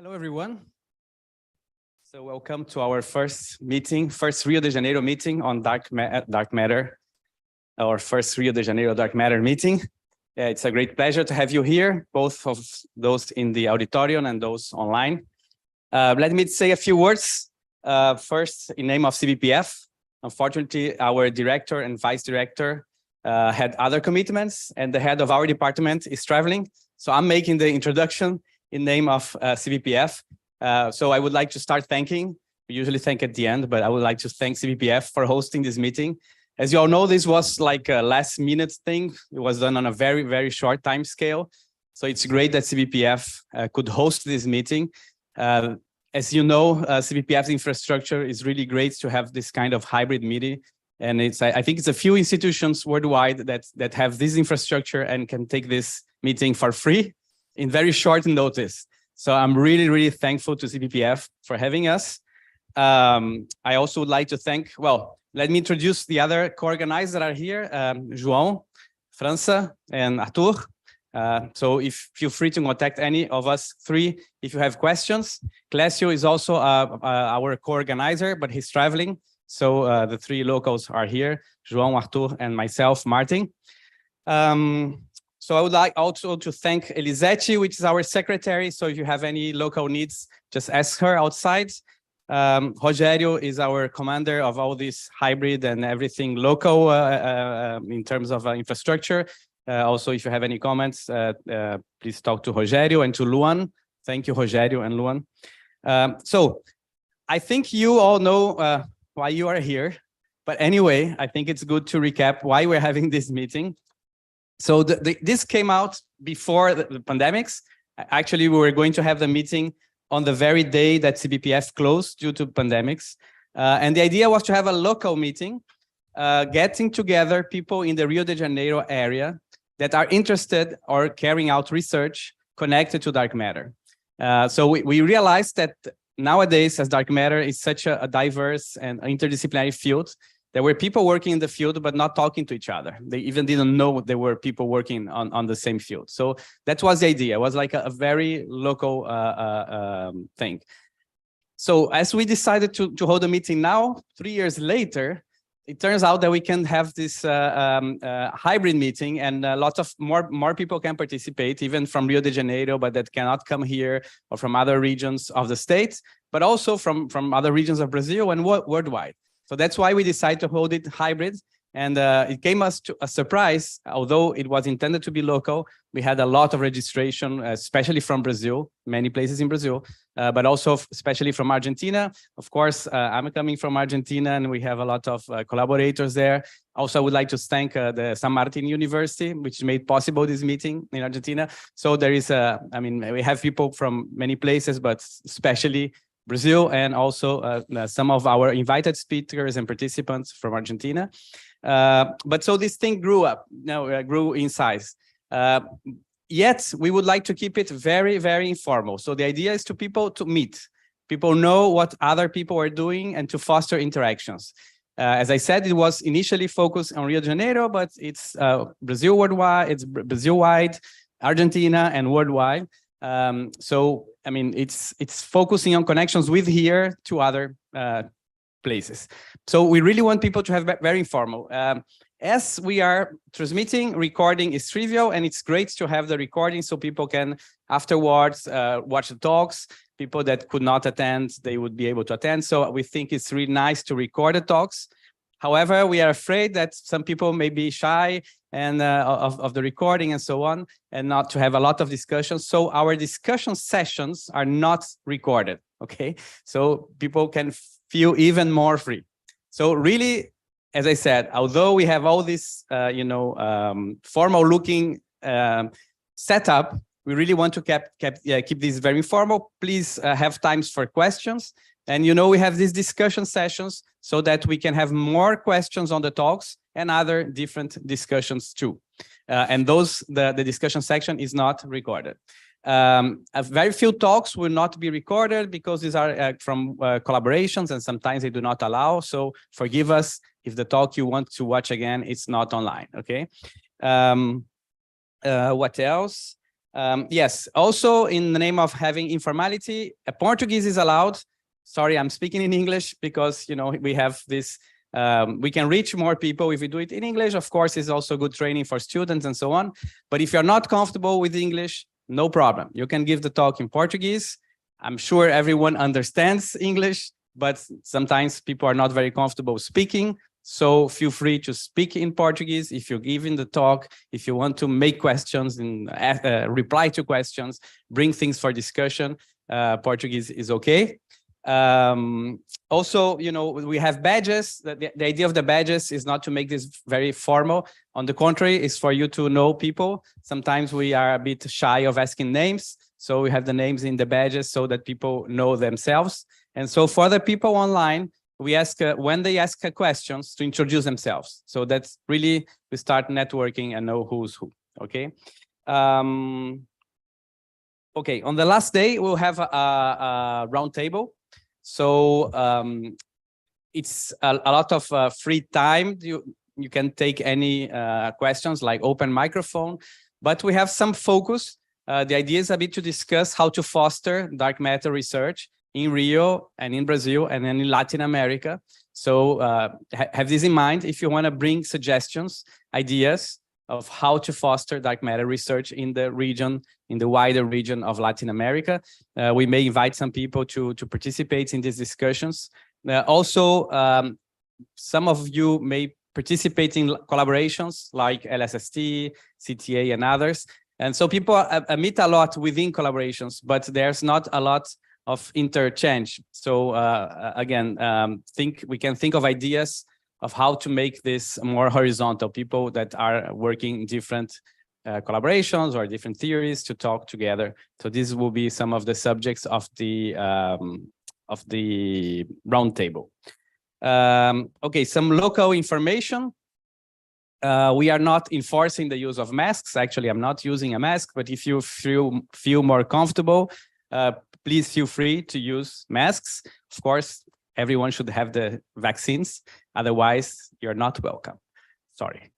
Hello, everyone. So welcome to our first Rio de Janeiro meeting on dark matter, our first Rio de Janeiro dark matter meeting. It's a great pleasure to have you here, both of those in the auditorium and those online. Let me say a few words. First, in name of CBPF. Unfortunately, our director and vice director had other commitments, and the head of our department is traveling. So I'm making the introduction in name of CBPF. So I would like to start thanking. We usually thank at the end, but I would like to thank CBPF for hosting this meeting. As you all know, this was like a last minute thing. It was done on a very, very short time scale. So it's great that CBPF could host this meeting. As you know, CBPF's infrastructure is really great to have this kind of hybrid meeting. And I think it's a few institutions worldwide that have this infrastructure and can take this meeting for free in very short notice. So I'm really, really thankful to CBPF for having us. I also would like to thank, well, let me introduce the other co-organizers that are here, João, França, and Arthur. So feel free to contact any of us three if you have questions. Clécio is also our co-organizer, but he's traveling. So the three locals are here, João, Arthur, and myself, Martin. So I would like also to thank Elisete, which is our secretary. So if you have any local needs, just ask her outside. Rogério is our commander of all this hybrid and everything local in terms of infrastructure. Also, if you have any comments, please talk to Rogério and to Luan. Thank you, Rogério and Luan. So I think you all know why you are here. But anyway, I think it's good to recap why we're having this meeting. So this came out before the pandemics. Actually, we were going to have the meeting on the very day that CBPF closed due to pandemics. And the idea was to have a local meeting, getting together people in the Rio de Janeiro area that are interested or carrying out research connected to dark matter. So we realized that nowadays, as dark matter is such a diverse and interdisciplinary field, there were people working in the field, but not talking to each other. They even didn't know there were people working on the same field. So that was the idea. It was like a very local thing. So as we decided to hold a meeting now, 3 years later, it turns out that we can have this hybrid meeting, and lots of more people can participate, even from Rio de Janeiro, but that cannot come here, or from other regions of the States, but also from other regions of Brazil and worldwide. So that's why we decided to hold it hybrid. And it came us to a surprise, although it was intended to be local. We had a lot of registration, especially from Brazil, many places in Brazil, but also especially from Argentina. Of course, I'm coming from Argentina, and we have a lot of collaborators there. Also, I would like to thank the San Martin University, which made possible this meeting in Argentina. So there is we have people from many places, but especially Brazil, and also some of our invited speakers and participants from Argentina. But so this thing grew in size. Yet we would like to keep it very, very informal. So the idea is to people to meet. People know what other people are doing and to foster interactions. As I said, it was initially focused on Rio de Janeiro, but it's Brazil worldwide, it's Brazil-wide, Argentina, and worldwide. So I mean, it's focusing on connections with here to other places. So we really want people to have very informal. As we are transmitting, recording is trivial, and it's great to have the recording so people can afterwards watch the talks. People that could not attend, they would be able to attend. So we think it's really nice to record the talks. However, we are afraid that some people may be shy and of the recording and so on, and not to have a lot of discussions. So our discussion sessions are not recorded, okay? So people can feel even more free. So really, as I said, although we have all this, formal looking setup, we really want to keep this very informal. Please have times for questions. And, we have these discussion sessions so that we can have more questions on the talks and other different discussions too. And the discussion section is not recorded. A very few talks will not be recorded because these are from collaborations, and sometimes they do not allow. So forgive us if the talk you want to watch again, it's not online, okay? What else? Yes, also in the name of having informality, Portuguese is allowed. Sorry, I'm speaking in English because, you know, we have this, we can reach more people if we do it in English. Of course, it's also good training for students and so on. But if you're not comfortable with English, no problem. You can give the talk in Portuguese. I'm sure everyone understands English, but sometimes people are not very comfortable speaking. So feel free to speak in Portuguese if you're giving the talk, if you want to make questions and reply to questions, bring things for discussion, Portuguese is okay. Also, you know, we have badges. The idea of the badges is not to make this very formal. On the contrary, it's for you to know people. Sometimes we are a bit shy of asking names. So we have the names in the badges so that people know themselves. And so for the people online, we ask when they ask questions to introduce themselves. So that's really, we start networking and know who's who, okay? Okay, on the last day, we'll have a round table. So it's a lot of free time. You can take any questions like open microphone, but we have some focus. The idea is a bit to discuss how to foster dark matter research in Rio and in Brazil and then in Latin America. So have this in mind if you want to bring suggestions, ideas of how to foster dark matter research in the region, in the wider region of Latin America. We may invite some people to participate in these discussions. Also, some of you may participate in collaborations like LSST, CTA, and others. And so people meet a lot within collaborations, but there's not a lot of interchange. So again, we can think of ideas of how to make this more horizontal, people that are working in different collaborations or different theories to talk together. So this will be some of the subjects of the roundtable. Okay, some local information. We are not enforcing the use of masks. Actually, I'm not using a mask, but if you feel more comfortable, please feel free to use masks. Of course, everyone should have the vaccines. Otherwise, you're not welcome. Sorry.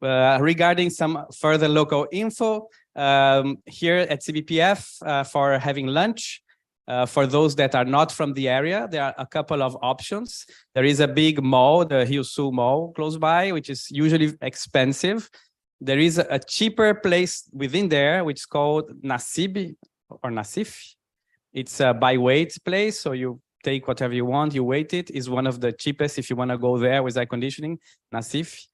Regarding some further local info, here at CBPF for having lunch, for those that are not from the area, there are a couple of options. There is a big mall, the Rio Sul Mall close by, which is usually expensive. There is a cheaper place within there, which is called Nasib or Nasif. It's a by weight place, so you take whatever you want, you weight it. It's one of the cheapest if you want to go there with air conditioning, Nasif.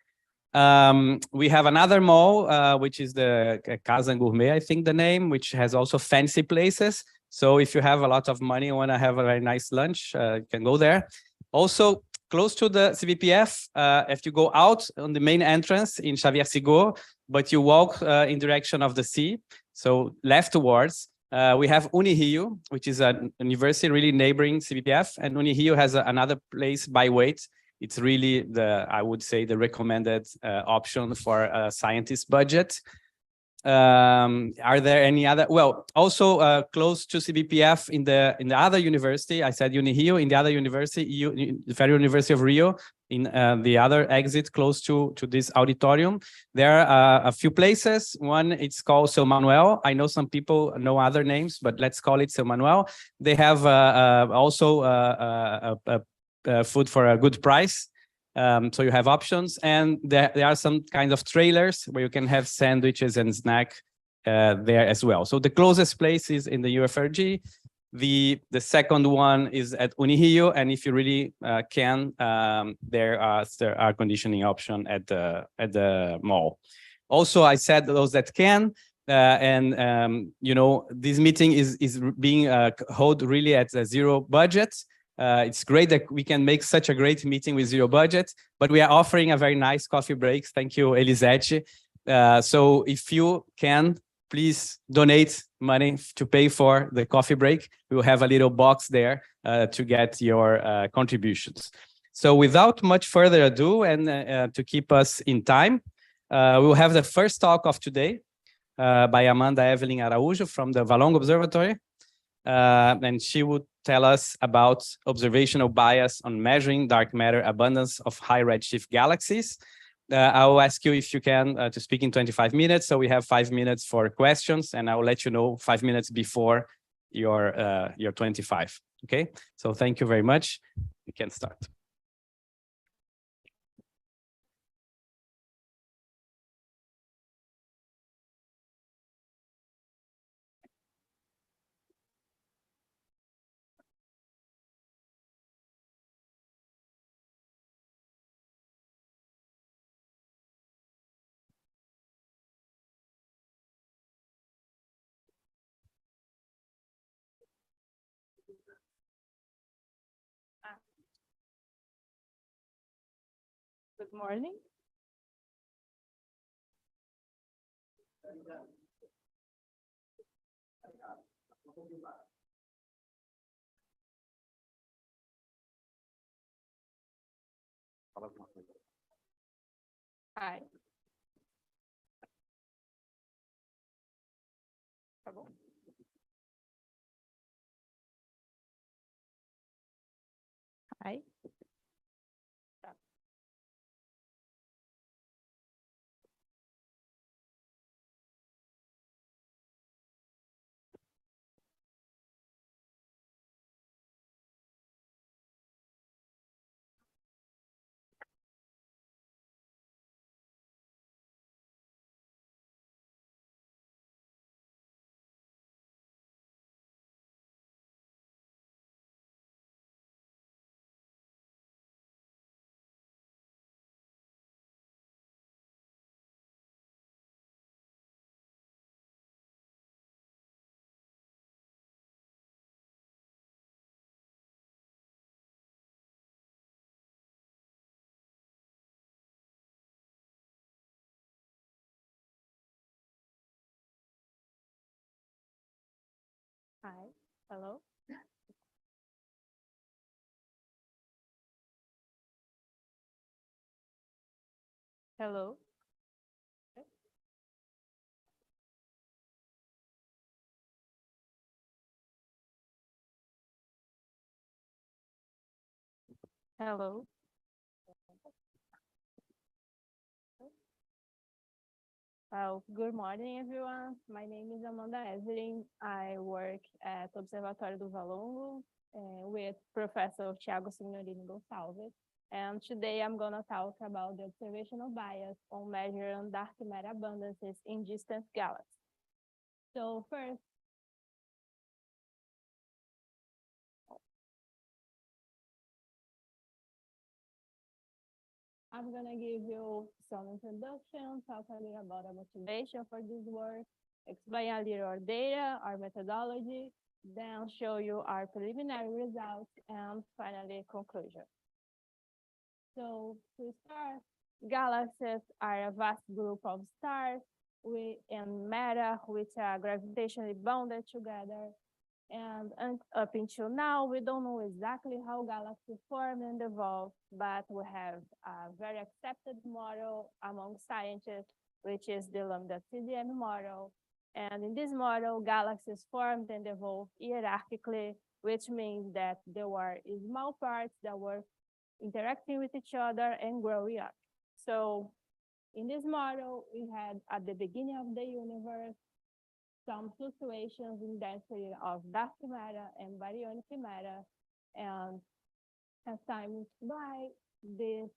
We have another mall, which is the Casa Gourmet, I think the name, which has also fancy places. So if you have a lot of money and want to have a very nice lunch, you can go there. Also, close to the CBPF, if you go out on the main entrance in Xavier Sigo, but you walk in direction of the sea, so leftwards, we have Unirio, which is a university really neighboring CBPF, and Unirio has another place by weight. It's really I would say, the recommended option for a scientist budget. Are there any other? Well, also close to CBPF in the other university, I said Unirio, in the other university, the Federal University of Rio, in the other exit close to this auditorium, there are a few places. One, it's called Seu Manuel. I know some people know other names, but let's call it Seu Manuel. They have also food for a good price. So you have options, and there are some kind of trailers where you can have sandwiches and snack there as well. So the closest place is in the UFRG. The second one is at Unirio, and if you really can, there are air conditioning option at the mall. Also, I said those that can, and you know, this meeting is being held really at a zero budget. It's great that we can make such a great meeting with zero budget, but we are offering a very nice coffee break. Thank you, Elisete. So if you can, please donate money to pay for the coffee break. We will have a little box there to get your contributions. So without much further ado, and to keep us in time, we will have the first talk of today by Amanda Evelyn Araújo from the Valongo Observatory. And she would tell us about observational bias on measuring dark matter abundance of high redshift galaxies. I will ask you if you can to speak in 25 minutes. So we have 5 minutes for questions, and I will let you know 5 minutes before your 25. Okay. So thank you very much. You can start. Good morning. Hi. Tá bom? Hi. Tá. Hi. Hello. Hello. Hello. Good morning, everyone. My name is Amanda Evelyn. I work at Observatório do Valongo with Professor Thiago Signorini Gonçalves. And today I'm going to talk about the observational bias on measuring dark matter abundances in distant galaxies. So first, I'm going to give you some introduction, talk a little about the motivation for this work, explain a little our data, our methodology, then show you our preliminary results, and finally conclusion. So to start, galaxies are a vast group of stars and matter which are gravitationally bonded together. And up until now, we don't know exactly how galaxies form and evolve, but we have a very accepted model among scientists, which is the lambda CDM model. And in this model, galaxies formed and evolved hierarchically, which means that there were small parts that were interacting with each other and growing up. So in this model, we had at the beginning of the universe, some fluctuations in density of dark matter and baryonic matter. And as time moves by, the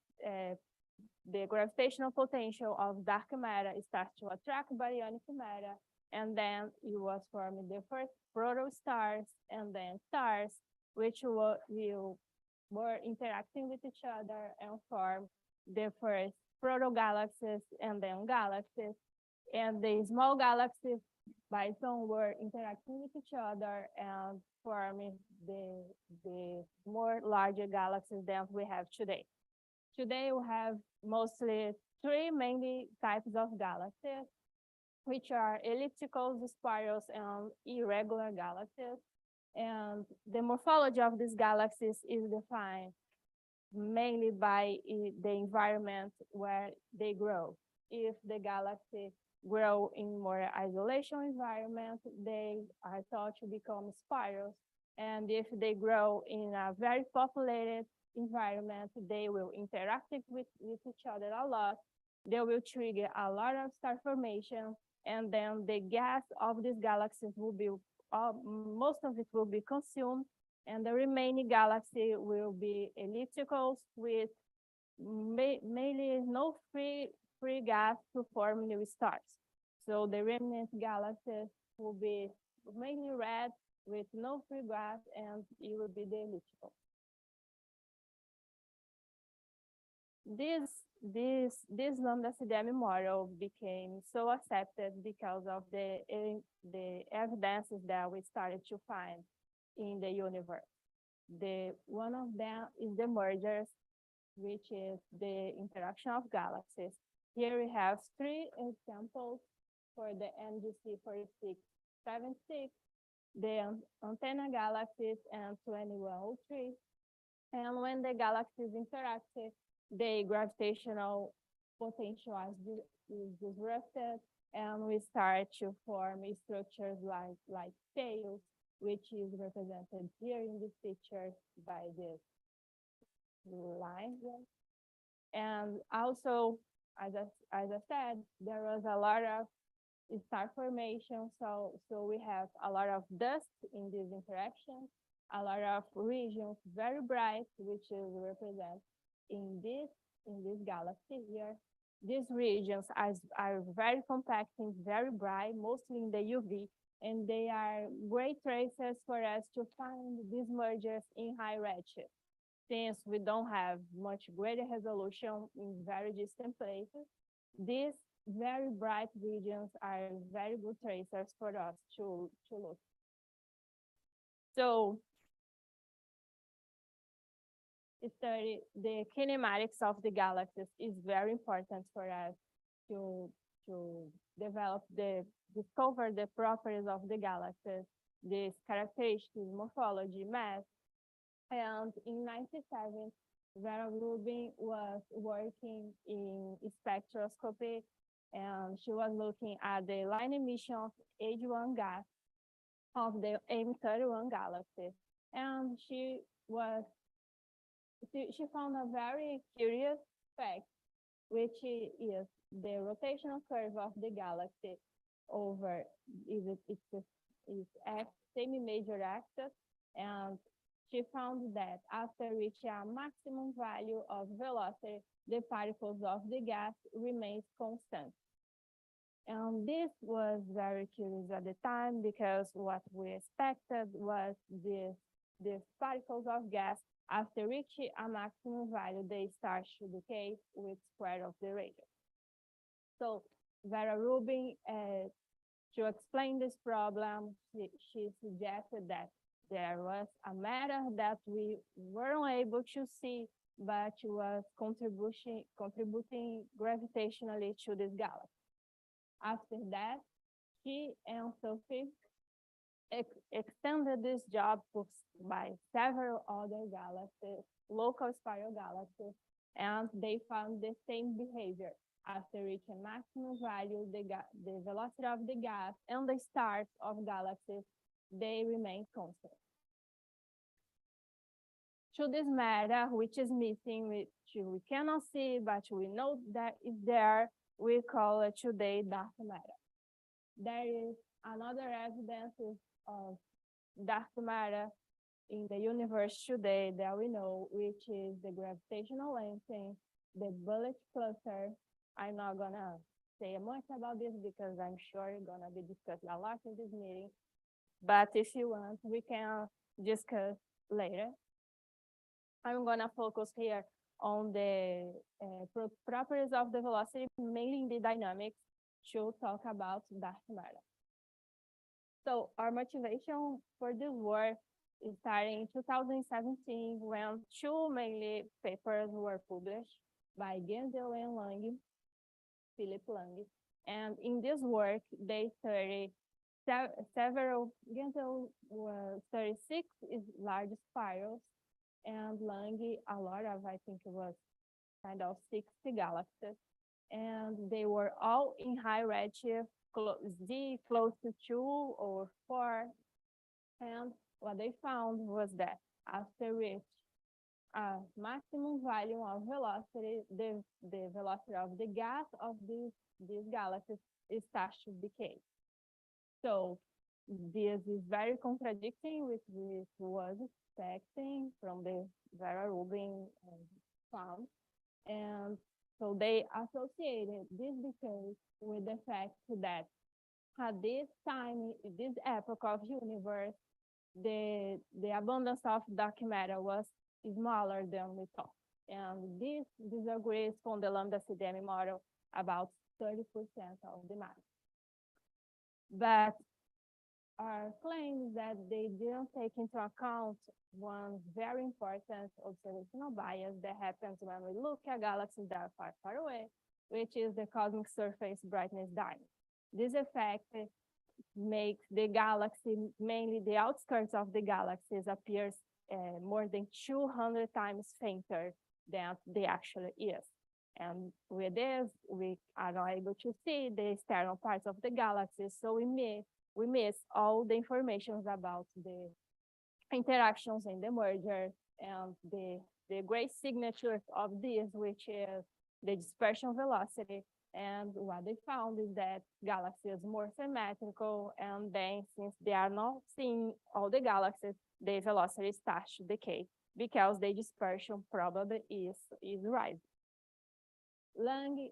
gravitational potential of dark matter starts to attract baryonic matter. And then it was forming the first protostars and then stars, which were interacting with each other and form the first proto-galaxies and then galaxies. And the small galaxies by its own were interacting with each other and forming the more larger galaxies than we have today. Today we have mostly three mainly types of galaxies, which are ellipticals, spirals, and irregular galaxies. And the morphology of these galaxies is defined mainly by the environment where they grow. If the galaxy grow in more isolation environment, they are thought to become spirals. And if they grow in a very populated environment, they will interact with each other a lot they will trigger a lot of star formation, and then the gas of these galaxies will be, most of it will be consumed, and the remaining galaxy will be ellipticals with mainly no free gas to form new stars. So the remnant galaxies will be mainly red with no free gas, and it will be the elliptical. This lambda CDM model became so accepted because of the evidences that we started to find in the universe. One of them is the mergers, which is the interaction of galaxies. Here we have 3 examples for the NGC 4676, the antenna galaxies, and 2103. And when the galaxies interact, the gravitational potential is disrupted, and we start to form structures like tails, which is represented here in this picture by this line. And also, as I said, there was a lot of star formation, so we have a lot of dust in this interaction, a lot of regions very bright, which is represented in this galaxy here. These regions are very compact and very bright, mostly in the UV, and they are great traces for us to find these mergers in high redshift. Since we don't have much greater resolution in very distant places, these very bright regions are very good tracers for us to look. So study the kinematics of the galaxies is very important for us to discover the properties of the galaxies, these characteristics, morphology, mass. And in 1997, Vera Rubin was working in spectroscopy, and she was looking at the line emission of H1 gas of the M31 galaxy. And she found a very curious fact, which is the rotational curve of the galaxy over its semi-major axis, and she found that after reaching a maximum value of velocity, the particles of the gas remains constant. And this was very curious at the time, because what we expected was these particles of gas, after reaching a maximum value, they start to decay with square of the radius. So Vera Rubin, to explain this problem, she suggested that there was a matter that we weren't able to see, but was contributing gravitationally to this galaxy. After that, she and Sophie extended this job by several other galaxies, local spiral galaxies, and they found the same behavior. After reaching maximum value, the velocity of the gas and the stars of galaxies, they remain constant. To this matter, which is missing, which we cannot see, but we know that is there, we call it today dark matter. There is another evidence of dark matter in the universe today that we know, which is the gravitational lensing, the bullet cluster. I'm not gonna say much about this because I'm sure you're gonna be discussing a lot in this meeting, but if you want, we can discuss later. I'm gonna focus here on the properties of the velocity, mainly in the dynamics, to talk about dark matter. So our motivation for this work is starting in 2017, when 2 mainly papers were published by Genzel and Lang, Philip Lang. And in this work, they studied several, Genzel was 36 large spirals, and Lang a lot of, I think it was kind of 60 galaxies. And they were all in high redshift, Z close to 2 or 4. And what they found was that after reach a maximum value of velocity, the velocity of the gas of these galaxies starts to decay. So this is very contradicting with what was expecting from the Vera Rubin found. And so they associated this decay with the fact that at this time, this epoch of universe, the abundance of dark matter was smaller than we thought. And this disagrees from the lambda CDM model about 30% of the matter. But our claim is that they didn't take into account one very important observational bias that happens when we look at galaxies that are far, far away, which is the cosmic surface brightness diamond. This effect makes the galaxy, mainly the outskirts of the galaxies, appears more than 200 times fainter than they actually is. And with this, we are not able to see the external parts of the galaxy, so we miss all the information about the interactions in the merger and the great signature of this, which is the dispersion velocity. And what they found is that galaxies are more symmetrical, and then since they are not seeing all the galaxies, the velocity starts to decay because the dispersion probably is rising. Lang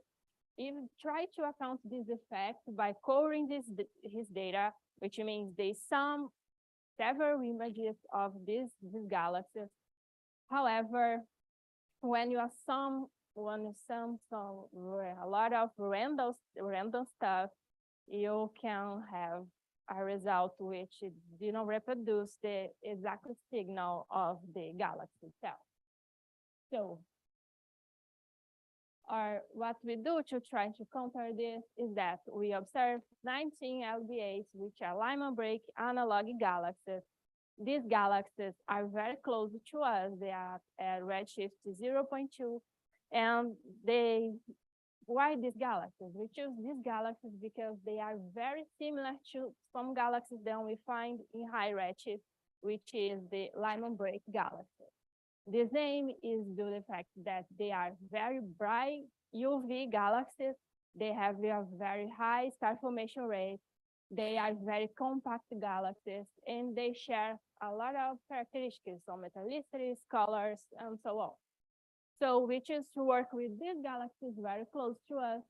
even tried to account this effect by covering his data, which means they sum several images of these galaxies. However, when you sum a lot of random stuff, you can have a result which didn't reproduce the exact signal of the galaxy itself. So, what we do to try to counter this is that we observe 19 LBAs, which are Lyman break analog galaxies. These galaxies are very close to us. They are at redshift 0.2. And why these galaxies? We choose these galaxies because they are very similar to some galaxies that we find in high redshift, which is the Lyman break galaxy. This name is due to the fact that they are very bright UV galaxies. They have a very high star formation rate. They are very compact galaxies, and they share a lot of characteristics on metallicity, colors, and so on. So we choose to work with these galaxies very close to us.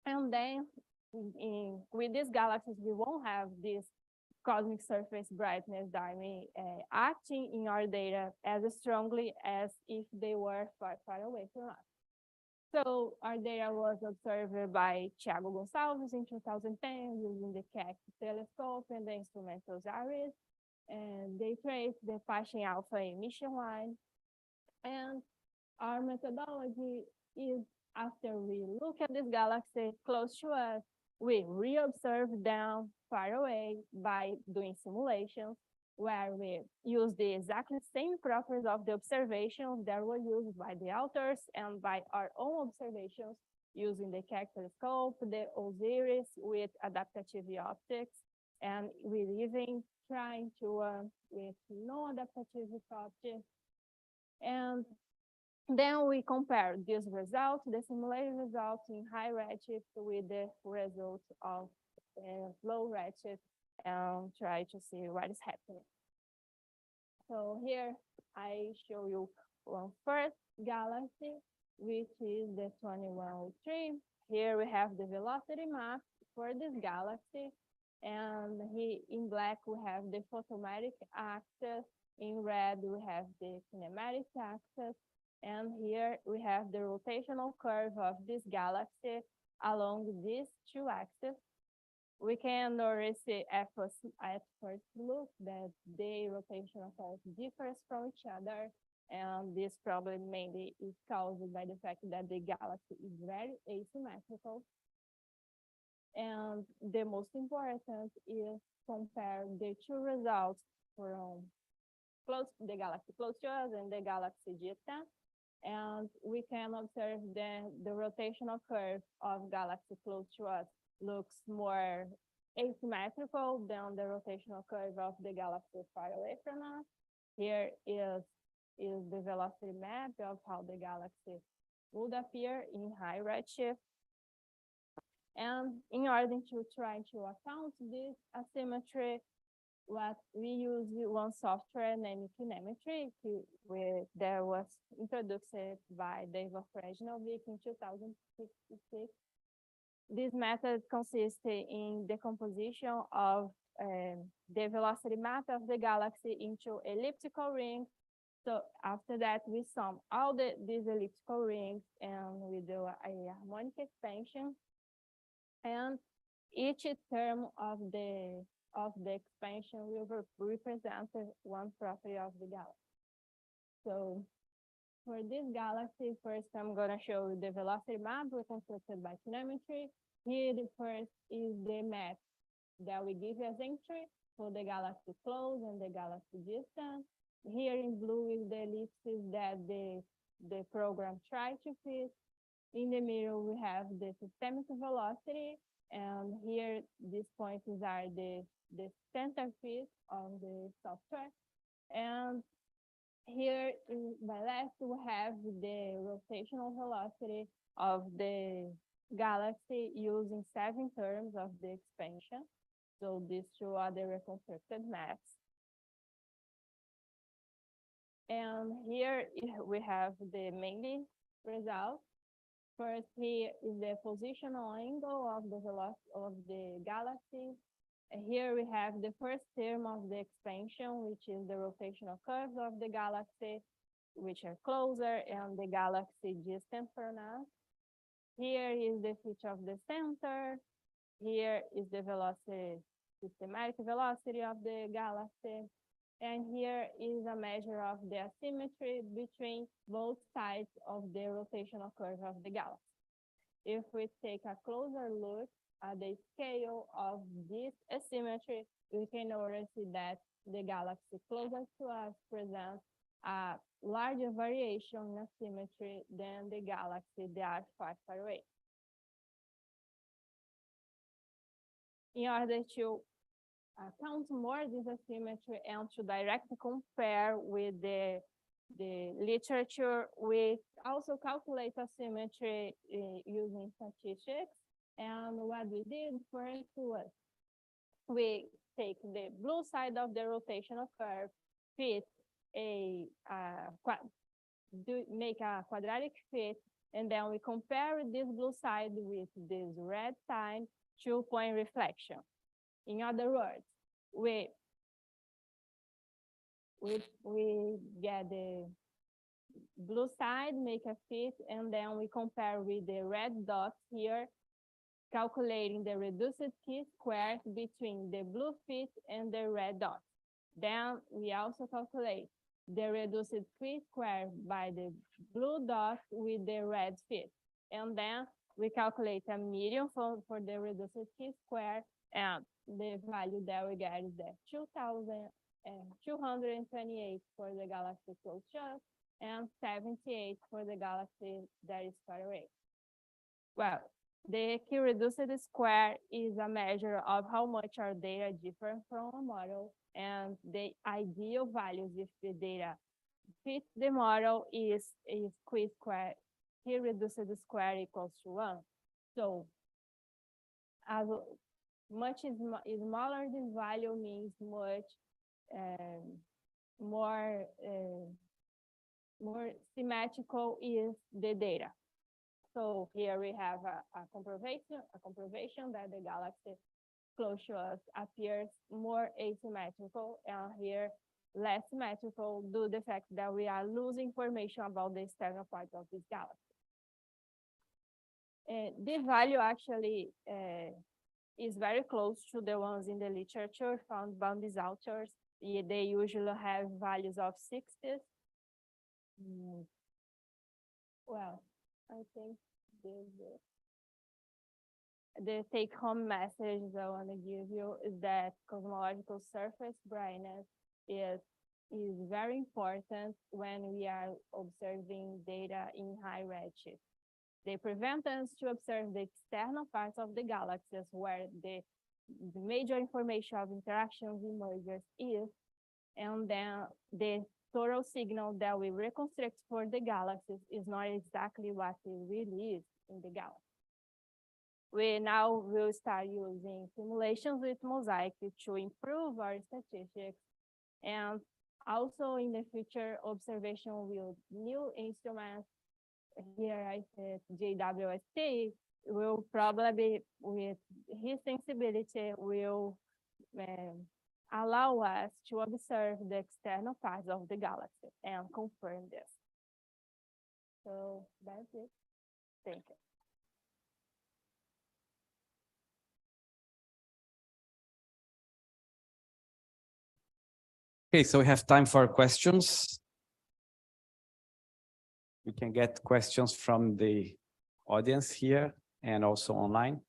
And then with these galaxies, we won't have this cosmic surface brightness diamond acting in our data as strongly as if they were far, far away from us. So our data was observed by Thiago Gonçalves in 2010 using the Keck telescope and the instrumental IRIS. And they traced the Paschen alpha emission line. And our methodology is, after we look at this galaxy close to us, we reobserve them far away by doing simulations where we use the exactly same properties of the observations that were used by the authors and by our own observations using the Keck telescope, the Osiris with adaptive optics, and we're even trying to with non-adaptive optics. And then we compare this result, the simulated result in high redshift with the results of low redshift and try to see what is happening. So here I show you one first galaxy, which is the 2103. Here we have the velocity map for this galaxy. And here in black, we have the photometric axis. In red, we have the kinematic axis. And here we have the rotational curve of this galaxy along these two axes. We can already see at first look that the rotational curve differs from each other. And this probably mainly is caused by the fact that the galaxy is very asymmetrical. And the most important is compare the two results from the galaxy close to us and the galaxy distant. And we can observe the rotational curve of galaxy close to us looks more asymmetrical than the rotational curve of the galaxy far away from us. Here is is the velocity map of how the galaxy would appear in high redshift. And in order to try to account this asymmetry, what we use one software named Kinemetry, that was introduced by David Frejnovic in 2066. This method consists in the composition of the velocity map of the galaxy into elliptical rings. So after that, we sum all these elliptical rings and we do a harmonic expansion. And each term of the expansion will represent one property of the galaxy. So for this galaxy, first I'm going to show you the velocity map reconstructed by Kinemetry. Here the first is the map that we give as entry for the galaxy close and the galaxy distance. Here in blue is the ellipses that the program tried to fit. In the middle, we have the systemic velocity, and here these points are the center fit of the software. And here in my left, we have the rotational velocity of the galaxy using 7 terms of the expansion. So these two are the reconstructed maps. And here we have the main results. First, here is the positional angle of the velocity of the galaxy. And here we have the first term of the expansion, which is the rotational curves of the galaxy, which are closer, and the galaxy distant from us. Here is the feature of the center. Here is the velocity, systematic velocity of the galaxy. And here is a measure of the asymmetry between both sides of the rotational curve of the galaxy. If we take a closer look at the scale of this asymmetry, we can notice that the galaxy closest to us presents a larger variation in asymmetry than the galaxy that are far away. In order to account more this asymmetry and to directly compare with the literature, we also calculate asymmetry using statistics. And what we did first was we take the blue side of the rotational curve, fit make a quadratic fit, and then we compare this blue side with this red side 2-point reflection. In other words, we get the blue side, make a fit, and then we compare with the red dots here, calculating the reduced chi-square between the blue fit and the red dot. Then we also calculate the reduced chi-square by the blue dot with the red fit. And then we calculate a median for the reduced chi-square, and the value that we get is that 228 for the galaxy close to us and 78 for the galaxy that is far away. Well, the chi-reduced square is a measure of how much our data differ from a model, and the ideal values if the data fit the model is chi-square, chi-reduced square equals to 1. So as much smaller this value means much more symmetrical is the data. So here we have a comprovation that the galaxy close to us appears more asymmetrical, and here less symmetrical due to the fact that we are losing information about the external part of this galaxy. This value actually is very close to the ones in the literature found by these authors. They usually have values of 60s. Well, I think the take-home message I want to give you is that cosmological surface brightness is very important when we are observing data in high redshift. They prevent us to observe the external parts of the galaxies where the major information of interactions emerges is, and then the total signal that we reconstruct for the galaxies is not exactly what it really is in the galaxy. We now will start using simulations with Mosaic to improve our statistics, and also in the future, observation with new instruments. Here I said JWST will probably, with his sensibility, will allow us to observe the external parts of the galaxy and confirm this. So that's it. Thank you. Okay, so we have time for questions. We can get questions from the audience here and also online.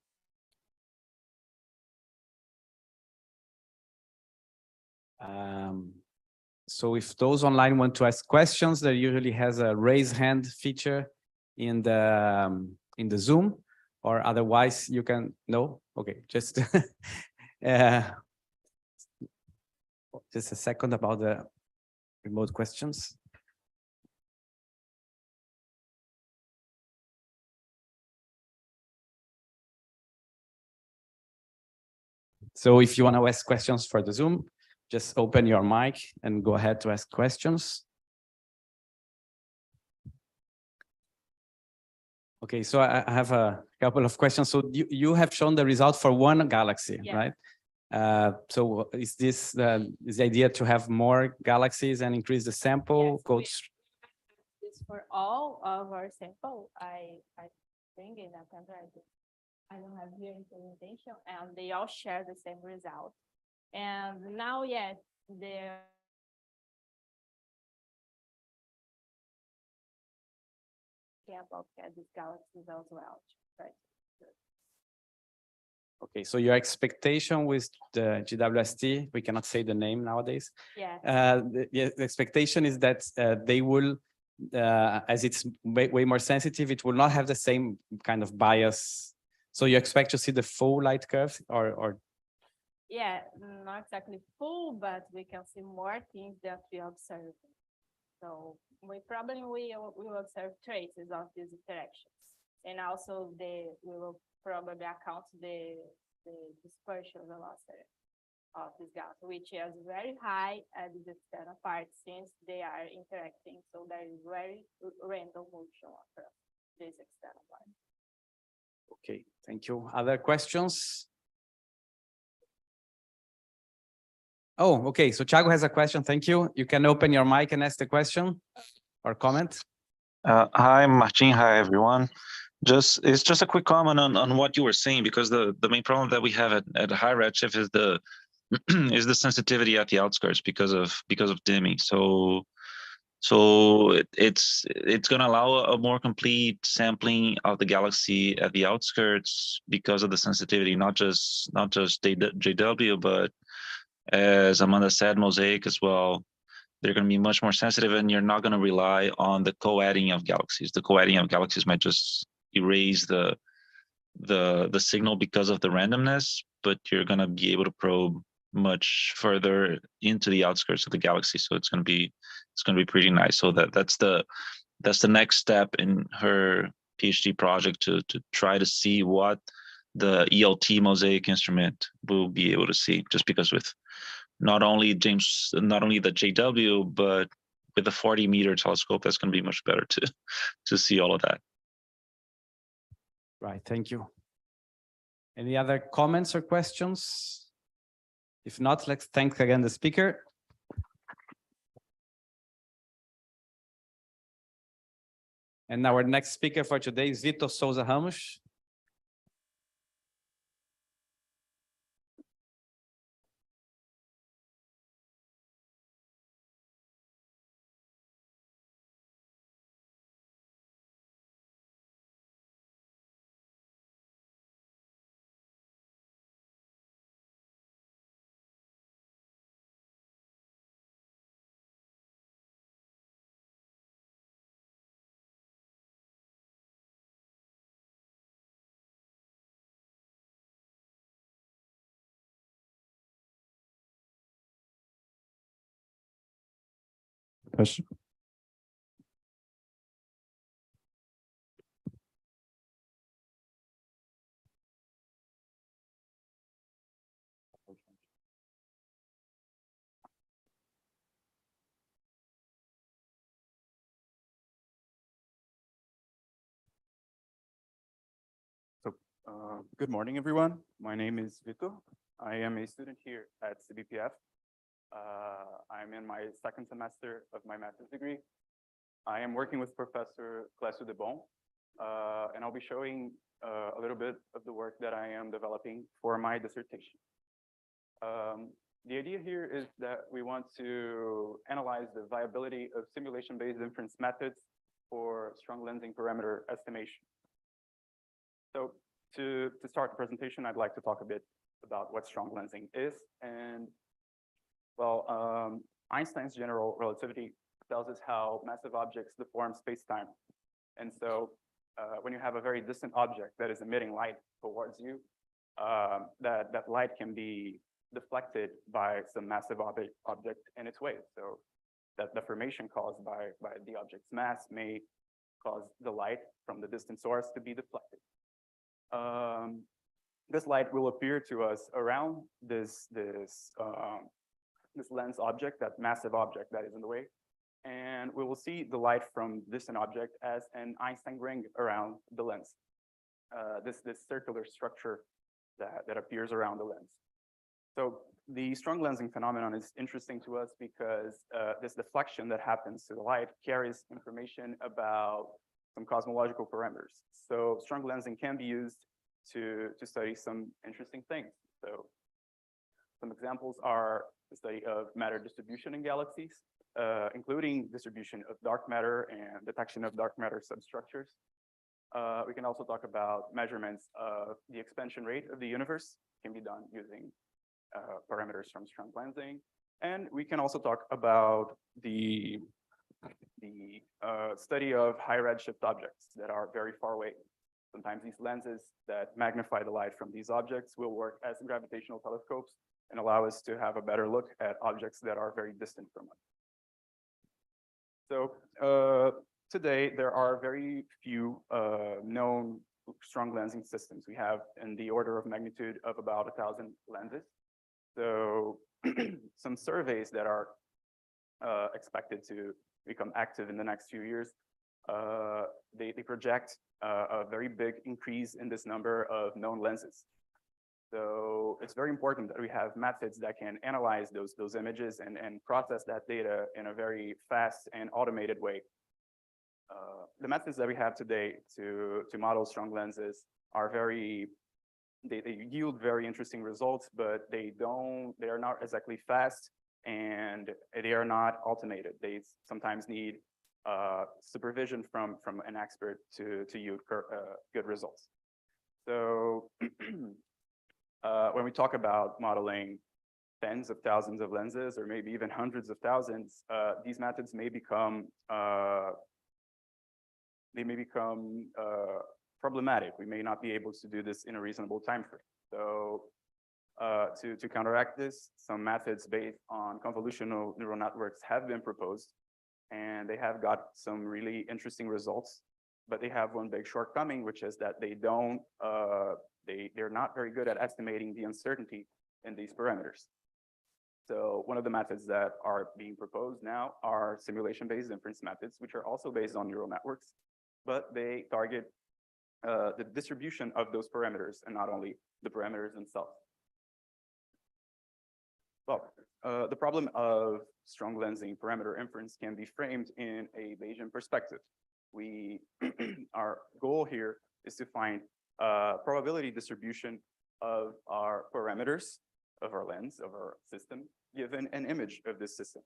So if those online want to ask questions, there usually has a raise hand feature in the Zoom, or otherwise you can, no? Okay, just just a second about the remote questions. So if you want to ask questions for the Zoom, just open your mic and go ahead to ask questions. Okay, so I have a couple of questions. So you have shown the result for one galaxy, Yeah. right? So is this the idea to have more galaxies and increase the sample? Yes, Codes? This for all of our sample. I think in a contract. I don't have here in presentation, and they all share the same result. And now, yes, they're about these galaxies as well. Right. Okay, so your expectation with the GWST, we cannot say the name nowadays. Yeah. The expectation is that they will, as it's way more sensitive, it will not have the same kind of bias. So you expect to see the full light curve, or? Yeah, not exactly full, but we can see more things that we observe. So we probably will observe traces of these interactions, and also we will probably account the dispersion velocity of this gas, which is very high at the external part since they are interacting. So there is very random motion across this external part. Okay, thank you. Other questions? Oh, okay. So Thiago has a question. Thank you. You can open your mic and ask the question or comment. Hi, Martin. Hi, everyone. It's just a quick comment on what you were saying, because the main problem that we have at high redshift is the is the sensitivity at the outskirts because of dimming. So it's going to allow a more complete sampling of the galaxy at the outskirts because of the sensitivity, not just JW, but as Amanda said, Mosaic as well. They're going to be much more sensitive, and you're not going to rely on the co-adding of galaxies. The co-adding of galaxies might just erase the signal because of the randomness, but you're going to be able to probe much further into the outskirts of the galaxy. So it's going to be pretty nice. So that's the next step in her PhD project, to try to see what the ELT Mosaic instrument will be able to see, just because with not only the JW, but with the 40-meter telescope, that's going to be much better to see all of that. Right, thank you. Any other comments or questions? If not, let's thank again the speaker. And our next speaker for today is Vitor Souza Ramos. Question. Good morning, everyone. My name is Vito. I am a student here at CBPF. I'm in my second semester of my master's degree. I am working with Professor Clécio de Bon, and I'll be showing a little bit of the work that I am developing for my dissertation. The idea here is that we want to analyze the viability of simulation-based inference methods for strong lensing parameter estimation. So to start the presentation, I'd like to talk a bit about what strong lensing is. And well, Einstein's general relativity tells us how massive objects deform space-time. And so when you have a very distant object that is emitting light towards you, that light can be deflected by some massive object in its way. So that deformation caused by the object's mass may cause the light from the distant source to be deflected. This light will appear to us around this lens object, that massive object that is in the way, and we will see the light from distant object as an Einstein ring around the lens. This circular structure that appears around the lens. So the strong lensing phenomenon is interesting to us because this deflection that happens to the light carries information about some cosmological parameters. So strong lensing can be used to study some interesting things. So some examples are the study of matter distribution in galaxies, including distribution of dark matter and detection of dark matter substructures. We can also talk about measurements of the expansion rate of the universe, can be done using parameters from strong lensing. And we can also talk about the study of high redshift objects that are very far away. Sometimes these lenses that magnify the light from these objects will work as gravitational telescopes and allow us to have a better look at objects that are very distant from us. So today, there are very few known strong lensing systems. We have in the order of magnitude of about 1,000 lenses. So some surveys that are expected to become active in the next few years, they project a very big increase in this number of known lenses. So it's very important that we have methods that can analyze those images and process that data in a very fast and automated way. The methods that we have today to model strong lenses are they yield very interesting results, but they are not exactly fast and they are not automated. They sometimes need supervision from an expert to yield good results. So when we talk about modeling tens of thousands of lenses or maybe even hundreds of thousands, these methods may become problematic. We may not be able to do this in a reasonable time frame. So to counteract this, some methods based on convolutional neural networks have been proposed, and they have got some really interesting results, but they have one big shortcoming, which is that they're not very good at estimating the uncertainty in these parameters. So one of the methods that are being proposed now are simulation-based inference methods, which are also based on neural networks, but they target the distribution of those parameters and not only the parameters themselves. Well, the problem of strong lensing parameter inference can be framed in a Bayesian perspective. Our goal here is to find probability distribution of our parameters, of our lens, of our system, given an image of this system.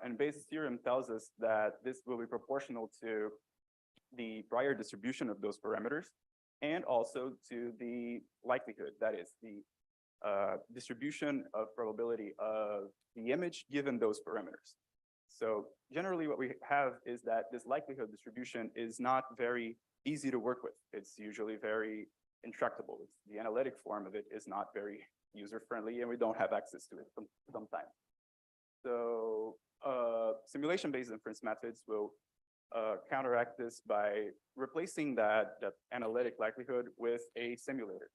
And Bayes' theorem tells us that this will be proportional to the prior distribution of those parameters and also to the likelihood, that is the distribution of probability of the image given those parameters. So generally what we have is that this likelihood distribution is not very easy to work with. It's usually very intractable. The analytic form of it is not very user-friendly and we don't have access to it sometimes. So Simulation-based inference methods will counteract this by replacing that analytic likelihood with a simulator.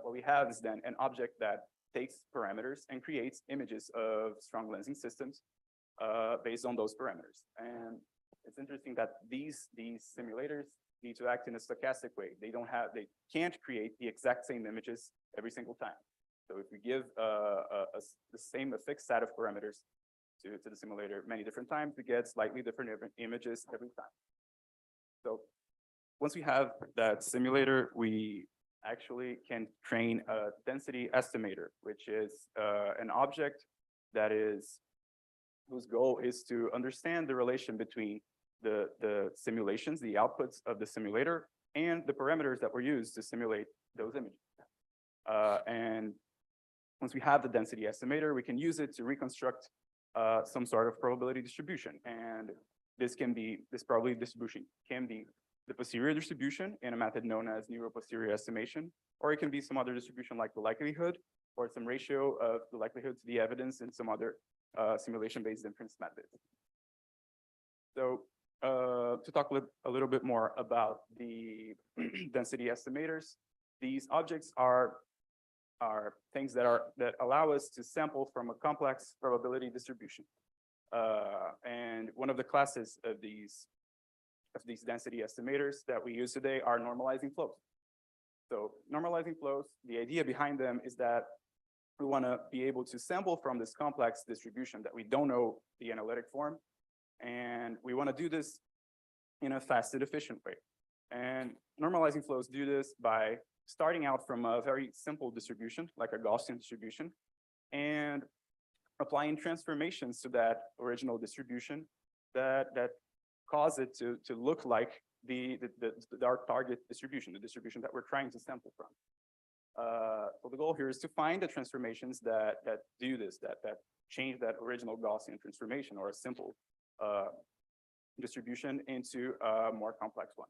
What we have is then an object that takes parameters and creates images of strong lensing systems based on those parameters. And it's interesting that these simulators need to act in a stochastic way. They can't create the exact same images every single time. So if we give the same fixed set of parameters to the simulator many different times, we get slightly different images every time. So once we have that simulator, we actually can train a density estimator, which is an object that whose goal is to understand the relation between the simulations, the outputs of the simulator, and the parameters that were used to simulate those images. And once we have the density estimator, we can use it to reconstruct some sort of probability distribution. And this probability distribution can be the posterior distribution in a method known as neuroposterior estimation, or it can be some other distribution like the likelihood, or some ratio of the likelihood to the evidence in some other simulation-based inference method. So to talk a little bit more about the density estimators, these objects are things that allow us to sample from a complex probability distribution. And one of the classes of these density estimators that we use today are normalizing flows. So normalizing flows, the idea behind them is that we want to be able to sample from this complex distribution that we don't know the analytic form. And we want to do this in a fast and efficient way. And normalizing flows do this by starting out from a very simple distribution, like a Gaussian distribution, and applying transformations to that original distribution that cause it to look like our target distribution, the distribution that we're trying to sample from. So the goal here is to find the transformations that do this, that change that original Gaussian transformation or a simple distribution into a more complex one.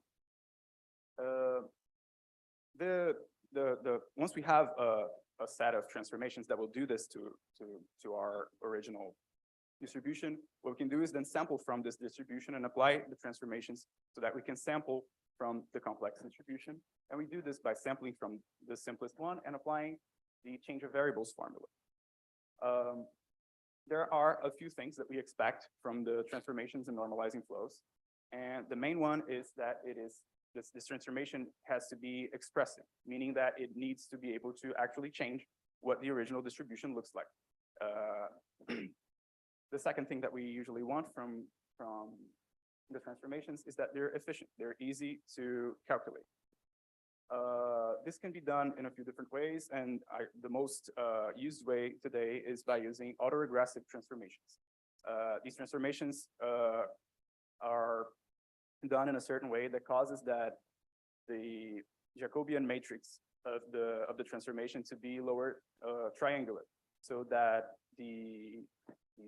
Once we have a set of transformations that will do this to our original distribution, what we can do is then sample from this distribution and apply the transformations so that we can sample from the complex distribution. And we do this by sampling from the simplest one and applying the change of variables formula. There are a few things that we expect from the transformations and normalizing flows. And the main one is that this transformation has to be expressive, meaning that it needs to be able to actually change what the original distribution looks like. The second thing that we usually want from the transformations is that they're efficient, they're easy to calculate. This can be done in a few different ways, and the most used way today is by using autoregressive transformations. These transformations are done in a certain way that causes that the Jacobian matrix of the transformation to be lower triangular, so that the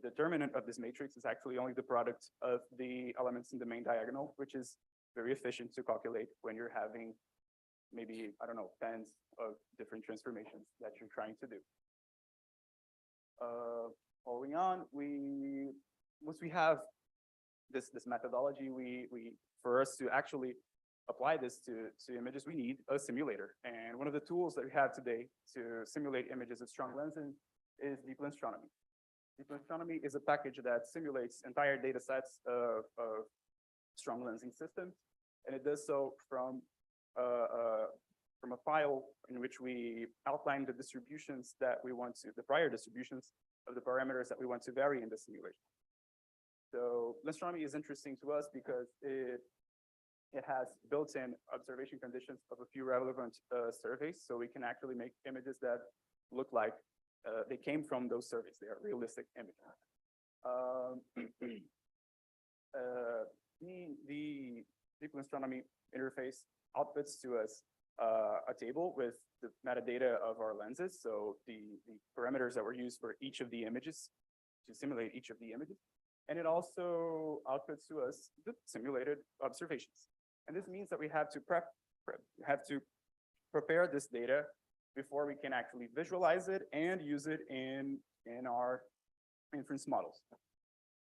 determinant of this matrix is actually only the product of the elements in the main diagonal, which is very efficient to calculate when you're having maybe, I don't know, tens of different transformations that you're trying to do. Following on, once we have this methodology, for us to actually apply this to images, we need a simulator. And one of the tools that we have today to simulate images of strong lensing is deep lenstronomy. Deep lenstronomy is a package that simulates entire data sets of strong lensing systems, and it does so from a file in which we outline the distributions that we want to, the prior distributions of the parameters that we want to vary in the simulation. So lenstronomy is interesting to us because it has built-in observation conditions of a few relevant surveys, so we can actually make images that look like they came from those surveys. They are realistic images. The deep lenstronomy interface outputs to us a table with the metadata of our lenses, so the parameters that were used for each of the images to simulate each of the images. And it also outputs to us the simulated observations. And this means that we have to prepare this data before we can actually visualize it and use it in our inference models.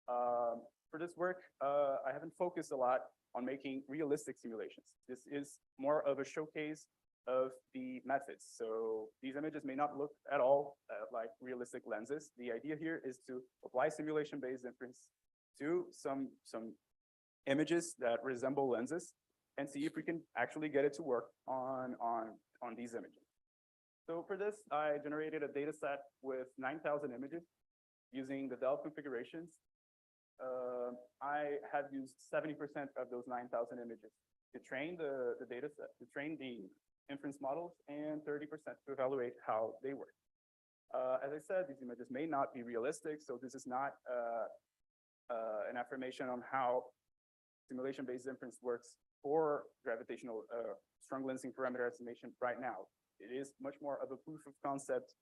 For this work, I haven't focused a lot on making realistic simulations. This is more of a showcase of the methods. So these images may not look at all like realistic lenses. The idea here is to apply simulation-based inference to some images that resemble lenses and see if we can actually get it to work on these images. So for this, I generated a data set with 9,000 images using the Delft configurations. I have used 70% of those 9,000 images to train the data set, to train the inference models, and 30% to evaluate how they work. As I said, these images may not be realistic, so this is not an affirmation on how simulation-based inference works for gravitational strong lensing parameter estimation right now. It is much more of a proof of concept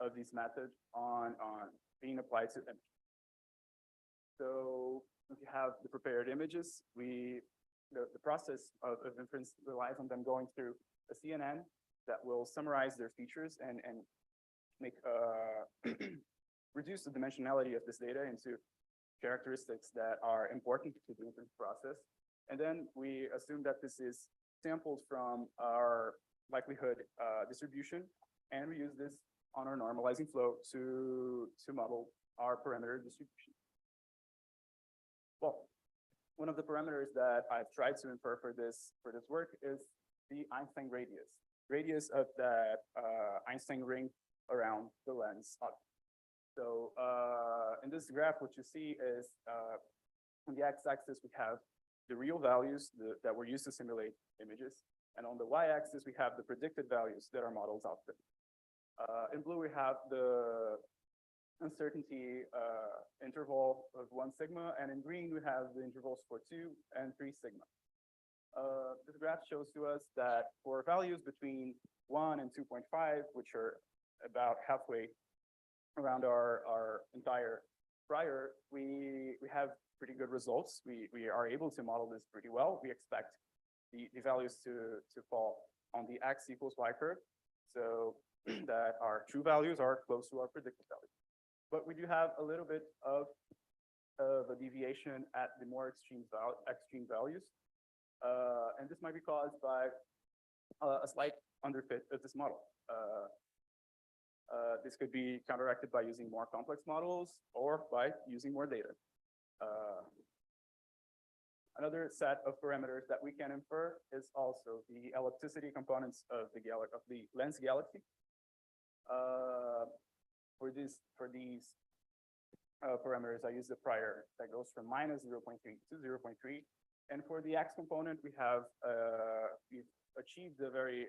of these methods on being applied to images. So if you have the prepared images, the process of inference relies on them going through a CNN that will summarize their features and make reduce the dimensionality of this data into characteristics that are important to the inference process. And then we assume that this is sampled from our likelihood distribution, and we use this on our normalizing flow to model our parameter distribution. Well, one of the parameters that I've tried to infer for this work is the Einstein radius of that Einstein ring around the lens. So in this graph, what you see is on the x-axis, we have the real values that were used to simulate images. And on the y-axis, we have the predicted values that our models output. In blue, we have the uncertainty interval of 1 sigma, and in green, we have the intervals for 2 and 3 sigma. This graph shows to us that for values between 1 and 2.5, which are about halfway around our entire prior, we have pretty good results. We are able to model this pretty well. We expect the values to fall on the x equals y curve, so that our true values are close to our predicted values. But we do have a little bit of a deviation at the more extreme values. And this might be caused by a slight underfit of this model. This could be counteracted by using more complex models or by using more data. Another set of parameters that we can infer is also the ellipticity components of the lens galaxy. For these parameters, I use the prior that goes from -0.3 to 0.3. And for the x component, we've achieved a very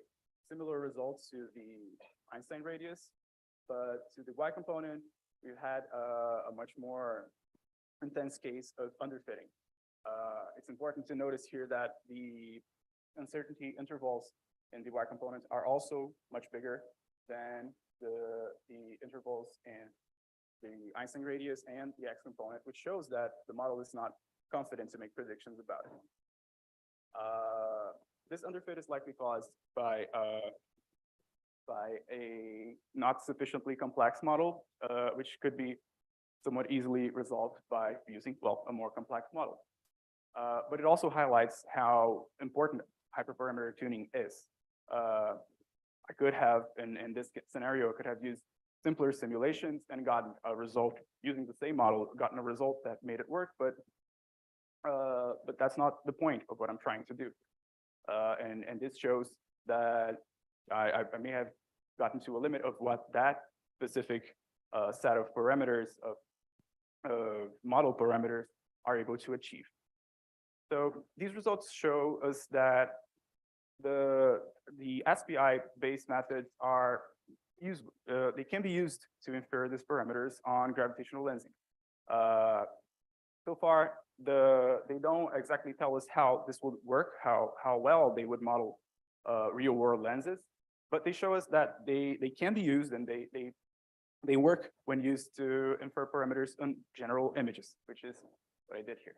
similar results to the Einstein radius, but to the y component, we've had a much more intense case of underfitting. It's important to notice here that the uncertainty intervals in the y component are also much bigger than the intervals in the Einstein radius and the x component, which shows that the model is not confident to make predictions about it. This underfit is likely caused by a not sufficiently complex model, which could be somewhat easily resolved by using, well, a more complex model. But it also highlights how important hyperparameter tuning is. I could have, in this scenario, I could have used simpler simulations and gotten a result using the same model, gotten a result that made it work, but that's not the point of what I'm trying to do. And this shows that I may have gotten to a limit of what that specific set of parameters, of model parameters, are able to achieve. So these results show us that the SPI-based methods are used. They can be used to infer these parameters on gravitational lensing. So far, they don't exactly tell us how this would work, how well they would model real-world lenses, but they show us that they can be used, and they work when used to infer parameters on general images, which is what I did here.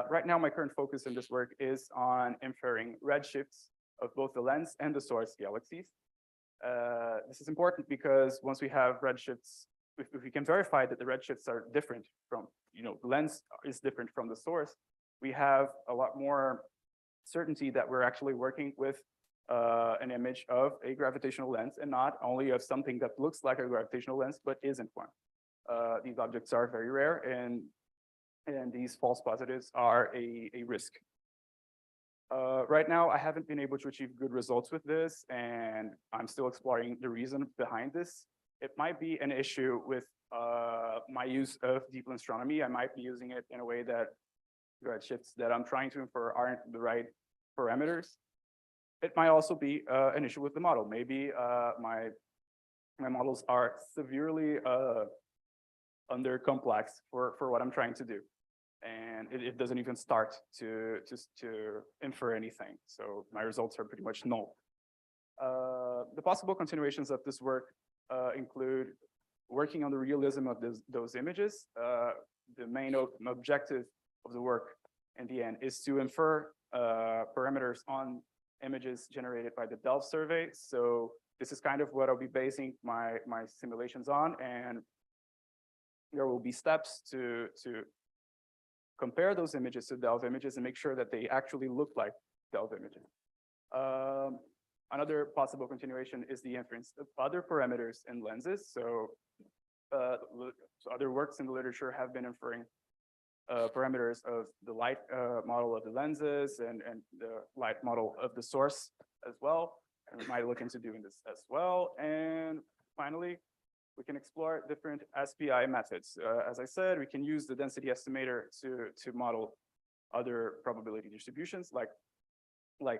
Right now, my current focus in this work is on inferring redshifts of both the lens and the source galaxies. This is important because once we have redshifts, if we can verify that the redshifts are different from the lens is different from the source, we have a lot more certainty that we're actually working with an image of a gravitational lens and not only of something that looks like a gravitational lens but isn't one. These objects are very rare, and these false positives are a risk. Right now, I haven't been able to achieve good results with this, and I'm still exploring the reason behind this. It might be an issue with my use of deep astronomy. I might be using it in a way that redshifts that I'm trying to infer aren't the right parameters. It might also be an issue with the model. Maybe my models are severely under complex for what I'm trying to do, and it doesn't even start to infer anything. So my results are pretty much null. The possible continuations of this work include working on the realism of those images. The main objective of the work in the end is to infer parameters on images generated by the Delft survey. So this is kind of what I'll be basing my simulations on, and there will be steps to compare those images to Delft images and make sure that they actually look like Delft images. Another possible continuation is the inference of other parameters in lenses. So other works in the literature have been inferring parameters of the light model of the lenses and the light model of the source as well. And we might look into doing this as well. And finally, we can explore different SPI methods. As I said, we can use the density estimator to model other probability distributions like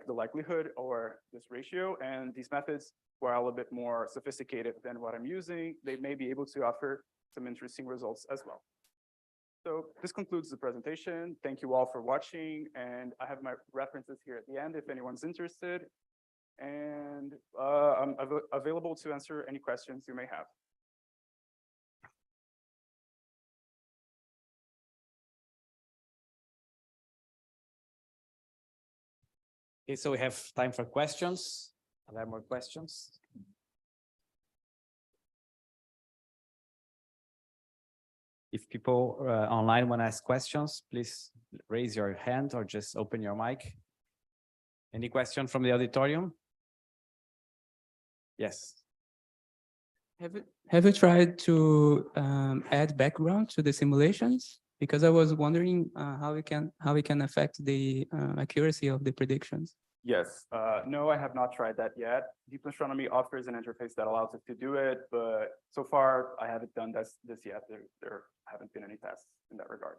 the likelihood or this ratio. And these methods, while a little bit more sophisticated than what I'm using, they may be able to offer some interesting results as well. So this concludes the presentation. Thank you all for watching. And I have my references here at the end if anyone's interested. And I'm available to answer any questions you may have. Okay, so we have time for questions. Are there more questions? If people online want to ask questions, please raise your hand or just open your mic. Any question from the auditorium? Yes. Have you tried to add background to the simulations? Because I was wondering how we can affect the accuracy of the predictions. Yes, no, I have not tried that yet. Deep astronomy offers an interface that allows us to do it, but so far I haven't done this yet. There haven't been any tests in that regard.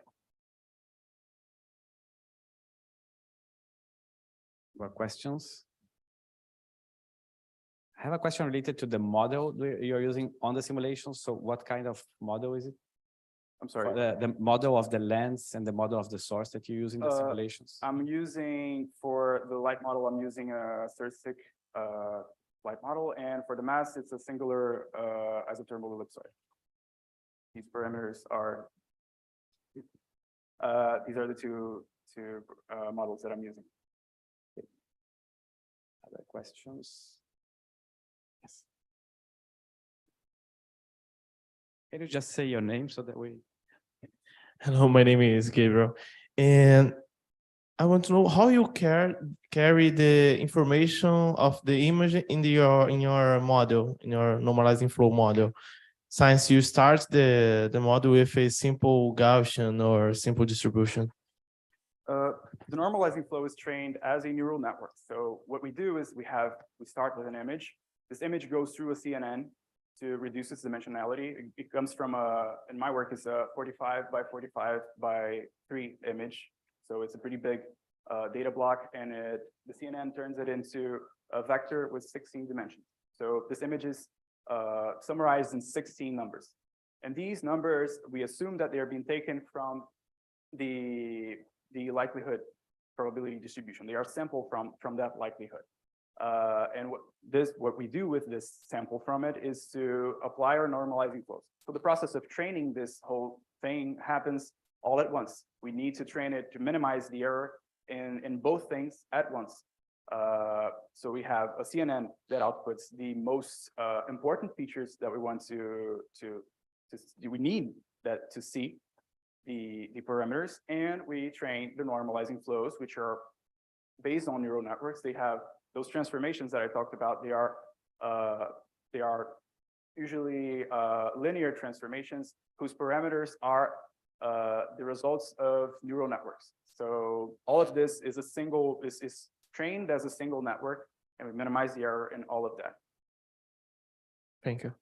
More questions? I have a question related to the model you're using on the simulation. So what kind of model is it? I'm sorry. The model of the lens and the model of the source that you use in the simulations? I'm using, for the light model, I'm using a statistic light model, and for the mass, it's a singular isothermal ellipsoid. These parameters are, these are the two models that I'm using. Okay. Other questions? Yes. Can you just say your name so that we... Hello, my name is Gabriel, and I want to know how you carry the information of the image in your model, in your normalizing flow model. Since you start the model with a simple Gaussian or simple distribution. The normalizing flow is trained as a neural network. So what we do is we start with an image. This image goes through a CNN to reduce its dimensionality. It comes from in my work, it's a 45 by 45 by 3 image. So it's a pretty big data block, and the CNN turns it into a vector with 16 dimensions. So this image is summarized in 16 numbers. And these numbers, we assume that they are being taken from the likelihood probability distribution. They are sampled from that likelihood. And what we do with this sample from it is to apply our normalizing flows. So the process of training this whole thing happens all at once. We need to train it to minimize the error in both things at once. So we have a CNN that outputs the most important features that we want we need that to see. the parameters, and we train the normalizing flows, which are based on neural networks. They have those transformations that I talked about. They are usually linear transformations whose parameters are the results of neural networks. So all of this is is trained as a single network, and we minimize the error in all of that. Thank you.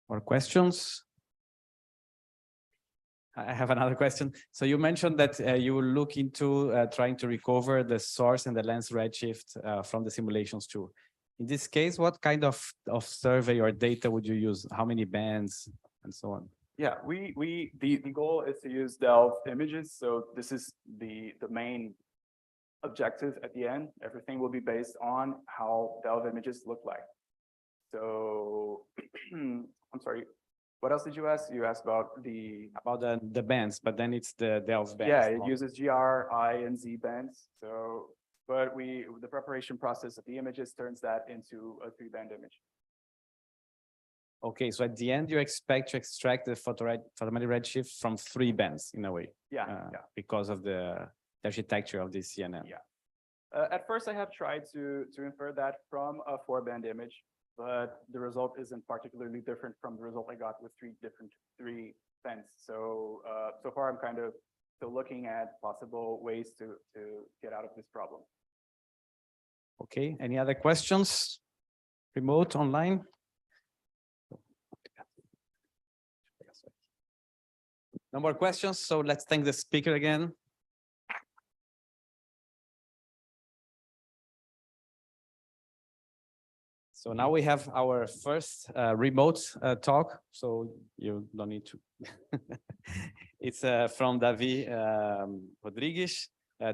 More questions? I have another question. So you mentioned that you will look into trying to recover the source and the lens redshift from the simulations too. In this case, what kind of survey or data would you use? How many bands and so on? Yeah, the goal is to use Delve images. So this is the main objective at the end. Everything will be based on how Delve images look like. So I'm sorry, what else did you ask? You asked about the bands, but then it's the Delve bands. Yeah, it uses GR, I, and Z bands. So, but the preparation process of the images turns that into a 3-band image. Okay, so at the end, you expect to extract the photometric redshift from 3 bands in a way. Yeah, Because of the architecture of this CNN. Yeah. At first, I have tried to infer that from a 4-band image, but the result isn't particularly different from the result I got with 3 bands. So so far, I'm kind of still looking at possible ways to get out of this problem. Okay, any other questions? Remote, online? No more questions, so let's thank the speaker again. So now we have our first remote talk, so you don't need to. It's from Davi Rodrigues,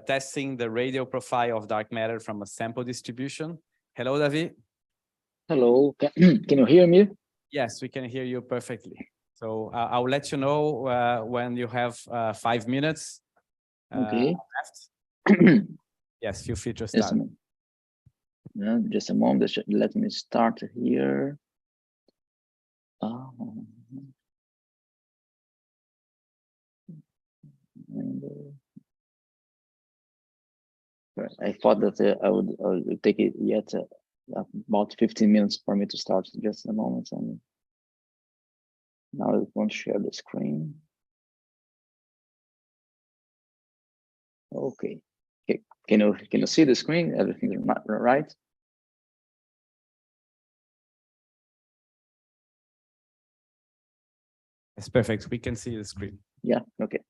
testing the radial profile of dark matter from a sample distribution. Hello, Davi. Hello, can you hear me? Yes, we can hear you perfectly. So I'll let you know when you have 5 minutes Okay. left. Yes, feel free to start. Just a moment. Let me start here. I thought that I would take it yet about 15 minutes for me to start. Just a moment. And now I want to share the screen. Okay. Can you see the screen? Everything is right? It's perfect. We can see the screen. Yeah. Okay.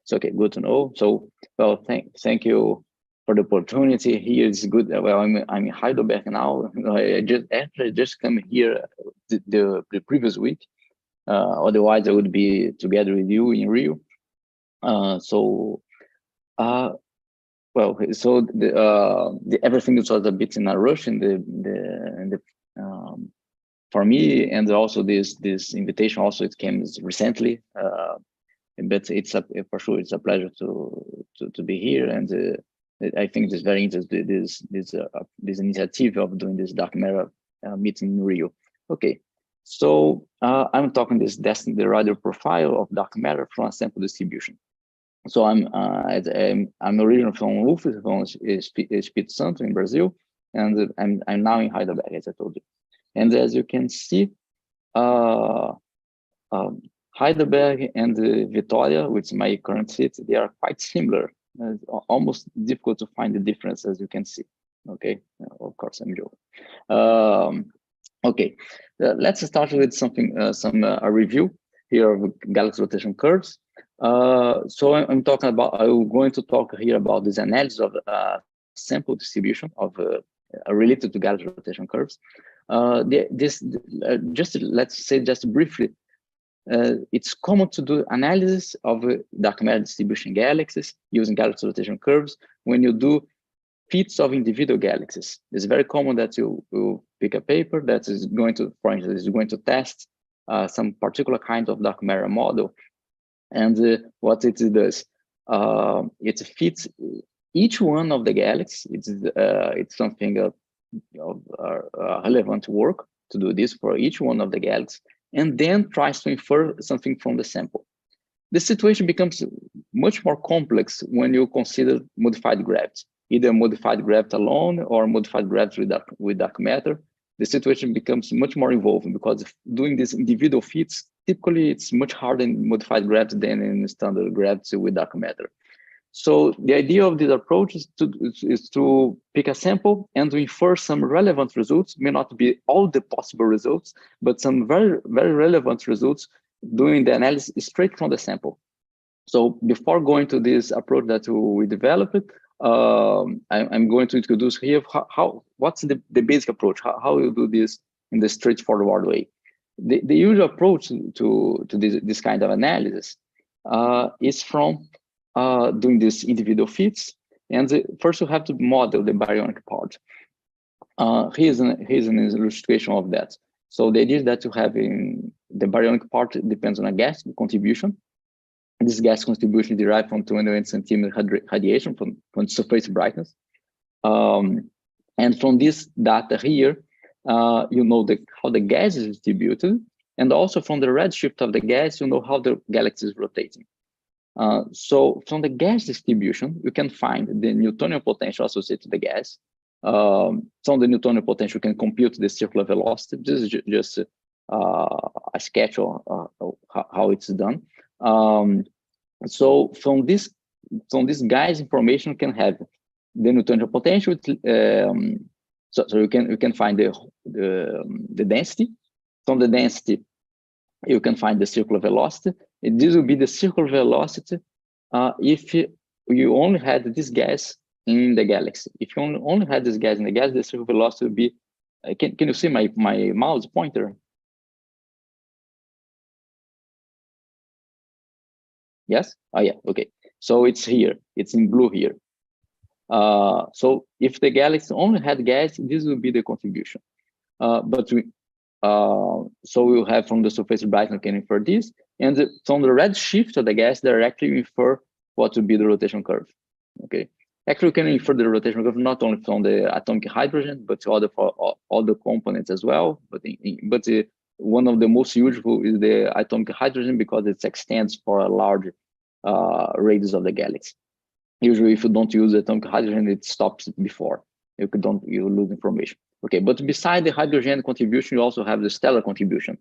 So okay, good to know. So well, thank you for the opportunity. Here it's good. Well, I'm in Heidelberg now. I just come here the previous week. Otherwise, I would be together with you in Rio. Well, so everything was a bit in a rush for me, and also this invitation also it came recently. But for sure it's a pleasure to be here, and I think it's very interesting this initiative of doing this dark matter meeting in Rio. Okay, so I'm talking testing the radial profile of dark matter from a sample distribution. So I'm originally from UF, from Espírito Santo in Brazil, and I'm now in Heidelberg, as I told you. And as you can see, Heidelberg and Vitória, which is my current city, they are quite similar. It's almost difficult to find the difference, as you can see. Okay, of course I'm joking. Okay, let's start with something, a review here of galaxy rotation curves. So I'm going to talk here about this analysis of sample distribution of related to galaxy rotation curves. Just briefly, it's common to do analysis of dark matter distribution galaxies using galaxy rotation curves when you do fits of individual galaxies. It's very common that you pick a paper that is going to, for instance, is going to test some particular kind of dark matter model. And what it does, it fits each one of the galaxies. It's something of relevant work to do this for each one of the galaxies. and then tries to infer something from the sample. The situation becomes much more complex when you consider modified gravity, either modified gravity alone or modified gravity with dark matter. The situation becomes much more involved because doing these individual fits, typically it's much harder in modified gravity than in standard gravity with dark matter. So the idea of this approach is to pick a sample and to infer some relevant results, may not be all the possible results, but some very, very relevant results doing the analysis straight from the sample. So before going to this approach that we developed, I'm going to introduce here what's the basic approach, how you do this in the straightforward way. The usual approach to this kind of analysis is from doing these individual fits, and first you have to model the baryonic part. Here's an illustration of that. So the idea is that you have in the baryonic part depends on a gas contribution. This gas contribution derived from 28 centimeter radiation from surface brightness. And from this data here, you know how the gas is distributed, and also from the redshift of the gas, you know how the galaxy is rotating. So from the gas distribution, you can find the Newtonian potential associated to the gas. From the Newtonian potential, you can compute the circular velocity. This is just a sketch of how it's done. So from this guy's information, you can have the Newtonian potential. So you can find the density. From the density, you can find the circular velocity. And this will be the circular velocity if you only had this gas in the galaxy. If you only had this gas in the galaxy, the circular velocity would be. Can you see my mouse pointer? Yes? Oh yeah, okay. So it's here, it's in blue here. So if the galaxy only had gas, this would be the contribution. So we'll have from the surface brightness, can infer this, and from the redshift of the gas directly infer what would be the rotation curve. Okay. Actually, we can infer the rotation curve not only from the atomic hydrogen, but for all the components as well. But one of the most useful is the atomic hydrogen because it extends for a large radius of the galaxy. Usually, if you don't use atomic hydrogen, it stops before. You lose information. Okay, but beside the hydrogen contribution, you also have the stellar contribution.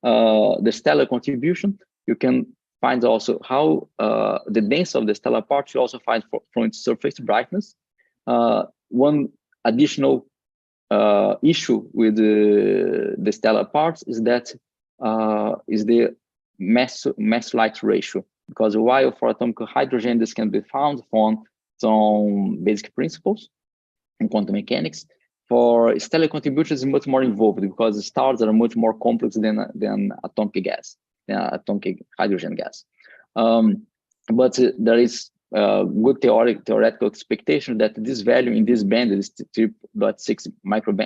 The stellar contribution, you can find also how the density of the stellar part, you also find from its surface brightness. One additional issue with the stellar parts is that is the mass-light ratio. Because while for atomic hydrogen, this can be found from some basic principles in quantum mechanics, for stellar contributions is much more involved because the stars are much more complex than atomic gas, atomic hydrogen gas. But there is good theoretical expectation that this value in this band, this 3.6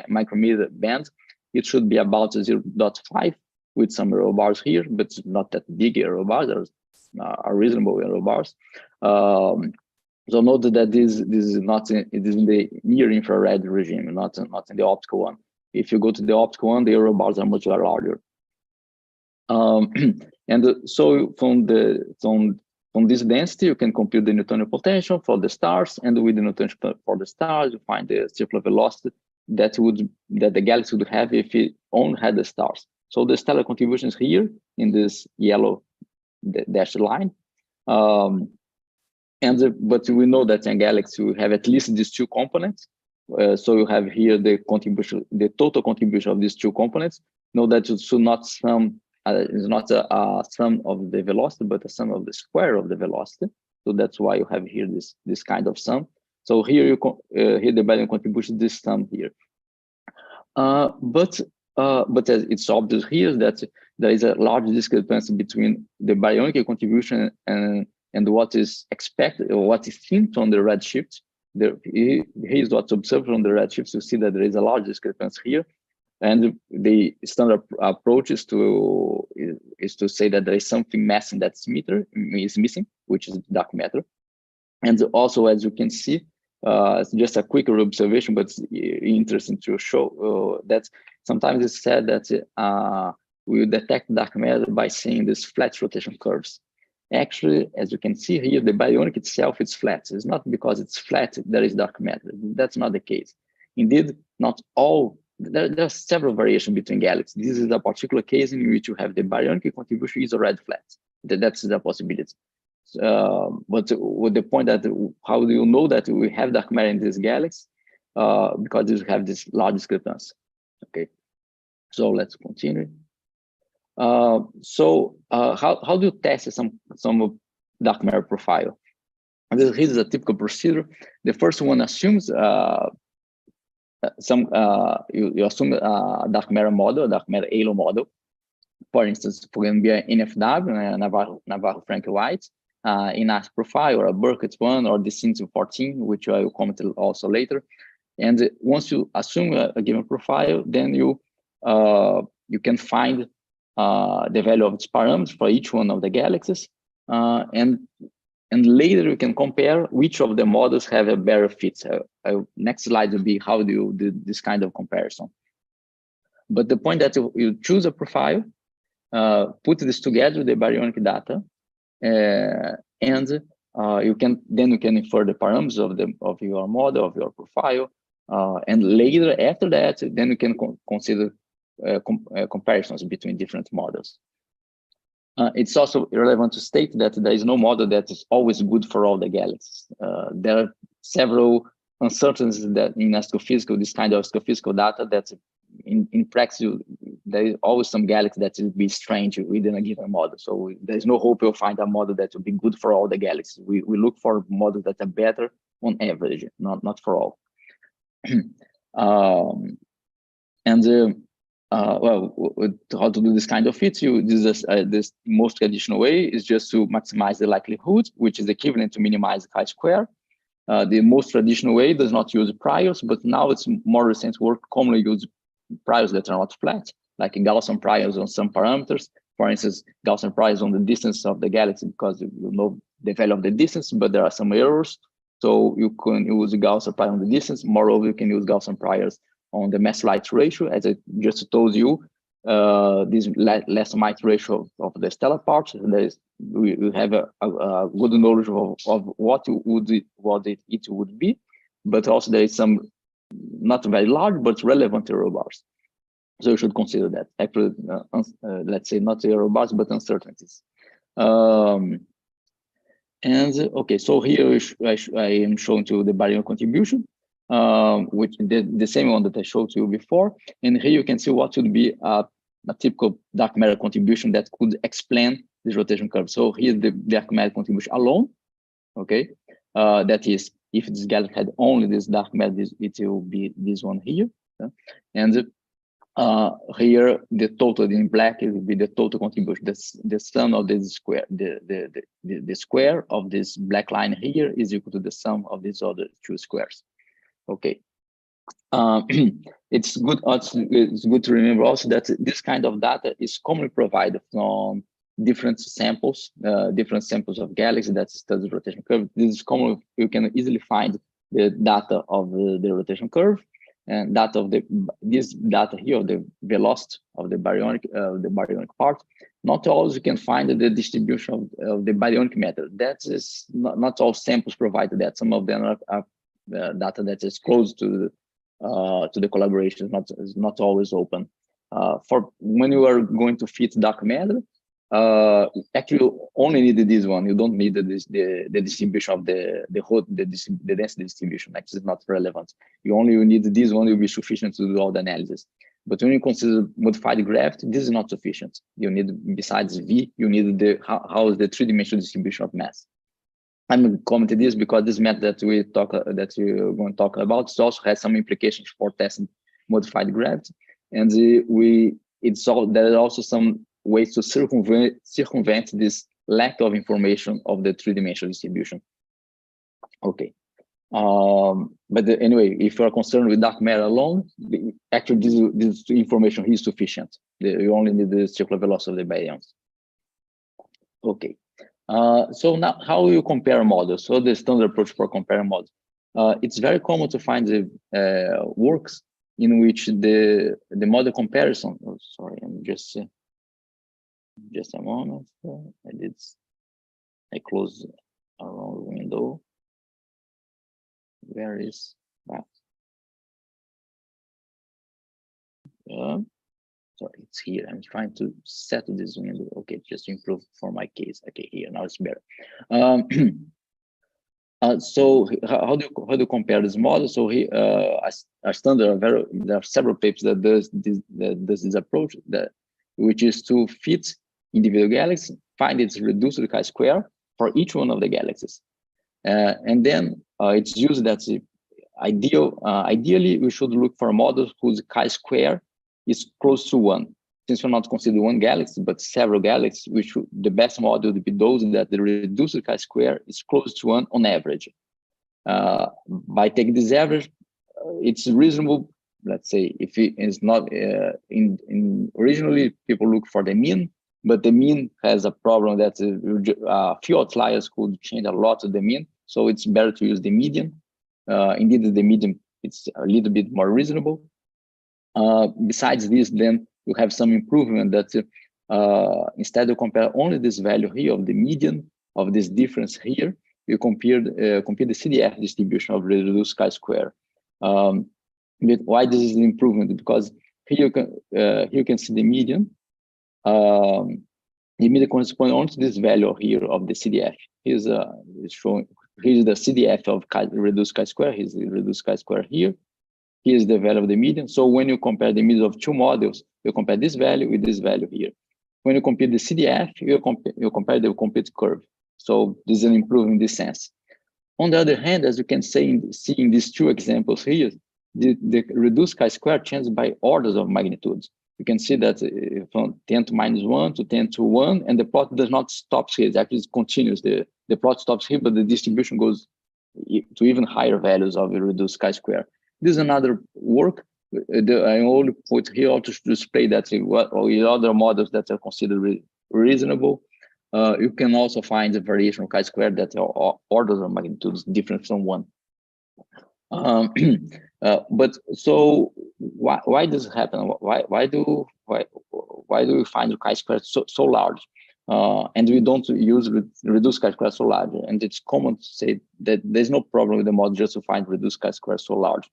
micrometer band, it should be about 0.5 with some error bars here, but not that big error bars. Are reasonable error bars. So note that this is not it is in the near infrared regime, not in the optical one. If you go to the optical one, the error bars are much larger. And so from this density, you can compute the Newtonian potential for the stars, and with the Newtonian for the stars, you find the circular velocity that the galaxy would have if it only had the stars. So the stellar contribution is here in this yellow dashed line. But we know that in a galaxy we have at least these two components. So you have here the contribution, the total contribution of these two components. Know that it should not sum. It's not a sum of the velocity, but a sum of the square of the velocity. So that's why you have here this kind of sum. So here here the baryonic contribution, this sum here. But as it's obvious here that there is a large discrepancy between the baryonic contribution and what is expected or what is seen from the redshift. Here's what's observed from the redshift. You see that there is a large discrepancy here, and the standard approach is to say that there is something mass in that is missing, which is dark matter. And also, as you can see, it's just a quicker observation, but it's interesting to show that sometimes it's said that we will detect dark matter by seeing these flat rotation curves. Actually, as you can see here, the baryonic itself is flat. It's not because it's flat there is dark matter. That's not the case. Indeed, not all. There are several variations between galaxies. This is a particular case in which you have the baryonic contribution is already flat. That's the possibility. But with the point that how do you know that we have dark matter in this galaxy? Because you have this large discrepancy. Okay, so let's continue. How do you test some dark matter profile? And this is a typical procedure. The first one assumes you assume a dark matter model, a dark matter halo model. For instance, for going to be an NFW, Navarro-Frank-White, in a profile or a Burkett one or the Centro 14, which I will comment also later. And once you assume a given profile, then you can find the value of its parameters for each one of the galaxies, and later you can compare which of the models have a better fit. Next slide will be how do you do this kind of comparison. But the point that you choose a profile, put this together with the baryonic data, and you can infer the parameters of your model, of your profile, and later after that, then you can consider comparisons between different models. It's also relevant to state that there is no model that is always good for all the galaxies. There are several uncertainties that in astrophysical, this kind of astrophysical data that in practice, there is always some galaxy that will be strange within a given model. So there's no hope you'll find a model that will be good for all the galaxies. We look for models that are better on average, not for all. Well, how to do this kind of fit? This most traditional way is just to maximize the likelihood, which is equivalent to minimize chi-square. The most traditional way does not use priors, but now it's more recent work commonly use priors that are not flat, like Gaussian priors on some parameters. For instance, Gaussian priors on the distance of the galaxy, because you know the value of the distance, but there are some errors. So you can use Gaussian prior on the distance. Moreover, you can use Gaussian priors on the mass-light ratio. As I just told you, this less light ratio of the stellar parts. We have a good knowledge of what it would be, but also there is some not very large but relevant error bars. So you should consider that. Actually, let's say not error bars but uncertainties. Okay, so here I am showing you the baryonic contribution, which the same one that I showed you before. And here you can see what would be a typical dark matter contribution that could explain this rotation curve. So here's the dark matter contribution alone. Okay, that is, if this galaxy had only this dark matter, it will be this one here. And here the total in black will be the total contribution. The sum of this square, the square of this black line here is equal to the sum of these other two squares. Okay. It's good to remember also that this kind of data is commonly provided from different samples of galaxies that study the rotation curve. This is common. You can easily find the data of the rotation curve and data of this data here of the velocity of the baryonic part. Not always you can find the distribution of the baryonic matter. That is not all samples provided that. Some of them are data that is close to the collaboration, is not always open. For when you are going to fit dark matter, actually you only need this one. You don't need the distribution of the density distribution. Actually, it's not relevant. You need this one. Will be sufficient to do all the analysis. But when you consider modified gravity, this is not sufficient. You need, besides V, you need how is the three-dimensional distribution of mass. I'm commenting this because this method that we're going to talk about also has some implications for testing modified gravity, and there are also some ways to circumvent this lack of information of the three-dimensional distribution. Okay, but anyway, if you are concerned with dark matter alone, actually this information is sufficient. You only need the circular velocity of the baryons. Okay. So now, how will you compare models? So the standard approach for comparing models. It's very common to find the works in which the model comparison. Oh, sorry, I'm just Just a moment. I close a wrong window. Where is that? Sorry, it's here. I'm trying to settle this window. Okay, just to improve for my case. Okay, here now it's better. So how do you compare this model? So here, a standard, there are several papers that does this approach, which is to fit individual galaxies, find its reduced chi-square for each one of the galaxies, and then it's used that ideally we should look for models whose chi-square is close to 1. Since we're not considering one galaxy, but several galaxies, the best model would be those that the reduced chi-square is close to 1 on average. By taking this average, it's reasonable. Let's say if it is not originally people look for the mean, but the mean has a problem that a few outliers could change a lot of the mean. So it's better to use the median. Indeed, the median it's a little bit more reasonable. Besides this, then you have some improvement that instead of compare only this value here of the median of this difference here, you compare the CDF distribution of the reduced chi-square. But why this is an improvement? Because here you can see the median. The median corresponds only to this value here of the CDF. Here's showing. Here's the CDF of reduced chi-square. Here's the reduced chi-square here. Here's the value of the median. So when you compare the median of two models, you compare this value with this value here. When you compare the CDF, you compare the complete curve. So this is an improvement in this sense. On the other hand, as you can see in these two examples here, the reduced chi-square changes by orders of magnitudes. You can see that from 10 to -1 to 10 to 1, and the plot does not stop here. It actually continues. The plot stops here, but the distribution goes to even higher values of the reduced chi-square. This is another work. I only put here to display that with other models that are considered reasonable. You can also find the variation of chi-square that are orders of magnitudes different from 1. But so why does it happen? Why do we find the chi-square so large? And we don't use reduced chi-square so large? And it's common to say that there's no problem with the model just to find reduced chi-square so large.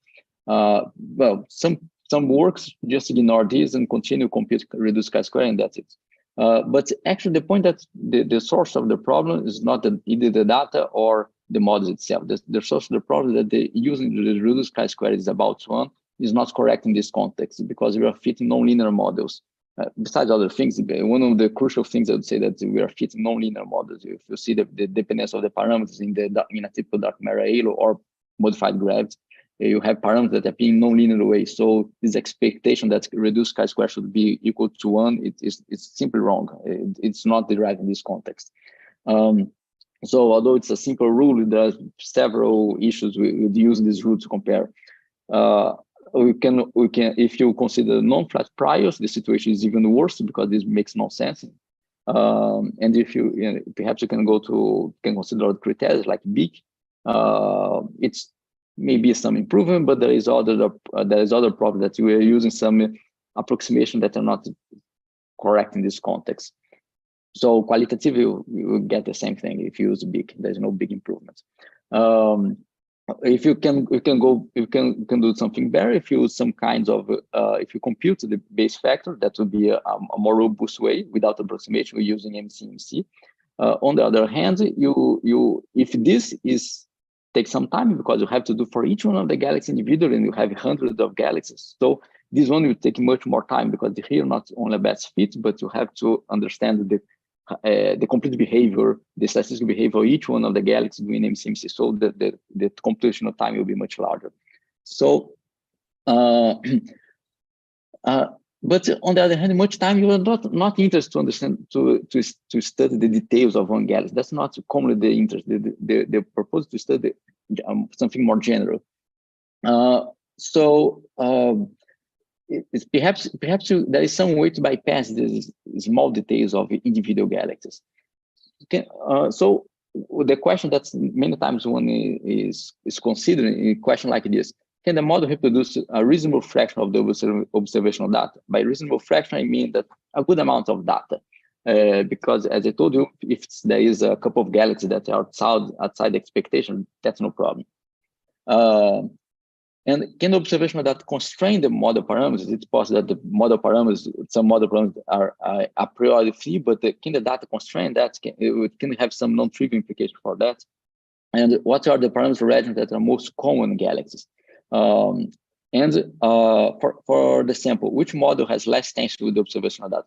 Well, some works just ignore this and continue compute reduced chi-square, and that's it. But actually, the point that the source of the problem is not either the data or the model itself. The source of the problem that using the reduced chi-square is about 1 is not correct in this context, because we are fitting nonlinear models. Besides other things, one of the crucial things I would say that we are fitting nonlinear models. If you see the dependence of the parameters in a typical dark matter halo or modified gravity, you have parameters that appear in nonlinear way. So this expectation that reduced chi-square should be equal to 1, it's simply wrong. It's not derived in this context. So although it's a simple rule, there are several issues with using this rule to compare. We can if you consider non-flat priors, the situation is even worse because this makes no sense. And if you perhaps you can consider other criteria like big. It's maybe some improvement, but there is other problem that we are using some approximation that are not correct in this context. So qualitative, you get the same thing if you use big. There's no big improvement. If you can do something better. If you use some kinds of if you compute the base factor, that would be a more robust way without approximation. We're using MCMC. On the other hand, if this takes some time because you have to do for each one of the galaxies individually, and you have hundreds of galaxies. So this one will take much more time because here not only best fit, but you have to understand the complete behavior, the statistical behavior of each one of the galaxies doing MCMC. So the computational time will be much larger. So, but on the other hand, much time you are not interested to understand to study the details of one galaxy. That's not commonly the interest. The purpose to study something more general. It's perhaps there is some way to bypass these small details of individual galaxies. So the question that many times one is considering a question like this: can the model reproduce a reasonable fraction of the observational data? By reasonable fraction, I mean that a good amount of data. because as I told you, if there is a couple of galaxies that are outside expectation, that's no problem. And can the observational data constrain the model parameters? It's possible that the model parameters, some model parameters are a priori free, but can the data constrain that? It can have some non-trivial implication for that. And what are the parameter regions that are most common in galaxies? For the sample, which model has less tension with the observational data?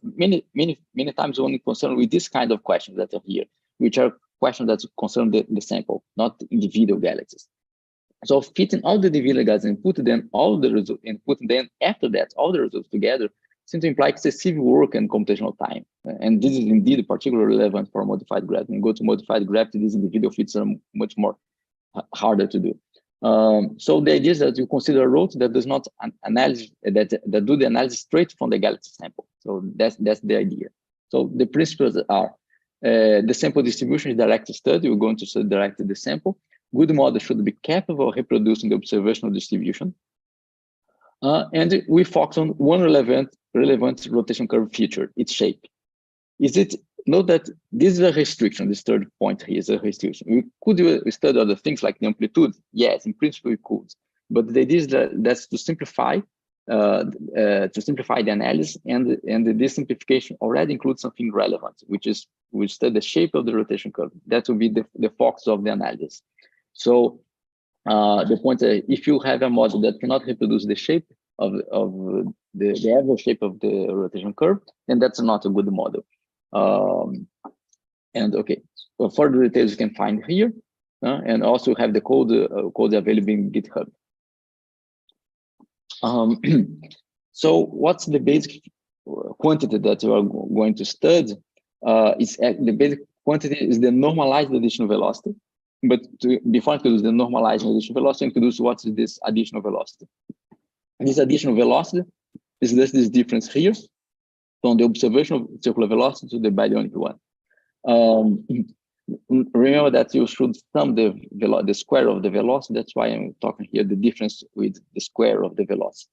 Many times only concerned with this kind of questions that are here, which are questions that concern the sample, not individual galaxies. So fitting all the individual galaxies and putting them all the results and putting them after that all the results together seems to imply excessive work and computational time. And this is indeed particularly relevant for modified gravity. When you go to modified gravity, these individual fits are much more harder to do. So the idea is that you consider a route that does not analyze that do the analysis straight from the galaxy sample. So that's the idea. So the principles are the sample distribution is direct study. We're going to study directly the sample. Good model should be capable of reproducing the observational distribution. And we focus on one relevant rotation curve feature, its shape. Note that this is a restriction, this third point here is a restriction. We could study other things like the amplitude. Yes, in principle we could. But the idea is that's to simplify the analysis, and this simplification already includes something relevant, which is we study the shape of the rotation curve. That will be the focus of the analysis. So the point is, if you have a model that cannot reproduce the shape of the average shape of the rotation curve, then that's not a good model. And okay, well, further details you can find here, and also have the code available in GitHub. So what's the basic quantity that you are going to study? The basic quantity is the normalized additional velocity. But before I introduce the normalized additional velocity, I introduce what is this additional velocity. This additional velocity is this difference here from the observational circular velocity to the baryonic one. Remember that you should sum the square of the velocity. That's why I'm talking here the difference with the square of the velocity.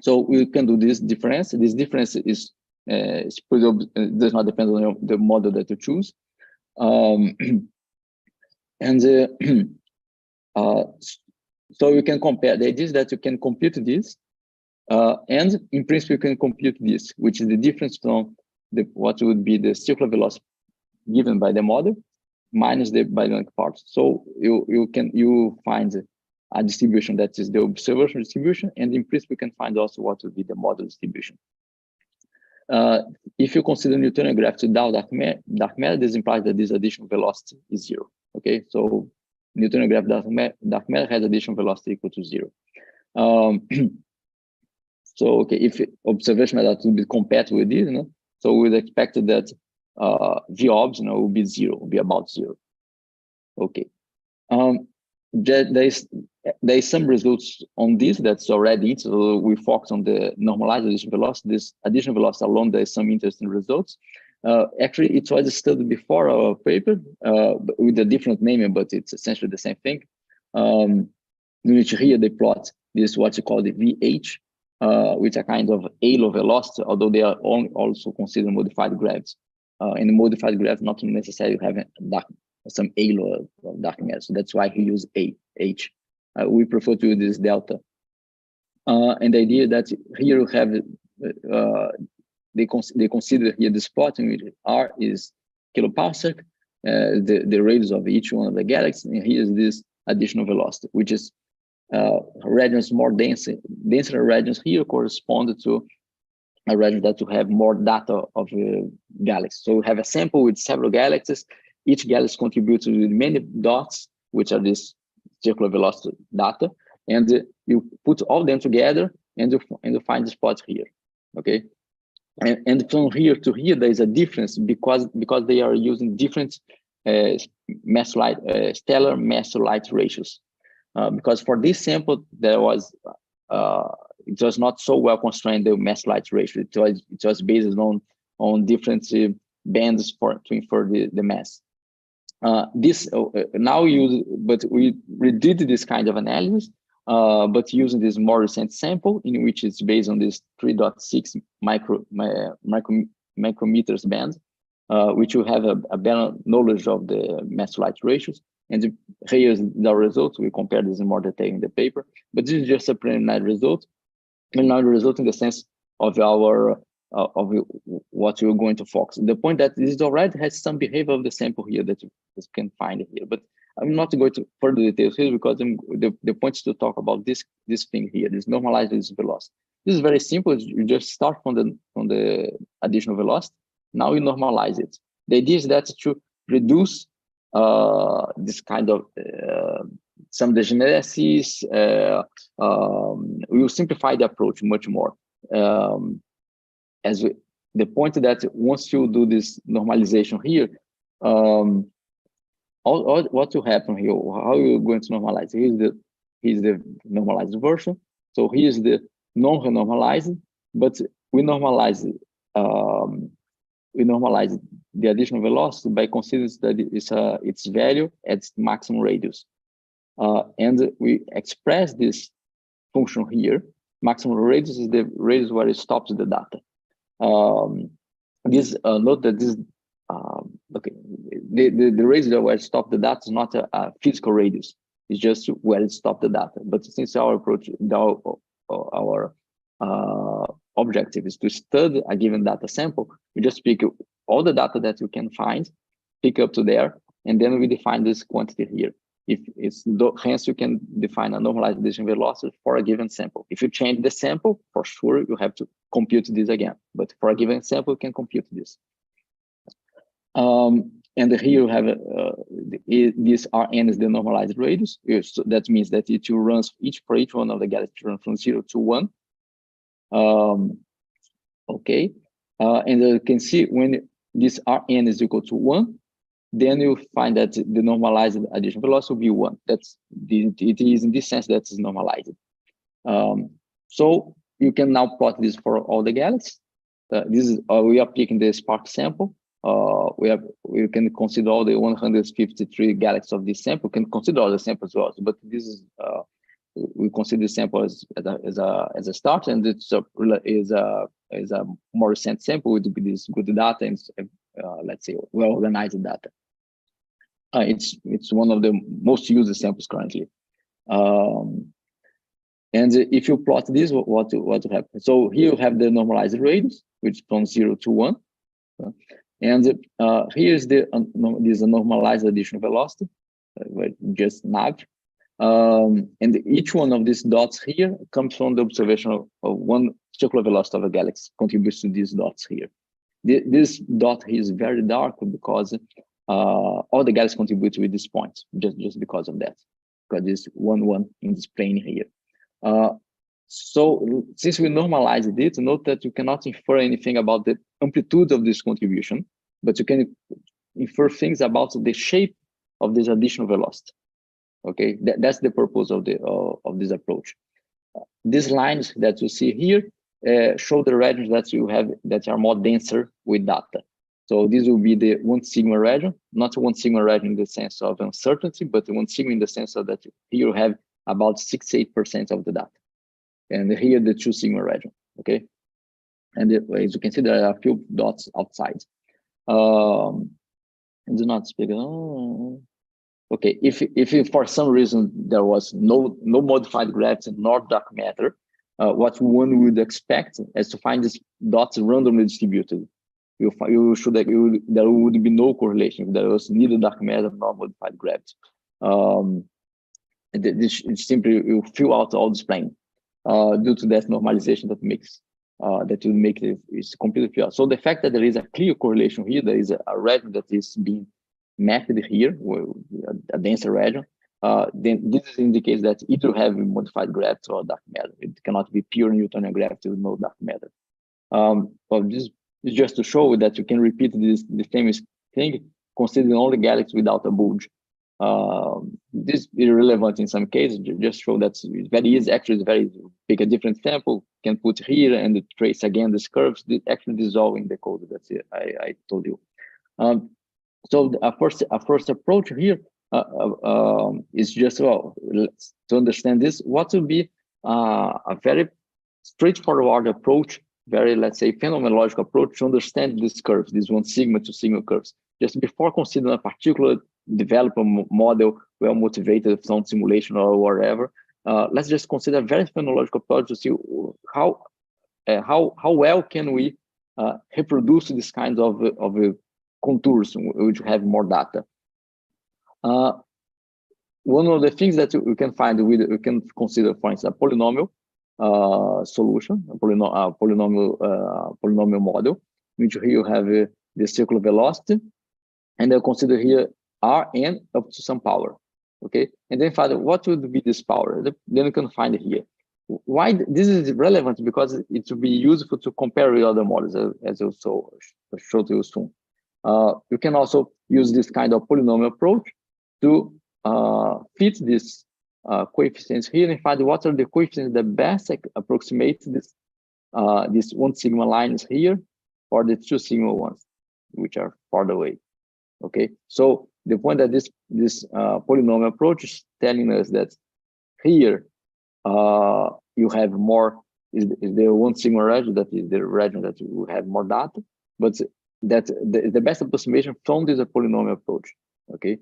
So we can do this difference. This difference does not depend on the model that you choose. So you can compare. The idea is that you can compute this, and in principle you can compute this, which is the difference from what would be the circular velocity given by the model minus the baryonic part. So you find a distribution that is the observational distribution, and in principle you can find also what would be the model distribution. If you consider Newtonian gravity without dark matter, this implies that this additional velocity is 0. Okay, so Newtonian gravity dark matter has additional velocity equal to 0. So okay, if observational data will be compatible with this, so we would expect that V obs, will be 0, will be about 0. Okay. There is some results on this that's already, so we focus on the normalized additional velocity. This additional velocity alone, there is some interesting results. Actually, it was studied before our paper with a different name, but it's essentially the same thing. In which here they plot this what you call the VH, which are kind of halo velocity, although they are also considered modified gravity. In the modified gravity, not necessarily having some halo of dark matter. So that's why we use H. We prefer to use this delta. And the idea that here you have they consider here this plot in which R is kiloparsec, the radius of each one of the galaxies, and here is this additional velocity, which is regions more denser regions here correspond to a region that will have more data of galaxies. So we have a sample with several galaxies. Each galaxy contributes with many dots, which are this circular velocity data, and you put all them together and you find the spot here. Okay, and from here to here there is a difference because they are using different stellar mass to light ratios. Because for this sample there was it was not so well constrained the mass light ratio. It was based on different bands to infer the mass. But we redid this kind of analysis, but using this more recent sample in which it's based on this 3.6 micrometers band, which will have a better knowledge of the mass to light ratios. And here's the results. We compare this in more detail in the paper, but this is just a preliminary result. Preliminary result in the sense of our of what we're going to focus. The point that this already has some behavior of the sample here that you can find here, but I'm not going to further details here because the point is to talk about this thing here, this normalized velocity. This is very simple. You just start from the additional velocity. Now you normalize it. The idea is that to reduce this kind of some degeneracies, we will simplify the approach much more. The point that once you do this normalization here, what will happen here? How you're going to normalize? Here's the normalized version. So here's the non-normalized, but we normalize the additional velocity by considering that its value at its maximum radius, and we express this function here. Maximum radius is the radius where it stops the data. Note that this okay, the radius where it stops the data is not a physical radius. It's just where it stops the data. But since our approach, our objective is to study a given data sample, we just pick all the data that you can find, pick up to there, and then we define this quantity here. Hence you can define a normalized addition velocity for a given sample. If you change the sample, for sure you have to compute this again. But for a given sample, you can compute this. And here you have this Rn is the normalized radius. So that means that it runs for each one of the galaxies run from 0 to 1. Okay, and you can see when this Rn is equal to 1, then you find that the normalized addition velocity will be 1. It is in this sense that is normalized. So you can now plot this for all the galaxies. We are picking the spark sample. We can consider all the 153 galaxies of this sample. We can consider all the samples also, but this is we consider the sample as a start, and it's a more recent sample with this good data and let's say well organized data. It's one of the most used samples currently. And if you plot this, what will happen? So here you have the normalized radius, which from 0 to 1. And here's this normalized additional velocity, just nav. And each one of these dots here comes from the observation of one circular velocity of a galaxy, contributes to these dots here. This dot here is very dark because all the galaxies contribute with this point, just because of that, because this 1 in this plane here. So since we normalized it, note that you cannot infer anything about the amplitude of this contribution, but you can infer things about the shape of this additional velocity. Okay, that's the purpose of this approach. These lines that you see here show the regions that you have that are more denser with data. So this will be the 1 sigma region, not 1 sigma region in the sense of uncertainty, but 1 sigma in the sense of that here you have about 68% of the data. And here the 2 sigma region, okay? And as you can see, there are a few dots outside. Do not speak. Okay, if for some reason there was no modified gravity nor dark matter, what one would expect is to find these dots randomly distributed. There would be no correlation if there was neither dark matter nor modified gravity. It simply will fill out all this plane due to that normalization that makes that will make it completely fill out. So the fact that there is a clear correlation here, there is a region that is being mapped here, a denser region, then this indicates that either have modified gravity or dark matter. It cannot be pure Newtonian gravity with no dark matter. But this is just to show that you can repeat the famous thing, considering only galaxies without a bulge. This is irrelevant in some cases, just show that it's very easy. Actually, it's very pick a different sample, can put here and trace again these curves. Actually, this is all in the code that I told you. So a first approach here is just to understand this. What will be a very straightforward approach very, let's say, phenomenological approach to understand these curves, these 1 sigma to sigma curves. Just before considering a particular development model, well-motivated sound simulation or whatever, let's just consider a very phenomenological approach to see how well can we reproduce this kind of contours which have more data. One of the things that we can find, we can consider, for instance, a polynomial solution, a polynomial model, which here you have the circular velocity, and I'll consider here Rn up to some power, okay? And then find what would be this power. Then you can find it here. Why this is relevant? Because it will be useful to compare with other models, as I'll show to you soon. You can also use this kind of polynomial approach to fit these coefficients here and find what are the coefficients that best approximate this 1 sigma lines here, or the 2 sigma ones, which are farther away. Okay, so the point that this polynomial approach is telling us that here you have more is the 1 sigma region, that is the region that you have more data, but that the best approximation from this polynomial approach. Okay,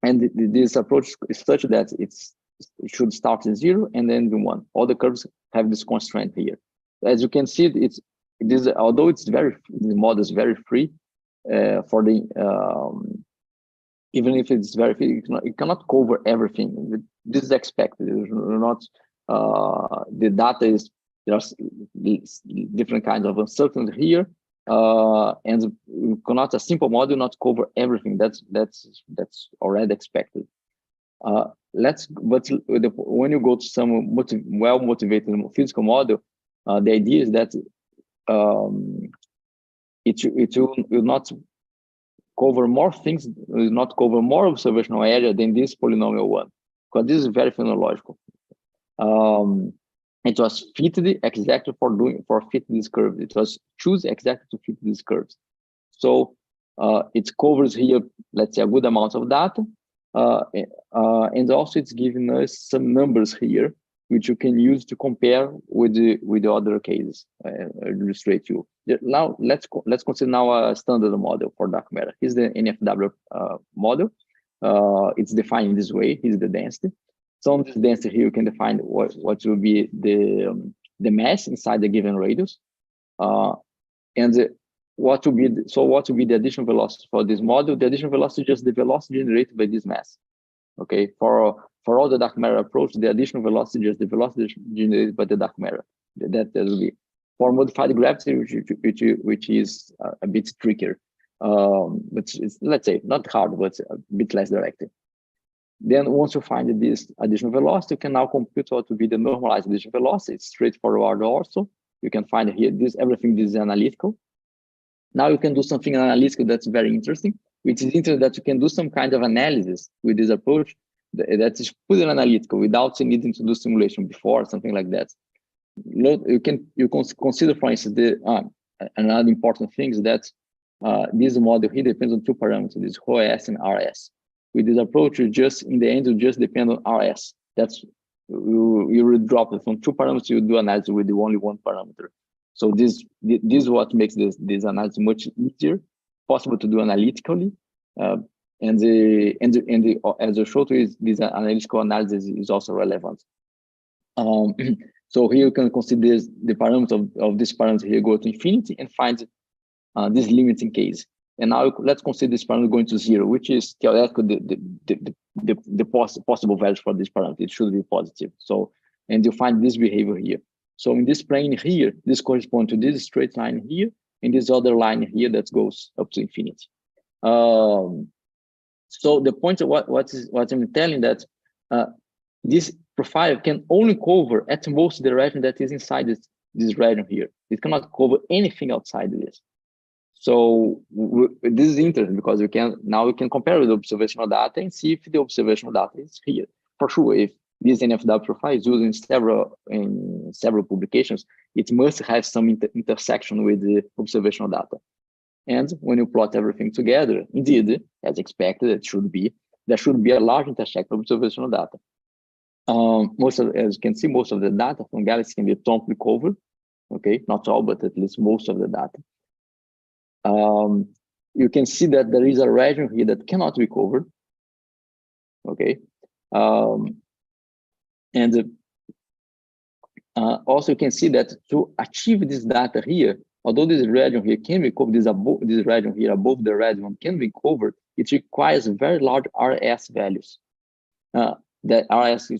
and this approach is such that it should start in 0 and end in 1. All the curves have this constraint here. As you can see, although the model is very free for the even if it's very free, it cannot cover everything. This is expected. Not the data is there's different kinds of uncertainty here. And you cannot a simple model not cover everything. That's already expected. But when you go to some well-motivated physical model, the idea is that it will not cover more things, will not cover more observational area than this polynomial one, because this is very phenomenological. It was fitted exactly for fit this curve. It was chosen exactly to fit these curves. So it covers here, let's say, a good amount of data, and also it's giving us some numbers here, which you can use to compare with the other cases. Illustrate you. Now let's consider now a standard model for dark matter. Here's the NFW model. It's defined in this way. Here's the density. So on this density here, you can define what will be the mass inside the given radius, and what will be the additional velocity for this model. The additional velocity is just the velocity generated by this mass. Okay, for all the dark matter approach, the additional velocity is just the velocity generated by the dark matter. That will be for modified gravity, which is a bit trickier, but it's, let's say, not hard, but a bit less directed. Then once you find this additional velocity, you can now compute what will be the normalized additional velocity. It's straightforward also. You can find here everything is analytical. Now you can do something analytical that's very interesting, which is interesting that you can do some kind of analysis with this approach that is fully analytical without needing to do simulation before, something like that. You can consider, for instance, another important thing is that this model here depends on 2 parameters, this ρS and RS. With this approach, in the end, you just depend on RS. That's you will drop it from 2 parameters. You do analysis with only 1 parameter. So this is what makes this analysis much easier, possible to do analytically, and as I showed you, this analytical analysis is also relevant. So here you can consider the parameter of this parameter here go to infinity and find this limiting case. And now let's consider this parameter going to 0, which is theoretically the possible value for this parameter. It should be positive. So, and you find this behavior here. So in this plane here, this corresponds to this straight line here, and this other line here that goes up to infinity. So the point of what I'm telling that this profile can only cover at most the region that is inside this region here. It cannot cover anything outside this. So this is interesting because we can compare with the observational data and see if the observational data is here. For sure, if this NFW profile is used in several publications, it must have some intersection with the observational data. And when you plot everything together, indeed, as expected, there should be a large intersection of observational data. As you can see, most of the data from galaxies can be promptly covered Okay, not all, but at least most of the data. You can see that there is a region here that cannot be covered. Okay, also you can see that to achieve this data here, although this region here can be covered, this region here above the red one can be covered, it requires very large RS values. That RS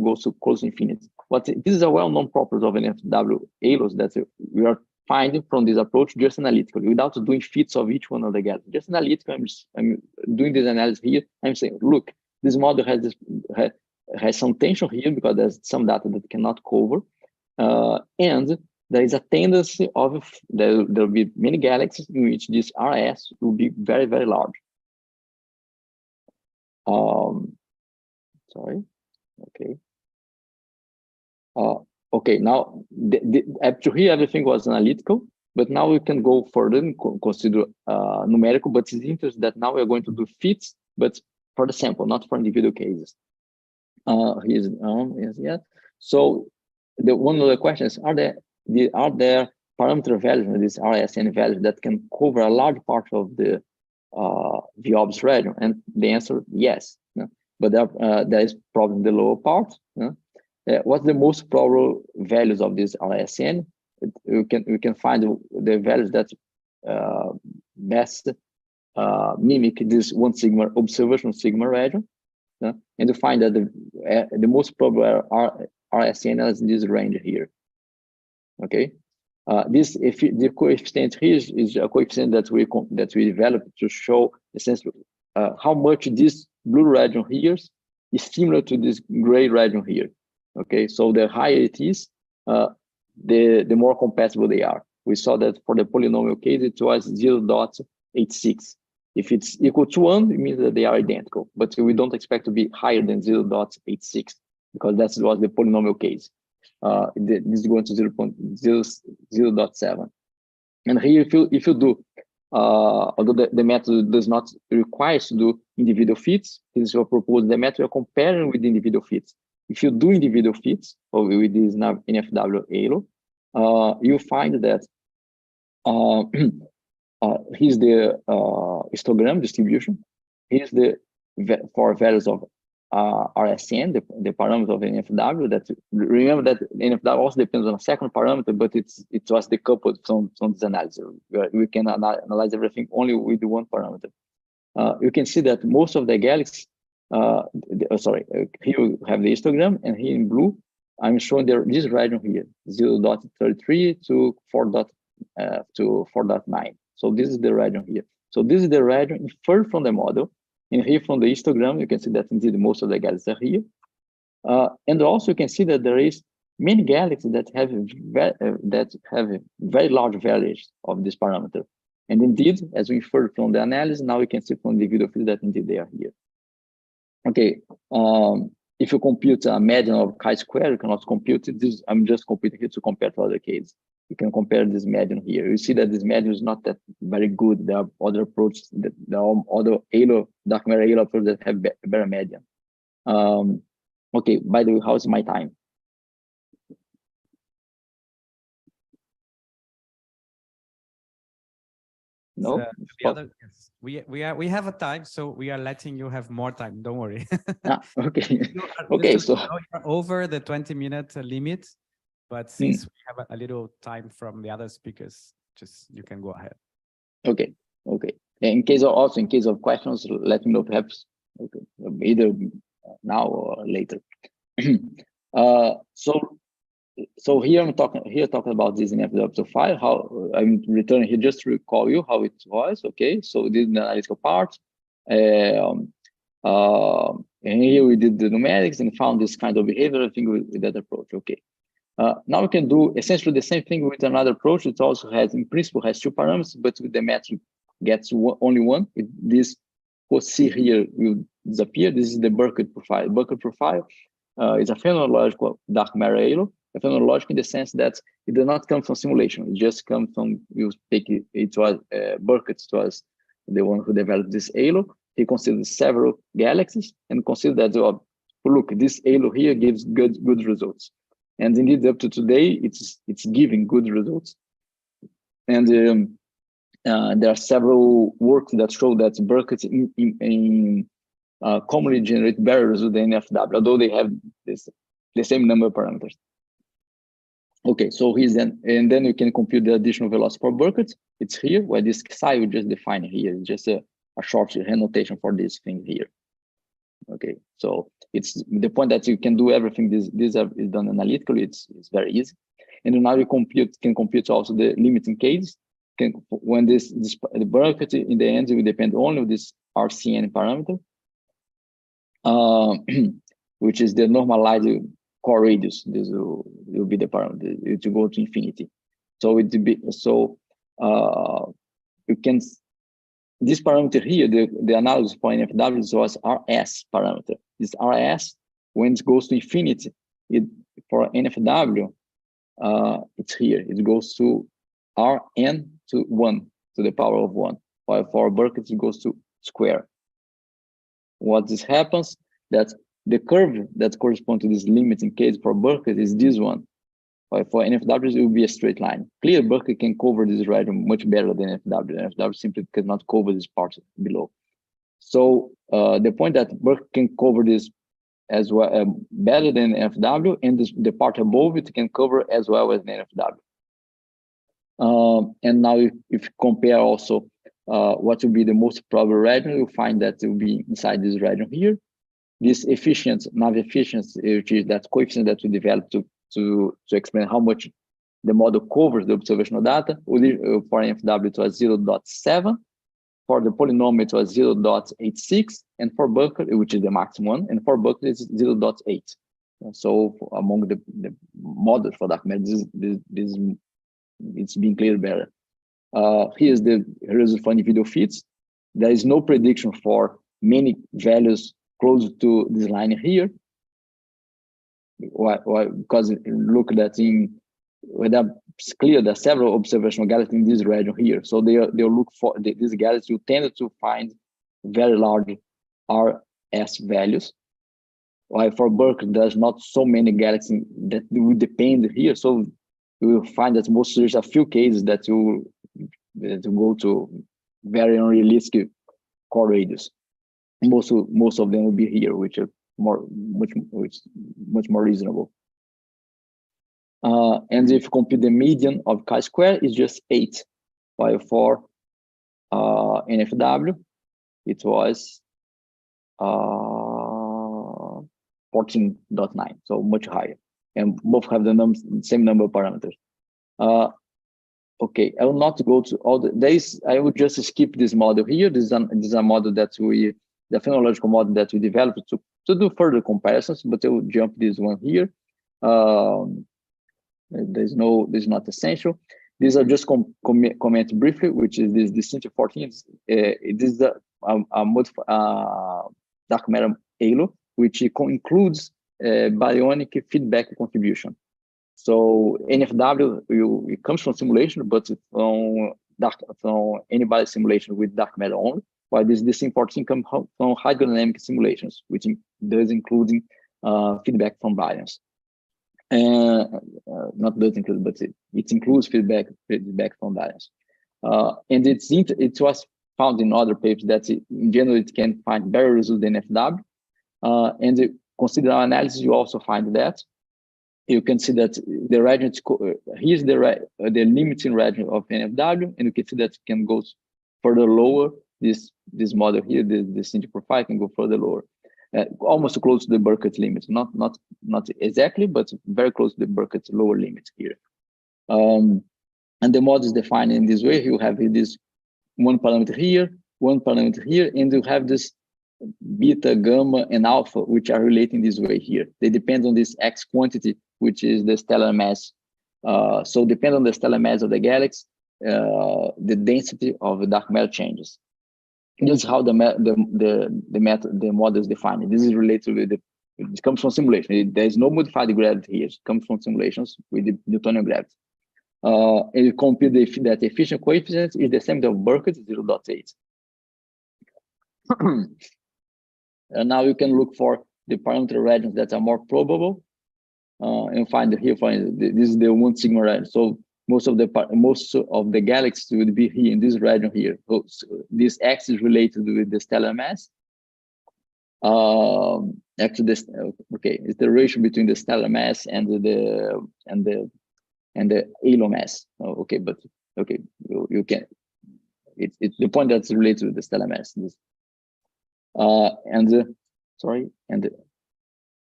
goes to close to infinity. But this is a well-known property of NFW halos that we are finding from this approach just analytically, without doing fits of each one of the galaxies. Just analytically, I'm doing this analysis here. I'm saying, look, this model has some tension here because there's some data that cannot cover, and there is a tendency of there will be many galaxies in which this RS will be very, very large. Sorry. Okay. Okay. Now, up to here, everything was analytical, but now we can go further and consider numerical. But it's interesting that now we're going to do fits, but for the sample, not for individual cases. Here's yeah. So one of the questions: are there parameter values, these RSN values, that can cover a large part of the VOBS region? And the answer, yes. But there is problem in the lower part. What's the most probable values of this RSN? We can find the values that best mimic this 1 sigma observational sigma region, and you find that the most probable RSN is this range here. Okay, if the coefficient here is a coefficient that we developed to show essentially how much this blue region here is similar to this gray region here. Okay, so the higher it is, the more compatible they are. We saw that for the polynomial case, it was 0.86. If it's equal to 1, it means that they are identical, but we don't expect to be higher than 0.86 because that was the polynomial case. This is going to 0.7. And here, if you do, although the method does not require to do individual fits, this is what proposed the method, we are comparing with individual fits. If you do individual fits, or with this NFW halo, you find that here's the histogram distribution. Here's the for values of RSN, the parameters of NFW. That remember that NFW also depends on a second parameter, but it was decoupled from this analysis. We can analyze everything only with the one parameter. You can see that most of the galaxies. Here we have the histogram, and here in blue, I'm showing this region here, 0.33 to 4.9. So this is the region here. So this is the region inferred from the model, and here from the histogram, you can see that indeed most of the galaxies are here. And also you can see that there is many galaxies that have very large values of this parameter. And indeed, as we inferred from the analysis, now we can see from the video field that indeed they are here. Okay, if you compute a median of chi-square, you cannot compute it. I'm just computing here to compare to other cases. You can compare this median here. You see that this median is not that very good. There are other approaches, there are other dark matter halo approaches that have better median. Okay, by the way, how's my time? No, yes. We have a time, so we are letting you have more time. Don't worry. Okay. Okay, so you're over the 20-minute limit, but since we have a little time from the other speakers, you can go ahead. Okay. Okay. In case of questions, let me know perhaps. Okay, either now or later. So here I'm talking about this NFW file. How I'm returning here just to recall you how it was. Okay, so this is the analytical part, and here we did the numerics and found this kind of behavior. I think with that approach. Okay, now we can do essentially the same thing with another approach. It also has, in principle, has two parameters, but with the metric gets only one. This C here will disappear. This is the Burkett profile. Burkett profile is a phenomenological dark matter halo. A phenomenological in the sense that it did not come from simulation. It just comes from, you take it was Burkett was the one who developed this halo. He considered several galaxies and considered that, look, this halo here gives good results. And indeed, up to today, it's giving good results. And there are several works that show that buckets commonly generate better results than NFW, although they have the same number of parameters. Okay, so here's then, and then you can compute the additional velocity for buckets. It's here, where this psi we just define here. It's just a short annotation for this thing here. Okay, so it's the point that you can do everything. This is done analytically. It's very easy. And now you can compute also the limiting case. When the bucket in the end will depend only on this RCN parameter, which is the normalized core radius. This will be the parameter. It will go to infinity. So it will be you can. This parameter here, the analysis for NFW was RS parameter. This RS, when it goes to infinity, for NFW, it's here. It goes to Rn to 1 to the power of 1. While for buckets, it goes to square. What this happens, that the curve that corresponds to this limiting case for bucket is this one. While for NFW, it will be a straight line. Clear bucket can cover this region much better than NFW. NFW simply cannot cover this part below. So the point that bucket can cover this as well better than NFW, and the part above it can cover as well as NFW. And now if you compare also what will be the most probable region, you'll find that it will be inside this region here. This efficiency, nav efficiency, which is that coefficient that we developed to explain how much the model covers the observational data. For NFW, it was 0.7. For the polynomial, it was 0.86. And for bucket, which is the maximum one, and for bucket, it's 0.8. So among the models for dark matter, it's being clear better. Here's the result for individual fits. There is no prediction for many values close to this line here. Why? Because look at it's clear that several observational galaxies in this region here. So they'll look for these galaxies will tend to find very large RS values. While for Berkeley, there's not so many galaxies that will depend here. So you will find that there's a few cases that you go to very unrealistic core radius. Most of them will be here, which are much more reasonable. And if you compute the median of chi-square, it's just 8, while for NFW, it was 14.9, so much higher. And both have the same number of parameters. Okay, I will not go to all the days. I will just skip this model here. This is a model that the phenomenological model that we developed to do further comparisons, but I will jump this one here. This is not essential. These are just comment briefly, which is this distinction 14. It is a dark matter halo, which includes baryonic feedback contribution. So NFW it comes from simulation, but from anybody simulation with dark matter only. While this distinction 14 comes from hydrodynamic simulations, which does including feedback from baryons. Not does include, but it includes feedback from baryons. And it was found in other papers that in general it can find better results than FW. And consider our analysis, you also find that. You can see that the region, here's the limiting region of NFW, and you can see that it can go further lower. This model here, the Cinti profile can go further lower. Almost close to the Burkett limit, not exactly, but very close to the Burkett lower limit here. And the model is defined in this way. You have this one parameter here, and you have this beta, gamma, and alpha, which are relating this way here. They depend on this X quantity, which is the stellar mass. So depending on the stellar mass of the galaxy, the density of the dark matter changes. This is how the model is defined. This is related with it comes from simulation. There is no modified gravity here. It comes from simulations with the Newtonian gravity. And you compute that efficient coefficient is the same as Burkett 0.8. And now you can look for the parameter regions that are more probable. and find here, this is the 1 sigma region. So most of the galaxies would be here in this region here. So this X is related with the stellar mass. Actually, this it's the ratio between the stellar mass and the halo mass. But you can. It's the point that's related with the stellar mass.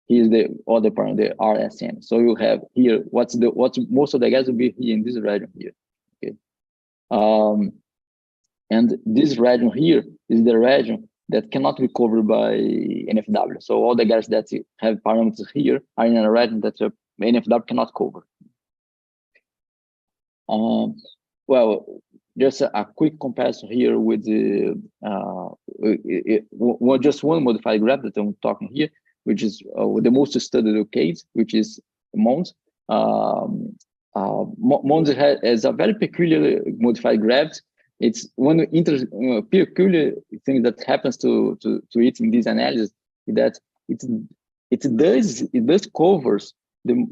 Here's the other part, the RSM. So you have here what's most of the gas will be here in this region here. Okay. And this region here is the region that cannot be covered by NFW. So all the gases that have parameters here are in a region that NFW cannot cover. Well, just a quick comparison here with the just one modified graph that I'm talking here, which is the most studied case, which is Mons. Mons has a very peculiar modified graph. It's one peculiar thing that happens to it in this analysis is that it does covers the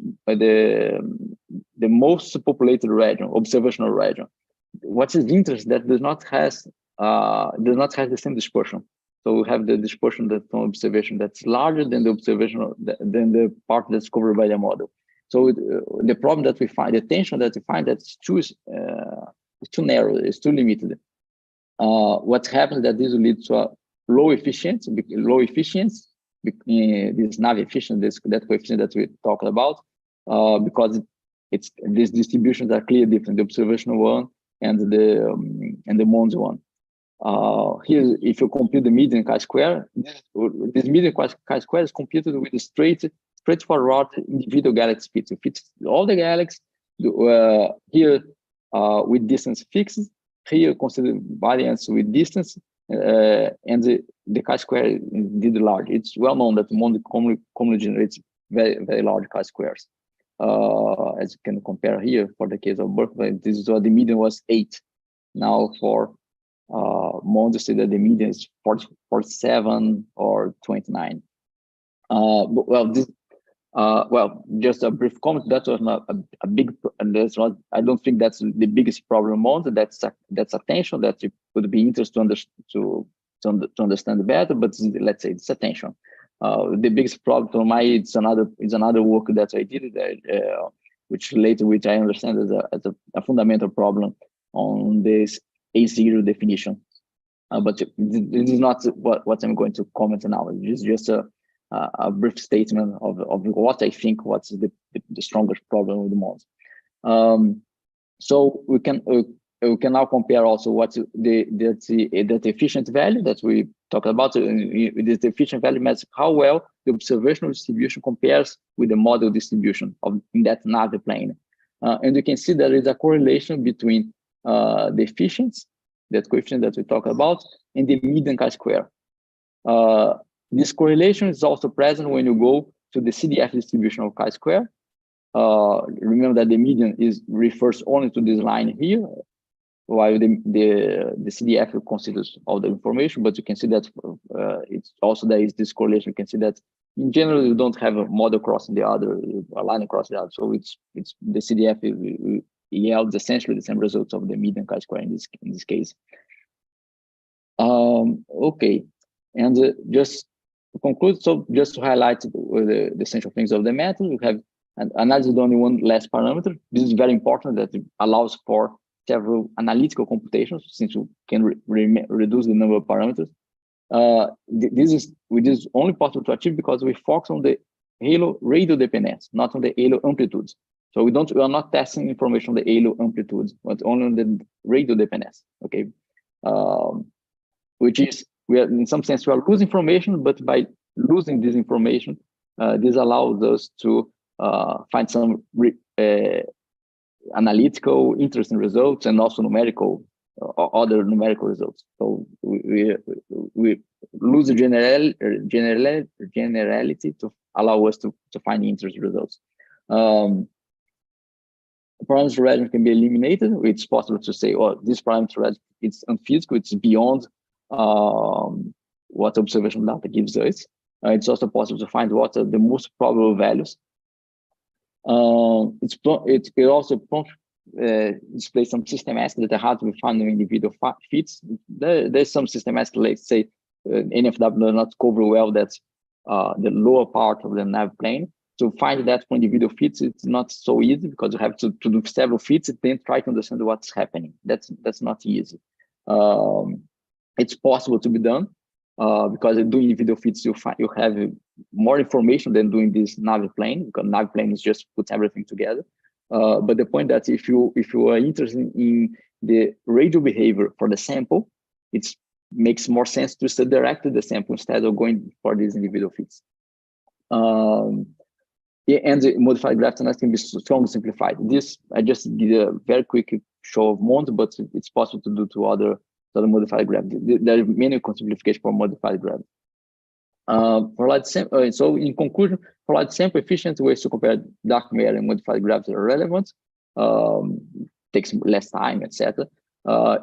most populated region, observational region. What is interesting that does not have the same dispersion. So we have the dispersion that's from observation that's larger than the observational than the part that's covered by the model. So the problem that we find, the tension that we find, that's too narrow, it's too limited. What happens that this will lead to a low efficiency, this Navi efficiency, that coefficient that we talked about, because these distributions are clearly different, the observational one and the Mons one. Here, if you compute the median chi-square, this median chi-square is computed with a straightforward individual galaxy speed. It fits all the galaxies here with distance fixed. Here, consider variance with distance, and the chi-square is indeed large. It's well known that Mons commonly generates very, very large chi-squares. As you can compare here for the case of Berkeley, this is what the median was 8. Now for Mons, say that the median is 47 or 29. Just a brief comment. That was not a big. And that's not. I don't think that's the biggest problem. Mons. That's a tension that it would be interesting to understand better. But let's say it's a tension. The biggest problem for my it's another work that I did, which I understand as a fundamental problem on this A0 definition. But this is not what I'm going to comment now. It's just a brief statement of what I think what's the strongest problem with the Mons. So we can now compare also what's the efficient value that we talked about. This efficient value measures how well the observational distribution compares with the model distribution in that Navi plane. And you can see there is a correlation between the efficiency, that coefficient that we talked about, and the median chi-square. This correlation is also present when you go to the CDF distribution of chi-square. Remember that the median refers only to this line here, while the CDF considers all the information, but you can see that it's also there is this correlation. You can see that in general you don't have a model crossing the other, a line across the other. So it's the CDF yields essentially the same results of the median chi-square in this case. Okay, and just to conclude, so just to highlight the essential things of the method, we have an analysis with only one last parameter. This is very important, that it allows for several analytical computations, since you can reduce the number of parameters. This is only possible to achieve because we focus on the halo radial dependence, not on the halo amplitudes. So we are not testing information on the halo amplitudes, but only on the radial dependence. Okay, which is in some sense we are losing information, but by losing this information, this allows us to find some analytical, interesting results, and also numerical, other numerical results. So we lose the generality to allow us to find interesting results. Parameter region can be eliminated. It's possible to say, oh, this parameter region, it's unphysical, it's beyond what observational data gives us. It's also possible to find what are the most probable values. It also displays some systematic that are hard to find in individual fits. There's some systematic, let's say, NFW does not cover well that's the lower part of the nav plane. To find that for individual fits, it's not so easy because you have to do several fits and then try to understand what's happening. That's not easy. It's possible to be done because doing individual fits, you have more information than doing this nav plane, because nav plane is just put everything together. But the point that if you are interested in the radial behavior for the sample, it makes more sense to study directly the sample instead of going for these individual fits. And the modified graph analysis can be strongly simplified. This, I just did a very quick show of Mont, but it's possible to do to other modified graph. There are many simplifications for modified graph. For large sample, so in conclusion, for large sample, efficient ways to compare dark matter and modified graphs are relevant. Takes less time, etc.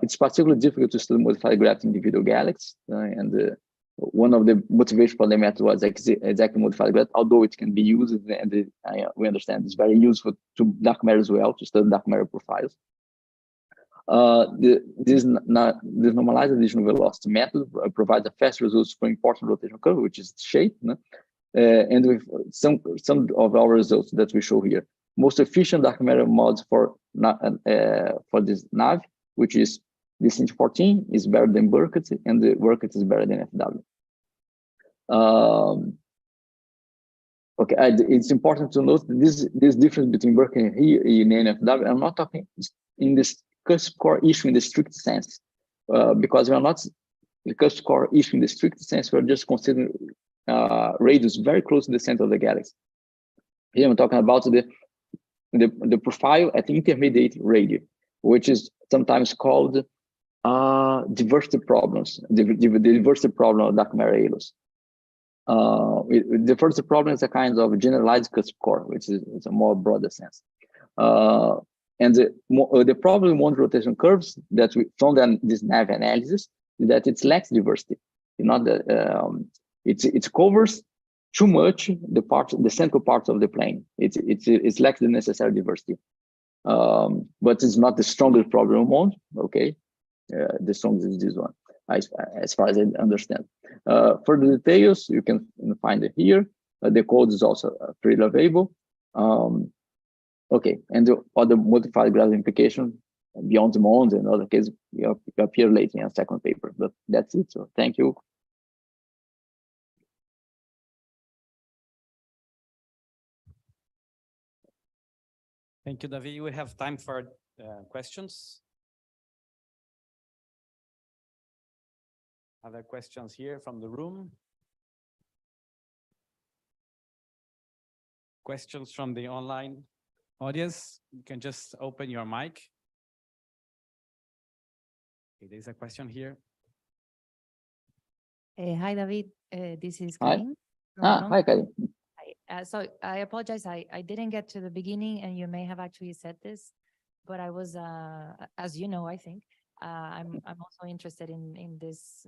It's particularly difficult to study modified graphs in individual galaxies, and one of the motivations for the method was exactly modified graph, although it can be used, and we understand it's very useful to dark matter as well, to study dark matter profiles. This normalized additional velocity method provides a fast results for important rotational curve, which is shape, and with some of our results that we show here. Most efficient dark matter mods for this nav, which is this 14 is better than Burkett, and the Burkett is better than FW. Okay, it's important to note that this difference between Burkett and here in FW. I'm not talking in this cusp core issue in the strict sense, because we are not the cusp core issue in the strict sense. We're just considering radius very close to the center of the galaxy. Here I'm talking about the profile at the intermediate radius, which is sometimes called diversity problems, the diversity problem of dark matter halos. The diversity problem is a kind of generalized cusp core, which is a more broader sense. And the problem with rotation curves that we found in this nav analysis is that it lacks diversity. It covers too much the central parts of the plane. It lacks the necessary diversity. But it's not the strongest problem among. Okay, the strongest is this one, as far as I understand. For the details, you can find it here. The code is also freely available. Okay, and the other modified graph implication beyond the Mond and other cases appear later in a second paper. But that's it. So thank you. Thank you, David. We have time for questions. Other questions here from the room? Questions from the online audience? You can just open your mic. Okay, there's a question here. Hi, David. This is Hi. Karin. Hi, Karin. So I apologize. I didn't get to the beginning, and you may have actually said this, but I was, as you know, I think, I'm also interested in this,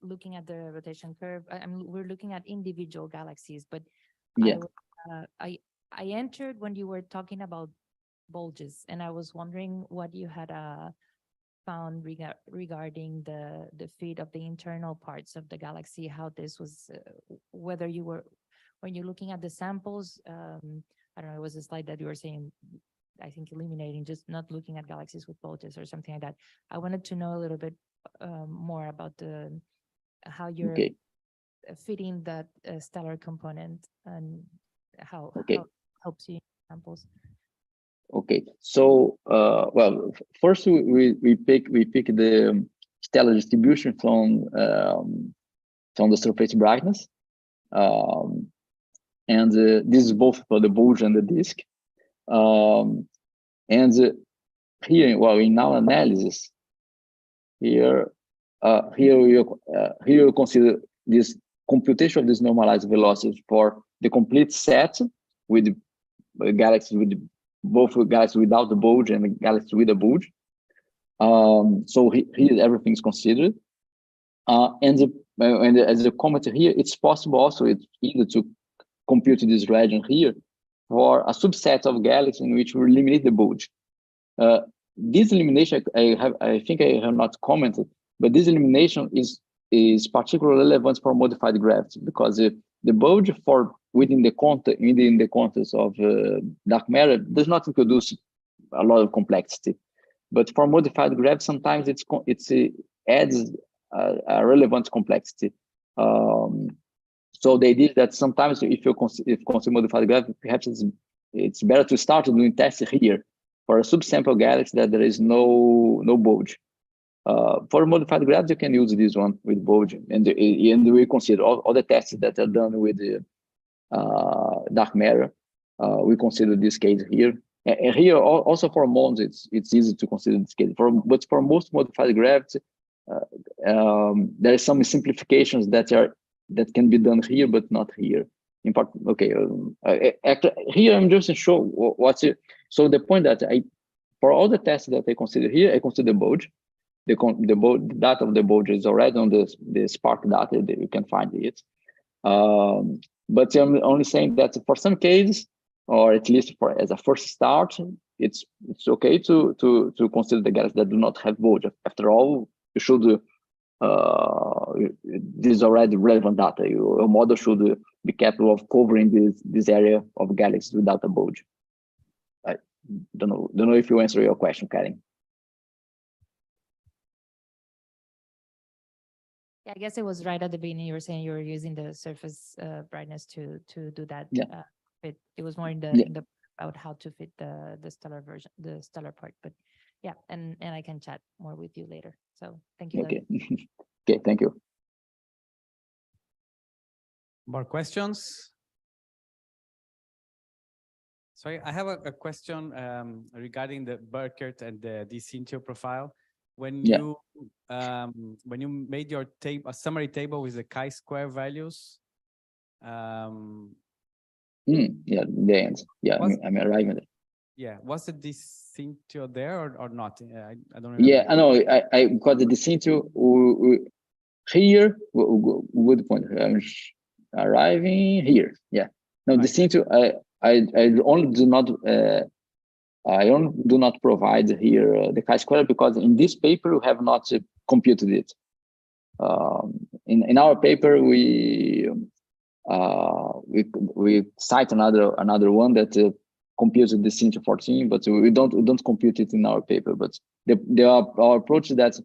looking at the rotation curve. We're looking at individual galaxies, but Yeah. I entered when you were talking about bulges, and I was wondering what you had found regarding the fit of the internal parts of the galaxy, how this was, whether you were, when you're looking at the samples, I don't know, it was a slide that you were saying, I think eliminating, just not looking at galaxies with bulges or something like that. I wanted to know a little bit more about how you're fitting that stellar component and how it helps you in samples. Okay, so well, first we pick the stellar distribution from the surface brightness, and this is both for the bulge and the disk. And here, well, in our analysis, here we consider this computation of this normalized velocity for the complete set with galaxies with both galaxies without the bulge and the galaxies with the bulge. So here everything's considered. And as a comment here, it's possible also either to compute this region here for a subset of galaxies in which we eliminate the bulge. This elimination, I think I have not commented, but this elimination is particularly relevant for modified gravity, because the bulge within the context of dark matter does not introduce a lot of complexity. But for modified gravity, sometimes it adds a relevant complexity. So the idea is that sometimes if you consider modified gravity, perhaps it's better to start doing tests here for a subsample galaxy that there is no bulge. For modified gravity, you can use this one with bulge, and we consider all the tests that are done with the dark matter. We consider this case here. And here also for MONS, it's easy to consider this case. But for most modified gravity, there are some simplifications that can be done here, but not here. In fact, okay. Actually, here I'm just to show what's it. So the point that for all the tests that I consider here, I consider bulge. The data of the bulge is already on the Spark data that you can find it. But I'm only saying that for some cases, or at least as a first start, it's okay to consider the galaxies that do not have bulge. After all, you should this is already relevant data. Your model should be capable of covering this area of galaxies without a bulge. I don't know if you answer your question, Karen. Yeah, I guess it was right at the beginning. You were saying you were using the surface brightness to do that. Yeah. It was more in Yeah. the about how to fit the stellar version, the stellar part. But yeah, and I can chat more with you later. So thank you. Okay. Okay, thank you. More questions? Sorry, I have a question regarding the Burkert and the Dicentio profile. When you made your a summary table with the chi-square values. Yeah, the end. Yeah, I'm arriving there. Yeah, was the Dicentio there or not? I don't remember. Yeah, I know. I got the Dicentio here. Good point. I'm arriving here. Yeah. No, right. Dicentio. I only do not. I do not provide here the chi-square because in this paper we have not computed it. In our paper we cite another one that computes the Dicentio 14, but we don't compute it in our paper. But our approach is that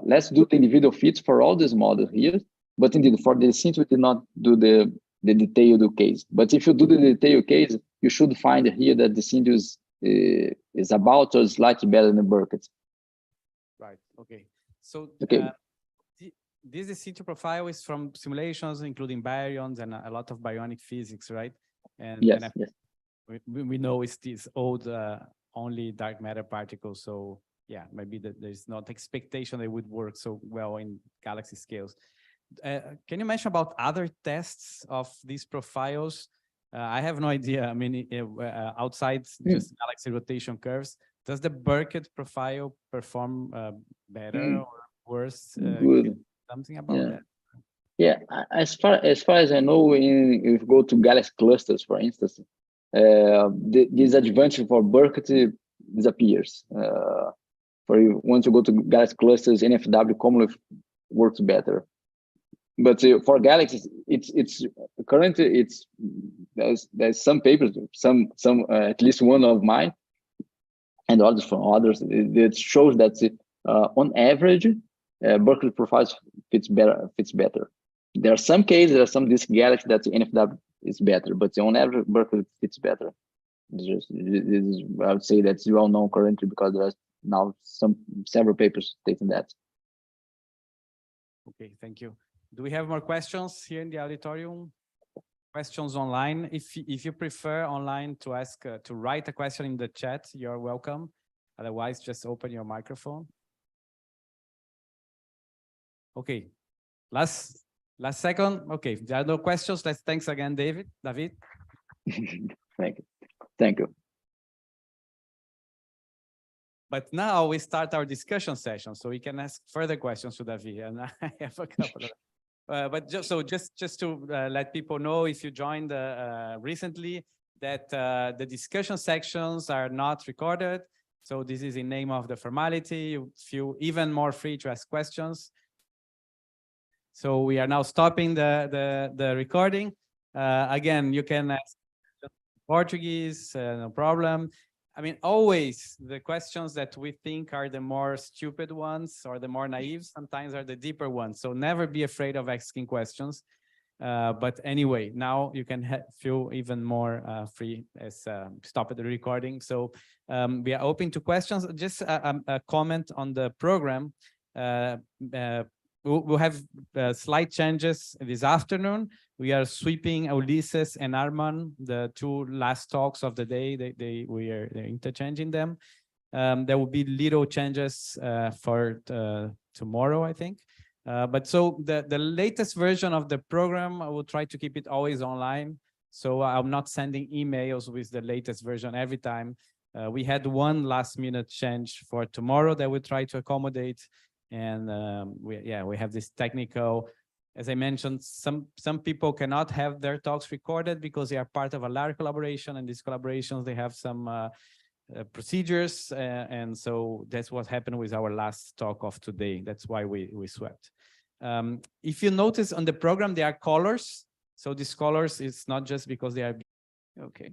let's do the individual fits for all these models here. But indeed, for the Dicentio, we did not do the detailed case. But if you do the detailed case, you should find here that the Dicentio is about or slightly better than Burkert. Right. Okay. So okay. This Dicentio profile is from simulations, including baryons and a lot of baryonic physics, right? And yes. We know it's these old only dark matter particles. So yeah, maybe there's not expectation they would work so well in galaxy scales. Can you mention about other tests of these profiles? I have no idea. I mean, outside just galaxy rotation curves, does the Burkert profile perform better or worse? Good. Something about that? Yeah, as far as I know, if you go to galaxy clusters, for instance, this advantage for Burkert disappears. Once you go to galaxy clusters, NFW commonly works better. But for galaxies, it's currently there's some papers, some at least one of mine, and others from others that shows that on average, Burkert profiles fits better. There are some cases, there are some disk galaxies that NFW is better, but on average, Burkert fits better. I would say that's well known currently because there are now several papers stating that. Okay, thank you. Do we have more questions here in the auditorium? Questions online? If you prefer online to ask to write a question in the chat, you're welcome. Otherwise, just open your microphone. Okay, last second. Okay, there are no questions. Thanks again, David. Thank you. But now we start our discussion session, so we can ask further questions to David, and I have a couple of. But just to let people know, if you joined recently, that the discussion sections are not recorded. So this is in name of the formality. You feel even more free to ask questions. So we are now stopping the recording. Again, you can ask Portuguese, no problem. I mean, always the questions that we think are the more stupid ones or the more naive sometimes are the deeper ones. So never be afraid of asking questions. But anyway, now you can feel even more free as stop the recording. So we are open to questions. Just a comment on the program. We'll have slight changes this afternoon. We are sweeping Ulysses and Arman, the two last talks of the day. They're interchanging them. There will be little changes for tomorrow, I think. But so the latest version of the program, I will try to keep it always online. So I'm not sending emails with the latest version every time. We had one last minute change for tomorrow that we try to accommodate. And we have this technical, as I mentioned, some people cannot have their talks recorded because they are part of a large collaboration, and these collaborations, they have some procedures. And so that's what happened with our last talk of today. That's why we swept. If you notice on the program, there are colors. So these colors, it's not just because they are, okay.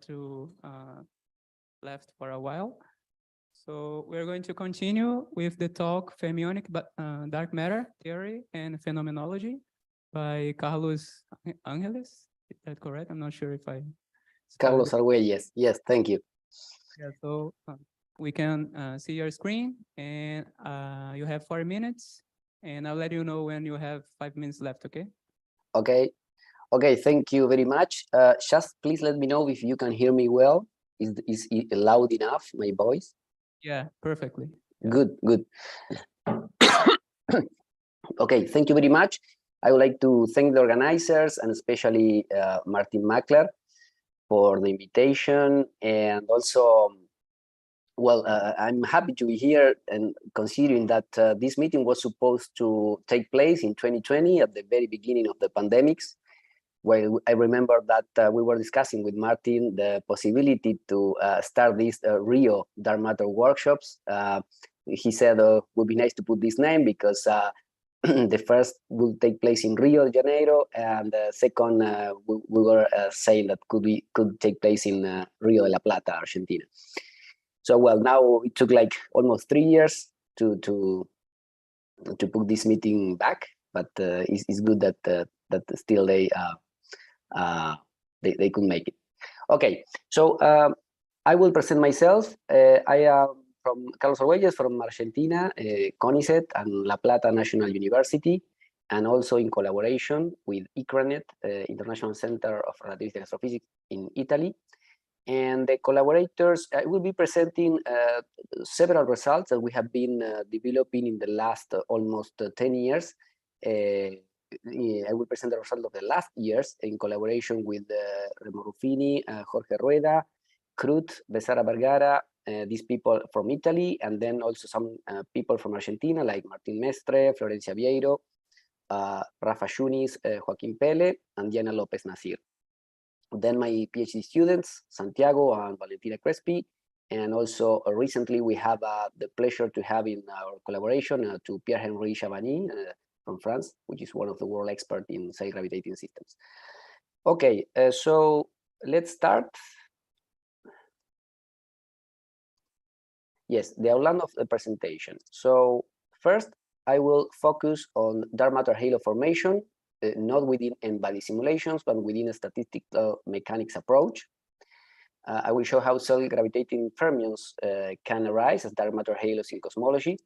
to left for a while. So we're going to continue with the talk Fermionic Dark Matter Theory and Phenomenology by Carlos Angeles. Is that correct? I'm not sure if I... Carlos Argüelles. Yes, thank you. Yeah, so we can see your screen, and you have 4 minutes, and I'll let you know when you have 5 minutes left, okay? Okay. Okay, thank you very much. Just please let me know if you can hear me well. Is it loud enough, my voice? Yeah, perfectly. Yeah. Good, good. Okay, thank you very much. I would like to thank the organizers and especially Martín Makler for the invitation, and also, well, I'm happy to be here, and considering that this meeting was supposed to take place in 2020 at the very beginning of the pandemics. Well, I remember that we were discussing with Martin the possibility to start these Rio Dark Matter workshops. He said it would be nice to put this name because the first will take place in Rio de Janeiro, and the second we were saying that could take place in Rio de la Plata, Argentina. So well, now it took like almost 3 years to put this meeting back, but it's good that that still they could make it. Okay, so I will present myself. I am from Carlos Argüelles from Argentina, CONICET and La Plata National University, and also in collaboration with ICRANET, International Center of Relativistic Astrophysics in Italy. And the collaborators, I will be presenting several results that we have been developing in the last almost 10 years. I will present the result of the last years in collaboration with Remo Ruffini, Jorge Rueda, Crut, Besara Vergara, these people from Italy, and then also some people from Argentina like Martín Mestre, Florencia Vieiro, Rafa Yunis, Joaquín Pele, and Diana Lopez Nasir. Then my PhD students, Santiago and Valentina Crespi, and also recently we have the pleasure to have in our collaboration to Pierre-Henri Chavagny from France, which is one of the world experts in self-gravitating systems. Okay, so let's start. Yes, the outline of the presentation. So first, I will focus on dark matter halo formation, not within n-body simulations, but within a statistical mechanics approach. I will show how self-gravitating fermions can arise as dark matter halos in cosmology.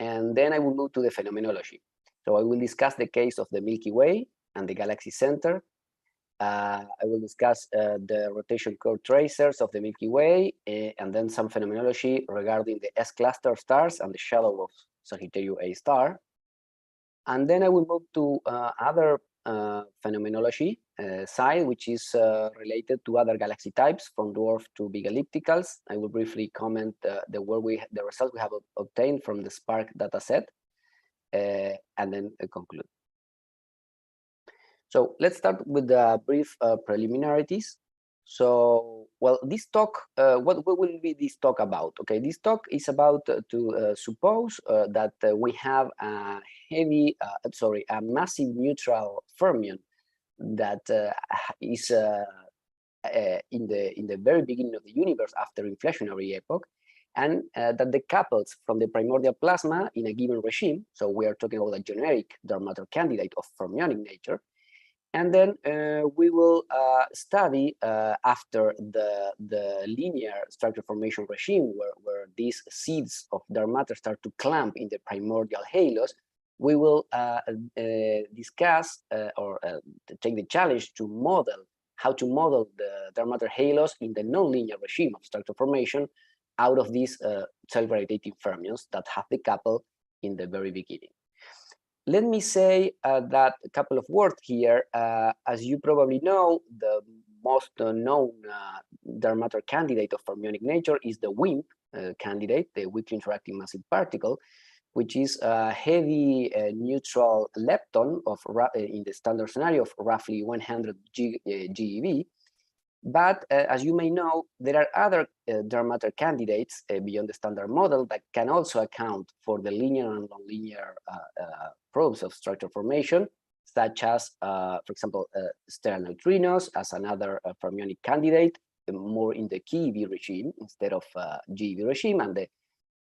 And then I will move to the phenomenology. So I will discuss the case of the Milky Way and the galaxy center. I will discuss the rotation curve tracers of the Milky Way, and then some phenomenology regarding the S-cluster stars and the shadow of Sagittarius A star. And then I will move to other phenomenology side, which is related to other galaxy types, from dwarf to big ellipticals. I will briefly comment the results we have obtained from the SPARC dataset, and then conclude. So let's start with the brief preliminarities. So, well, this talk, what will be this talk about? Okay, this talk is about to suppose that we have a massive neutral fermion that is in the very beginning of the universe after inflationary epoch, and that decouples from the primordial plasma in a given regime. So we are talking about a generic dark matter candidate of fermionic nature. And then we will study after the linear structure formation regime, where these seeds of dark matter start to clamp in the primordial halos. We will discuss or take the challenge to model how to model the dark matter halos in the non-linear regime of structure formation out of these self-gravitating fermions that have decoupled in the very beginning. Let me say that a couple of words here. As you probably know, the most known dark matter candidate of fermionic nature is the WIMP candidate, the weakly interacting massive particle, which is a heavy neutral lepton of in the standard scenario of roughly 100 GeV. But as you may know, there are other dark matter candidates beyond the standard model that can also account for the linear and nonlinear probes of structure formation. such as, for example, stellar neutrinos as another fermionic candidate, more in the KeV regime instead of GeV regime. And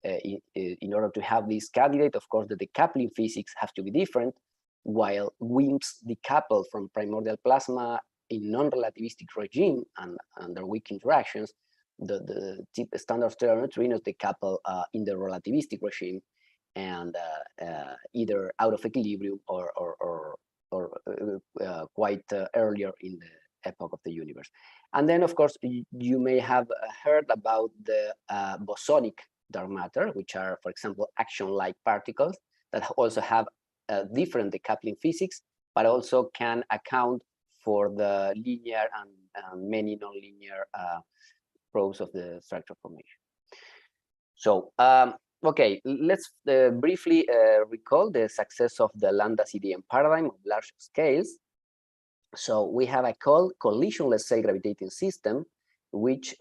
in order to have this candidate, of course, the decoupling physics have to be different, while WIMPs decouple from primordial plasma in non-relativistic regime and under weak interactions. The standard stellar neutrinos decouple in the relativistic regime and either out of equilibrium or quite earlier in the epoch of the universe. And then, of course, you may have heard about the bosonic dark matter, which are, for example, action-like particles that also have different decoupling physics, but also can account for the linear and many nonlinear probes of the structure formation. So, okay, let's briefly recall the success of the lambda CDM paradigm of large scales. So we have a collisionless cell gravitating system, which,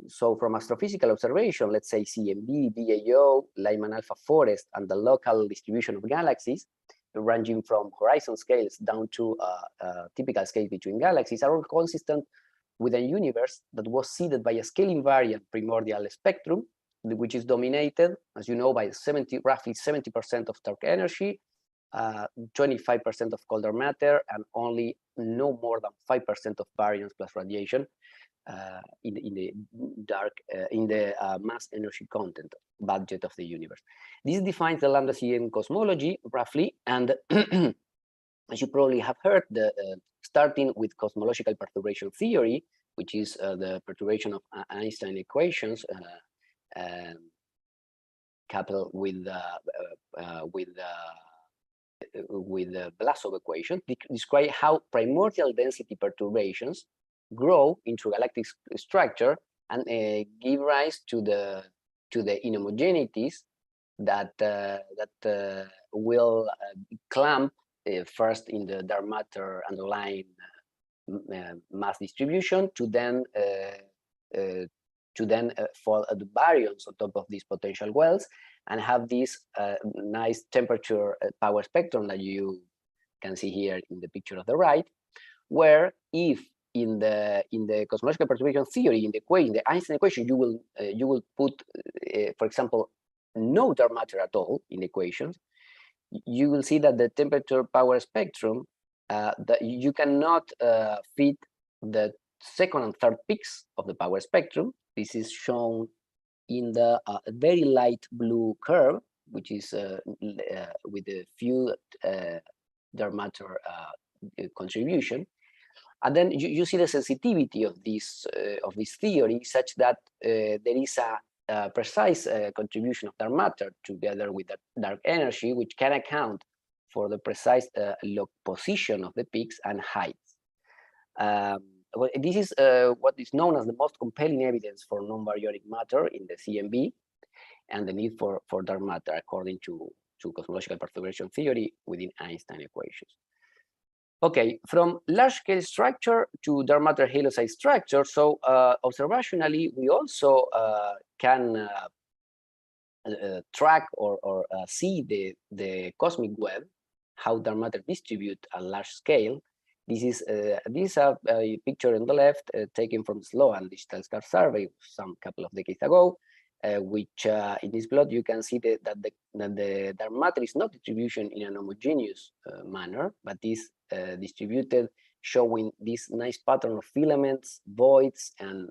so from astrophysical observation, let's say CMB, BAO, Lyman alpha forest, and the local distribution of galaxies, ranging from horizon scales down to typical scales between galaxies, are all consistent with a universe that was seeded by a scale invariant primordial spectrum, which is dominated, as you know, by roughly 70% of dark energy, 25% of colder matter, and only no more than 5% of baryons plus radiation in the mass energy content budget of the universe. This defines the lambda CDM cosmology roughly, and as you probably have heard, starting with cosmological perturbation theory, which is the perturbation of Einstein equations coupled with the Blasov equation, describe how primordial density perturbations grow into galactic structure and give rise to the inhomogeneities that will clamp first in the dark matter underlying mass distribution to then fall at the baryons on top of these potential wells and have this nice temperature power spectrum that you can see here in the picture of the right, where if in the cosmological perturbation theory, in the Einstein equation, you will put, for example, no dark matter at all in the equations, you will see that the temperature power spectrum, that you cannot fit the second and third peaks of the power spectrum. This is shown in the very light blue curve, which is with a few dark matter contribution. And then you see the sensitivity of this theory such that there is a precise contribution of dark matter together with the dark energy, which can account for the precise position of the peaks and heights. This is what is known as the most compelling evidence for non-baryonic matter in the CMB and the need for dark matter according to cosmological perturbation theory within Einstein equations. Okay, from large-scale structure to dark matter halo-side structure. So observationally, we also can track or see the cosmic web, how dark matter distribute at large scale. This is a picture on the left taken from the Sloan Digital Star Survey some couple of decades ago, which in this plot you can see that the dark matter is not distribution in an homogeneous manner, but is distributed, showing this nice pattern of filaments, voids, and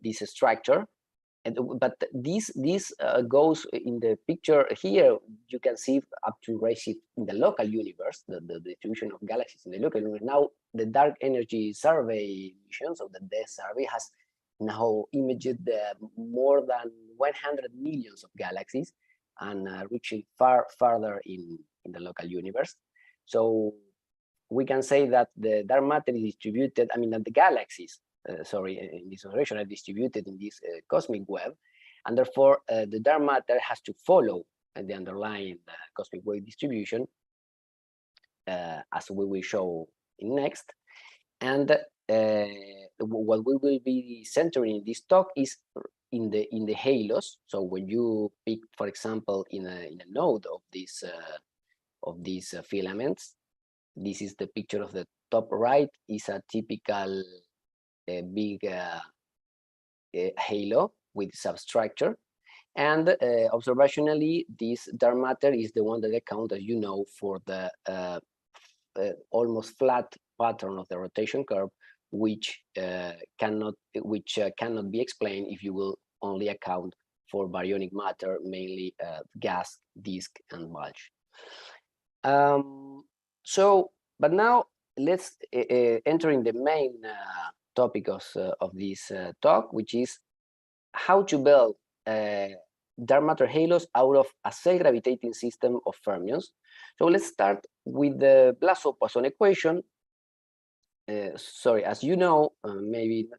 this structure. But this goes in the picture here. You can see up to redshift in the local universe, the distribution of galaxies in the local universe. Now the dark energy survey missions of the DES survey has now imaged more than 100 millions of galaxies and reaching farther in the local universe. So we can say that the dark matter is distributed, I mean that the galaxies, in this observation are distributed in this cosmic web, and therefore the dark matter has to follow the underlying cosmic wave distribution, as we will show in next. And what we will be centering in this talk is in the halos. So when you pick, for example, in a node of these filaments, this is the picture of the top right, is a typical big halo with substructure. And observationally, this dark matter is the one that accounts, as you know, for the almost flat pattern of the rotation curve, which cannot be explained if you will only account for baryonic matter, mainly gas, disk, and bulge. But now let's enter in the main topic of this talk, which is how to build dark matter halos out of a self-gravitating system of fermions. So let's start with the Blasov-Poisson equation. Sorry, as you know, maybe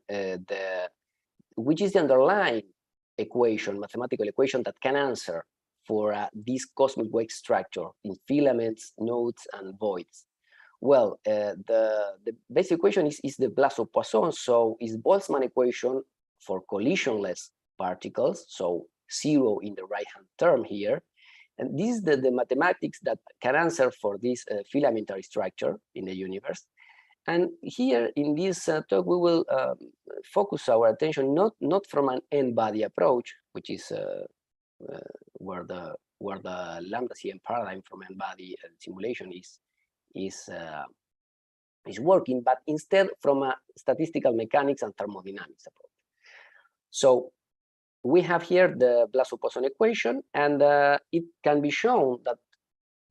which is the underlying equation, mathematical equation that can answer for this cosmic wave structure in filaments, nodes, and voids. Well, the basic equation is the Blasov-Poisson, so it's Boltzmann equation for collisionless particles, so 0 in the right-hand term here. And this is the mathematics that can answer for this filamentary structure in the universe. And here in this talk, we will focus our attention not from an n-body approach, which is where the lambda CM paradigm from n-body simulation is working, but instead from a statistical mechanics and thermodynamics approach. So we have here the Blasov-Poisson equation, and it can be shown that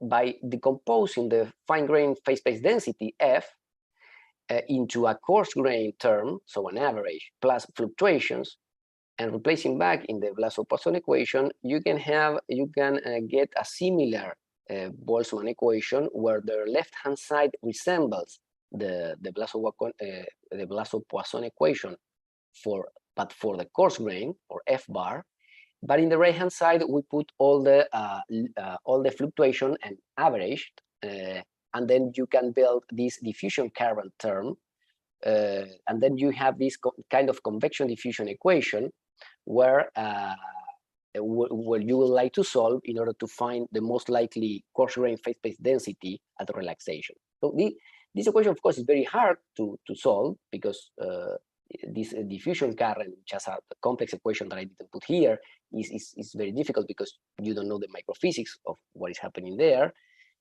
by decomposing the fine-grained phase space density F into a coarse-grained term, so an average plus fluctuations, and replacing back in the Blasov-Poisson equation, you can get a similar Boltzmann equation where the left-hand side resembles the Blasov-Poisson equation but for the coarse grain or F bar. But in the right-hand side, we put all the fluctuation and averaged, and then you can build this diffusion current term, and then you have this kind of convection diffusion equation where you would like to solve in order to find the most likely coarse grain phase space density at relaxation. So this equation, of course, is very hard to solve because this diffusion current, which has a complex equation that I didn't put here, is very difficult because you don't know the microphysics of what is happening there.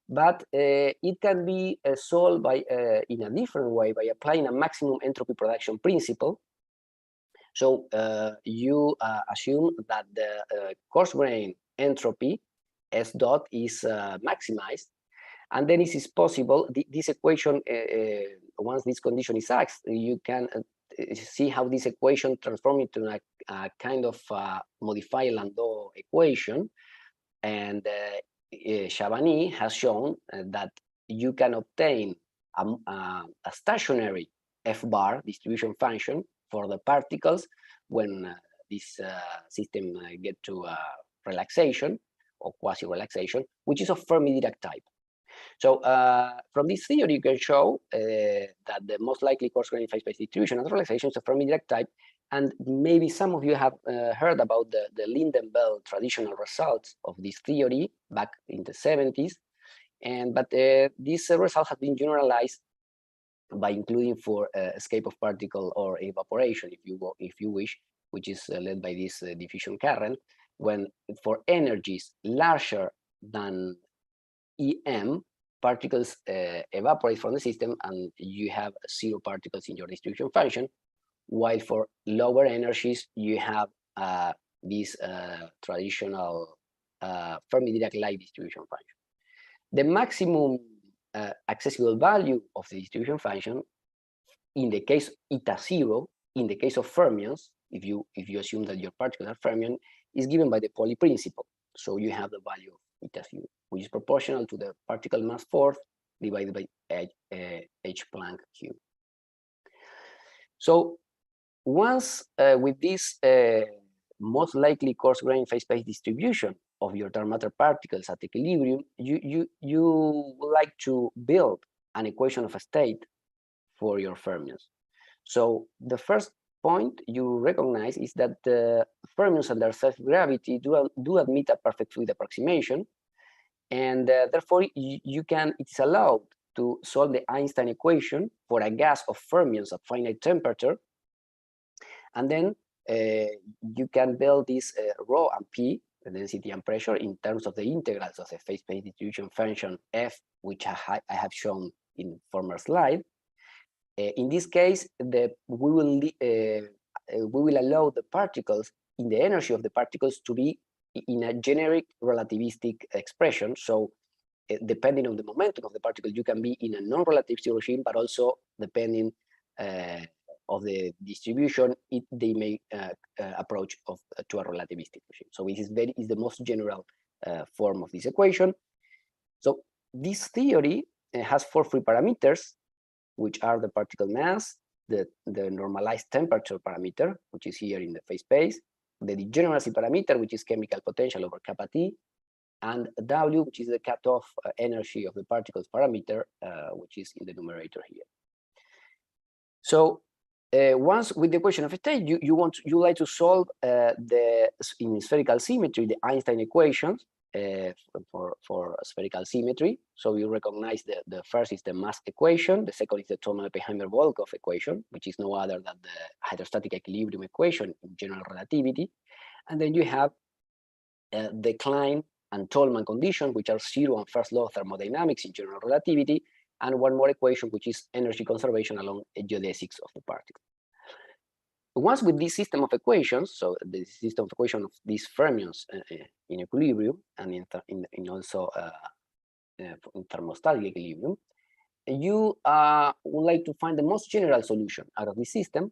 But it can be solved by in a different way by applying a maximum entropy production principle. So you assume that the coarse grain entropy S dot is maximized, and then it is possible. This equation, once this condition is asked, you can see how this equation transforms into a kind of modified Landau equation, and Chabani has shown that you can obtain a stationary F bar distribution function for the particles when this system get to relaxation or quasi-relaxation, which is of Fermi-Dirac type. So from this theory, you can show that the most likely coarse-grained phase space distribution at relaxation is of Fermi-Dirac type. And maybe some of you have heard about the Lindenbell traditional results of this theory back in the 70s. But these results have been generalized by including for escape of particle or evaporation, if you wish, which is led by this diffusion current, when for energies larger than EM, particles evaporate from the system and you have 0 particles in your distribution function, while for lower energies, you have this traditional Fermi-Dirac-like distribution function. The maximum accessible value of the distribution function, in the case eta 0, in the case of fermions, if you assume that your particles are fermion, is given by the Pauli principle. So you have the value of eta 0, which is proportional to the particle mass force divided by h Planck cube. So once with this most likely coarse-grained phase space distribution of your dark matter particles at equilibrium, you would like to build an equation of a state for your fermions. So the first point you recognize is that the fermions under self-gravity do admit a perfect fluid approximation, and therefore it's allowed to solve the Einstein equation for a gas of fermions at finite temperature, and then you can build this rho and p, the density and pressure, in terms of the integrals of the phase space distribution function f, which I have shown in former slide. In this case, we will allow the particles in the energy of the particles to be in a generic relativistic expression. So depending on the momentum of the particle, you can be in a non-relativistic regime, but also depending of the distribution, they may approach to a relativistic regime. So it is the most general form of this equation. So this theory has 4 free parameters, which are the particle mass, the normalized temperature parameter, which is here in the phase space, the degeneracy parameter, which is chemical potential over kappa T, and W, which is the cutoff energy of the particles parameter, which is in the numerator here. So once with the equation of state, you like to solve in spherical symmetry the Einstein equations for spherical symmetry. So you recognize the first is the mass equation, the second is the Tolman-Oppenheimer-Volkoff equation, which is no other than the hydrostatic equilibrium equation in general relativity, and then you have the Klein and Tolman conditions, which are 0 and first law of thermodynamics in general relativity, and one more equation, which is energy conservation along geodesics of the particle. Once with this system of equations, so the system of equations of these fermions in equilibrium and in also in thermostatic equilibrium, you would like to find the most general solution out of this system.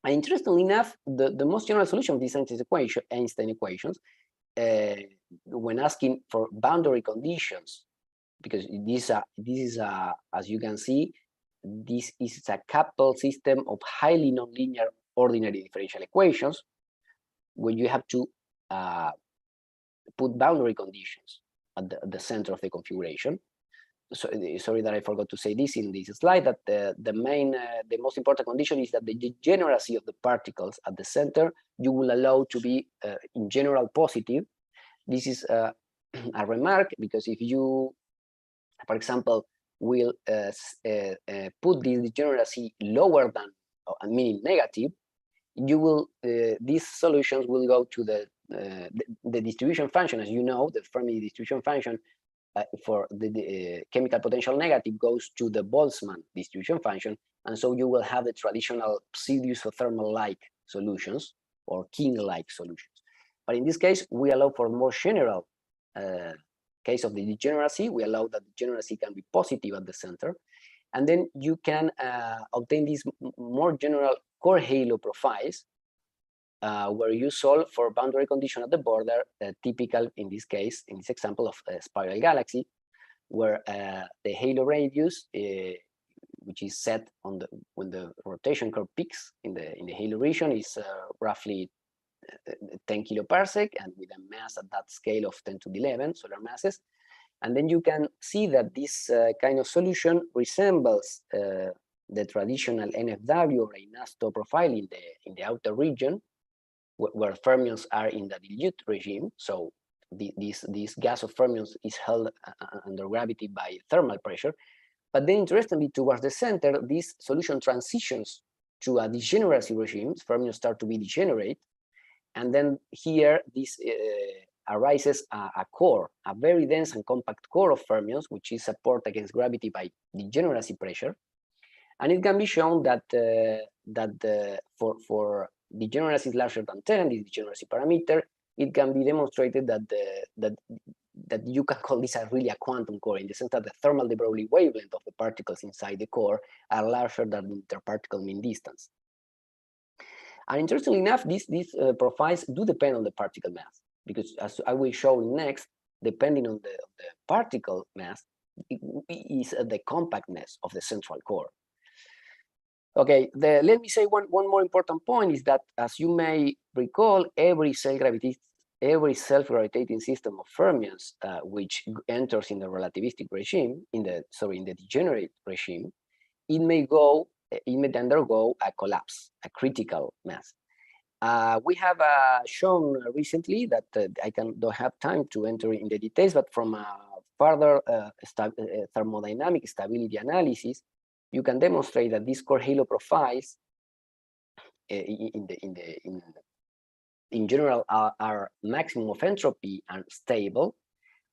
And interestingly enough, the most general solution of these Einstein equations, when asking for boundary conditions, because this is as you can see, this is a coupled system of highly nonlinear ordinary differential equations, where you have to put boundary conditions at the center of the configuration. So, sorry that I forgot to say this in this slide, that the most important condition is that the degeneracy of the particles at the center you will allow to be in general positive. This is a remark, because if you, for example, will put the degeneracy lower than, meaning negative, you will these solutions will go to the distribution function. As you know, the Fermi distribution function for the chemical potential negative goes to the Boltzmann distribution function, and so you will have the traditional pseudo-isothermal-like solutions or king-like solutions. But in this case, we allow for more general case of the degeneracy. We allow that the degeneracy can be positive at the center, and then you can obtain these more general core halo profiles where you solve for boundary condition at the border, typical in this case, in this example of a spiral galaxy, where the halo radius, which is set on when the rotation curve peaks in the halo region, is roughly 10 kiloparsec, and with a mass at that scale of 10 to the 11 solar masses. And then you can see that this kind of solution resembles the traditional NFW or Einasto profile in the outer region, where fermions are in the dilute regime. So this gas of fermions is held under gravity by thermal pressure. But then interestingly, towards the center, this solution transitions to a degeneracy regime. Fermions start to be degenerate. And then here, this arises a core, a very dense and compact core of fermions, which is supported against gravity by degeneracy pressure. And it can be shown that for degeneracy is larger than 10, this degeneracy parameter, it can be demonstrated that you can call this really a quantum core, in the sense that the thermal de Broglie wavelength of the particles inside the core are larger than the interparticle mean distance. And interestingly enough, these profiles do depend on the particle mass, because as I will show next, depending on the particle mass, it is the compactness of the central core. Okay, let me say one more important point is that, as you may recall, every self-gravitating system of fermions which enters in the relativistic regime, in the degenerate regime, it may go it may undergo a collapse, a critical mass. We have shown recently that don't have time to enter in the details, but from further thermodynamic stability analysis, you can demonstrate that these core halo profiles in general are maximum of entropy and stable.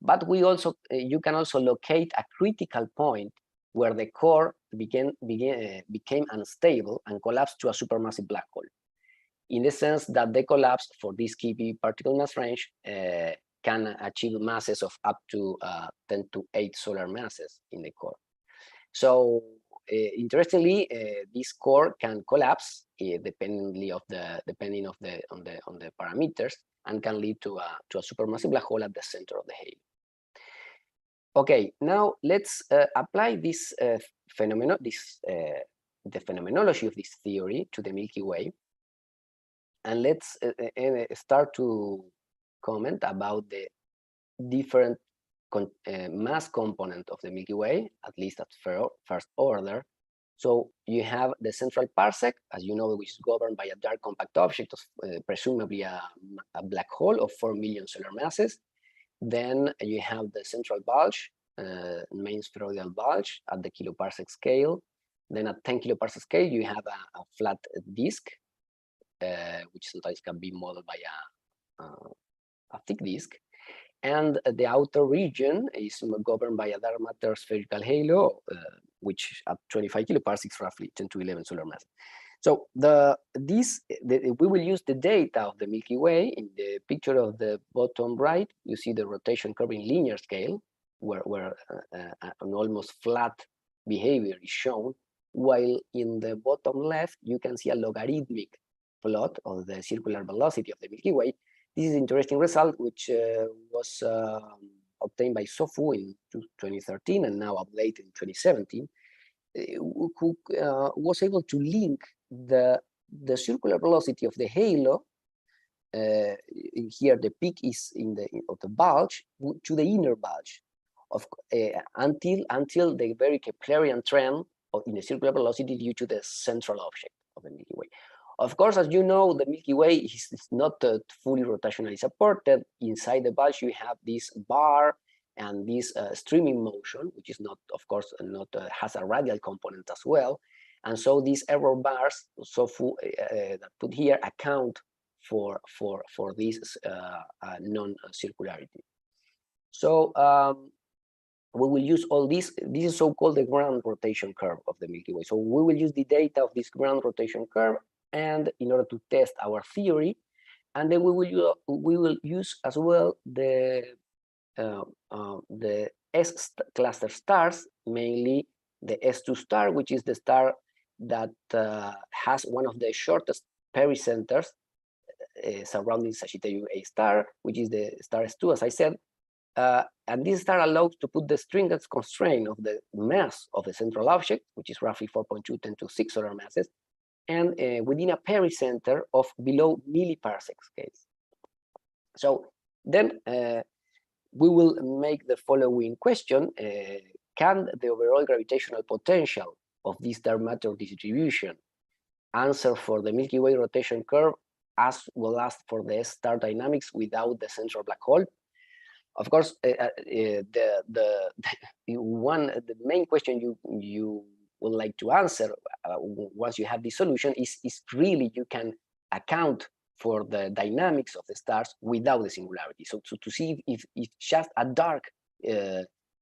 But we also you can also locate a critical point where the core became unstable and collapsed to a supermassive black hole, in the sense that the collapse for this key particle mass range can achieve masses of up to 10 to 8 solar masses in the core. So interestingly, this core can collapse depending on the parameters, and can lead to a supermassive black hole at the center of the halo. Okay, now let's apply this phenomenon, the phenomenology of this theory to the Milky Way, and let's start to comment about the different mass component of the Milky Way, at least at first order. So you have the central parsec, as you know, which is governed by a dark compact object of presumably a black hole of 4 million solar masses. Then you have the central bulge, main spheroidal bulge at the kiloparsec scale. Then at 10 kiloparsec scale, you have a flat disk, which sometimes can be modeled by a thick disk. And the outer region is governed by a dark matter spherical halo, which at 25 kiloparsecs, roughly 10 to 11 solar mass. So we will use the data of the Milky Way. In the picture of the bottom right, you see the rotation curve in linear scale, where an almost flat behavior is shown, while in the bottom left, you can see a logarithmic plot of the circular velocity of the Milky Way. This is an interesting result, which was obtained by Sofu in 2013 and now updated in 2017, who was able to link the circular velocity of the halo. Here the peak is of the bulge to the inner bulge until the very Keplerian trend in the circular velocity due to the central object of the Milky Way. Of course, as you know, the Milky Way is not fully rotationally supported. Inside the bulge, you have this bar and this streaming motion, which is not, of course, has a radial component as well. And so these error bars, that put here, account for this non-circularity. So we will use all this. This is so-called the ground rotation curve of the Milky Way. So we will use the data of this ground rotation curve, and in order to test our theory, and then we will use as well the S cluster stars, mainly the S2 star, which is the star that has one of the shortest pericenters surrounding Sagittarius A star, which is the star S2, as I said. And this star allows to put the stringent constraint of the mass of the central object, which is roughly 4.2 10 to 6 solar masses, and within a pericenter of below milliparsec scales. So then we will make the following question. Can the overall gravitational potential of this dark matter distribution answer for the Milky Way rotation curve as well as for the star dynamics without the central black hole? Of course, the main question you would like to answer once you have this solution is really you can account for the dynamics of the stars without the singularity. So to see if just a dark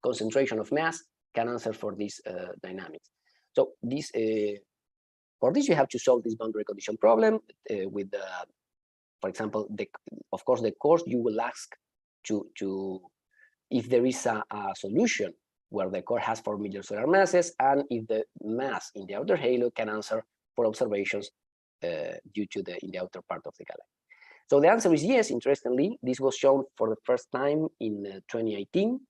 concentration of mass can answer for these dynamics. So this for this you have to solve this boundary condition problem with for example, of course the course you will ask to if there is a solution where the core has 4 million solar masses, and if the mass in the outer halo can answer for observations due to in the outer part of the galaxy. So the answer is yes. Interestingly, this was shown for the first time in 2018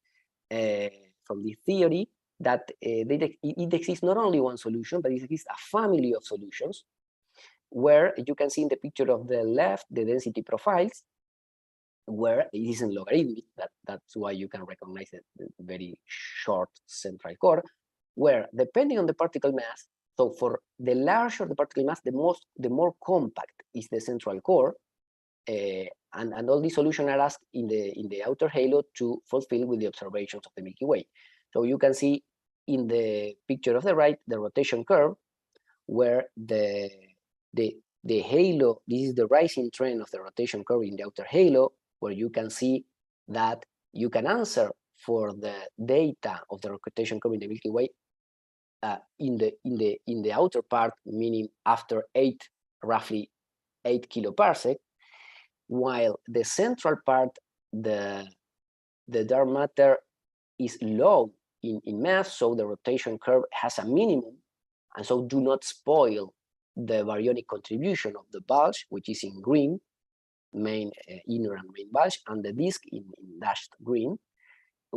from the theory that it exists not only one solution, but it exists a family of solutions, where you can see in the picture of the left the density profiles, where it isn't logarithmic. That's why you can recognize the very short central core, where depending on the particle mass, So for the larger the particle mass, the more compact is the central core, and all these solutions are asked in the outer halo to fulfill with the observations of the Milky Way. So you can see in the picture of the right the rotation curve, where the halo, this is the rising trend of the rotation curve in the outer halo, where you can see that you can answer for the data of the rotation curve in the Milky Way in the outer part, meaning after roughly 8 kiloparsec, while the central part, the dark matter is low in mass, so the rotation curve has a minimum, and so do not spoil the baryonic contribution of the bulge, which is in green, main inner and main bulge, and the disk in dashed green.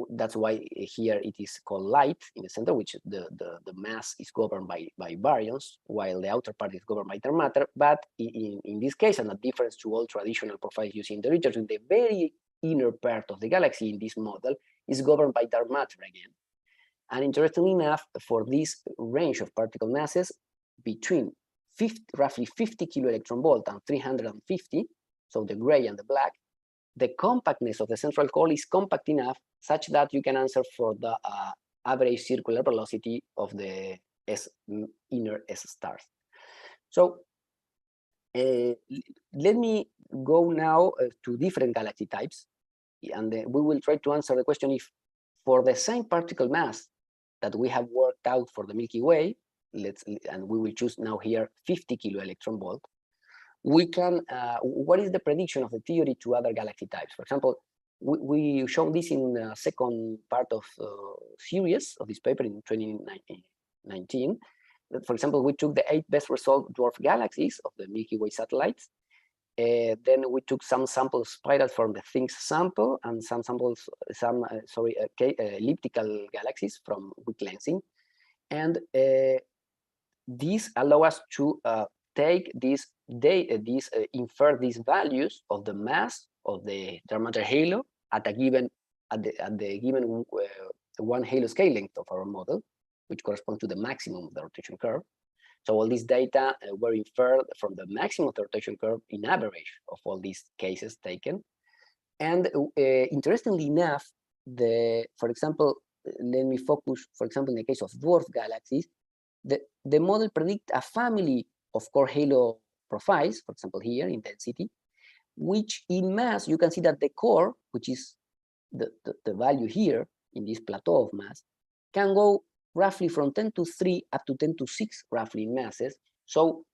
That's why here it is called light in the center, which the mass is governed by baryons, while the outer part is governed by dark matter. But in this case, and a difference to all traditional profiles used in the literature, the very inner part of the galaxy in this model is governed by dark matter again. And interestingly enough, for this range of particle masses between roughly 50 kiloelectron volt and 350, so the gray and the black, the compactness of the central core is compact enough such that you can answer for the average circular velocity of the inner S stars. So let me go now to different galaxy types, and we will try to answer the question if for the same particle mass that we have worked out for the Milky Way, and we will choose now here 50 kiloelectron volt, we can, what is the prediction of the theory to other galaxy types? For example, we shown this in the second part of series of this paper in 2019. For example, we took the 8 best result dwarf galaxies of the Milky Way satellites. Then we took some samples spirals from the THINGS sample and some samples, elliptical galaxies from weak lensing. And these allow us to take infer these values of the mass of the dark matter halo at the given one halo scale length of our model, which corresponds to the maximum of the rotation curve. So all these data were inferred from the maximum of the rotation curve in average of all these cases taken. And interestingly enough, for example, let me focus, for example, in the case of dwarf galaxies, the model predicts a family of core halo profiles, for example, here in density, which in mass, you can see that the core, which is the value here in this plateau of mass, can go roughly from 10 to 3 up to 10 to 6 roughly in masses. So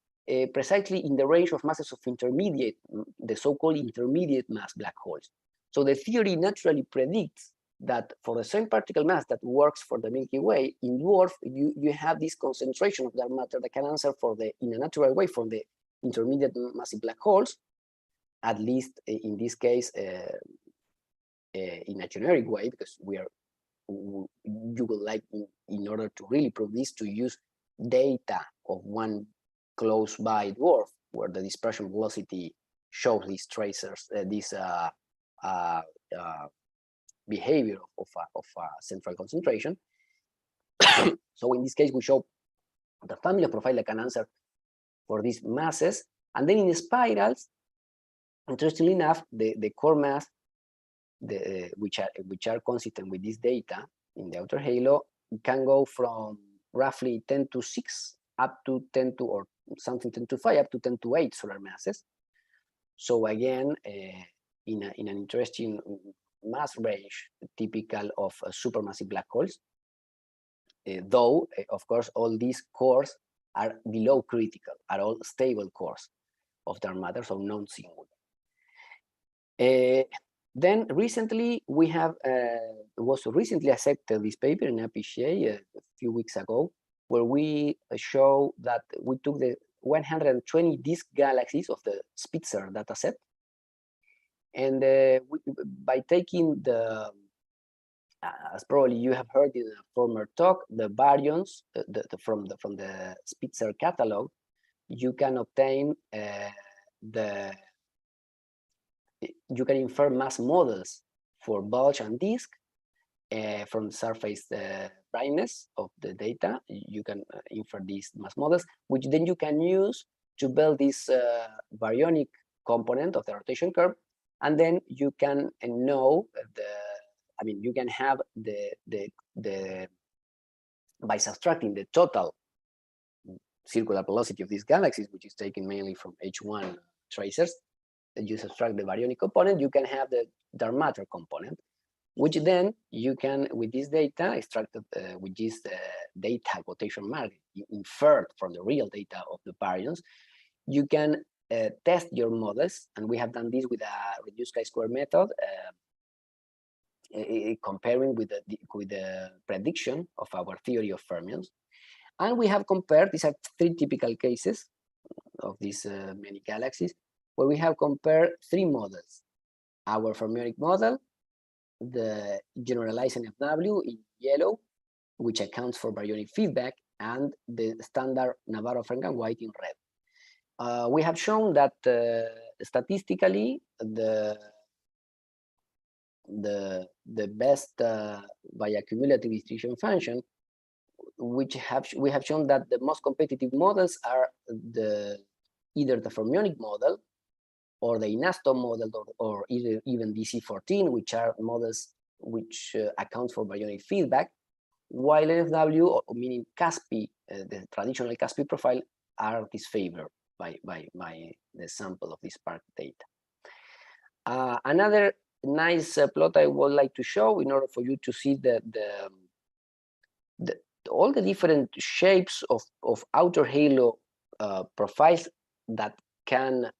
precisely in the range of masses of intermediate, the so-called intermediate mass black holes. So the theory naturally predicts that for the same particle mass that works for the Milky Way, in dwarf, you have this concentration of dark matter that can answer for in a natural way for the intermediate massive black holes, at least in this case, in a generic way, because you would like, in order to really prove this, to use data of one close by dwarf, where the dispersion velocity shows these tracers, this behavior of central concentration. So in this case, we show the family of profile that can answer for these masses. And then in the spirals, interestingly enough, the core mass, which are consistent with this data in the outer halo, can go from roughly 10 to 6 up to 10 to, or something 10 to 5 up to 10 to 8 solar masses. So again, in an interesting mass range typical of supermassive black holes, though of course all these cores are below critical, are all stable cores of dark matter, so non-singular. Then recently we have was recently accepted this paper in APCA a few weeks ago, where we show that we took the 120 disk galaxies of the Spitzer dataset, and by taking the, as probably you have heard in a former talk, the baryons from the Spitzer catalog, you can obtain you can infer mass models for bulge and disk, from the surface brightness of the data. You can infer these mass models, which then you can use to build this baryonic component of the rotation curve, and then you can know you can have by subtracting the total circular velocity of these galaxies, which is taken mainly from H1 tracers, and you subtract the baryonic component, you can have the dark matter component, which then you can, with this data extracted, with this data quotation mark inferred from the real data of the baryons, you can test your models, and we have done this with a reduced chi-square method, comparing with the prediction of our theory of fermions. And we have compared, these are 3 typical cases of these many galaxies, where we have compared 3 models: our fermionic model, the generalized NFW in yellow, which accounts for baryonic feedback, and the standard Navarro-Franken-White in red. We have shown that statistically the best by a cumulative distribution function, we have shown that the most competitive models are either the fermionic model or the INASTO model, or even DC14, which are models which account for baryonic feedback, while NFW, or meaning CASPI, the traditional CASPI profile, are disfavored by the sample of this spark data. Another nice plot I would like to show, in order for you to see all the different shapes of outer halo profiles that can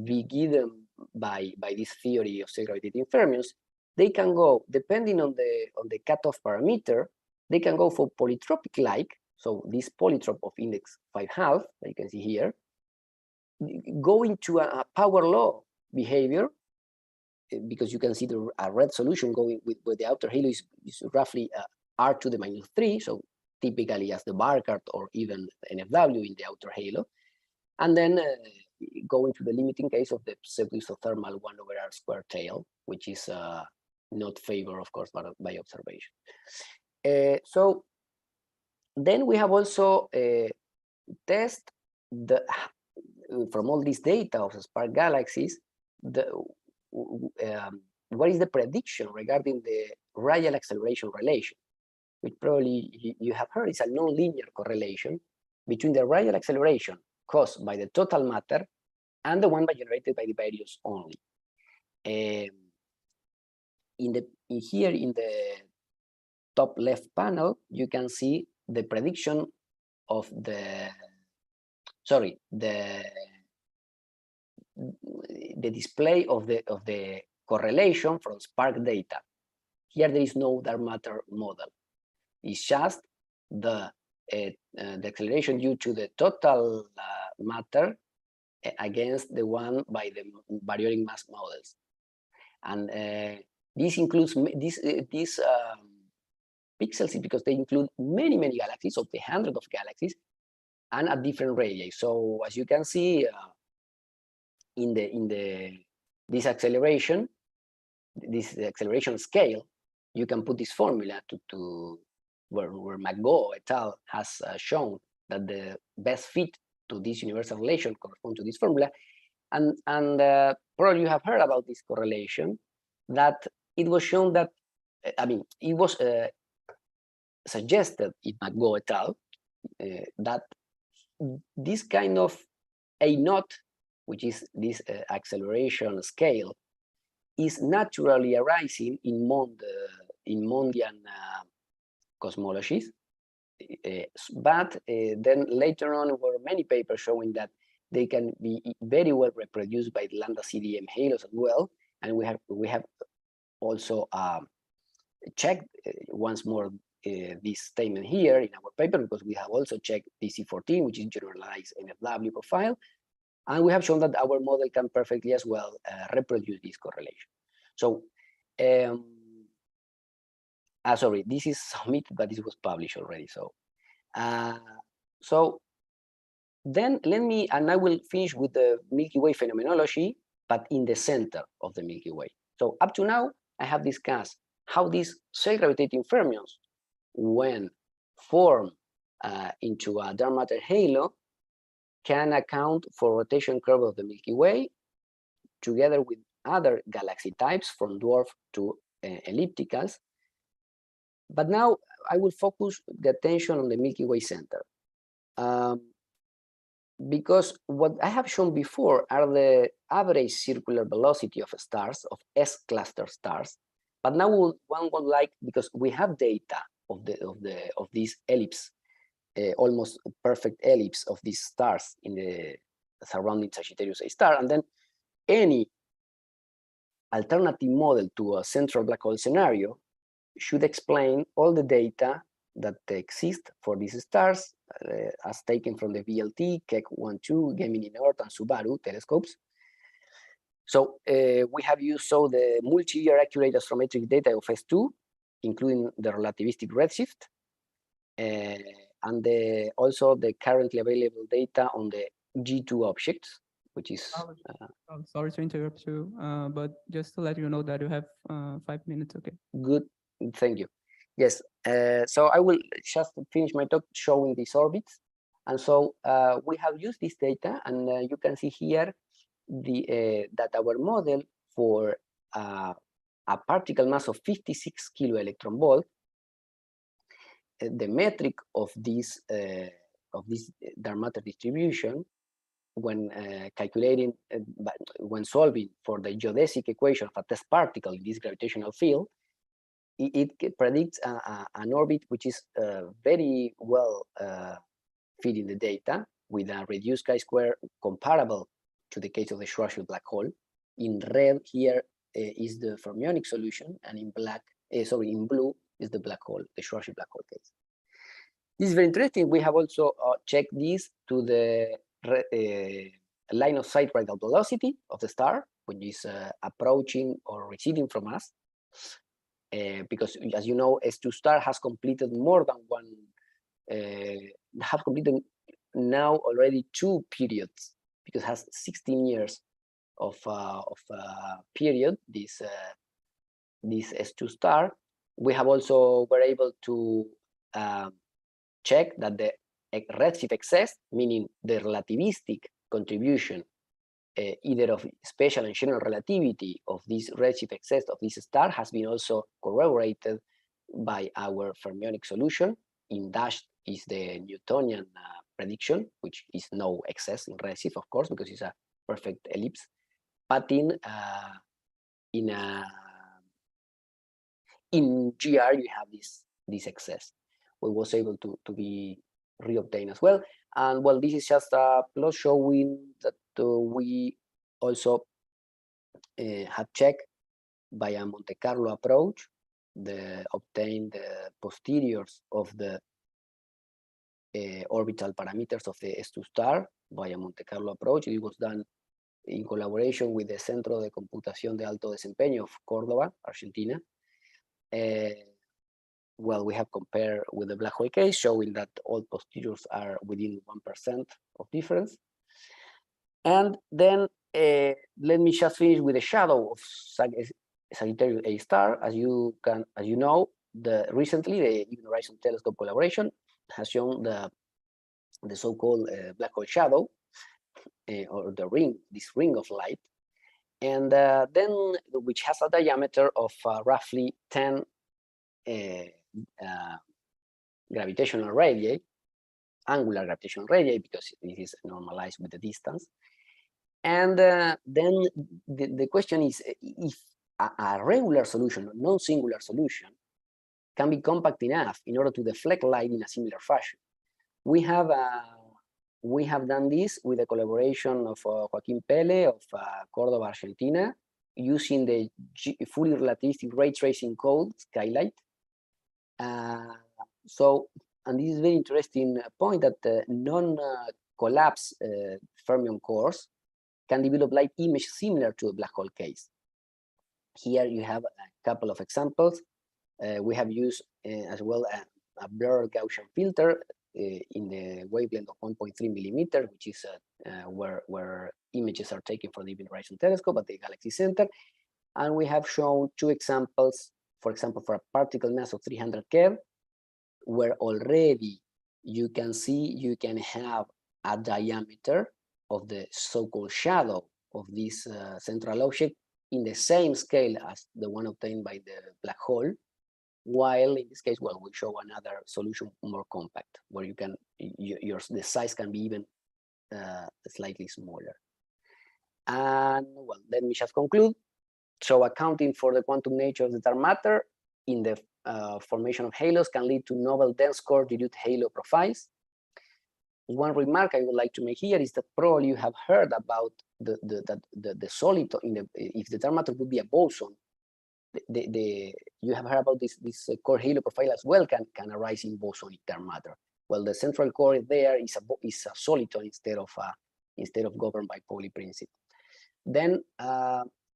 be given by this theory of self-gravitating fermions. They can go, depending on the cutoff parameter, they can go for polytropic-like, so this polytrope of index 5.5 that you can see here, go into a power law behavior, because you can see a red solution going with where the outer halo is roughly R to the -3, so typically as the Barkart or even NFW in the outer halo, and then going to the limiting case of the pseudo-isothermal 1/r² tail, which is not favored, of course, by observation. So then we have also tested from all this data of spark galaxies, what is the prediction regarding the radial acceleration relation, which probably you have heard is a non-linear correlation between the radial acceleration caused by the total matter and the one generated by the baryons only. Here in the top left panel, you can see the prediction of the display of the correlation from spark data. Here there is no dark matter model. It's just the acceleration due to the total matter against the one by the baryonic mass models. And this includes these pixels because they include many galaxies, of the hundreds of galaxies, and at different radii. So as you can see, this acceleration scale, you can put this formula to where McGaugh et al. Has shown that the best fit to this universal relation corresponds to this formula, and probably you have heard about this correlation, that it was shown that, it was suggested in McGaugh et al. That this kind of A0, which is this acceleration scale, is naturally arising in Mondian cosmologies, but then later on were many papers showing that they can be very well reproduced by the lambda CDM halos as well, and we have also checked once more this statement here in our paper, because we have also checked DC14, which is generalized NFW profile, and we have shown that our model can perfectly as well reproduce this correlation. So, sorry, this is submitted, but this was published already. So, so then I will finish with the Milky Way phenomenology, but in the center of the Milky Way. So up to now, I have discussed how these self-gravitating fermions, when formed into a dark matter halo, can account for rotation curve of the Milky Way, together with other galaxy types from dwarf to ellipticals. But now I will focus the attention on the Milky Way center. Because what I have shown before are the average circular velocity of stars, of S-cluster stars. But now one would like, because we have data of this ellipse, almost perfect ellipse of these stars in the surrounding Sagittarius A star, and then any alternative model to a central black hole scenario should explain all the data that exist for these stars, as taken from the VLT, Keck 1-2, Gemini North, and Subaru telescopes. So we have used the multi-year accurate astrometric data of S2, including the relativistic redshift, and also the currently available data on the G2 objects, which is... I'm sorry to interrupt you, but just to let you know that you have 5 minutes, okay? Good, thank you. Yes, so I will just finish my talk showing these orbits. And so we have used this data, and you can see here that our model for a particle mass of 56 kilo electron volt, the metric of this dark matter distribution, when calculating, when solving for the geodesic equation of a test particle in this gravitational field, it predicts an orbit which is very well fit in the data, with a reduced chi-square comparable to the case of the Schwarzschild black hole. In red here is the fermionic solution, and in black, in blue is the black hole, the Schwarzschild black hole case. This is very interesting. We have also checked this to the line of sight radial velocity of the star, which is approaching or receding from us. Because, as you know, S2 star has completed more than one, have completed now already 2 periods, because it has 16 years of period, this S2 star. We have also were able to check that the redshift excess, meaning the relativistic contribution either of special and general relativity of this redshift excess of this star, has been also corroborated by our fermionic solution. In dashed is the Newtonian prediction, which is no excess in redshift, of course, because it's a perfect ellipse. But in GR you have this excess. We was able to be reobtained as well. And well, this is just a plot showing that we also have checked by a Monte Carlo approach, obtained the posteriors of the orbital parameters of the S2 star by a Monte Carlo approach. It was done in collaboration with the Centro de Computación de Alto Desempeño of Córdoba, Argentina. Well, we have compared with the black hole case, showing that all posteriors are within 1% of difference. And then let me just finish with the shadow of Sagittarius A star. As you know, recently the Event Horizon Telescope collaboration has shown the so-called black hole shadow, or the ring, this ring of light, and then which has a diameter of roughly 10 gravitational radii, angular gravitational radii, because this is normalized with the distance. And then the question is if a regular solution, non-singular solution, can be compact enough in order to deflect light in a similar fashion. We have done this with the collaboration of Joaquín Pele of Córdoba, Argentina, using the fully relativistic ray tracing code Skylight. And this is a very interesting point, that non-collapse fermion cores can develop light image similar to a black hole case. Here you have a couple of examples. We have used as well a blur Gaussian filter in the wavelength of 1.3 millimeters, which is where images are taken from the Event Horizon Telescope at the Galaxy Center. And we have shown two examples, for example, for a particle mass of 300 keV, where already you can see you can have a diameter of the so-called shadow of this central object in the same scale as the one obtained by the black hole, while in this case, well, we show another solution more compact, where you can, the size can be even slightly smaller. And well, let me just conclude. So accounting for the quantum nature of the dark matter in the formation of halos can lead to novel dense core dilute halo profiles. One remark I would like to make here is that probably you have heard about the soliton in the, if the dark matter would be a boson, you have heard about this core halo profile as well can arise in bosonic dark matter. Well, the central core there is a soliton instead of governed by Pauli principle. Then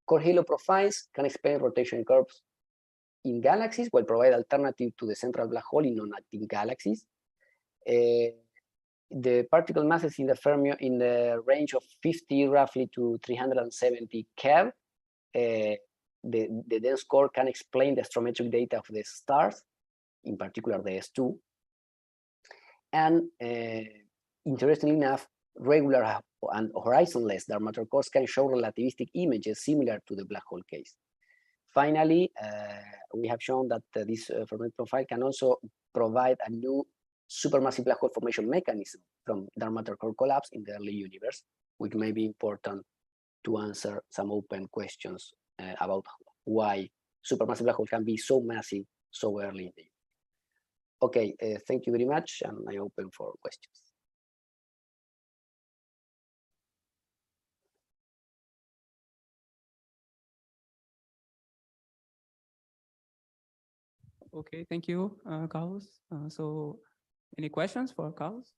core halo profiles can explain rotation curves in galaxies, while provide alternative to the central black hole in non-active galaxies. The particle masses in the fermion in the range of 50 roughly to 370 keV. The dense core can explain the astrometric data of the stars, in particular the S2. And interestingly enough, regular and horizonless dark matter cores can show relativistic images similar to the black hole case. Finally, we have shown that this fermionic profile can also provide a new supermassive black hole formation mechanism from dark matter core collapse in the early universe, which may be important to answer some open questions about why supermassive black hole can be so massive so early in the universe. Okay, thank you very much, and I open for questions. Okay, thank you, Carlos. So any questions for Carlos?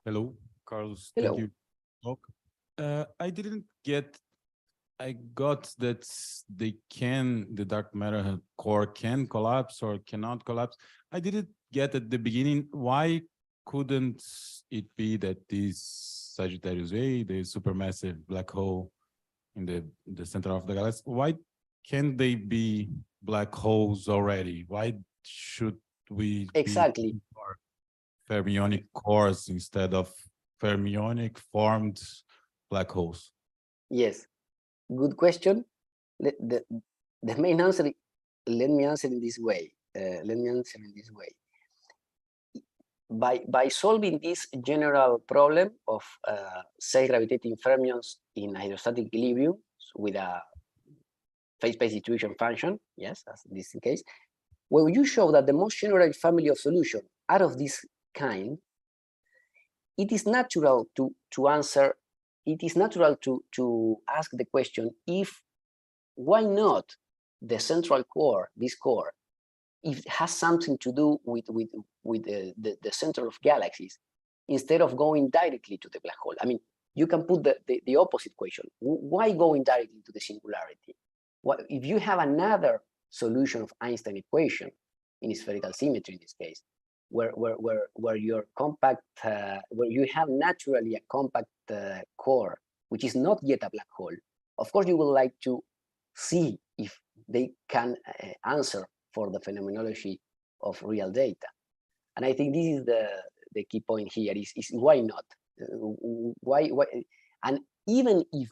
Hello, Carlos. Hello. Thank you. Talk. I got that the dark matter core can collapse or cannot collapse. I didn't get at the beginning, why couldn't it be that this Sagittarius A, the supermassive black hole in the center of the galaxy, why can't they be black holes already? Why should we Exactly. fermionic cores instead of fermionic formed black holes? Yes, good question. The main answer, let me answer in this way. By solving this general problem of self-gravitating fermions in hydrostatic equilibrium with a phase-space distribution function, yes, as in this case, when you show that the most general family of solution are of this kind, it is natural to answer. It is natural to ask the question, why not the central core, this core, if it has something to do with the center of galaxies, instead of going directly to the black hole. I mean, you can put the opposite question. Why going directly to the singularity? If you have another solution of Einstein equation in spherical symmetry in this case, where your compact, where you have naturally a compact core, which is not yet a black hole, of course you would like to see if they can answer for the phenomenology of real data. And I think this is the key point here is why not? Why? And even if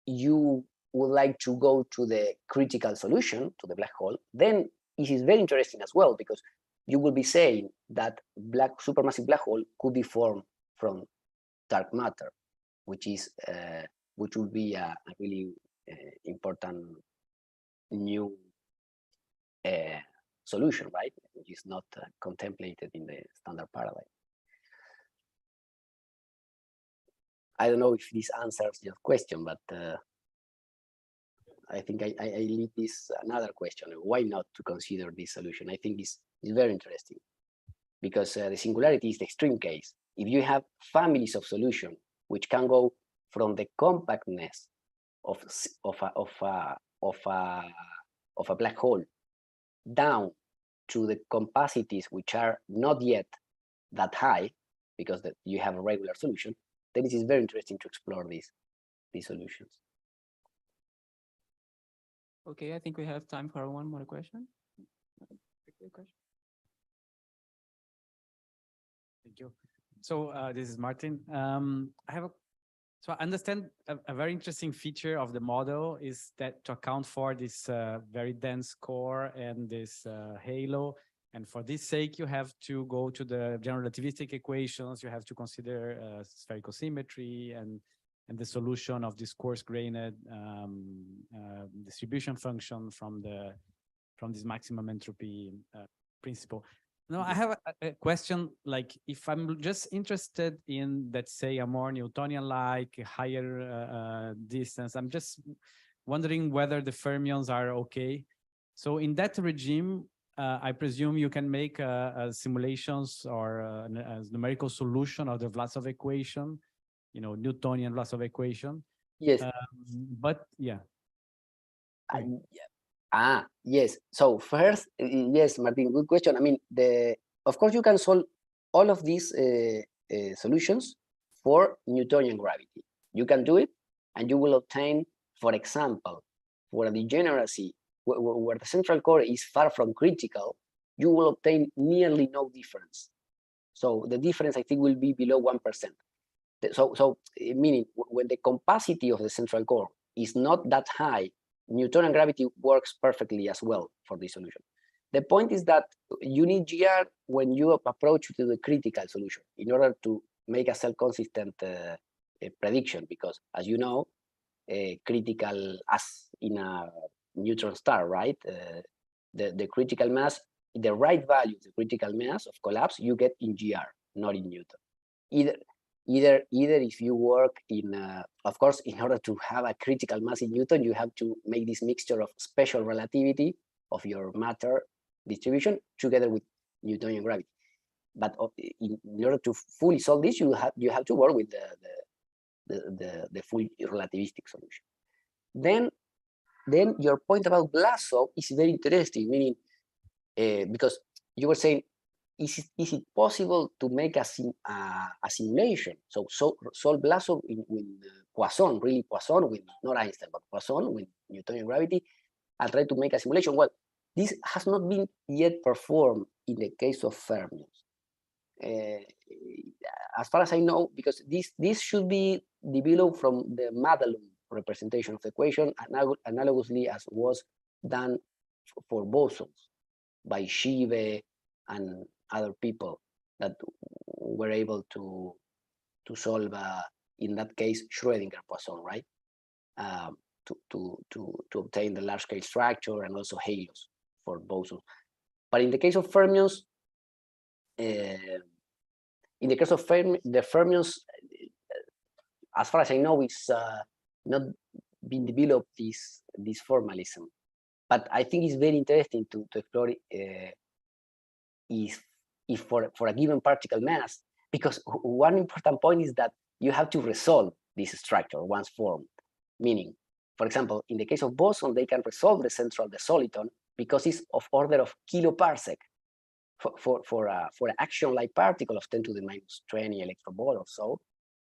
you would like to go to the critical solution, to the black hole, then it is very interesting as well, because you will be saying that supermassive black hole could be formed from dark matter, which would be a really important new solution, right? Which is not contemplated in the standard paradigm. I don't know if this answers your question, but I think I leave this another question. Why not to consider this solution? I think it's very interesting, because the singularity is the extreme case. If you have families of solution which can go from the compactness of a black hole down to the capacities which are not yet that high, because you have a regular solution, then it is very interesting to explore these solutions. Okay, I think we have time for one more question. Thank you. So this is Martin. So I understand a very interesting feature of the model is that to account for this very dense core and this halo. And for this sake, you have to go to the general relativistic equations. You have to consider spherical symmetry and the solution of this coarse-grained distribution function from this maximum entropy principle. No, I have a question, like if I'm just interested in, let's say, a more Newtonian-like, higher distance, I'm just wondering whether the fermions are okay. So in that regime, I presume you can make simulations or a numerical solution of the Vlasov equation, Newtonian Vlasov equation. Yes. But yeah. Yes. So first, yes, Martin, good question. I mean, of course, you can solve all of these solutions for Newtonian gravity. You can do it, and you will obtain, for example, for a degeneracy where the central core is far from critical, you will obtain nearly no difference. So the difference, I think, will be below 1%. So meaning when the capacity of the central core is not that high, Newtonian gravity works perfectly as well for this solution. The point is that you need GR when you approach to the critical solution in order to make a self-consistent prediction, because as you know, critical as in a neutron star, right? The critical mass, the right value, the critical mass of collapse, you get in GR, not in Newton. Either if you work in, of course, in order to have a critical mass in Newton, you have to make this mixture of special relativity of your matter distribution together with Newtonian gravity. But in order to fully solve this, you have to work with the full relativistic solution. Then your point about Vlasov is very interesting, meaning because you were saying, is it possible to make a simulation? So solve Vlasov with Poisson, really Poisson, with not Einstein, but Poisson with Newtonian gravity, and try to make a simulation. Well, this has not been yet performed in the case of fermions. As far as I know, because this should be developed from the Madelung representation of the equation, analogously as was done for bosons by Shive and other people that were able to solve, in that case, Schrödinger Poisson, right? To obtain the large scale structure and also halos for bosons. But in the case of fermions, the fermions, as far as I know, it's not been developed this formalism. But I think it's very interesting to explore if for a given particle mass, because one important point is that you have to resolve this structure once formed. Meaning, for example, in the case of boson, they can resolve the central, the soliton, because it's of order of kiloparsec. For an action-like particle of 10 to the minus 20 electron volt or so,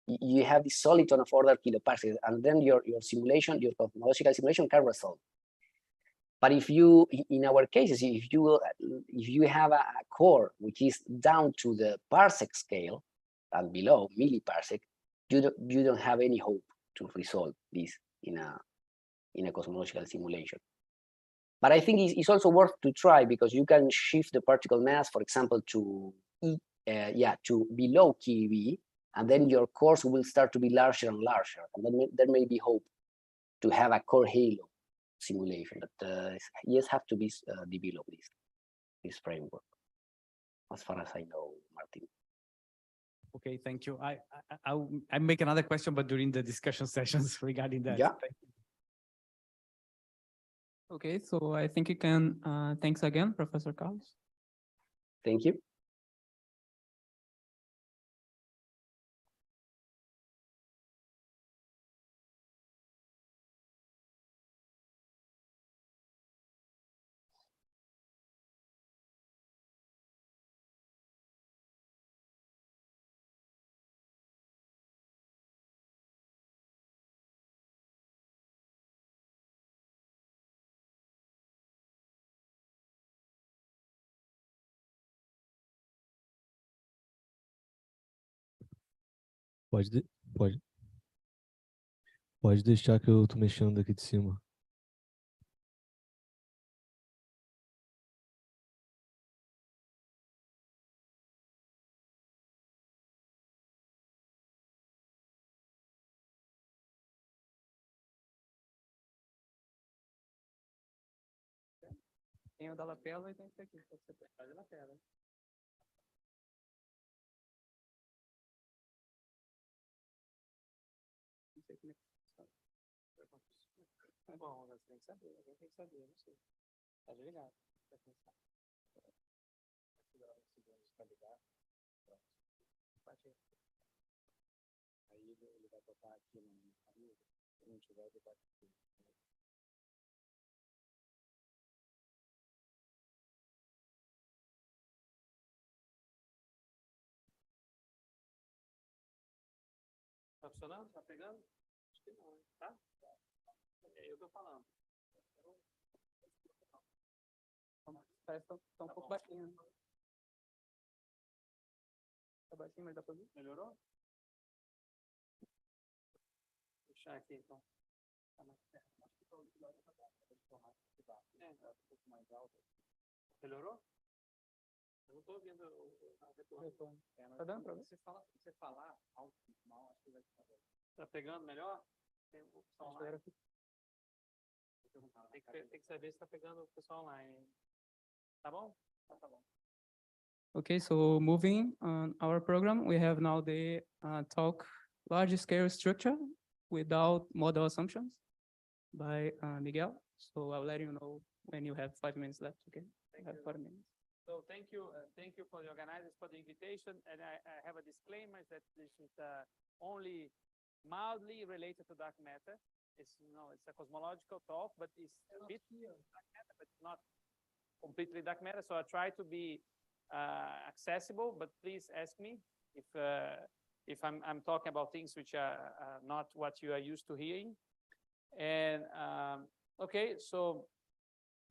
you have this soliton of order kiloparsec, and then your simulation, your cosmological simulation can resolve. But if you, in our cases, if you have a core which is down to the parsec scale and below milliparsec, you don't have any hope to resolve this in a cosmological simulation. But I think it's also worth to try, because you can shift the particle mass, for example, to below keV, and then your cores will start to be larger and larger, and then there may be hope to have a core halo simulation. But yes, have to be developed this framework, as far as I know, Martin. Okay, thank you. I make another question, but during the discussion sessions regarding that. Yeah. Thank you. Okay, so I think you can, thanks again, Professor Carlos. Thank you. Pode, pode. Pode deixar que eu tô mexendo aqui de cima. Tem o da lapela e tem esse aqui. Pode ser da lapela. Não sei como é que funciona. Bom, você tem que saber, alguém tem que saber, não sei. Tá ligado? Vai pensar. Tá ligado? Aí ele vai botar aqui no caminho, se não tiver, ele vai aqui. Tá funcionando? Tá pegando? Acho que não, tá? É, eu tô falando. Parece que tá um pouco baixinho. Tá baixinho, mas dá pra ver? Melhorou? Vou puxar aqui, então. Tá mais perto. Acho que tá um pouco mais alto. Melhorou? Eu não tô ouvindo o retorno. Tá dando pra ver? Você falar alto, mal, acho que vai ficar bem. Tá pegando melhor? Tem um pessoal online. Tem que saber se tá pegando o pessoal online. Tá bom? Tá bom. Okay, so moving on our program, we have now the talk large scale structure without model assumptions by Miguel. So I'll let you know when you have 5 minutes left. Okay, I have 4 minutes. So thank you for the organizers for the invitation, and I have a disclaimer that this is only mildly related to dark matter. It's it's a cosmological talk, but it's a bit dark matter, but not completely dark matter. So I try to be accessible, but please ask me if I'm talking about things which are not what you are used to hearing. And okay, so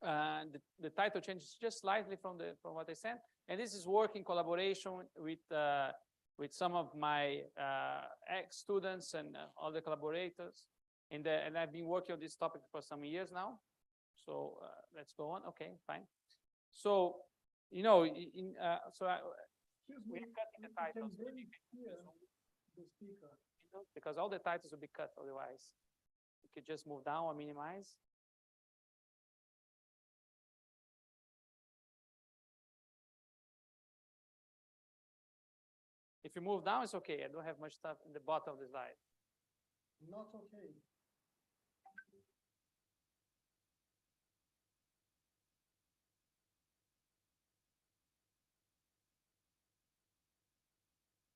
the title changes just slightly from what I said, and this is work in collaboration with some of my ex-students and other collaborators, and I've been working on this topic for some years now. So let's go on. Okay, fine. So we are cutting the titles because all the titles will be cut otherwise. You could just move down or minimize. If you move down, it's okay. I don't have much stuff in the bottom of the slide. Not okay.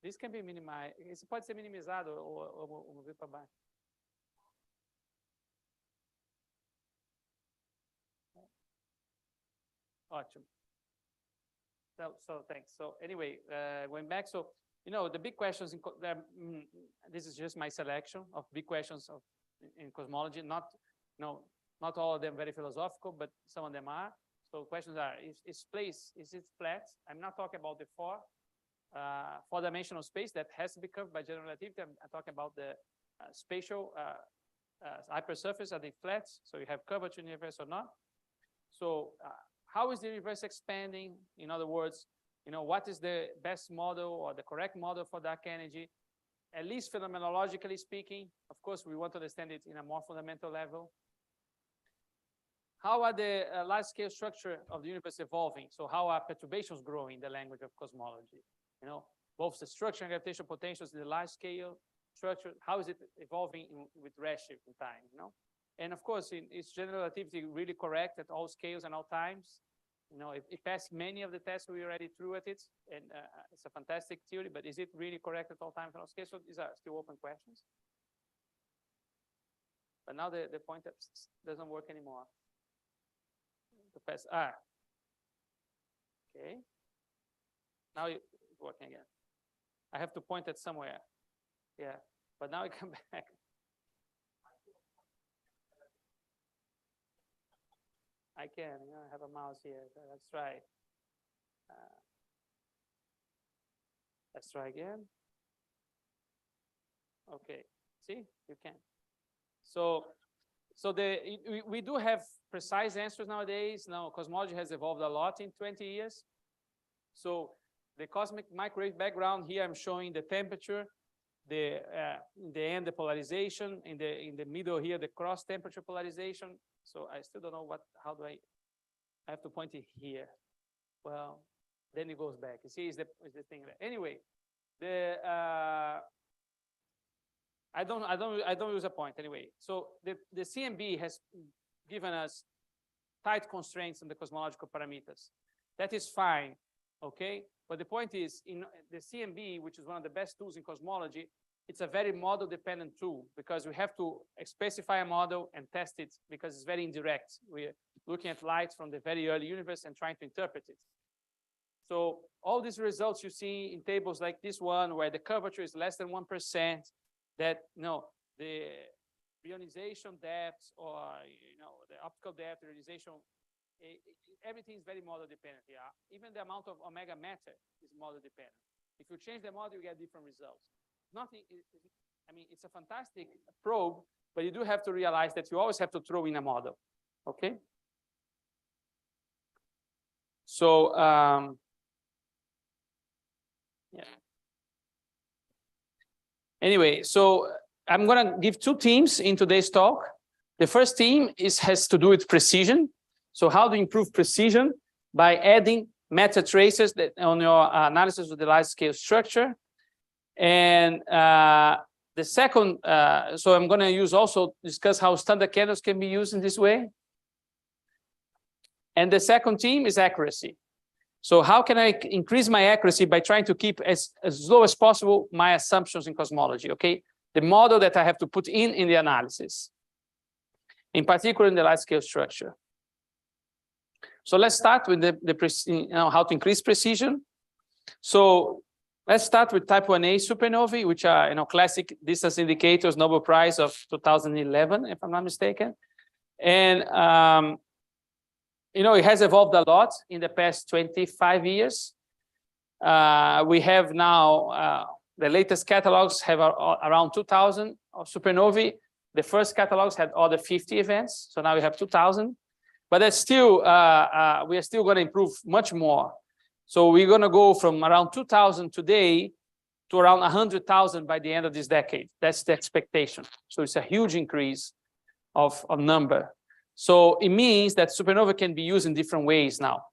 This can be minimized. Isso pode ser minimizado ou mover para baixo. Ótimo. So thanks. So anyway, going back, so the big questions this is just my selection of big questions in cosmology. Not all of them very philosophical, but some of them are. So questions are: is it flat? I'm not talking about the four-dimensional space that has to be covered by general relativity. I'm talking about the spatial hypersurface. Are they flat? So you have curvature in the universe or not? So how is the universe expanding? In other words, what is the best model or the correct model for dark energy? At least phenomenologically speaking. Of course, we want to understand it in a more fundamental level. How are the large-scale structure of the universe evolving? So how are perturbations growing in the language of cosmology? Both the structure and gravitational potentials in the large-scale structure, how is it evolving with redshift in time? And of course, is general relativity really correct at all scales and all times? It passed many of the tests we already threw at it, and it's a fantastic theory, but is it really correct at all times and all scales? So these are still open questions. But now the pointer doesn't work anymore. To pass, okay. Now it's working again. I have to point it somewhere. Yeah, but now it come back. I can, I have a mouse here. So let's try. Let's try again. Okay, see, you can. So we do have precise answers nowadays. Now, cosmology has evolved a lot in 20 years. So the cosmic microwave background here, I'm showing the temperature, in the end, the polarization, in the middle here, the cross temperature polarization. So I still don't know how do I have to point it here. Well, then it goes back. You see, is the thing there. Anyway, I don't use a point anyway. So the CMB has given us tight constraints on the cosmological parameters. That is fine, okay? But the point is, in the CMB, which is one of the best tools in cosmology, it's a very model-dependent tool because we have to specify a model and test it because it's very indirect. We're looking at light from the very early universe and trying to interpret it. So all these results you see in tables like this one, where the curvature is less than 1%, that the ionization depth or the optical depth, the ionization, everything is very model dependent. Yeah, even the amount of omega matter is model dependent. If you change the model, you get different results. Nothing. I mean, it's a fantastic probe, but you do have to realize that you always have to throw in a model. Okay. So yeah. Anyway, so I'm going to give two themes in today's talk. The first theme has to do with precision. So how to improve precision by adding meta traces on your analysis of the large scale structure. And the second, so I'm going to also discuss how standard candles can be used in this way. And the second theme is accuracy. So how can I increase my accuracy by trying to keep as low as possible my assumptions in cosmology, okay? The model that I have to put in the analysis, in particular in the large scale structure. So let's start with how to increase precision. So let's start with type 1a supernovae, which are classic distance indicators, Nobel Prize of 2011, if I'm not mistaken. And it has evolved a lot in the past 25 years. We have now, the latest catalogs have around 2,000 of supernovae. The first catalogs had other 50 events. So now we have 2,000. But that's still, we are still going to improve much more. So we're going to go from around 2,000 today to around 100,000 by the end of this decade. That's the expectation. So it's a huge increase of number. So it means that supernova can be used in different ways now,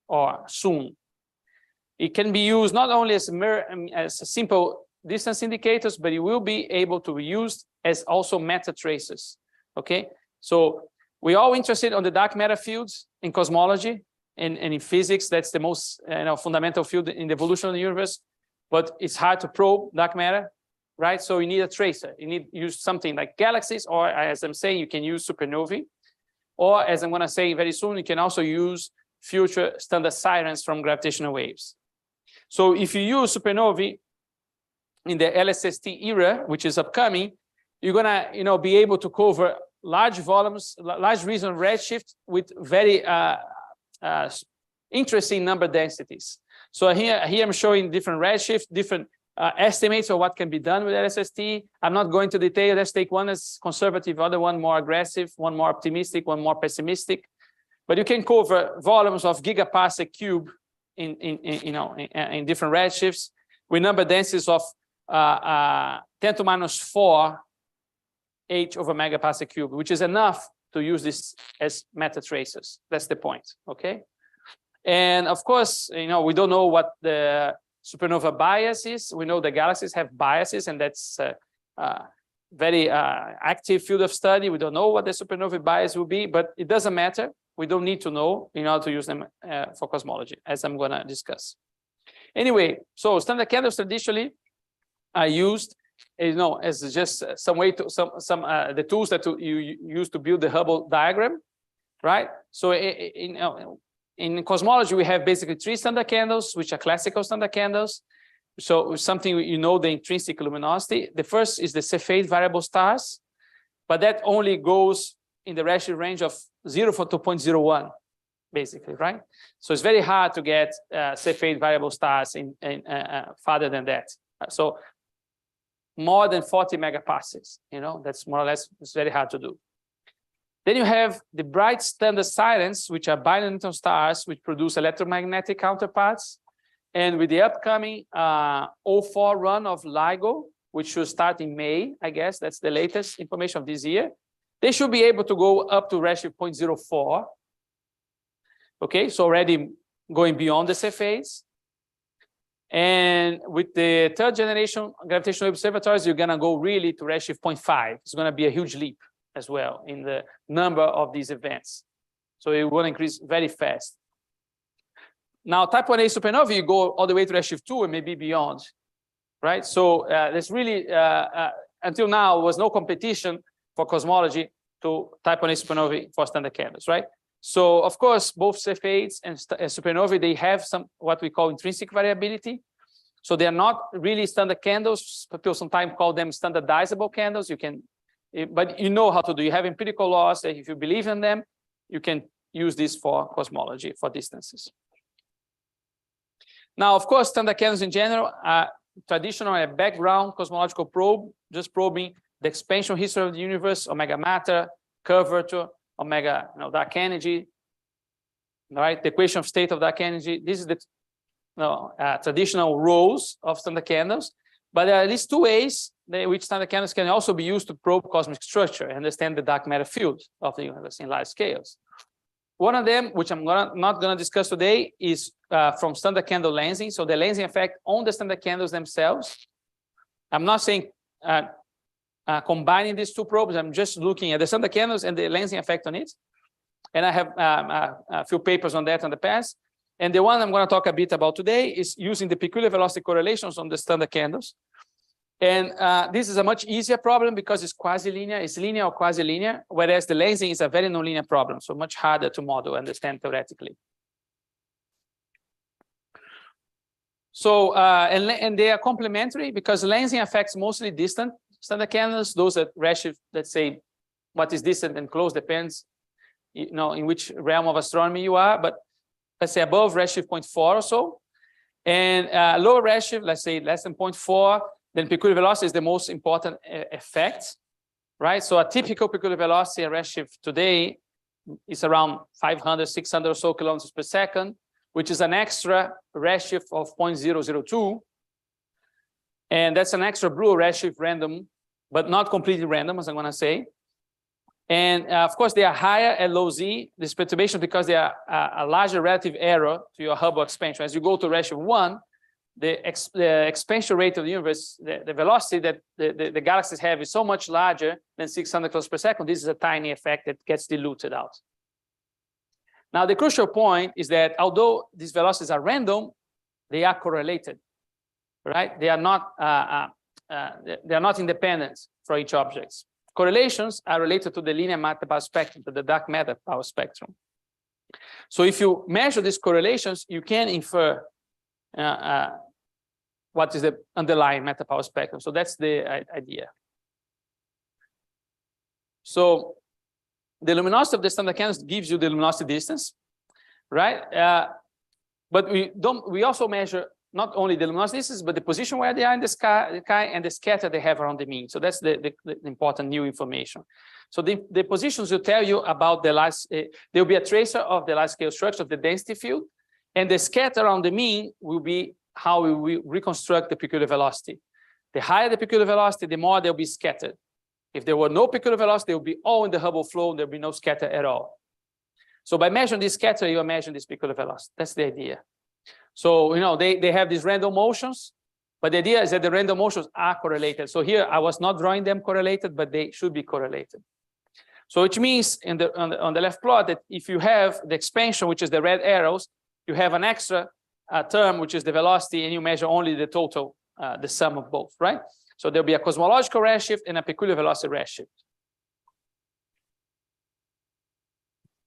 or soon. It can be used not only as simple distance indicators, but it will be able to be used as also meta traces. Okay, so we're all interested on the dark matter fields in cosmology and in physics. That's the most fundamental field in the evolution of the universe. But it's hard to probe dark matter, right? So you need a tracer. You need to use something like galaxies, or as I'm saying, you can use supernovae. Or as I'm going to say very soon, you can also use future standard sirens from gravitational waves. So if you use supernovae in the LSST era, which is upcoming, you're going to be able to cover large volumes, large region redshift with very interesting number densities. So here I'm showing different redshift, different estimates of what can be done with LSST. I'm not going to detail. Let's take one as conservative, other one more aggressive, one more optimistic, one more pessimistic. But you can cover volumes of gigaparsec cube in different redshifts with number densities of 10 to minus 4 h over megaparsec cube, which is enough to use this as meta traces. That's the point. Okay. And of course, we don't know what the supernova bias is. We know the galaxies have biases, and that's a very active field of study. We don't know what the supernova bias will be, but it doesn't matter. We don't need to know in order to use them for cosmology, as I'm going to discuss. Anyway, so standard candles traditionally are used, as just some way to the tools that you use to build the Hubble diagram, right? So in cosmology, we have basically 3 standard candles, which are classical standard candles. So something the intrinsic luminosity. The first is the Cepheid variable stars, but that only goes in the redshift range of 0 to 2.01, basically, right? So it's very hard to get Cepheid variable stars in farther than that. So more than 40 megaparsecs. You know, that's more or less, it's very hard to do. Then you have the bright standard silence, which are binary neutron stars, which produce electromagnetic counterparts. And with the upcoming 04 run of LIGO, which should start in May, I guess, that's the latest information of this year, they should be able to go up to redshift 0.04. Okay, so already going beyond the Cepheids. And with the third generation gravitational observatories, you're going to go really to redshift 0.5. It's going to be a huge leap as well in the number of these events. So it will increase very fast. Now, type 1a supernova, you go all the way to redshift 2 and maybe beyond, right? So there's really, until now, was no competition for cosmology to type 1a supernovae for standard candles, right? So, of course, both Cepheids and supernovae, they have some what we call intrinsic variability. So they are not really standard candles. People sometimes call them standardizable candles. You can, but you know how to do. You have empirical laws that if you believe in them, you can use this for cosmology, for distances. Now, of course, standard candles in general are traditional a background cosmological probe, just probing the expansion history of the universe, omega matter, curvature, omega dark energy, right? The equation of state of dark energy. This is the traditional roles of standard candles, but there are at least two ways which standard candles can also be used to probe cosmic structure and understand the dark matter field of the universe in large scales. One of them, which I'm not going to discuss today, is from standard candle lensing. So the lensing effect on the standard candles themselves. I'm not saying combining these two probes. I'm just looking at the standard candles and the lensing effect on it. And I have a few papers on that in the past. And the one I'm going to talk a bit about today is using the peculiar velocity correlations on the standard candles. And this is a much easier problem because it's quasi-linear, it's linear or quasi-linear, whereas the lensing is a very nonlinear problem, so much harder to model and understand theoretically. So, and they are complementary because lensing affects mostly distant standard candles, those at redshift, let's say, what is distant and close depends, in which realm of astronomy you are, but let's say above redshift 0.4 or so. And lower redshift, let's say less than 0.4, then peculiar velocity is the most important effect, right? So a typical peculiar velocity at redshift today is around 500, 600 or so kilometers per second, which is an extra redshift of 0.002. And that's an extra blue redshift random, but not completely random, as I'm going to say. And of course, they are higher at low Z, this perturbation, because they are a larger relative error to your Hubble expansion. As you go to redshift 1, the expansion rate of the universe, the velocity that the galaxies have is so much larger than 600 kilometers per second. This is a tiny effect that gets diluted out. Now, the crucial point is that although these velocities are random, they are correlated, right? They are not independent for each object. Correlations are related to the linear matter power spectrum, to the dark matter power spectrum. So if you measure these correlations, you can infer what is the underlying matter power spectrum. So that's the idea. So the luminosity of the standard candles gives you the luminosity distance, right? But we also measure not only the luminosity distance, but the position where they are in the sky and the scatter they have around the mean. So that's the important new information. So the positions will tell you about the large, there will be a tracer of the large scale structure of the density field, and the scatter around the mean will be how we will reconstruct the peculiar velocity. The higher the peculiar velocity, the more they'll be scattered. If there were no peculiar velocity, they will be all in the Hubble flow, and there'll be no scatter at all. So by measuring this scatter, you measure this peculiar velocity. That's the idea. So, they have these random motions, but the idea is that the random motions are correlated. So here, I was not drawing them correlated, but they should be correlated. So which means on the left plot that if you have the expansion, which is the red arrows, you have an extra term, which is the velocity, and you measure only the total, the sum of both, right? So there'll be a cosmological redshift and a peculiar velocity redshift.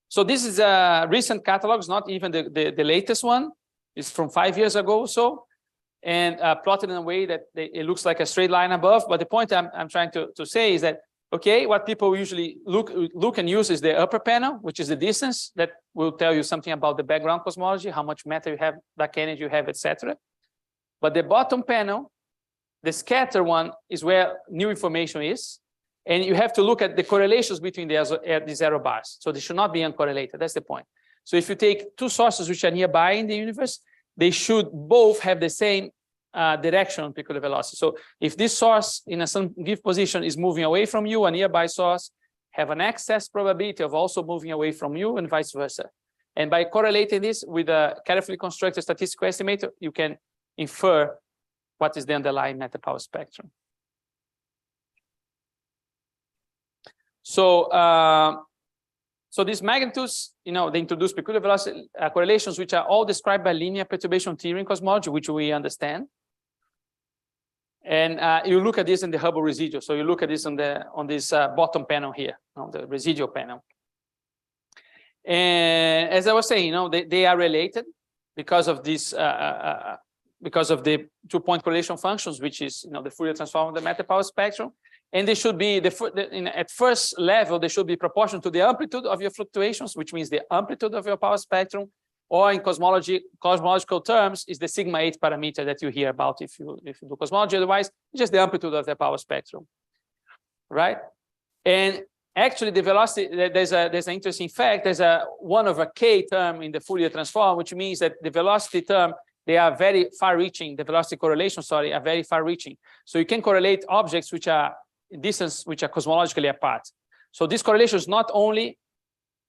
So this is a recent catalogs, not even the latest one. It's from 5 years ago or so, and plotted in a way that it looks like a straight line above. But the point I'm trying to say is that, okay, what people usually look and use is the upper panel, which is the distance that will tell you something about the background cosmology, how much matter you have, dark energy you have, etc. But the bottom panel The scatter one is where new information is. And you have to look at the correlations between these arrow bars. So they should not be uncorrelated. That's the point. So if you take two sources which are nearby in the universe, they should both have the same direction on peculiar velocity. So if this source in a some given position is moving away from you, a nearby source have an excess probability of also moving away from you and vice versa. And by correlating this with a carefully constructed statistical estimator, you can infer what is the underlying matter power spectrum. So, so these magnitudes, they introduce peculiar velocity correlations, which are all described by linear perturbation theory in cosmology, which we understand. And you look at this in the Hubble residual. So you look at this on this bottom panel here, on the residual panel. And as I was saying, they are related because of this, because of the two-point correlation functions, which is the Fourier transform of the matter power spectrum. And they should be at first level, they should be proportional to the amplitude of your fluctuations, which means the amplitude of your power spectrum, or in cosmological terms, is the sigma 8 parameter that you hear about if you do cosmology. Otherwise, it's just the amplitude of the power spectrum, right? And actually, the velocity, there's an interesting fact. There's a 1/k term in the Fourier transform, which means that the velocity term, they are very far-reaching. The velocity correlation, sorry, are very far-reaching. So you can correlate objects which are distance, which are cosmologically apart. So this correlation is not only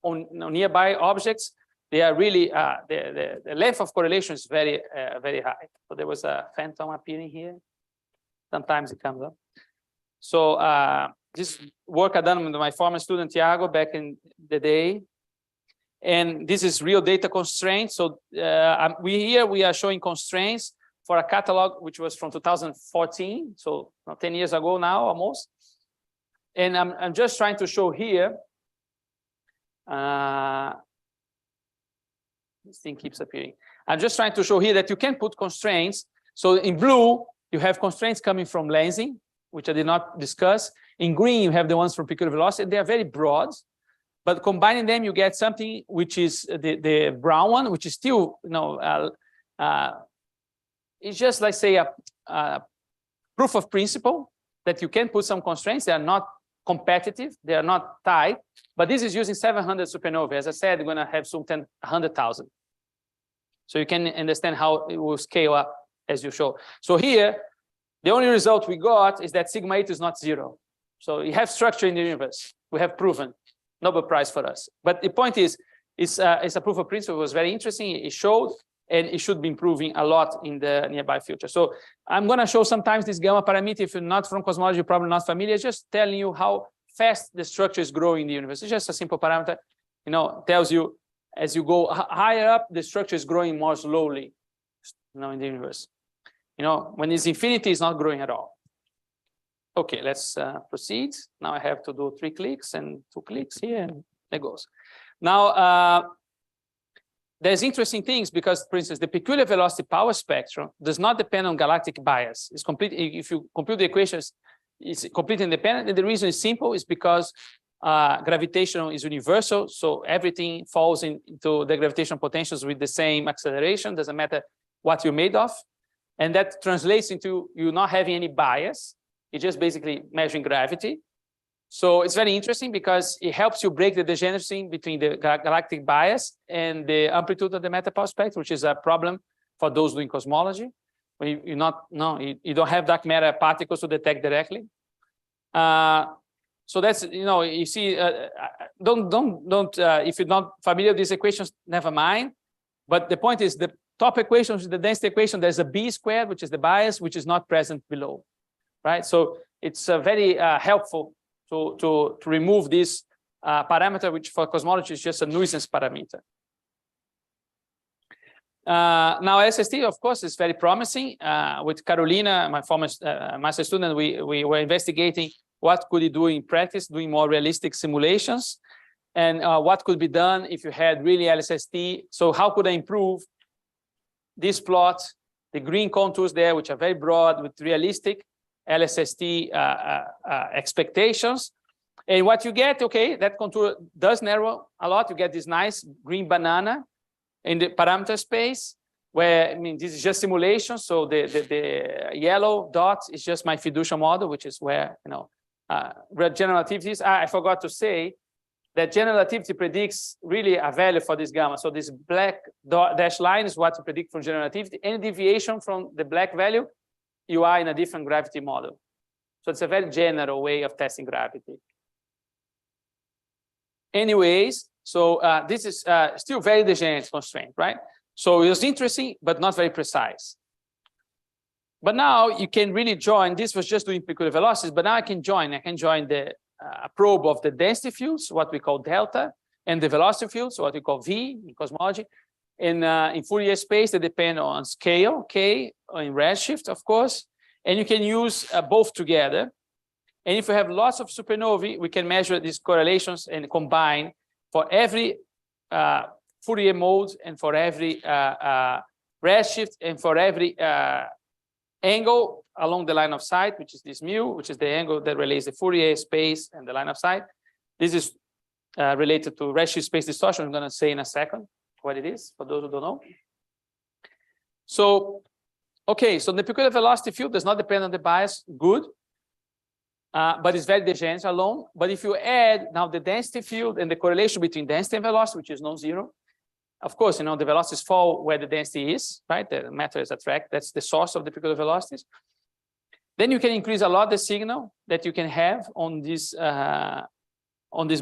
on nearby objects, they are really, the length of correlation is very, very high. So there was a phantom appearing here. Sometimes it comes up. So this work I done with my former student, Tiago, back in the day. And this is real data constraints. So we are showing constraints for a catalog which was from 2014, so 10 years ago now almost. And I'm just trying to show here. This thing keeps appearing. I'm just trying to show here that you can put constraints. So in blue, you have constraints coming from lensing, which I did not discuss. In green, you have the ones from peculiar velocity. They are very broad. But combining them, you get something which is the brown one, which is still, it's just like say a proof of principle that you can put some constraints. They are not competitive, they are not tight, but this is using 700 supernovae. As I said, we're going to have some 100,000. So you can understand how it will scale up as you show. So here, the only result we got is that sigma 8 is not 0. So you have structure in the universe. We have proven. Nobel Prize for us. But the point is, it's a proof of principle. It was very interesting. It showed, and it should be improving a lot in the nearby future. So I'm going to show sometimes this gamma parameter. If you're not from cosmology, you're probably not familiar. Just telling you how fast the structure is growing in the universe. It's just a simple parameter. Tells you as you go higher up, the structure is growing more slowly. In the universe. When it's infinity, it's not growing at all. Okay, let's proceed. Now I have to do 3 clicks and 2 clicks here, and there goes. Now, there's interesting things because, for instance, the peculiar velocity power spectrum does not depend on galactic bias. It's complete. If you compute the equations, it's completely independent. And the reason is simple, is because gravitational is universal. So everything falls into the gravitational potentials with the same acceleration. Doesn't matter what you're made of. And that translates into you not having any bias. It's just basically measuring gravity. So it's very interesting because it helps you break the degeneracy between the galactic bias and the amplitude of the matter power spectrum, which is a problem for those doing cosmology. When you don't have dark matter particles to detect directly. So that's, you see, if you're not familiar with these equations, never mind. But the point is the top equation, which is the density equation, there's a B squared, which is the bias, which is not present below. Right, so it's very helpful to remove this parameter, which for cosmology is just a nuisance parameter. Now, SST, of course, is very promising. With Carolina, my former master student, we were investigating what could you do in practice, doing more realistic simulations, and what could be done if you had really LSST. So how could I improve this plot, the green contours there, which are very broad with realistic LSST expectations, and what you get, okay, that contour does narrow a lot. You get this nice green banana in the parameter space, where, I mean, this is just simulation. So the yellow dot is just my fiducial model, which is where, you know, general relativity is. I forgot to say that general relativity predicts really a value for this gamma. So this black dash line is what you predict from general relativity. Any deviation from the black value, you are in a different gravity model. So it's a very general way of testing gravity. Anyways, so this is still very degenerate constraint, right? So it was interesting, but not very precise. But now you can really join. This was just doing peculiar velocities, but now I can join the probe of the density fields, what we call delta, and the velocity fields, what we call V in cosmology. In Fourier space, they depend on scale, K, in redshift, of course, and you can use both together. And if we have lots of supernovae, we can measure these correlations and combine for every Fourier mode and for every redshift and for every angle along the line of sight, which is this mu, which is the angle that relates the Fourier space and the line of sight. This is related to redshift space distortion. I'm going to say in a second what it is for those who don't know. So, okay, so the peculiar velocity field does not depend on the bias. Good. But it's very degenerate alone. But if you add now the density field and the correlation between density and velocity, which is non-zero, of course, you know, the velocities fall where the density is, right? The matter is attracted. That's the source of the peculiar velocities. Then you can increase a lot the signal that you can have on this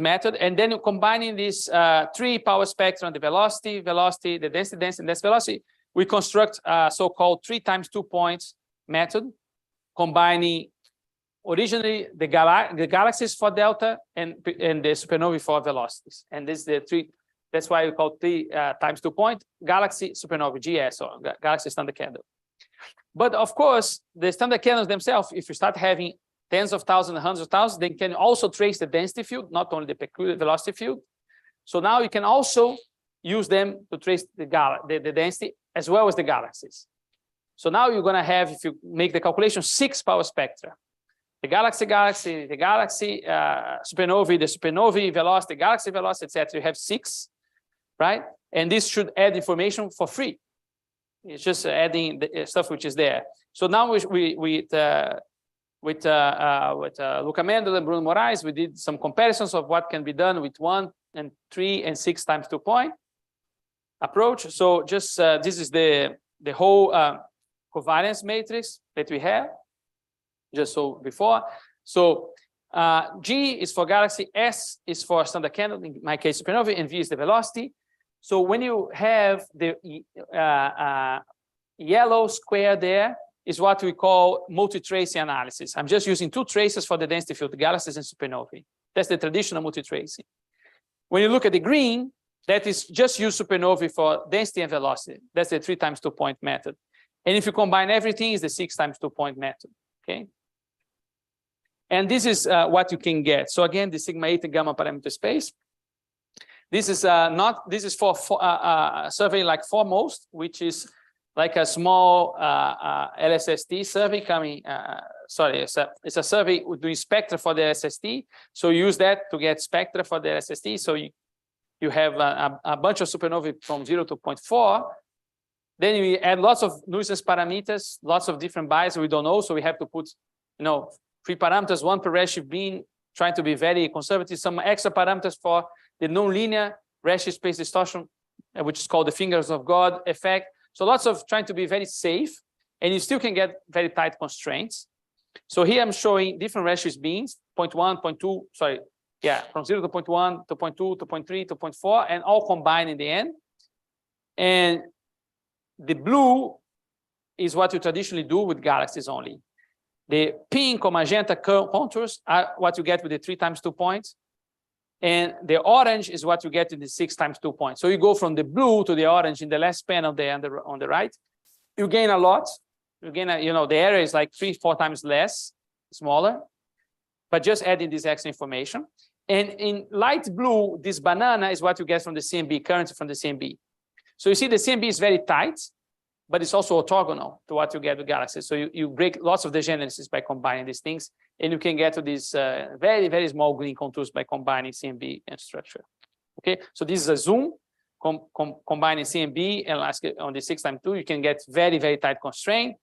method. And then combining these three power spectrum, the velocity, the density, and density velocity, we construct a so-called 3 times 2 points method, combining originally the galaxies for delta and the supernovae for velocities. And this is the three. That's why we call 3 times 2 point galaxy supernova, GS, or galaxy standard candle. But of course, the standard candles themselves, if you start having tens of thousands and hundreds of thousands, they can also trace the density field, not only the peculiar velocity field. So now you can also use them to trace the density as well as the galaxies. So now you're going to have, if you make the calculation, 6 power spectra. The galaxy, supernovae, the supernovae velocity, galaxy velocity, etc. You have 6, right? And this should add information for free. It's just adding the stuff which is there. So now with Luca Mendel and Bruno Moraes, we did some comparisons of what can be done with 1 and 3 and 6 times 2 point approach. So just this is the whole covariance matrix that we have. Just so before. So G is for galaxy, S is for standard candle, in my case supernovae, and V is the velocity. So when you have the yellow square there is what we call multi-tracing analysis. I'm just using 2 traces for the density field, galaxies and supernovae. That's the traditional multi-tracing. When you look at the green, that is just use supernovae for density and velocity. That's the 3 times 2 point method. And if you combine everything, it's the 6 times 2 point method. Okay. And this is what you can get. So again, the sigma 8 and gamma parameter space. This is this is for a survey like Foremost, which is like a small LSST survey coming. Sorry, it's a survey doing spectra for the LSST. So you use that to get spectra for the LSST. So you have a bunch of supernovae from 0 to 0.4. Then we add lots of nuisance parameters, lots of different biases we don't know. So we have to put, 3 parameters, 1 per redshift being, trying to be very conservative, some extra parameters for the nonlinear redshift space distortion, which is called the fingers of God effect. So lots of trying to be very safe, and you still can get very tight constraints. So here I'm showing different redshift beings, 0.1, 0.2, sorry, yeah, from 0 to 0.1 to 0.2 to 0.3 to 0.4, and all combined in the end. And the blue is what you traditionally do with galaxies only. The pink or magenta contours are what you get with the 3 times 2 points. And the orange is what you get in the 6 times 2 points. So you go from the blue to the orange in the last panel there on the right. You gain a lot. You gain, the area is like 3-4 times less, smaller, but just adding this extra information. And in light blue, this banana is what you get from the CMB, currently from the CMB. So you see the CMB is very tight, but it's also orthogonal to what you get with galaxies. So you break lots of degeneracies by combining these things, and you can get to these very, very small green contours by combining CMB and structure. Okay, so this is a zoom. combining C and B and ask it on the 6x2, you can get very, very tight constraint.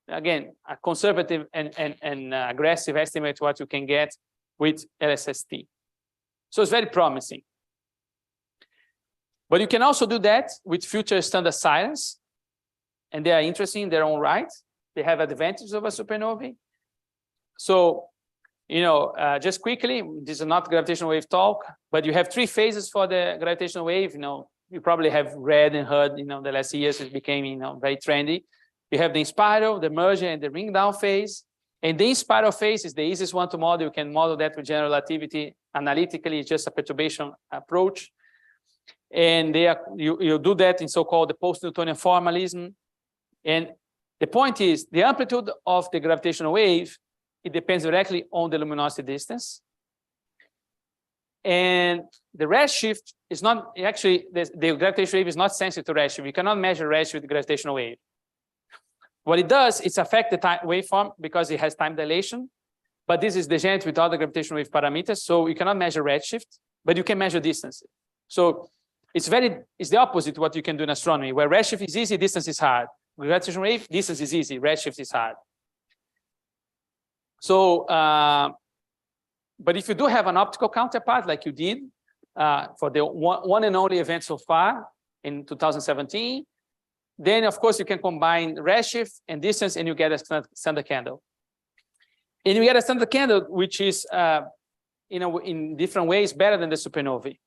Again, a conservative and aggressive estimate what you can get with LSST. So it's very promising. But you can also do that with future standard silence, and they are interesting in their own right. They have advantages over supernovae. So, you know, just quickly, this is not gravitational wave talk, but you have 3 phases for the gravitational wave. You know, you probably have read and heard, you know, the last years it became, you know, very trendy. You have the in-spiral, the merger, and the ring down phase. And the in-spiral phase is the easiest one to model. You can model that with general relativity analytically. It's just a perturbation approach. And they are, you do that in so-called the post-Newtonian formalism. And the point is, the amplitude of the gravitational wave, it depends directly on the luminosity distance. And the redshift is not, actually, the gravitational wave is not sensitive to redshift. You cannot measure redshift with the gravitational wave. What it does, it's affect the time waveform because it has time dilation, but this is degenerate with other gravitational wave parameters, so you cannot measure redshift, but you can measure distance. So it's the opposite to what you can do in astronomy, where redshift is easy, distance is hard. With gravitational wave, distance is easy, redshift is hard. So, but if you do have an optical counterpart like you did for the one and only event so far in 2017, then of course you can combine redshift and distance and you get a standard candle. And you get a standard candle which is in different ways better than the supernovae.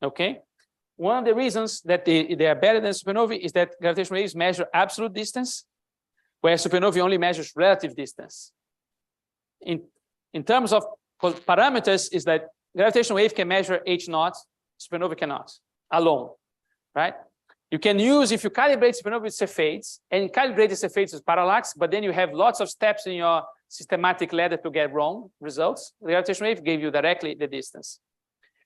Okay, one of the reasons that they are better than supernovae is that gravitational waves measure absolute distance, whereas supernovae only measures relative distance. In terms of parameters, is that gravitational wave can measure h0, supernova cannot alone, right? You can use, if you calibrate supernova with Cepheids, and calibrate the Cepheids with parallax, but then you have lots of steps in your systematic ladder to get wrong results. The gravitational wave gave you directly the distance.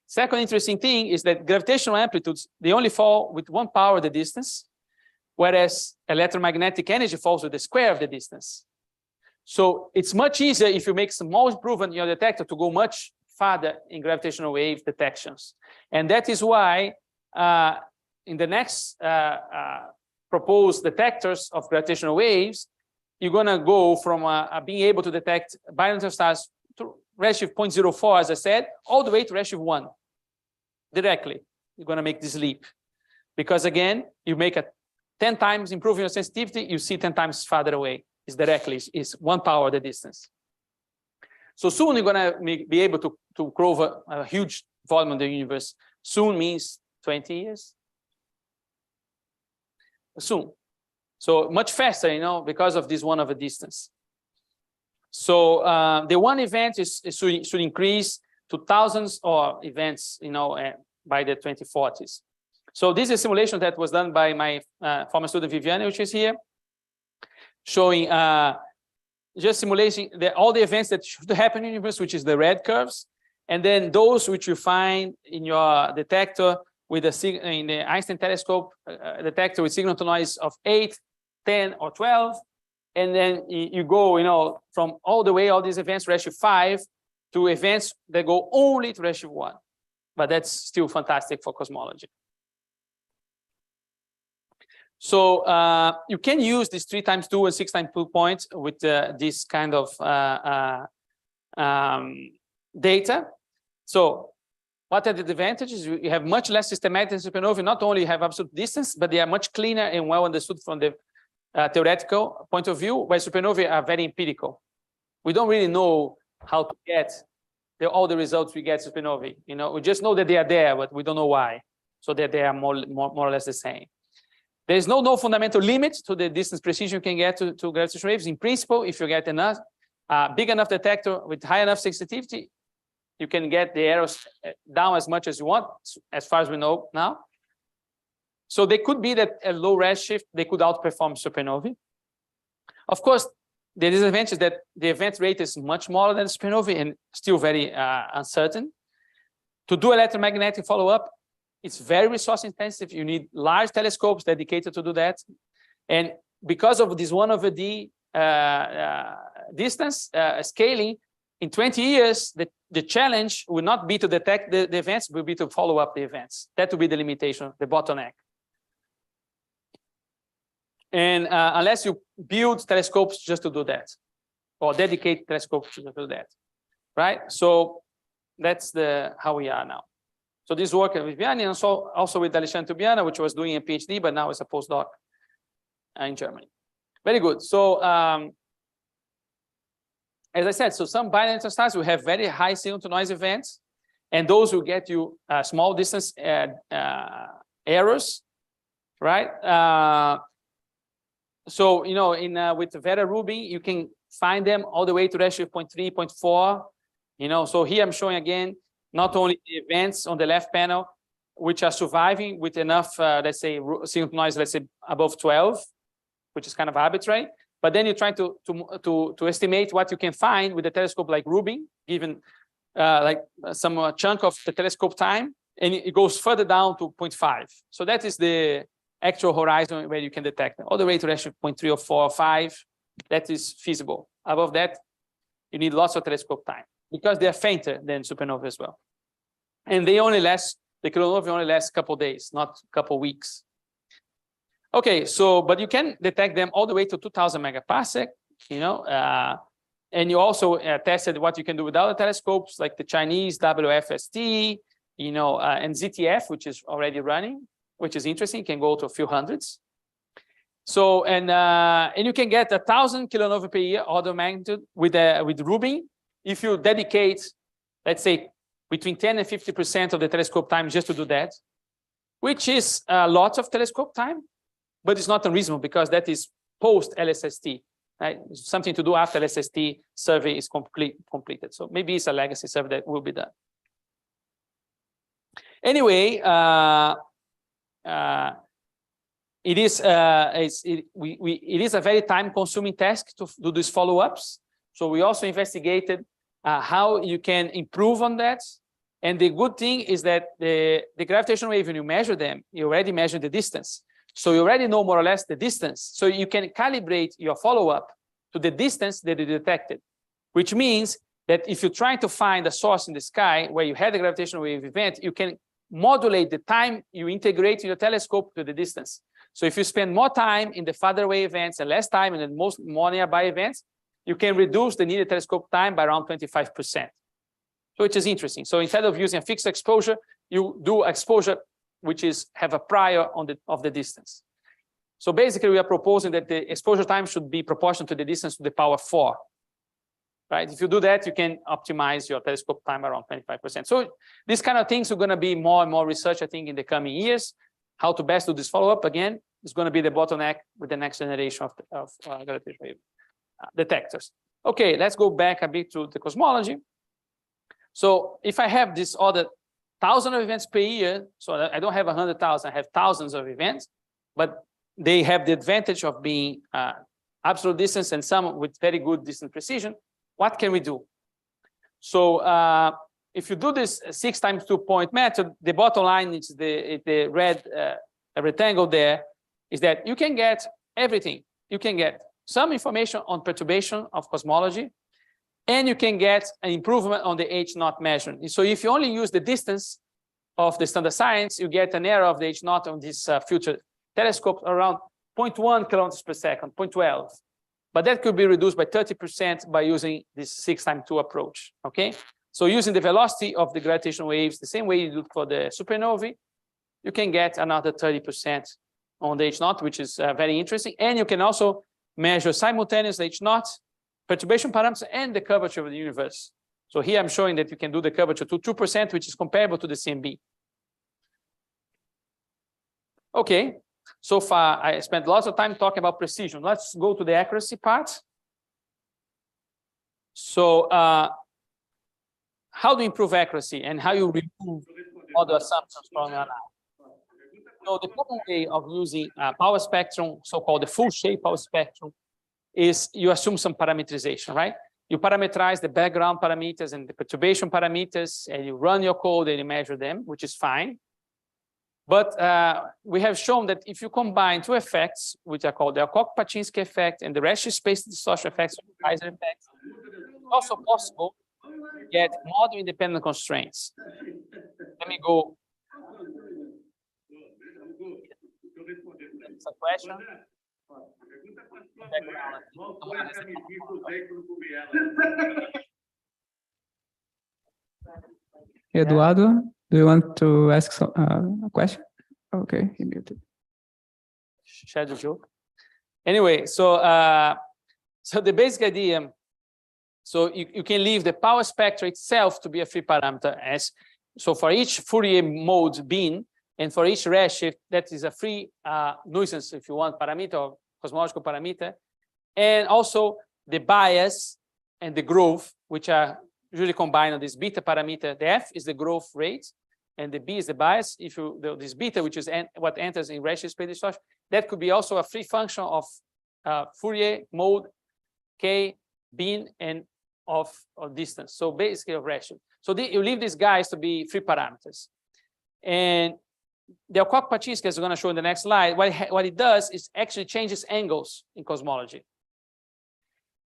Second interesting thing is that gravitational amplitudes, they only fall with 1 power the distance, whereas electromagnetic energy falls with the square of the distance. So it's much easier if you make small improvement in your detector to go much farther in gravitational wave detections. And that is why in the next proposed detectors of gravitational waves, you're going to go from being able to detect binary stars to redshift 0.04, as I said, all the way to redshift 1 directly. You're going to make this leap. Because again, you make a 10 times improving your sensitivity, you see 10 times farther away. It's directly, it's 1 power the distance. So soon you're going to be able to cover a huge volume of the universe. Soon means 20 years. Soon. So much faster, you know, because of this 1 over distance. So the one event should increase to thousands of events, you know, by the 2040s. So this is a simulation that was done by my former student Viviane, which is here, showing just simulation all the events that should happen in the universe, which is the red curves, and then those which you find in your detector with in the Einstein telescope detector with signal to noise of 8, 10, or 12, and then you go, you know, from all the way all these events redshift 5 to events that go only to redshift 1, but that's still fantastic for cosmology. So you can use this 3 times 2 and 6 times 2 points with this kind of data. So what are the advantages? You have much less systematic than supernovae. Not only have absolute distance, but they are much cleaner and well understood from the theoretical point of view, where supernovae are very empirical. We don't really know how to get all the results we get supernovae. You know, we just know that they are there, but we don't know why. So that they are more or less the same. There is no fundamental limit to the distance precision you can get to gravitational waves. In principle, if you get enough, big enough detector with high enough sensitivity, you can get the errors down as much as you want, as far as we know now. So they could be that at low redshift, they could outperform supernovae. Of course, the disadvantage is that the event rate is much smaller than supernovae and still very uncertain. To do electromagnetic follow-up, it's very resource intensive. You need large telescopes dedicated to do that. And because of this 1 over d distance scaling, in 20 years, the challenge will not be to detect the events, will be to follow up the events. That will be the limitation, the bottleneck. And unless you build telescopes just to do that, or dedicate telescopes to do that, right? So that's how we are now. So this work with Vianney, and also with Alexandre Tubiana, which was doing a PhD, but now is a postdoc in Germany. Very good. So as I said, so some binary neutron stars will have very high signal to noise events, and those will get you small distance errors, right? So, you know, with Vera Rubin, you can find them all the way to redshift 0.3, 0.4. You know, so here I'm showing again, not only the events on the left panel, which are surviving with enough, let's say, signal to noise, let's say above 12, which is kind of arbitrary. But then you're trying to estimate what you can find with a telescope like Rubin, given like some chunk of the telescope time, and it goes further down to 0.5. So that is the actual horizon where you can detect them, all the way to redshift 0.3 or 4 or 5. That is feasible. Above that, you need lots of telescope time because they are fainter than supernovae as well. And they only last, the kilonovae only lasts a couple of days, not a couple of weeks. Okay, so, but you can detect them all the way to 2000 megaparsec, you know, and you also tested what you can do with other telescopes like the Chinese WFST, you know, and ZTF, which is already running, which is interesting. It can go to a few hundreds. So, and you can get 1,000 kilonovae per year order of magnitude with Rubin if you dedicate, let's say, between 10 and 50% of the telescope time just to do that, which is lots of telescope time. But it's not unreasonable because that is post LSST, right? It's something to do after LSST survey is completed. So maybe it's a legacy survey that will be done. Anyway, it is a very time-consuming task to do these follow-ups. So we also investigated how you can improve on that. And the good thing is that the gravitational wave, when you measure them, you already measure the distance. So you already know more or less the distance. So you can calibrate your follow-up to the distance that you detected, which means that if you're trying to find a source in the sky where you had a gravitational wave event, you can modulate the time you integrate in your telescope to the distance. So if you spend more time in the farther away events and less time in the more nearby events, you can reduce the needed telescope time by around 25%. So which is interesting. So instead of using a fixed exposure, you do exposure which is have a prior of the distance. So basically, we are proposing that the exposure time should be proportional to the distance to the power 4. Right? If you do that, you can optimize your telescope time around 25%. So these kind of things are going to be more and more research, I think, in the coming years. How to best do this follow-up, again, is going to be the bottleneck with the next generation of gravitational wave detectors. Okay, let's go back a bit to the cosmology. So if I have this other 1,000 of events per year, so I don't have 100,000, I have thousands of events, but they have the advantage of being absolute distance and some with very good distance precision. What can we do? So if you do this 6 times 2 point method, the bottom line is the red rectangle there, is that you can get everything. You can get some information on perturbation of cosmology, and you can get an improvement on the H0 measurement. So if you only use the distance of the standard science, you get an error of the H0 on this future telescope around 0.1 kilometers per second, 0.12. But that could be reduced by 30% by using this 6 times 2 approach, okay? So using the velocity of the gravitational waves, the same way you do for the supernovae, you can get another 30% on the H0, which is very interesting. And you can also measure simultaneously H0, perturbation parameters, and the curvature of the universe. So here I'm showing that you can do the curvature to 2%, which is comparable to the CMB. Okay, so far I spent lots of time talking about precision. Let's go to the accuracy part. So how to improve accuracy and how you remove all the assumptions from your analysis. So the common way of using power spectrum, so-called the full shape power spectrum, is you assume some parameterization, right? You parameterize the background parameters and the perturbation parameters, and you run your code and you measure them, which is fine. But we have shown that if you combine 2 effects, which are called the Alcock-Paczynski effect and the redshift space distortion effects, Kaiser effect, it's also possible get model independent constraints. Let me go. That's a question. Eduardo, do you want to ask a question? Okay, he muted. Share the joke. Anyway, so so the basic idea, so you can leave the power spectrum itself to be a free parameter as, so for each Fourier mode bin, and for each redshift, that is a free nuisance, if you want, parameter or cosmological parameter, and also the bias and the growth, which are usually combined on this beta parameter. The F is the growth rate, and the B is the bias. If you this beta, which is what enters in redshift space distortion, that could be also a free function of Fourier mode K bin and of distance. So basically of redshift. So you leave these guys to be free parameters, and the Alcock-Paczynski, as we're going to show in the next slide, what it does is actually changes angles in cosmology.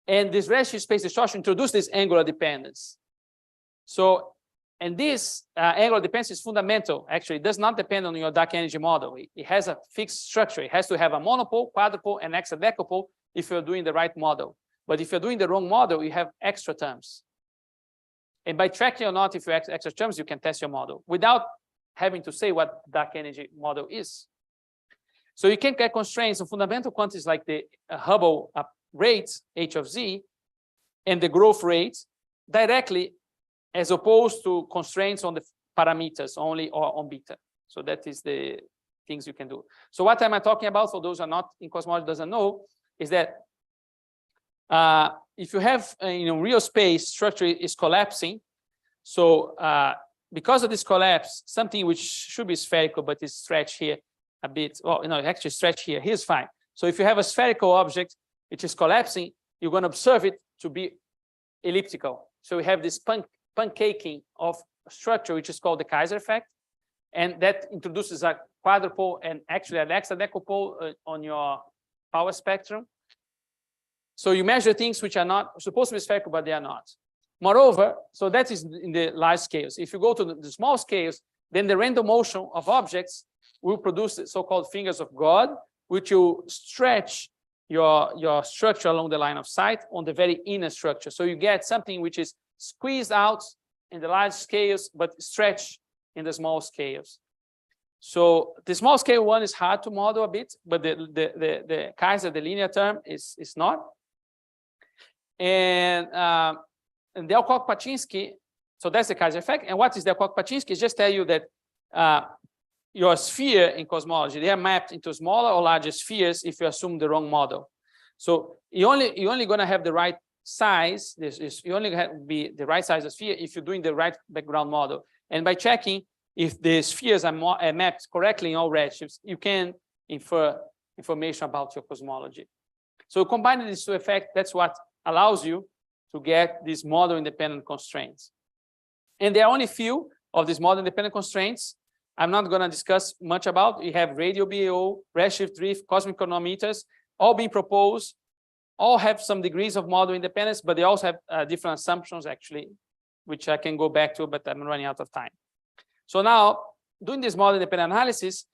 And this redshift space distortion introduces this angular dependence. So, and this angular dependence is fundamental. Actually, it does not depend on your dark energy model. It has a fixed structure. It has to have a monopole, quadrupole, and hexadecapole if you're doing the right model. But if you're doing the wrong model, you have extra terms. And by tracking or not, if you have extra terms, you can test your model without having to say what dark energy model is. So you can get constraints on fundamental quantities like the Hubble rate, h of z, and the growth rate directly, as opposed to constraints on the parameters only or on beta. So that is the things you can do. So what am I talking about, for those who are not in cosmology doesn't know, is that if you have real space, structure is collapsing. So because of this collapse, something which should be spherical but is stretched here a bit, well, actually stretched here, here's fine. So if you have a spherical object which is collapsing, you're going to observe it to be elliptical. So we have this pancaking of structure, which is called the Kaiser effect, and that introduces a quadrupole and actually an hexadecapole on your power spectrum. So you measure things which are not supposed to be spherical, but they are not. Moreover, so that is in the large scales. If you go to the small scales, then the random motion of objects will produce the so-called fingers of God, which will stretch your structure along the line of sight on the very inner structure. So you get something which is squeezed out in the large scales, but stretched in the small scales. So the small scale one is hard to model a bit, but the Kaiser, the linear term, is not. And the Alcock-Paczynski, so that's the Kaiser effect. And what is the Alcock-Paczynski? Just tell you that your sphere in cosmology, they are mapped into smaller or larger spheres if you assume the wrong model. So you're only going to have the right size. You only have to be the right size of sphere if you're doing the right background model. And by checking if the spheres are mapped correctly in all redshifts, you can infer information about your cosmology. So combining these two effects, that's what allows you to get these model-independent constraints. And there are only few of these model-independent constraints. I'm not going to discuss much about. You have radial BAO, redshift drift, cosmic chronometers, all being proposed, all have some degrees of model independence, but they also have different assumptions, actually, which I can go back to, but I'm running out of time. So now, doing this model-independent analysis,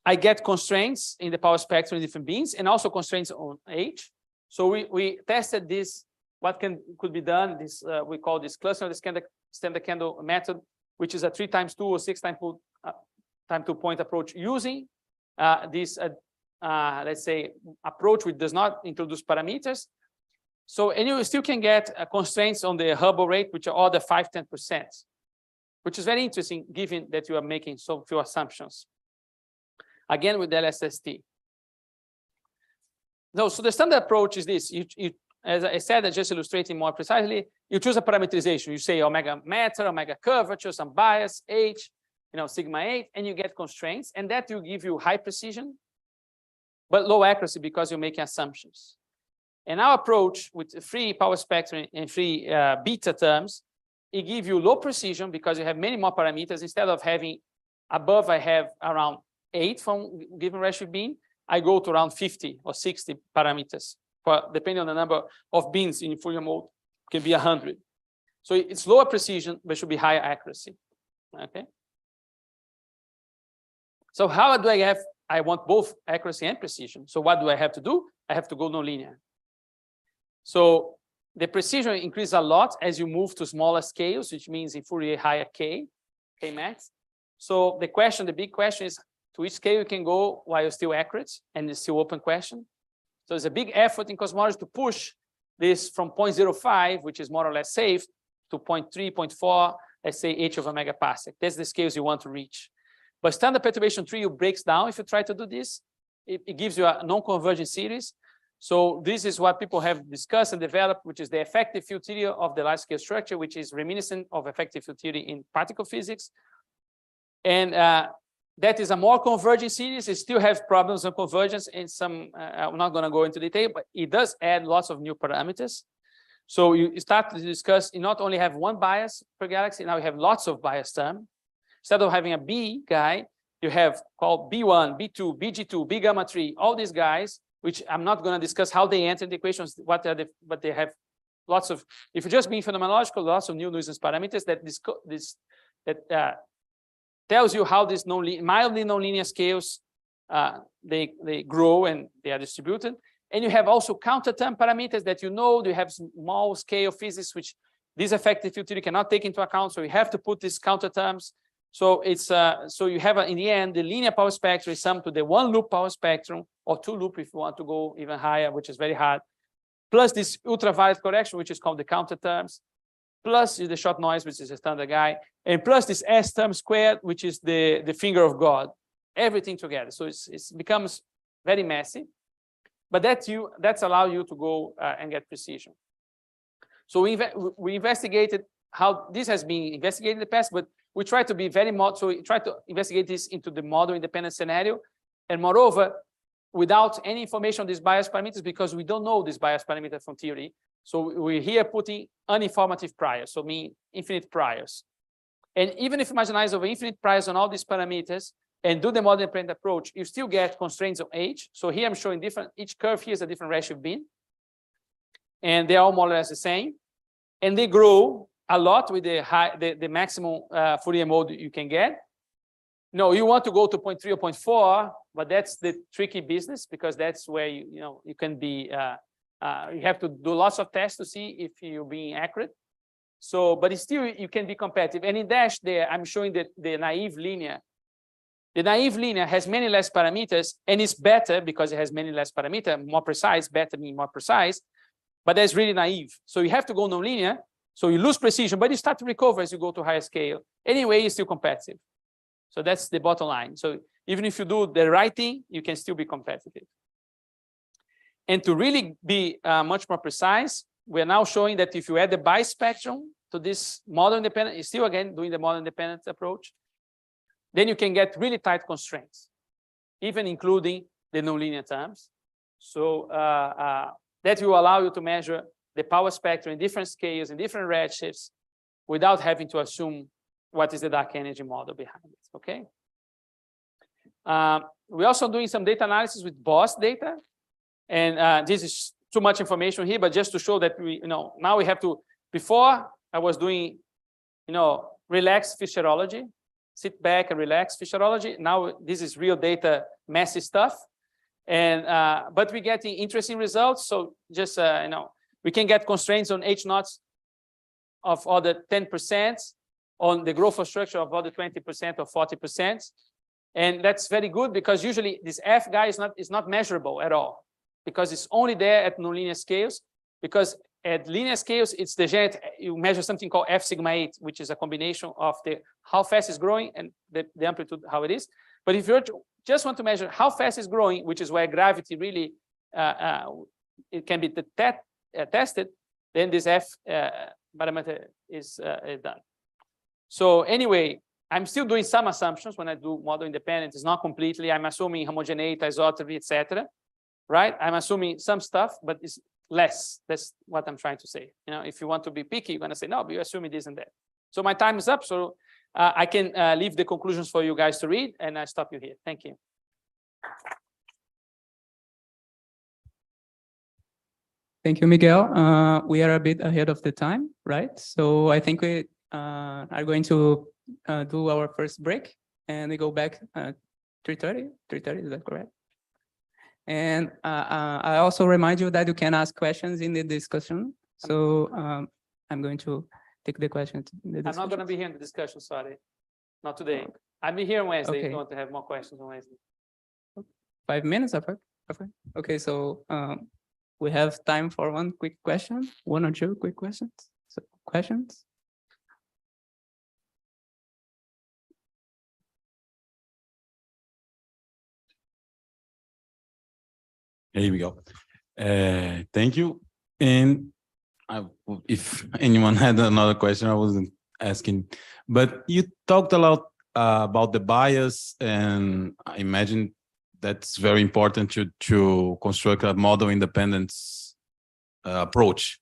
I get constraints in the power spectrum in different beams, and also constraints on H. So we tested this, what could be done. This we call this cluster of the standard candle method, which is a 3x2 or 6x2 time to point approach using this let's say approach which does not introduce parameters. So and you still can get constraints on the Hubble rate, which are order 5–10%, which is very interesting given that you are making so few assumptions. Again with the LSST. No, so the standard approach is this. As I said, just illustrating more precisely, you choose a parameterization. You say omega matter, omega curvature, some bias, H, sigma 8, and you get constraints, and that will give you high precision, but low accuracy because you're making assumptions. And our approach with free power spectrum and free beta terms, it gives you low precision because you have many more parameters. Instead of having above, I have around 8 from given redshift beam, I go to around 50 or 60 parameters. Depending on the number of beams in Fourier mode, can be 100. So it's lower precision, but should be higher accuracy. Okay. So how do I have? I want both accuracy and precision. So what do I have to do? I have to go nonlinear. So the precision increases a lot as you move to smaller scales, which means in Fourier higher K max. So the big question is, to which scale you can go while you're still accurate, and it's still open question. So it's a big effort in cosmology to push this from 0.05, which is more or less safe, to 0.3, 0.4, let's say h over megaparsec. That's the scales you want to reach. But standard perturbation theory breaks down if you try to do this. It gives you a non-convergent series. So this is what people have discussed and developed, which is the effective field theory of the large scale structure, which is reminiscent of effective field theory in particle physics. And that is a more convergent series. It still has problems on convergence in some, I'm not going to go into detail, but it does add lots of new parameters. So you start to discuss, you not only have one bias per galaxy, now you have lots of bias terms. Instead of having a B guy, you have called B1, B2, BG2, B gamma 3, all these guys, which I'm not going to discuss how they enter the equations, but they have lots of, if you're just being phenomenological, lots of new nuisance parameters that tells you how these mildly nonlinear scales, they grow and they are distributed. And you have also counter term parameters that you have small scale physics, which this effective field theory cannot take into account. So you have to put these counter terms. So it's so you have in the end the linear power spectrum is summed to the one loop power spectrum, or two loop if you want to go even higher, which is very hard, plus this ultraviolet correction, which is called the counter terms, plus the short noise, which is a standard guy, and plus this S term squared, which is the finger of God, everything together. So it becomes very messy, but that's allow you to go and get precision. So we investigated how this has been investigated in the past, but we try to be so we try to investigate this into the model independent scenario. And moreover, without any information on these bias parameters, because we don't know this bias parameter from theory. So we're here putting uninformative priors, so mean infinite priors. And even if you marginalize over infinite priors on all these parameters and do the model independent approach, you still get constraints on H. So here I'm showing each curve here is a different ratio bin. And they're all more or less the same. And they grow a lot with the maximum Fourier mode you can get. No, you want to go to 0.3 or 0.4, but that's the tricky business, because that's where you can be you have to do lots of tests to see if you're being accurate. So, but still you can be competitive. And in dash there, I'm showing that the naive linear. The naive linear has many less parameters and is better because it has many less parameters, more precise, better mean more precise, but that's really naive. So you have to go nonlinear. So you lose precision, but you start to recover as you go to higher scale. Anyway, you're still competitive. So that's the bottom line. So even if you do the right thing, you can still be competitive. And to really be much more precise, we're now showing that if you add the bispectrum to this model independent, it's still again doing the model independent approach, then you can get really tight constraints, even including the nonlinear terms. So that will allow you to measure the power spectrum in different scales, in different redshifts, without having to assume what is the dark energy model behind it, okay? We're also doing some data analysis with BOSS data. And this is too much information here, but just to show that now we have to, before I was doing, relaxed Fisherology, sit back and relax Fisherology. Now this is real data, messy stuff. And, but we're getting interesting results. So just, we can get constraints on H naughts of other 10%, on the growth of structure of other 20% or 40%. And that's very good because usually this F guy is not measurable at all, because it's only there at nonlinear scales. Because at linear scales, it's the you measure something called F sigma 8, which is a combination of the how fast it's growing and the amplitude, how it is. But if you just want to measure how fast it's growing, which is where gravity really it can be tested, then this F parameter is done. So anyway, I'm still doing some assumptions when I do model independent. It's not completely. I'm assuming homogeneity, isotropy, etc. Right? I'm assuming some stuff, but it's less. That's what I'm trying to say. If you want to be picky, you're going to say, no, but you're assuming this and that. So my time is up. So I can leave the conclusions for you guys to read, and I stop you here. Thank you. Thank you, Miguel. We are a bit ahead of the time, right? So I think we are going to do our first break, and we go back 3:30. 3:30, is that correct? And I also remind you that you can ask questions in the discussion. So I'm going to take the questions. I'm not going to be here in the discussion, sorry. Not today. I'll be here on Wednesday if you want to have more questions on Wednesday. 5 minutes, okay, so we have time for one quick question, one or two quick questions. So, questions? Here we go. Thank you. And if anyone had another question, I wasn't asking, but you talked a lot about the bias, and I imagine that's very important to construct a model independence approach.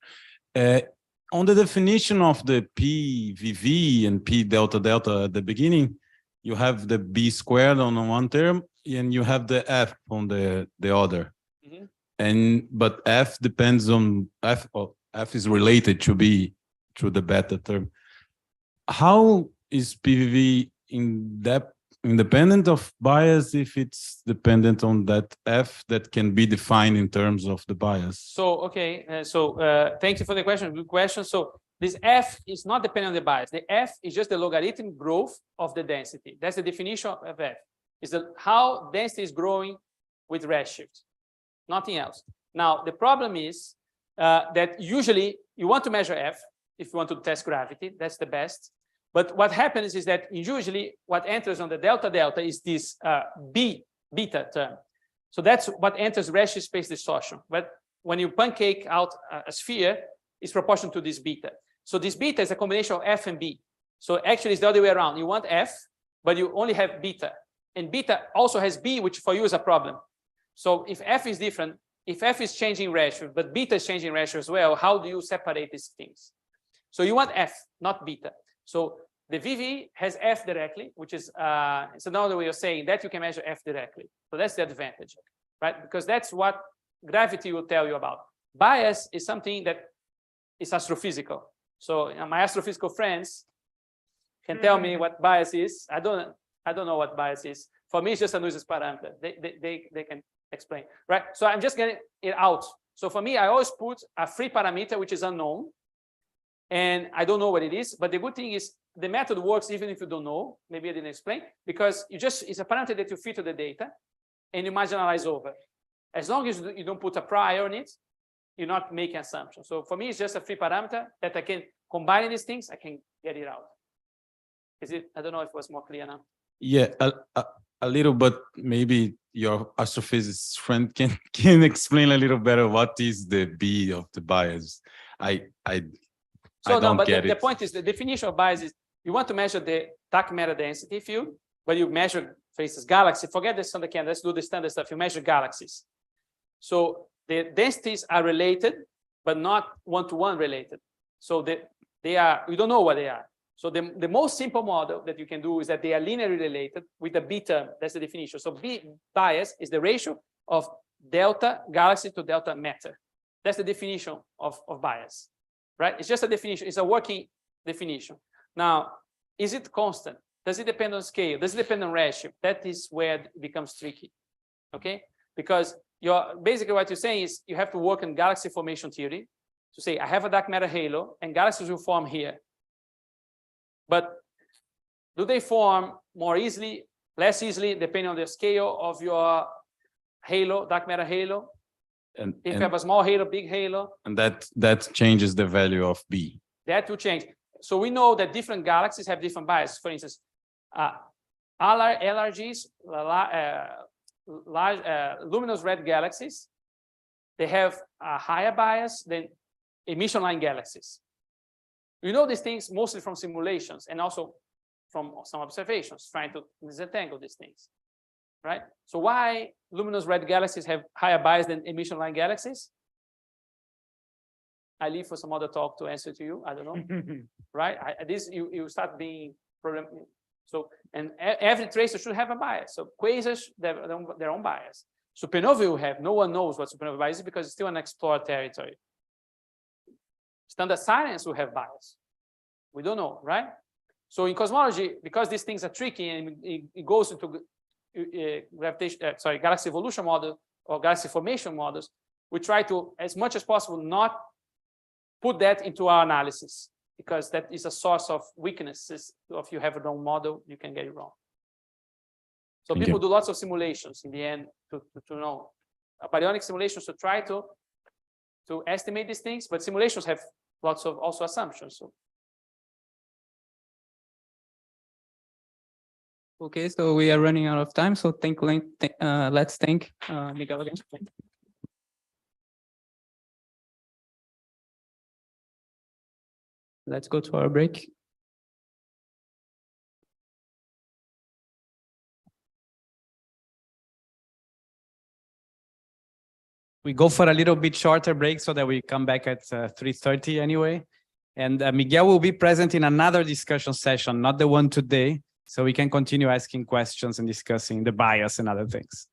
On the definition of the PVV and P delta delta at the beginning, you have the B squared on one term, and you have the F on the other. But F depends on F is related to B through the beta term. How is PVV independent of bias if it's dependent on that F that can be defined in terms of the bias? So, okay, thank you for the question, good question. So this F is not dependent on the bias. The F is just the logarithmic growth of the density. That's the definition of F, is how density is growing with redshift, nothing else. Now, the problem is that usually you want to measure F if you want to test gravity, that's the best. But what happens is that usually what enters on the delta delta is this beta term. So that's what enters redshift space distortion. But when you pancake out a sphere, it's proportional to this beta. So this beta is a combination of F and B. So actually it's the other way around. You want F, but you only have beta. And beta also has B, which for you is a problem. So if F is different, if F is changing redshift, but beta is changing redshift as well, how do you separate these things? So you want F, not beta. So the VV has F directly, which is it's another way of saying that you can measure F directly. So that's the advantage, right? Because that's what gravity will tell you about. Bias is something that is astrophysical. So my astrophysical friends can tell me what bias is. I don't know what bias is. For me, it's just a nuisance parameter. They can explain, right? So I'm just getting it out. So for me, I always put a free parameter, which is unknown. And I don't know what it is, but the good thing is the method works even if you don't know. Maybe I didn't explain, because it's a parameter that you fit to the data and you marginalize over. As long as you don't put a prior on it, you're not making assumptions. So for me, it's just a free parameter that I can combine these things, I can get it out. I don't know if it was more clear now. Yeah, a little, but maybe your astrophysicist friend can explain a little better what is the B of the bias. I don't get it. The point is the definition of bias is you want to measure the dark matter density field, but you measure, for instance, galaxy. Forget this on the camera. Let's do the standard stuff. You measure galaxies. So the densities are related, but not one-to-one related. So they are, we don't know what they are. So the most simple model that you can do is that they are linearly related with the B term. That's the definition. So B bias is the ratio of delta galaxy to delta matter. That's the definition of bias, right? It's just a definition. It's a working definition. Now, is it constant? Does it depend on scale? Does it depend on redshift? That is where it becomes tricky, okay? Because basically what you're saying is you have to work in galaxy formation theory to say, I have a dark matter halo and galaxies will form here. But do they form more easily, less easily, depending on the scale of your halo, dark matter halo? And if you have a small halo, big halo. And that changes the value of B. That will change. So we know that different galaxies have different biases. For instance, LRGs, luminous red galaxies, they have a higher bias than emission line galaxies. We know these things mostly from simulations and also from some observations, trying to disentangle these things, right? So why luminous red galaxies have higher bias than emission line galaxies? I leave for some other talk to answer to you. I don't know, right? You start being problem. So, and every tracer should have a bias. So quasars, their own bias. Supernova will have. No one knows what supernova bias is because it's still an explored territory. Standard science will have bias. We don't know, right? So in cosmology, because these things are tricky and it goes into galaxy evolution model or galaxy formation models, we try to, as much as possible, not put that into our analysis, because that is a source of weaknesses. If you have a wrong model, you can get it wrong. So Thank people you. do lots of simulations in the end to know. Baryonic simulations to try to estimate these things, but simulations have lots of also assumptions. So Okay, so we are running out of time. So let's thank Miguel again. Let's go to our break. We go for a little bit shorter break so that we come back at 3:30 anyway. And Miguel will be present in another discussion session, not the one today, so we can continue asking questions and discussing the bias and other things.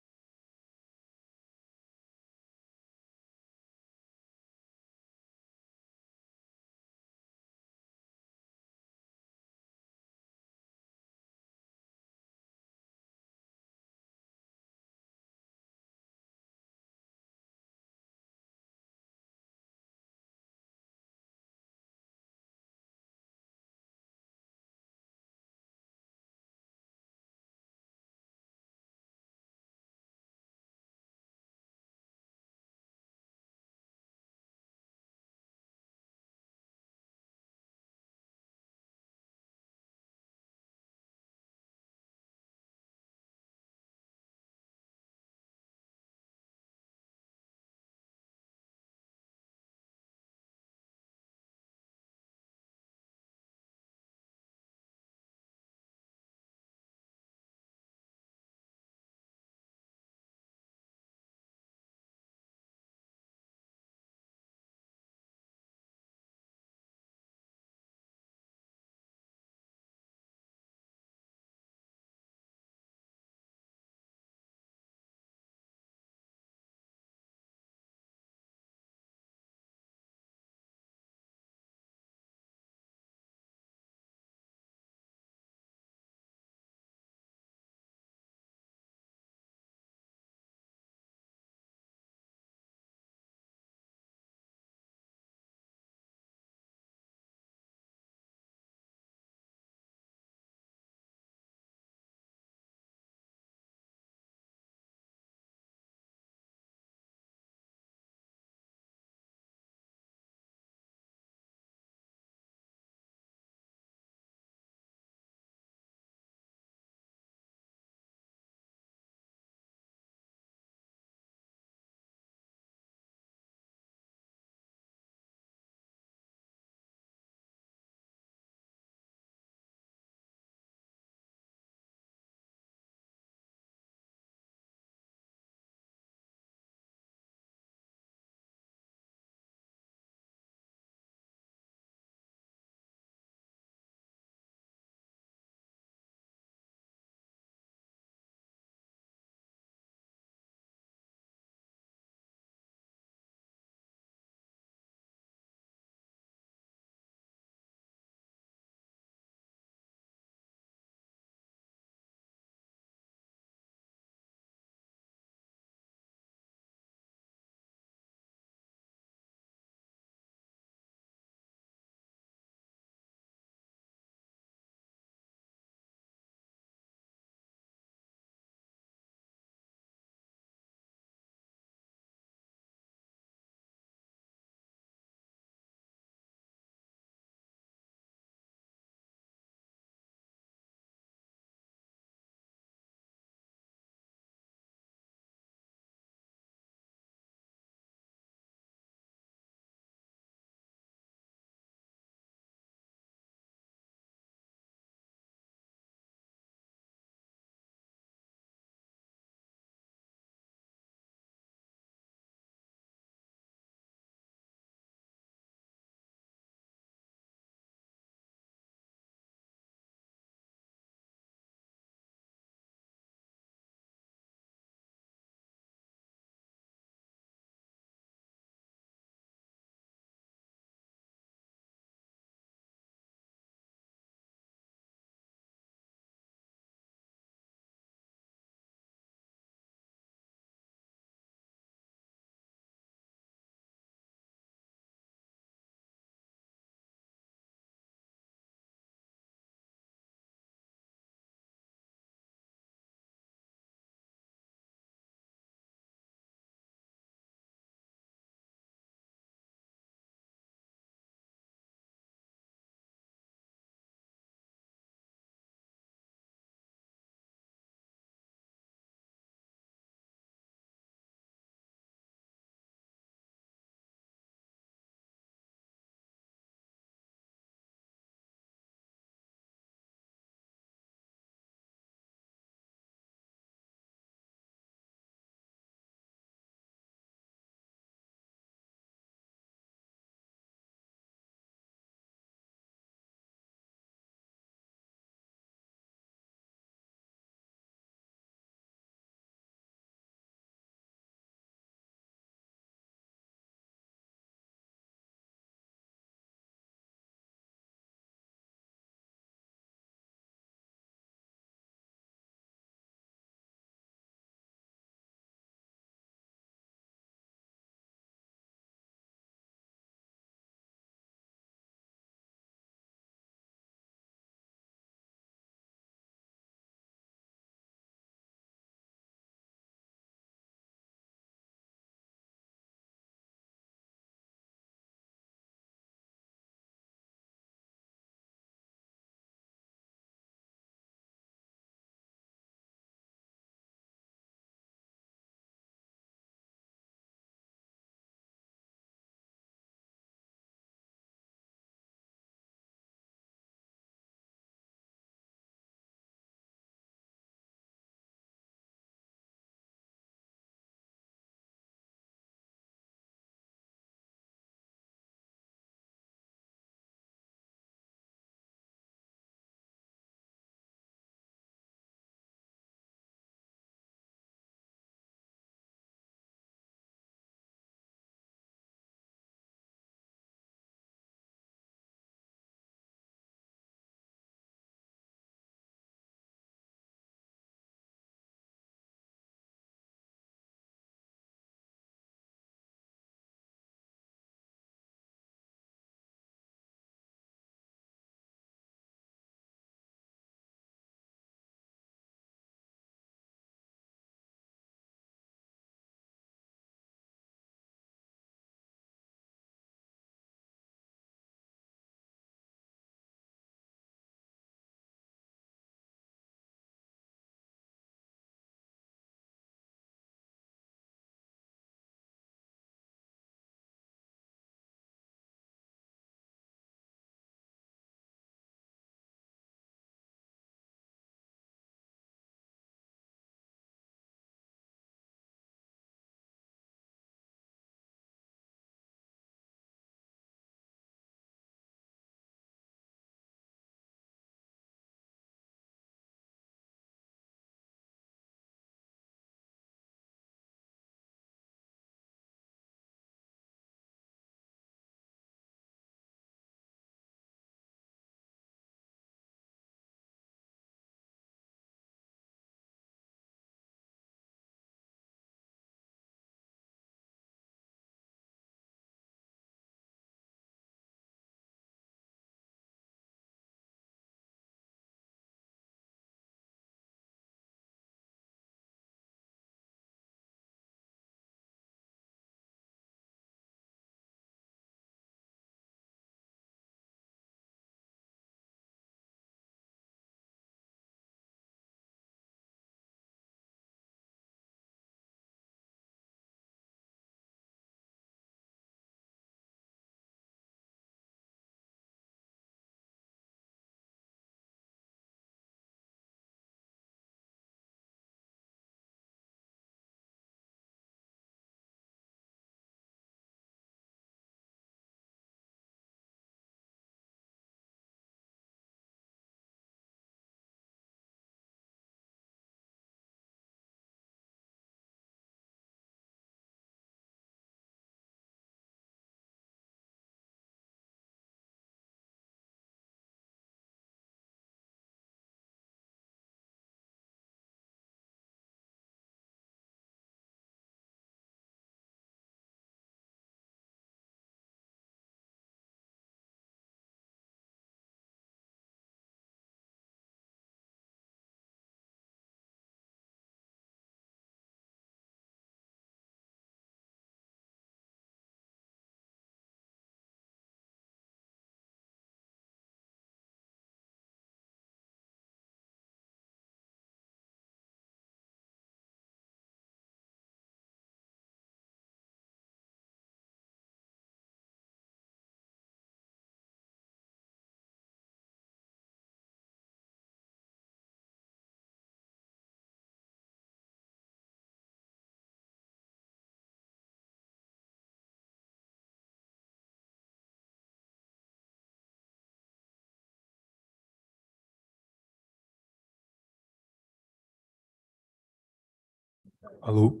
Alô?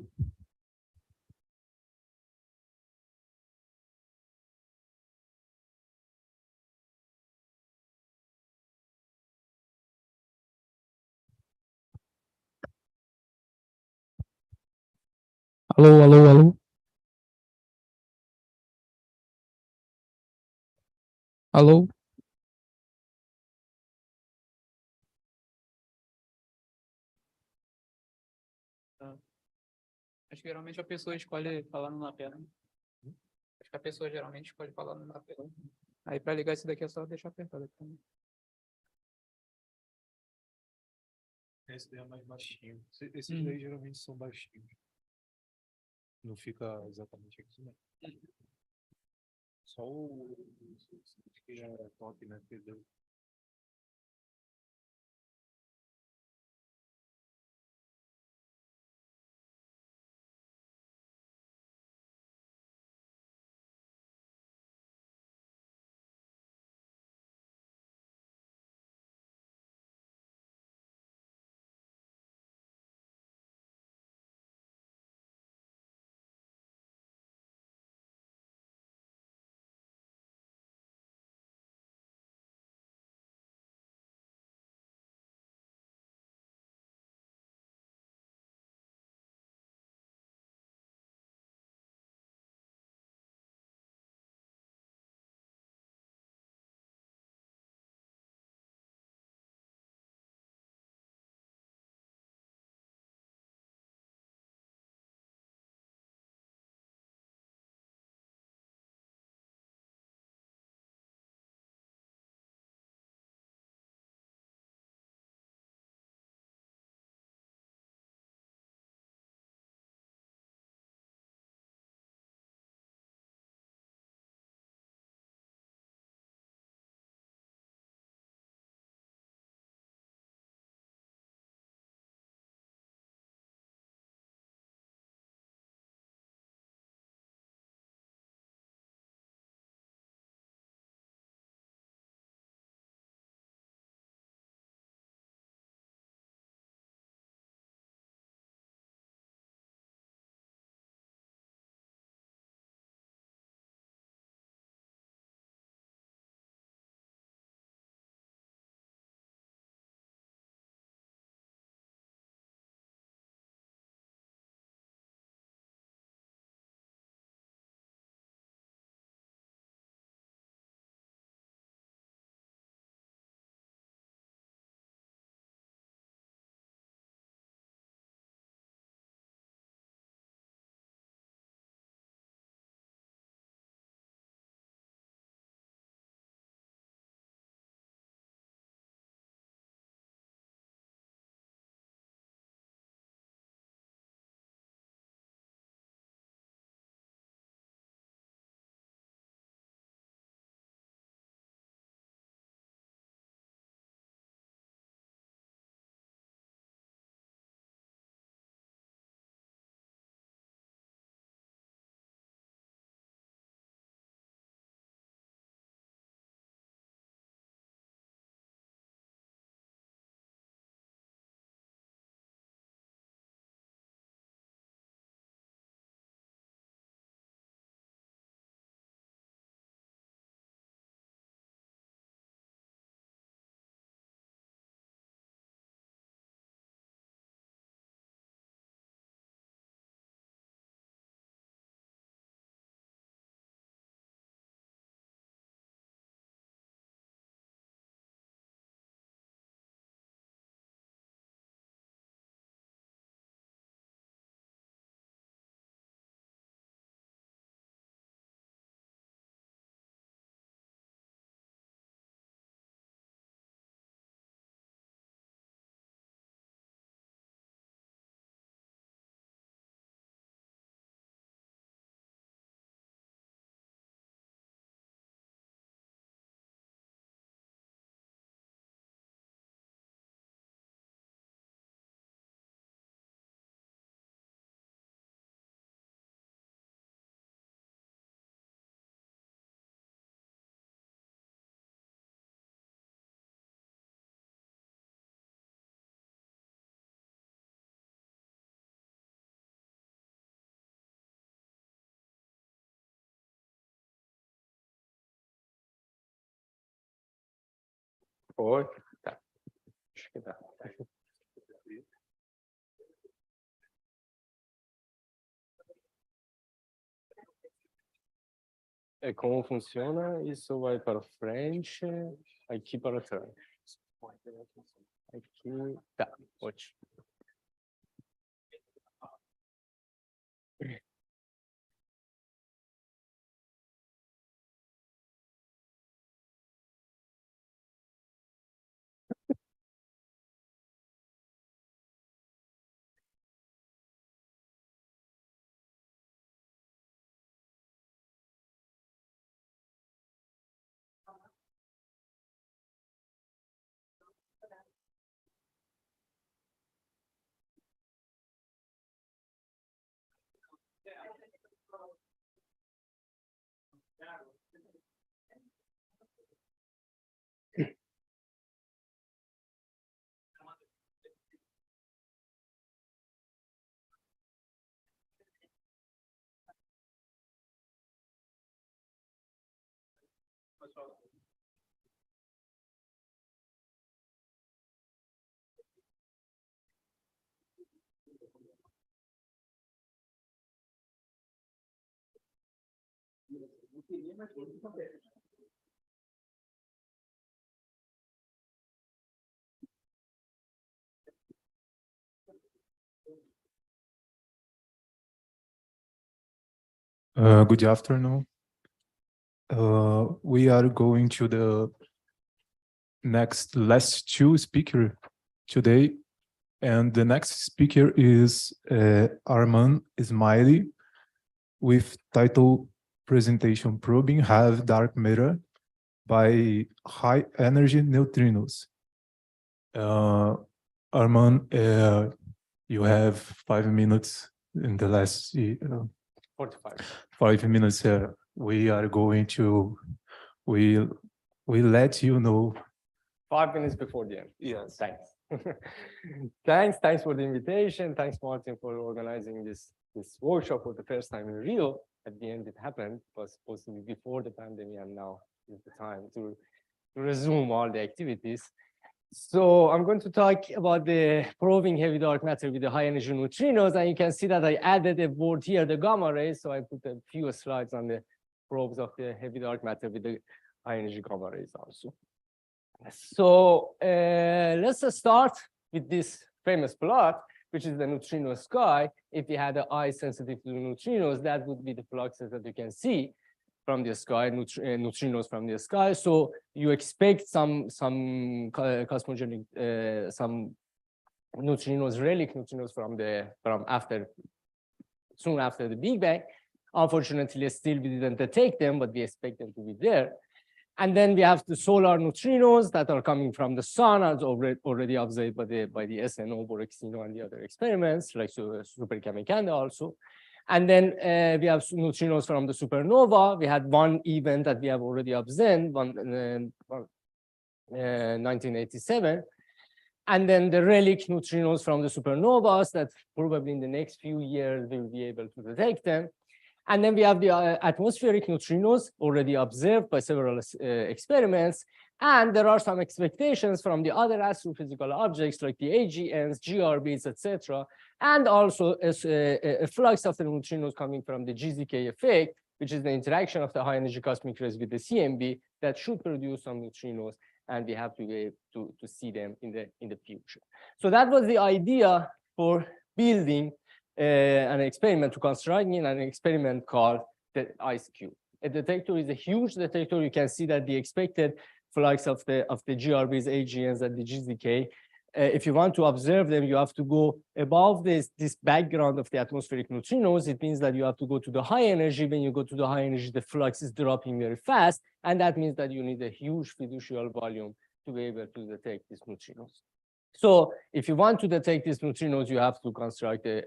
Alô, alô, alô. Alô. Acho que geralmente a pessoa escolhe falando na tela. Acho que a pessoa geralmente escolhe falando na tela. Aí para ligar isso daqui é só deixar apertado aqui. Esse daí é mais baixinho. Esses daí geralmente são baixinhos. Não fica exatamente aqui, né? Só o que já é top, né? Foi? Tá. Acho que tá. É como funciona, isso vai para frente, aqui para trás. Aqui, tá, ótimo. Good afternoon. We are going to the last two speaker today, and the next speaker is Arman Ismaili with title Presentation Probing Have Dark Matter by High Energy Neutrinos. Arman, you have 5 minutes in the last 45. 5 minutes. We are going to, we'll let you know. 5 minutes before the end. Yes. Thanks. Thanks for the invitation. Thanks, Martin, for organizing this workshop for the first time in Rio. At the end, it happened. It was supposed to be before the pandemic, and now is the time to resume all the activities. So I'm going to talk about the probing heavy dark matter with the high energy neutrinos, and you can see that I added a word here, the gamma rays. So I put a few slides on the probes of the heavy dark matter with the high energy gamma rays also. So let's start with this famous plot, which is the neutrino sky. If you had an eye sensitive to the neutrinos, that would be the fluxes that you can see from the sky, neutrinos from the sky. So you expect some cosmogenic, some neutrinos, relic neutrinos soon after the Big Bang. Unfortunately, still we didn't detect them, but we expect them to be there. And then we have the solar neutrinos that are coming from the sun, as already observed by the SNO, Borexino, and the other experiments, like superchemicanda also. And then we have neutrinos from the supernova. We had one event that we have already observed, 1987. And then the relic neutrinos from the supernovas that probably in the next few years we'll be able to detect them. And then we have the atmospheric neutrinos already observed by several experiments. And there are some expectations from the other astrophysical objects like the AGNs, GRBs, etc. And also a flux of the neutrinos coming from the GZK effect, which is the interaction of the high energy cosmic rays with the CMB that should produce some neutrinos, and we have to be able to see them in the future. So that was the idea for building an experiment, to constructing an experiment called the ice cube. A detector is a huge detector. You can see that the expected flux of the GRBs, AGNs, and the GZK. If you want to observe them, you have to go above this background of the atmospheric neutrinos. It means that you have to go to the high energy. When you go to the high energy, the flux is dropping very fast, and that means that you need a huge fiducial volume to be able to detect these neutrinos. So if you want to detect these neutrinos, you have to construct a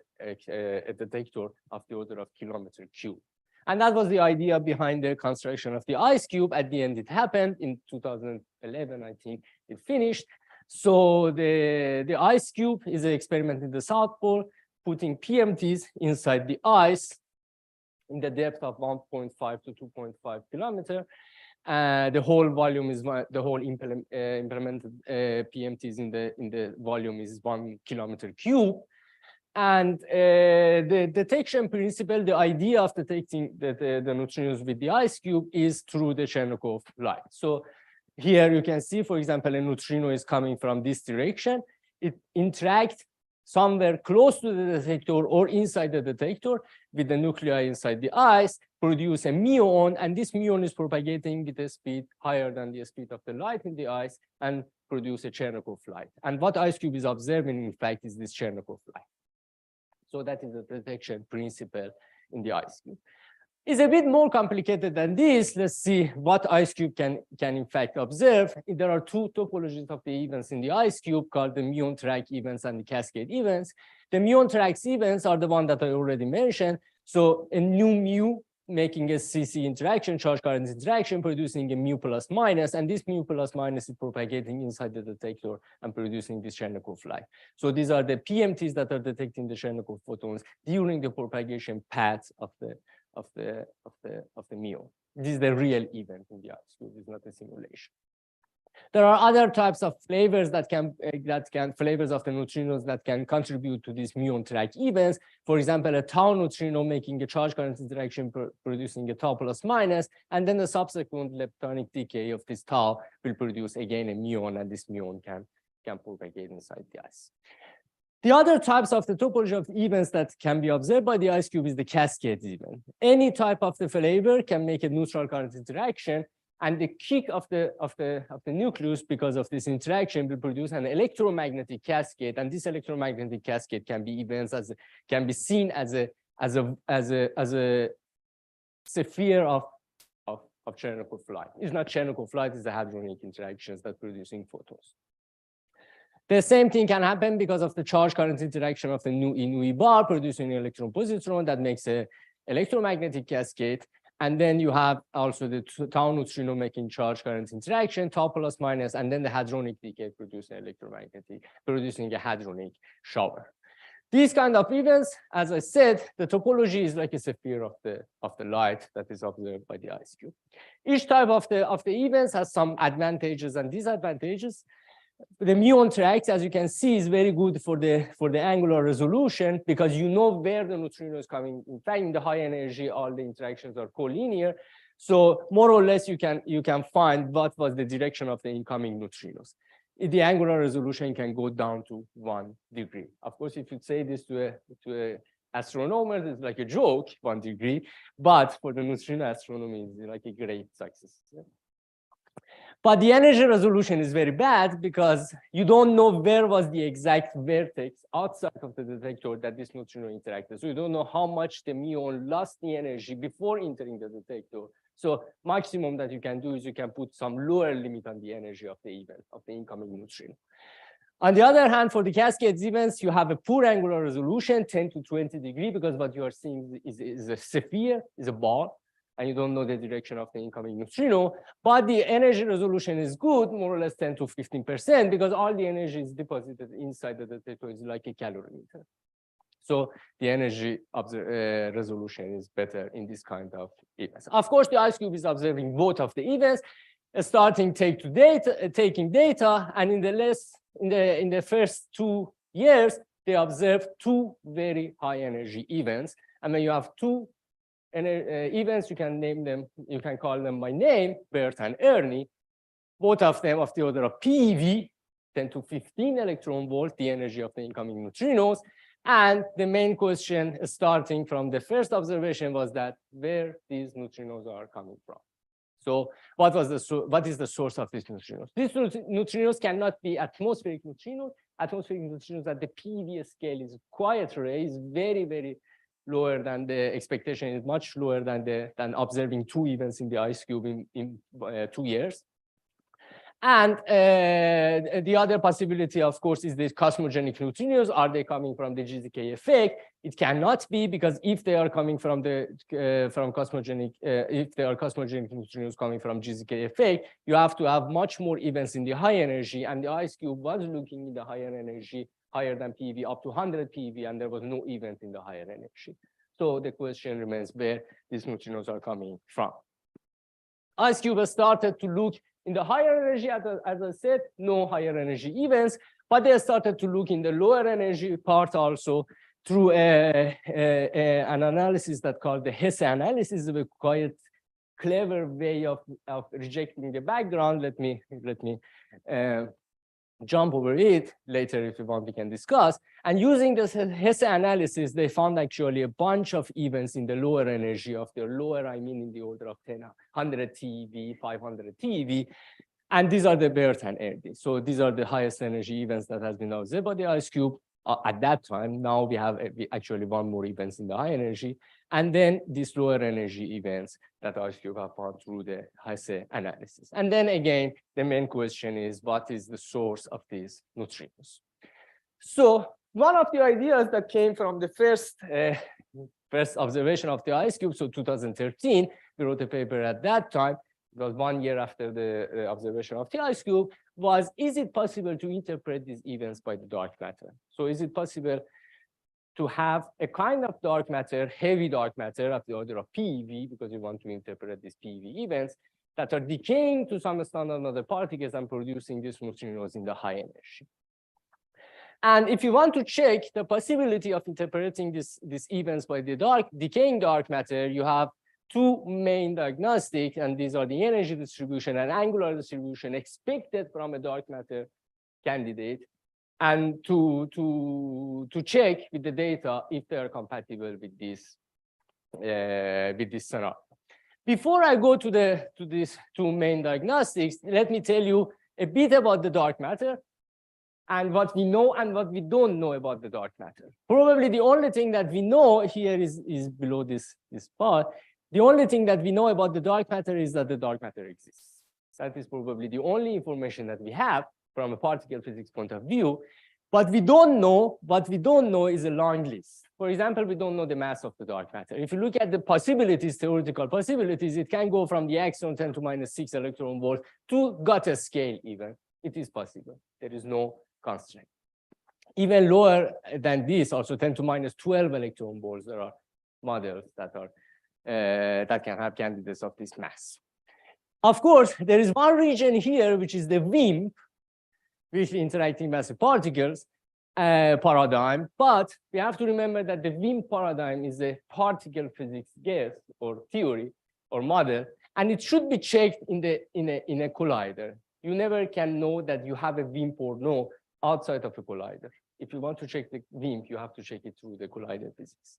detector of the order of kilometer cube. And that was the idea behind the construction of the ice cube. At the end, it happened in 2011, I think it finished. So the ice cube is an experiment in the South Pole, putting PMTs inside the ice in the depth of 1.5 to 2.5 kilometers. The whole volume is the whole implemented PMTs in the volume is 1 kilometer cube. And the detection principle, the idea of detecting the neutrinos with the ice cube is through the Cherenkov light. So here you can see, for example, a neutrino is coming from this direction. It interacts somewhere close to the detector or inside the detector with the nuclei inside the ice, produce a muon, and this muon is propagating with a speed higher than the speed of the light in the ice and produce a Cherenkov light. And what ice cube is observing, in fact, is this Cherenkov light. So that is the detection principle in the ice cube. It's a bit more complicated than this. Let's see what ice cube can in fact observe. There are two topologies of the events in the ice cube called the muon track events and the cascade events. The muon tracks events are the one that I already mentioned. So a new mu making a CC interaction, charge current interaction, producing a mu plus minus, and this mu plus minus is propagating inside the detector and producing this Cherenkov light. So these are the PMTs that are detecting the Cherenkov photons during the propagation path of the muon. This is the real event in the ice cube. It's not a simulation. There are other types of flavors that can flavors of the neutrinos that can contribute to these muon track events. For example, a tau neutrino making a charge current interaction producing a tau plus minus, and then the subsequent leptonic decay of this tau will produce again a muon, and this muon can propagate inside the ice. The other types of the topology of events that can be observed by the ice cube is the cascade event. Any type of the flavor can make a neutral current interaction, and the kick of the nucleus because of this interaction will produce an electromagnetic cascade, and this electromagnetic cascade can be can be seen as a sphere of Cherenkov light. It's not Cherenkov light; it's the hadronic interactions that producing photons. The same thing can happen because of the charge current interaction of the nu bar producing an electron positron that makes a electromagnetic cascade. And then you have also the tau neutrino making charge current interaction, tau plus minus, and then the hadronic decay producing producing a hadronic shower. These kind of events, as I said, the topology is like a sphere of the light that is observed by the ice cube. Each type of the events has some advantages and disadvantages. The muon tracks, as you can see, is very good for the angular resolution because you know where the neutrino is coming. In fact, in the high energy, all the interactions are collinear. So more or less, you can find what was the direction of the incoming neutrinos. The angular resolution can go down to 1 degree. Of course, if you say this to a astronomer, it's like a joke, 1 degree. But for the neutrino astronomy, it's like a great success. Yeah? But the energy resolution is very bad because you don't know where was the exact vertex outside of the detector that this neutrino interacted. So you don't know how much the muon lost the energy before entering the detector. So maximum that you can do is you can put some lower limit on the energy of the event, of the incoming neutrino. On the other hand, for the cascade events, you have a poor angular resolution, 10 to 20 degrees, because what you are seeing is a sphere, is a ball, and you don't know the direction of the incoming neutrino. But the energy resolution is good, more or less 10 to 15%, because all the energy is deposited inside the detector. Is like a calorimeter. So the energy resolution is better in this kind of events. Of course, the ice cube is observing both of the events, taking data, and in the first 2 years, they observed 2 very high energy events. And when you have 2 events, you can name them, you can call them by name, Bert and Ernie. Both of them of the order of PeV, 10 to 15 electron volt, the energy of the incoming neutrinos. And the main question starting from the first observation was that where these neutrinos are coming from. So what is the source of these neutrinos? These neutrinos cannot be atmospheric neutrinos. Atmospheric neutrinos at the PeV scale is quite rare, is very, very lower than the expectation, is much lower than observing 2 events in the ice cube in 2 years. And the other possibility, of course, is the cosmogenic neutrinos. Are they coming from the GZK effect? It cannot be, because if they are coming from cosmogenic, if they are cosmogenic neutrinos coming from GZK effect, you have to have much more events in the high energy, and the ice cube was looking in the higher energy, higher than PeV, up to 100 PeV, and there was no event in the higher energy. So the question remains where these neutrinos are coming from. ice cube has started to look in the higher energy, as I said, no higher energy events, but they started to look in the lower energy part also through an analysis that called the Hesse analysis, a quite clever way of rejecting the background. Let me jump over it later if you want, we can discuss. And using this Hesse analysis, they found actually a bunch of events in the lower energy of the lower, I mean in the order of 100 TeV, 500 TeV. And these are the Bert and Erdi. So these are the highest energy events that has been observed by the ice cube at that time. Now we have actually one more events in the high energy. And then these lower energy events that ice cube have found through the Hesse analysis. And then again, the main question is, what is the source of these neutrinos? So one of the ideas that came from the first observation of the ice cube, so 2013, we wrote a paper at that time, it was 1 year after the observation of the ice cube, was, is it possible to interpret these events by the dark matter? So is it possible to have a kind of dark matter, heavy dark matter of the order of PeV, because we want to interpret these PeV events that are decaying to some standard model particles and producing these neutrinos in the high energy. And if you want to check the possibility of interpreting these events by the decaying dark matter, you have two main diagnostics, and these are the energy distribution and angular distribution expected from a dark matter candidate, and to check with the data if they are compatible with this scenario. Before I go to these two main diagnostics, let me tell you a bit about the dark matter and what we know and what we don't know about the dark matter. Probably the only thing that we know here is below this part. The only thing that we know about the dark matter is that the dark matter exists. That is probably the only information that we have from a particle physics point of view. But we don't know, what we don't know is a long list. For example, we don't know the mass of the dark matter. If you look at the possibilities, theoretical possibilities, it can go from the axion 10 to -6 electron volt to Goethe scale even. It is possible. There is no constraint. Even lower than this, also 10 to -12 electron volts, there are models that are that can have candidates of this mass. Of course, there is one region here, which is the WIMP, with interacting massive particles paradigm, but we have to remember that the WIMP paradigm is a particle physics guess or theory or model, and it should be checked in a collider. You never can know that you have a WIMP or no outside of a collider. If you want to check the WIMP, you have to check it through the collider physics.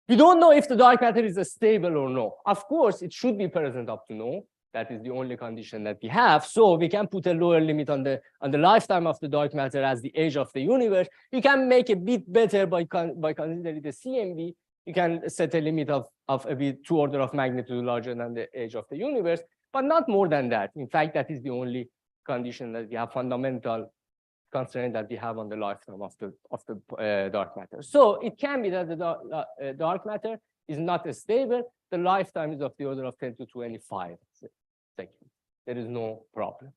We don't know if the dark matter is stable or no. Of course, it should be present up to no. That is the only condition that we have. So we can put a lower limit on the lifetime of the dark matter as the age of the universe. You can make a bit better by considering the CMB. You can set a limit of a bit 2 orders of magnitude larger than the age of the universe, but not more than that. In fact, that is the only condition that we have, fundamental constraint that we have on the lifetime of the dark matter. So it can be that the dark matter is not stable. The lifetime is of the order of 10 to 25 seconds. There is no problem.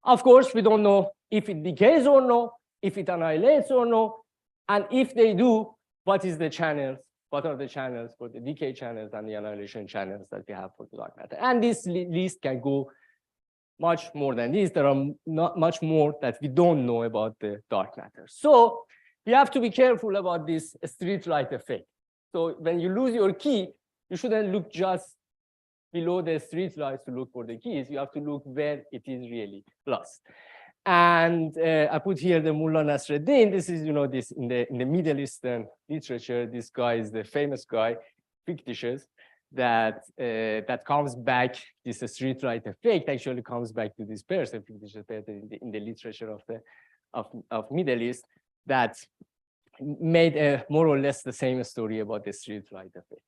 Of course, we don't know if it decays or no, if it annihilates or no, and if they do, what is the channels? What are the channels for the decay channels and the annihilation channels that we have for the dark matter? And this list can go much more than this. There are not much more that we don't know about the dark matter. So we have to be careful about this street light effect. So when you lose your key, you shouldn't look just below the street lights to look for the keys. You have to look where it is really lost. And I put here the Mullah Nasreddin. This is, this in the Middle Eastern literature. This guy is the famous guy, fictitious, that comes back. This street light effect actually comes back to this person, fictitious person in the literature of Middle East, that made more or less the same story about the street light effect.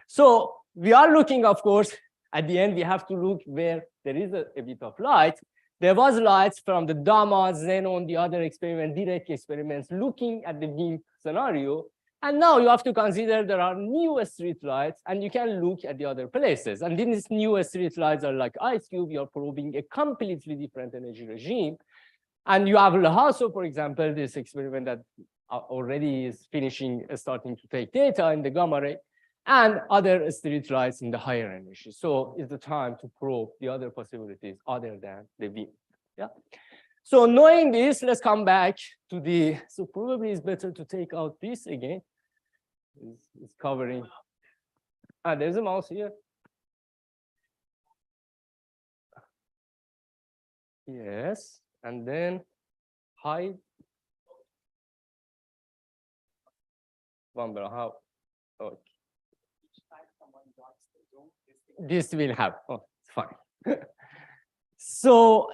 So we are looking, of course, at the end, we have to look where there is a bit of light. There was lights from the Dama, Xenon, the other experiment, direct experiments, looking at the WIMP scenario. And now you have to consider there are new street lights, and you can look at the other places. And these new street lights are like ice cube. You're probing a completely different energy regime. And you have Lhasa, for example, this experiment that already is starting to take data in the gamma ray. and other street lights in the higher energy. So it's the time to probe the other possibilities other than the beam. Yeah. So knowing this, let's come back to the, so probably it's better to take out this again. It's covering. There's a mouse here. Yes, and then hide. How? Okay. This will have. Oh, it's fine. So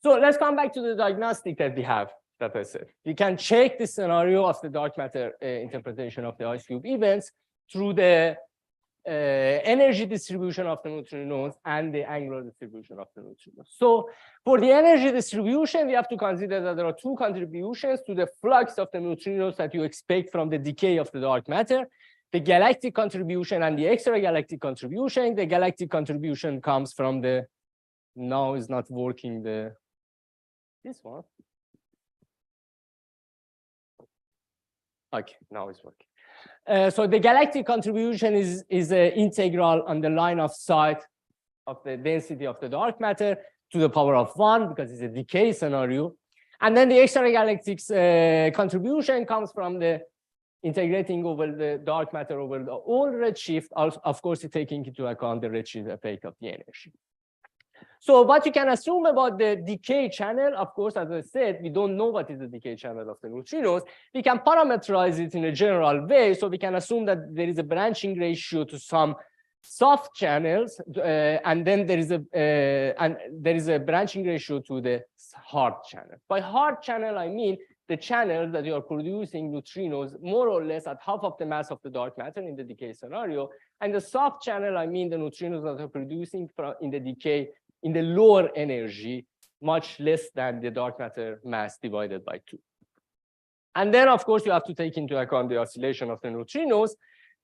let's come back to the diagnostic that we have. That I said, we can check the scenario of the dark matter interpretation of the ice cube events through the energy distribution of the neutrinos and the angular distribution of the neutrinos. So for the energy distribution, we have to consider that there are two contributions to the flux of the neutrinos that you expect from the decay of the dark matter: the galactic contribution and the extragalactic contribution. The galactic contribution comes from the, now is not working, this one. Okay, now it's working. So the galactic contribution is an integral on the line of sight of the density of the dark matter to the power of 1, because it's a decay scenario. And then the extragalactic contribution comes from the integrating over the dark matter over the whole redshift, of course, taking into account the redshift effect of the energy. So what you can assume about the decay channel, of course, as I said, we don't know what is the decay channel of the neutrinos. We can parameterize it in a general way. So we can assume that there is a branching ratio to some soft channels, and then there is a branching ratio to the hard channel. By hard channel, I mean the channels that you are producing neutrinos more or less at half of the mass of the dark matter in the decay scenario. And the soft channel, I mean the neutrinos that are producing in the decay in the lower energy, much less than the dark matter mass divided by 2. And then, of course, you have to take into account the oscillation of the neutrinos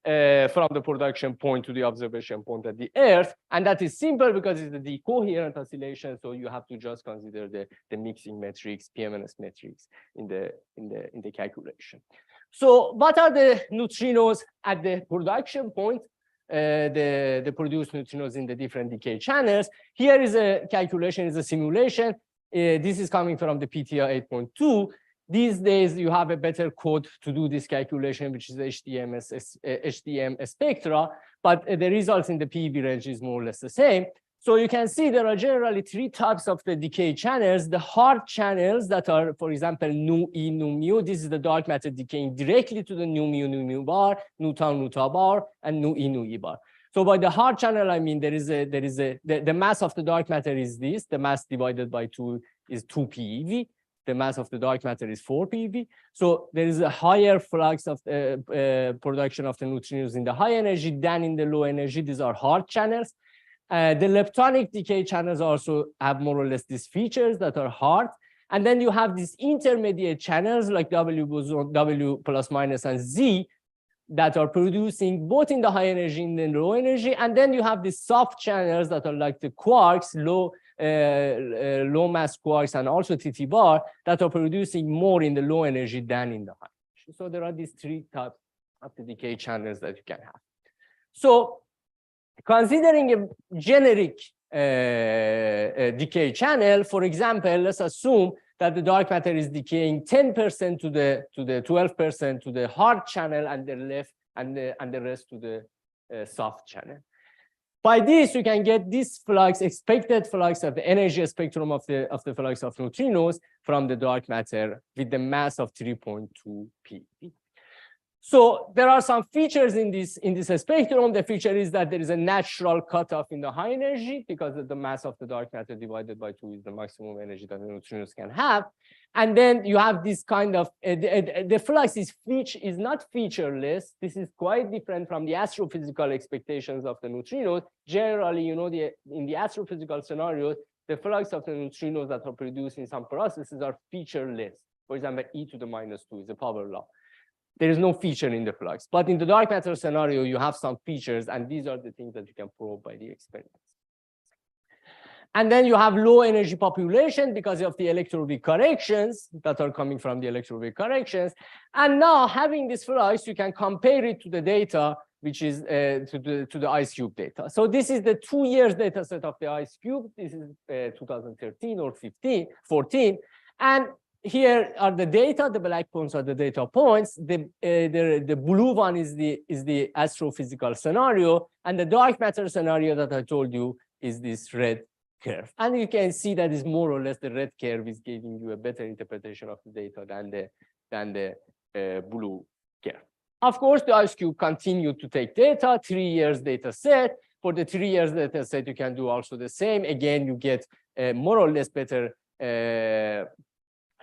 from the production point to the observation point at the Earth. And that is simple because it's a decoherent oscillation. So you have to just consider the mixing metrics, PMNS metrics in the calculation. So what are the neutrinos at the production point? The produced neutrinos in the different decay channels. Here is a calculation, is a simulation. This is coming from the PTR 8.2. These days, you have a better code to do this calculation, which is HDM spectra, but the results in the PEV range is more or less the same. So you can see there are generally 3 types of the decay channels. The hard channels that are, for example, nu E, nu mu. This is the dark matter decaying directly to the nu mu bar, nu tau bar, and nu E bar. So by the hard channel, I mean the mass of the dark matter is this. The mass divided by 2 is 2 PeV. The mass of the dark matter is 4 PeV. So there is a higher flux of production of the neutrinos in the high energy than in the low energy. These are hard channels. The leptonic decay channels also have more or less these features that are hard. And then you have these intermediate channels like W boson, W plus minus, and Z that are producing both in the high energy and in the low energy. And then you have these soft channels that are like the quarks, low mass quarks, and also TT bar that are producing more in the low energy than in the high energy. So there are these 3 types of the decay channels that you can have. So considering a generic decay channel, for example, let's assume that the dark matter is decaying 10% to the 12% to the hard channel, and the rest to the soft channel. By this, you can get this flux, expected flux of the energy spectrum of the flux of neutrinos from the dark matter with the mass of 3.2 PeV. So there are some features in this spectrum. The feature is that there is a natural cutoff in the high energy because the mass of the dark matter divided by 2 is the maximum energy that the neutrinos can have. And then you have this kind of, the flux is not featureless. This is quite different from the astrophysical expectations of the neutrinos. Generally, you know, in the astrophysical scenarios, the flux of the neutrinos that are produced in some processes are featureless. For example, e to the minus 2 is a power law. There is no feature in the flux. But in the dark matter scenario, you have some features, and these are the things that you can probe by the experiments. And then you have low energy population because of the electroweak corrections that are coming from the electroweak corrections. And now having this flux, you can compare it to the data, which is to the ice cube data. So this is the 2 years data set of the ice cube. This is 2013 or 14. And here are the data. The black points are the data points. The blue one is the astrophysical scenario, and the dark matter scenario that I told you is this red curve. And you can see that is more or less the red curve is giving you a better interpretation of the data than the blue curve. Of course, the ice cube continued to take data, 3 years data set. For the 3 years data set, you can do also the same. Again, you get more or less better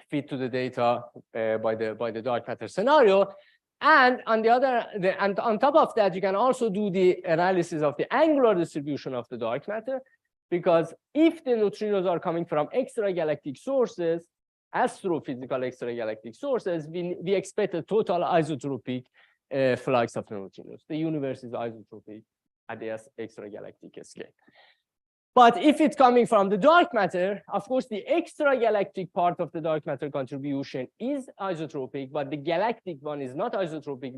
fit to the data by the dark matter scenario. And on on top of that, you can also do the analysis of the angular distribution of the dark matter, because if the neutrinos are coming from extragalactic sources, astrophysical extragalactic sources, we expect a total isotropic flux of neutrinos. The universe is isotropic at the extragalactic scale. But if it's coming from the dark matter, of course, the extragalactic part of the dark matter contribution is isotropic, but the galactic one is not isotropic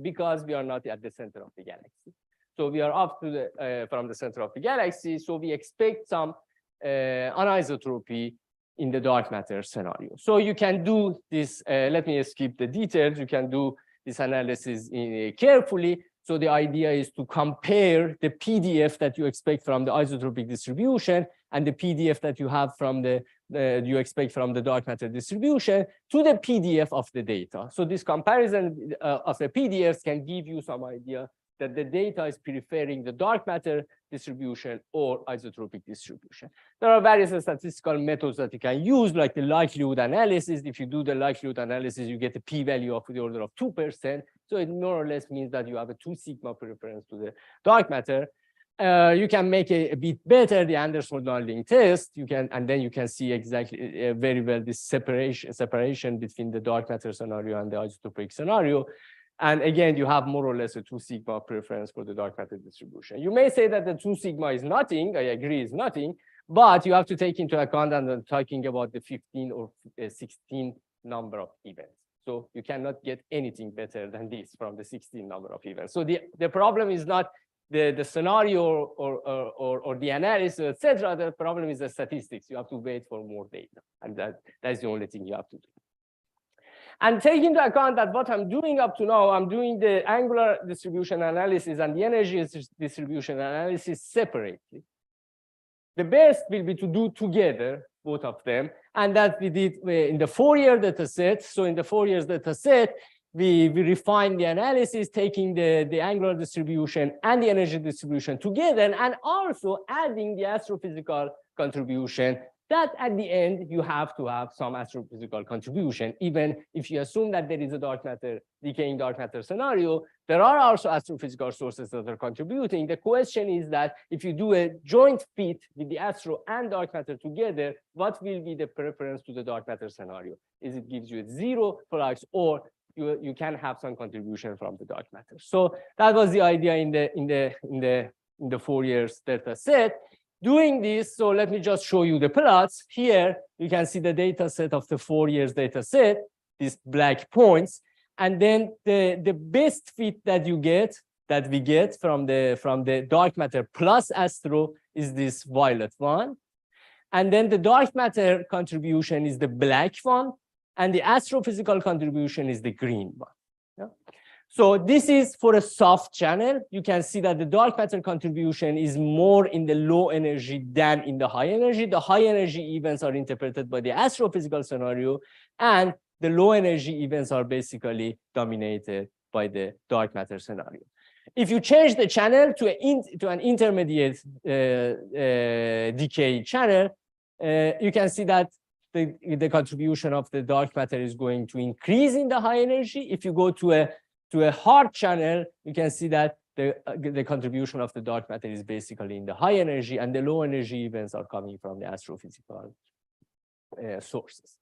because we are not at the center of the galaxy. So we are up to the from the center of the galaxy. So we expect some anisotropy in the dark matter scenario. So you can do this. Let me skip the details. You can do this analysis carefully. So the idea is to compare the PDF that you expect from the isotropic distribution and the PDF that you have from you expect from the dark matter distribution to the PDF of the data. So this comparison of the PDFs can give you some idea that the data is preferring the dark matter distribution or isotropic distribution. There are various statistical methods that you can use, like the likelihood analysis. If you do the likelihood analysis, you get a p-value of the order of 2%. So it more or less means that you have a 2 sigma preference to the dark matter. You can make a bit better the Anderson-Darling test. And then you can see exactly very well this separation between the dark matter scenario and the isotropic scenario. And again, you have more or less a 2 sigma preference for the dark matter distribution. You may say that the 2 sigma is nothing. I agree, it's nothing. But you have to take into account that I'm talking about the 15 or 16 number of events. So you cannot get anything better than this from the 16 number of events. So the problem is not the scenario or the analysis, etc. The problem is the statistics. You have to wait for more data. And that's the only thing you have to do. And take into account that what I'm doing up to now, I'm doing the angular distribution analysis and the energy distribution analysis separately. The best will be to do together, both of them. And that we did in the 4-year data set. So in the 4 years data set, we refined the analysis, taking the angular distribution and the energy distribution together, and also adding the astrophysical contribution. That at the end, you have to have some astrophysical contribution. Even if you assume that there is a dark matter, decaying dark matter scenario, there are also astrophysical sources that are contributing. The question is that if you do a joint fit with the astro and dark matter together, what will be the preference to the dark matter scenario? Is it gives you a 0 flux, or you can have some contribution from the dark matter? So that was the idea in the 4 years data set. Doing this, so let me just show you the plots. Here, you can see the data set of the 4 years data set, these black points. And then the best fit that we get from the dark matter plus astro is this violet one. And then the dark matter contribution is the black one, and the astrophysical contribution is the green one. Yeah? So this is for a soft channel. You can see that the dark matter contribution is more in the low energy than in the high energy. The high energy events are interpreted by the astrophysical scenario, and the low energy events are basically dominated by the dark matter scenario. If you change the channel to an intermediate decay channel, you can see that the contribution of the dark matter is going to increase in the high energy. If you go to a hard channel, you can see that the contribution of the dark matter is basically in the high energy, and the low energy events are coming from the astrophysical sources.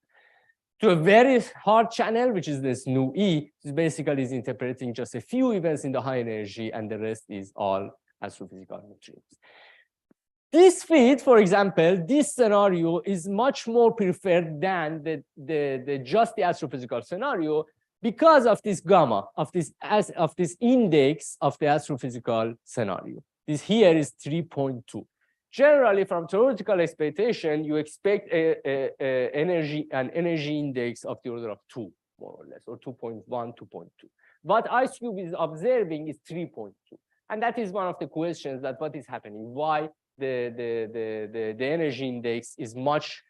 To a very hard channel, which is this nu E, this basically is interpreting just a few events in the high energy, and the rest is all astrophysical neutrinos. This fit, for example, this scenario is much more preferred than just the astrophysical scenario because of this gamma, of this index of the astrophysical scenario. This here is 3.2. Generally, from theoretical expectation, you expect an energy index of the order of 2, more or less, or 2.1, 2.2. What IceCube is observing is 3.2. And that is one of the questions that what is happening, why the energy index is much,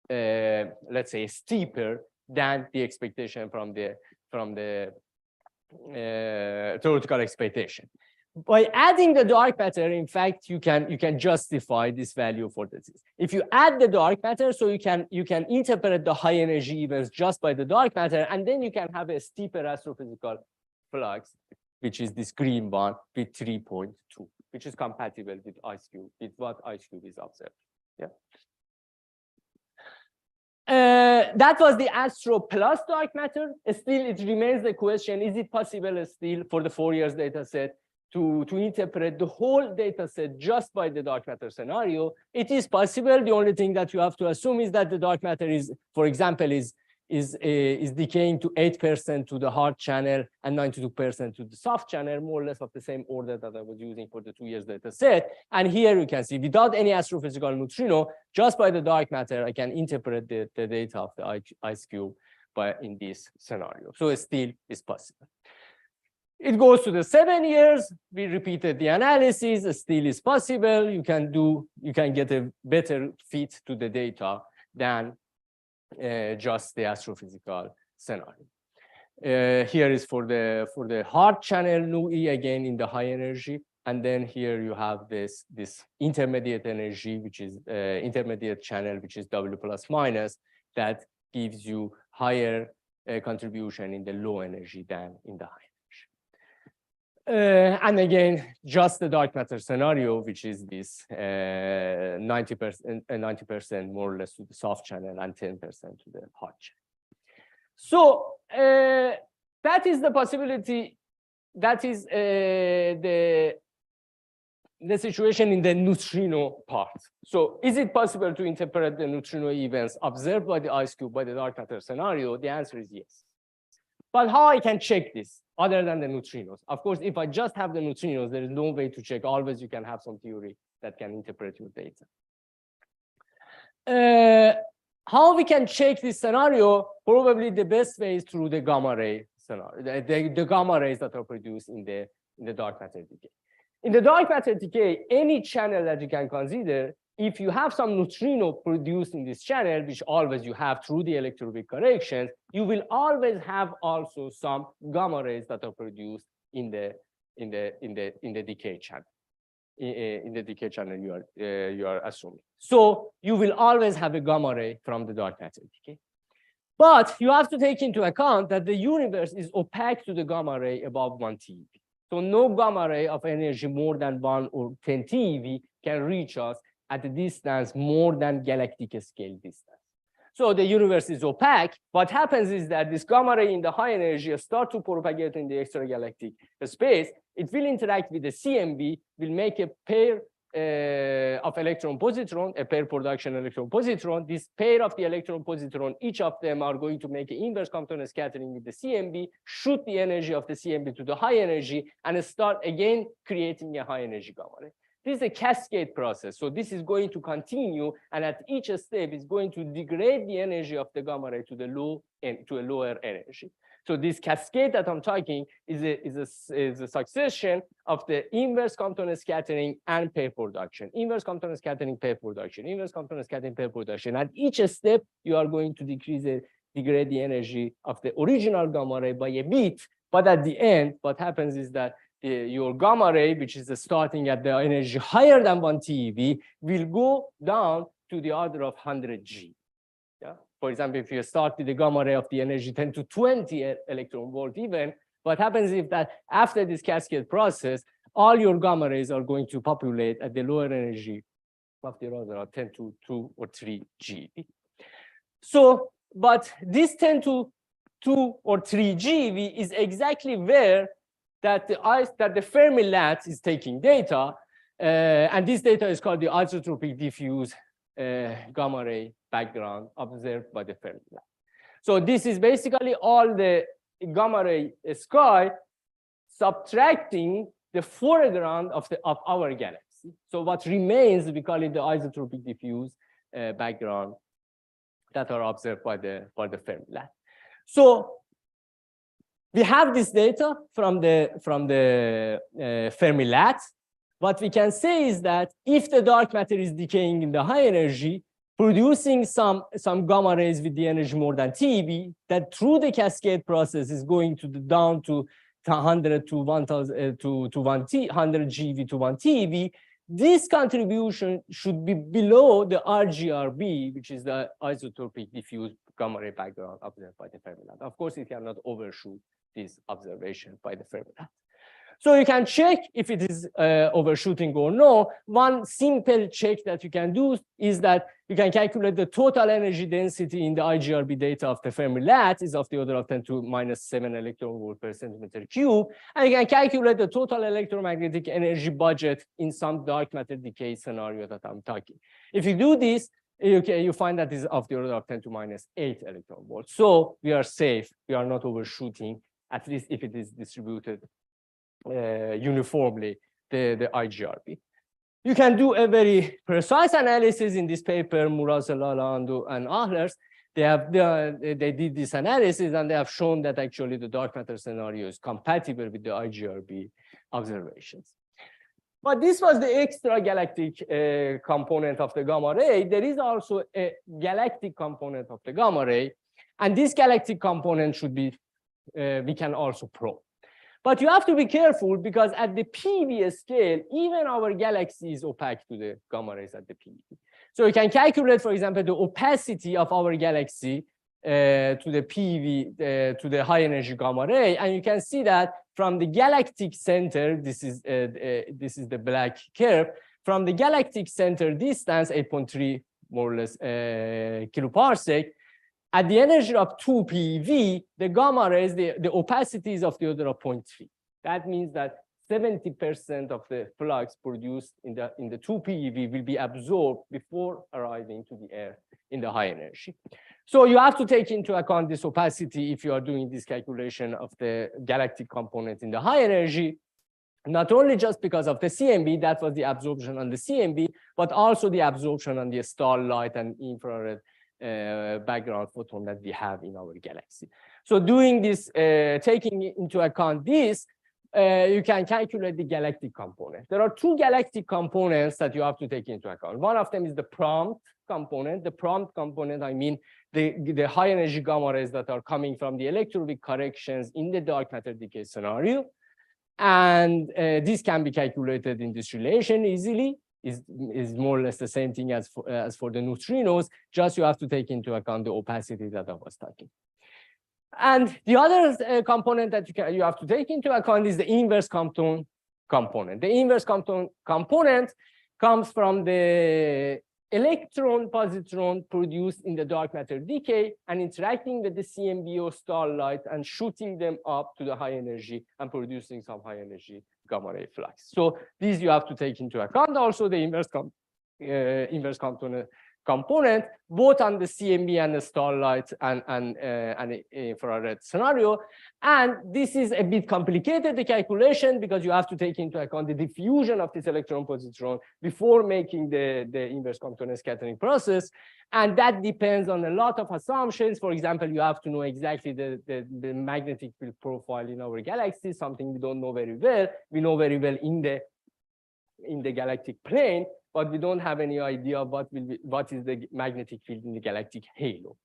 let's say, steeper than the expectation from the theoretical expectation. By adding the dark matter, in fact, you can justify this value for this. If you add the dark matter, so you can interpret the high energy events just by the dark matter, and then you can have a steeper astrophysical flux, which is this green one with 3.2, which is compatible with IceCube, with what IceCube is observed. Yeah. That was the astro plus dark matter. Still, it remains the question: is it possible still for the 4 years data set to interpret the whole data set just by the dark matter scenario? It is possible. The only thing that you have to assume is that the dark matter is, for example, is decaying to 8% to the hard channel and 92% to the soft channel, more or less of the same order that I was using for the 2 years data set. And here you can see, without any astrophysical neutrino, just by the dark matter, I can interpret the data of the IceCube in this scenario. So it still is possible. It goes to the 7 years. We repeated the analysis. It still is possible. You can get a better fit to the data than just the astrophysical scenario. Here is for the hard channel NUI, again in the high energy, and then here you have this intermediate energy, which is intermediate channel, which is W plus minus, that gives you higher contribution in the low energy than in the high energy. And again, just the dark matter scenario, which is this 90% more or less to the soft channel and 10% to the hard channel. So that is the possibility. That is the situation in the neutrino part. So is it possible to interpret the neutrino events observed by the IceCube by the dark matter scenario? The answer is yes. But how I can check this other than the neutrinos? Of course, if I just have the neutrinos, there is no way to check. Always you can have some theory that can interpret your data. How we can check this scenario? Probably the best way is through the gamma ray scenario, the gamma rays that are produced in the dark matter decay. In the dark matter decay, any channel that you can consider, if you have some neutrino produced in this channel, which always you have through the electroweak corrections, you will always have also some gamma rays that are produced in the decay channel. In the decay channel you are assuming. So you will always have a gamma ray from the dark matter decay. But you have to take into account that the universe is opaque to the gamma ray above 1 TeV. So no gamma ray of energy more than 1 or 10 TeV can reach us at a distance more than galactic scale distance. So the universe is opaque. What happens is that this gamma ray in the high energy start to propagate in the extragalactic space. It will interact with the CMB, will make a pair of electron-positron, a pair production electron-positron. This pair of the electron-positron, each of them are going to make an inverse Compton scattering with the CMB, shoot the energy of the CMB to the high energy, and start again creating a high energy gamma ray. This is a cascade process. So this is going to continue, and at each step is going to degrade the energy of the gamma ray to a lower energy. So this cascade that I'm talking is a succession of the inverse Compton scattering and pair production. Inverse Compton scattering, pair production. Inverse Compton scattering, pair production. At each step, you are going to degrade the energy of the original gamma ray by a bit. But at the end, what happens is that your gamma ray, which is starting at the energy higher than 1 TeV, will go down to the order of 100 G. Yeah? For example, if you start with the gamma ray of the energy 10 to 20 electron volt even, what happens is that after this cascade process, all your gamma rays are going to populate at the lower energy of the order of 10 to 2 or 3 G. So, but this 10 to 2 or 3 GeV is exactly where that the Fermi lattice is taking data, And this data is called the isotropic diffuse gamma ray background observed by the Fermi lab. So this is basically all the gamma ray sky subtracting the foreground of our galaxy. So what remains, we call it the isotropic diffuse background that are observed by the Fermi lab. So we have this data from the Fermi lab. What we can say is that if the dark matter is decaying in the high energy, producing some gamma rays with the energy more than TeV, that through the cascade process is going down to 100 to 1000 to 100 GeV to 1 TeV. This contribution should be below the RGRB, which is the isotropic diffuse gamma ray background observed by the Fermi lab. Of course, it cannot overshoot this observation by the Fermi lab. So you can check if it is overshooting or no. One simple check that you can do is that you can calculate the total energy density in the IGRB data of the Fermi lat is of the order of 10 to minus 7 electron volt per centimeter cube. And you can calculate the total electromagnetic energy budget in some dark matter decay scenario that I'm talking. If you do this, you find that is of the order of 10 to minus 8 electron volts. So we are safe. We are not overshooting, at least if it is distributed uniformly, the IGRB. You can do a very precise analysis in this paper, Muraz, Lalando, and Ahlers. They did this analysis and they have shown that actually the dark matter scenario is compatible with the IGRB observations. But this was the extra galactic component of the gamma ray. There is also a galactic component of the gamma ray, and this galactic component should be, we can also probe. But you have to be careful because at the PV scale, even our galaxy is opaque to the gamma rays at the PV. So you can calculate, for example, the opacity of our galaxy to the PV, to the high energy gamma ray. And you can see that from the galactic center, this is the black curve, from the galactic center distance, 8.3 more or less kiloparsec, at the energy of 2 PeV, the gamma rays, the opacity is of the order of 0.3. That means that 70% of the flux produced in the 2 PeV will be absorbed before arriving to the air in the high energy. So you have to take into account this opacity if you are doing this calculation of the galactic component in the high energy, not only just because of the CMB, that was the absorption on the CMB, but also the absorption on the starlight and infrared background photon that we have in our galaxy. So doing this, taking into account this, you can calculate the galactic component. There are two galactic components that you have to take into account. One of them is the prompt component. The prompt component, I mean, the high energy gamma rays that are coming from the electroweak corrections in the dark matter decay scenario. And this can be calculated in this relation easily. Is more or less the same thing as for the neutrinos, just you have to take into account the opacity that I was talking. And the other component that you have to take into account is the inverse Compton component. The inverse Compton component comes from the electron-positron produced in the dark matter decay and interacting with the CMBO starlight and shooting them up to the high energy and producing some high energy gamma ray flux. So these you have to take into account. Also the inverse component, both on the CMB and the starlight and infrared scenario. And this is a bit complicated, the calculation, because you have to take into account the diffusion of this electron-positron before making the inverse Compton scattering process. And that depends on a lot of assumptions. For example, you have to know exactly the magnetic field profile in our galaxy, something we don't know very well. We know very well in the galactic plane, but we don't have any idea what is the magnetic field in the galactic halo.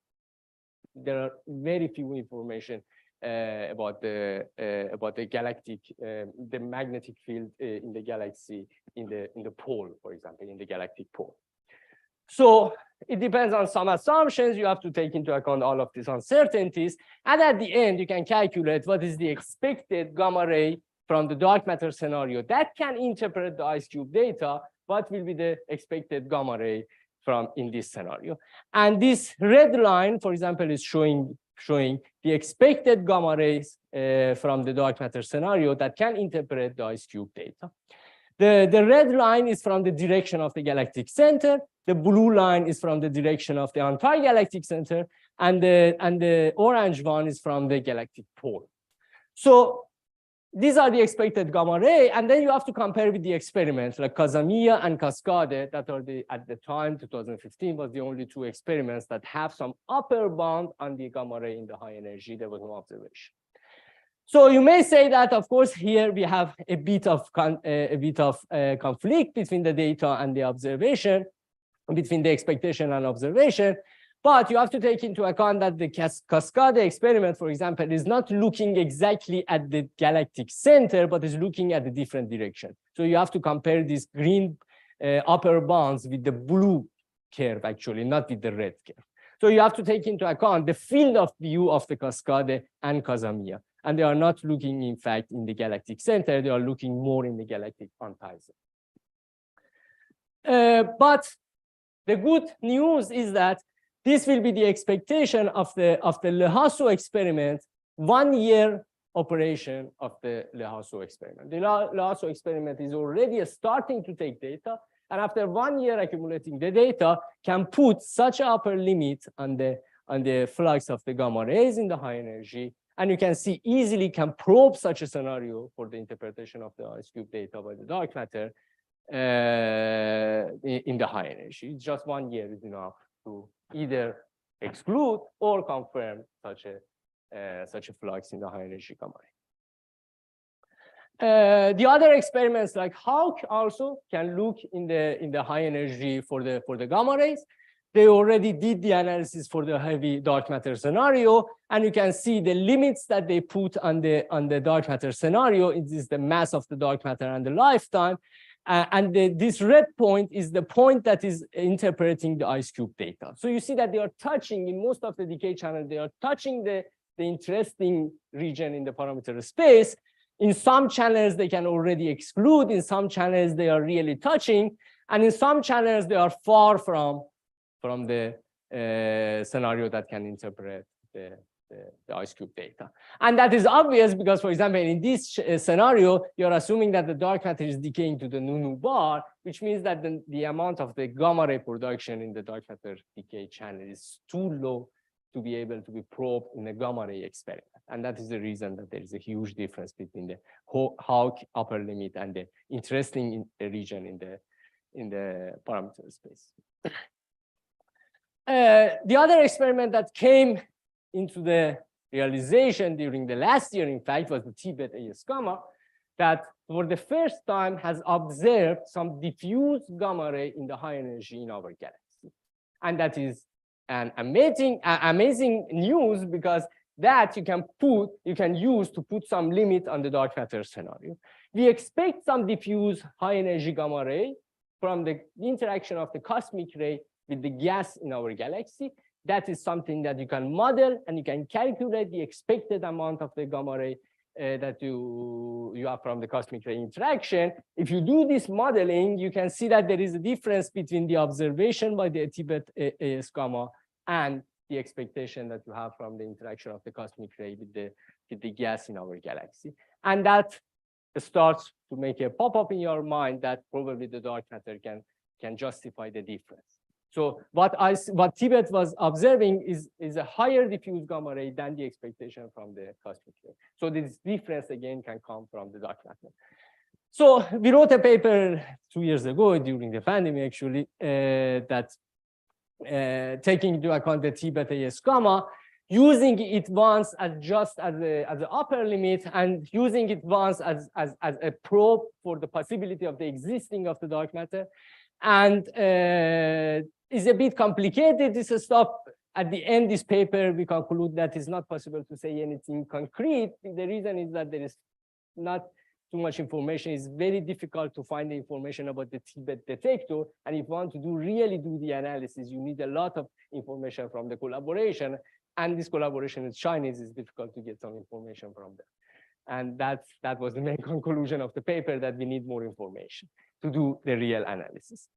There are very few information about the galactic, the magnetic field in the galaxy in the pole, for example, in the galactic pole. So it depends on some assumptions. You have to take into account all of these uncertainties, and at the end, you can calculate what is the expected gamma ray from the dark matter scenario that can interpret the ice cube data. What will be the expected gamma ray from in this scenario? And this red line, for example, is showing the expected gamma rays from the dark matter scenario that can interpret the ice cube data. The red line is from the direction of the galactic center. The blue line is from the direction of the anti-galactic center, and the orange one is from the galactic pole. So these are the expected gamma ray, and then you have to compare with the experiments like Casamiya and Cascade that are at the time, 2015, was the only two experiments that have some upper bound on the gamma ray in the high energy. There was no observation. So you may say that, of course, here we have a bit of conflict between the data and the observation, between the expectation and observation. But you have to take into account that the Cascade experiment, for example, is not looking exactly at the galactic center, but is looking at a different direction. So you have to compare these green upper bounds with the blue curve, actually, not with the red curve. So you have to take into account the field of view of the Cascade and Casamiya. And they are not looking, in fact, in the galactic center. They are looking more in the galactic anti-zone. But the good news is that this will be the expectation of the Lhasa experiment, 1 year operation of the Lhasa experiment. The Lhasa experiment is already starting to take data, and after 1 year accumulating the data, can put such an upper limit on the flux of the gamma rays in the high energy, and you can see easily can probe such a scenario for the interpretation of the ice cube data by the dark matter in the high energy. Just 1 year is enough to either exclude or confirm such a flux in the high energy gamma ray. The other experiments like Hawk also can look in the high energy for the gamma rays. They already did the analysis for the heavy dark matter scenario, and you can see the limits that they put on the dark matter scenario. It is the mass of the dark matter and the lifetime. This red point is the point that is interpreting the ice cube data. So you see that they are touching in most of the decay channels, they are touching the interesting region in the parameter space. In some channels, they can already exclude. In some channels, they are really touching. And in some channels, they are far from the scenario that can interpret the ice cube data. And that is obvious because, for example, in this scenario, you're assuming that the dark matter is decaying to the nu bar, which means that the amount of the gamma ray production in the dark matter decay channel is too low to be able to be probed in a gamma ray experiment. And that is the reason that there is a huge difference between the Hawk upper limit and the interesting region in the parameter space. The other experiment that came into the realization during the last year, in fact, was the Tibet AS gamma, that for the first time has observed some diffuse gamma ray in the high energy in our galaxy. And that is an amazing news, because that you can use to put some limit on the dark matter scenario. We expect some diffuse high energy gamma ray from the interaction of the cosmic ray with the gas in our galaxy. That is something that you can model, and you can calculate the expected amount of the gamma ray that you have from the cosmic ray interaction. If you do this modeling, you can see that there is a difference between the observation by the Tibet AS gamma and the expectation that you have from the interaction of the cosmic ray with the gas in our galaxy. And that starts to make a pop-up in your mind that probably the dark matter can justify the difference. So what Tibet was observing is a higher diffuse gamma ray than the expectation from the cosmic ray. So this difference again can come from the dark matter. So we wrote a paper 2 years ago during the pandemic, actually, that taking into account the Tibet AS gamma, using it once as just as the upper limit, and using it once as a probe for the possibility of the existing of the dark matter. And is a bit complicated, this stuff. At the end, this paper, we conclude that it's not possible to say anything concrete. The reason is that there is not too much information. It's very difficult to find the information about the Tibet detector. And if you want to really do the analysis, you need a lot of information from the collaboration. And this collaboration with Chinese is difficult to get some information from them. And that was the main conclusion of the paper, that we need more information to do the real analysis.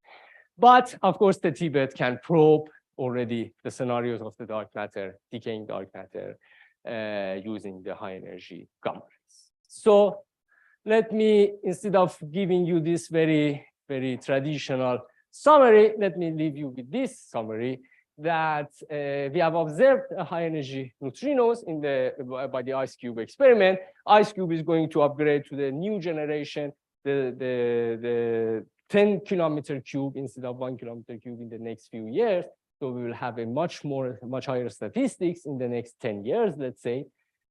But of course, the Tibet can probe already the scenarios of the dark matter, decaying dark matter, using the high energy gamma rays. So let me, instead of giving you this very, very traditional summary, let me leave you with this summary that we have observed high energy neutrinos in by the ice cube experiment. Ice cube is going to upgrade to the new generation, the 10 kilometer cube instead of 1 kilometer cube in the next few years. So we will have a much higher statistics in the next 10 years, let's say.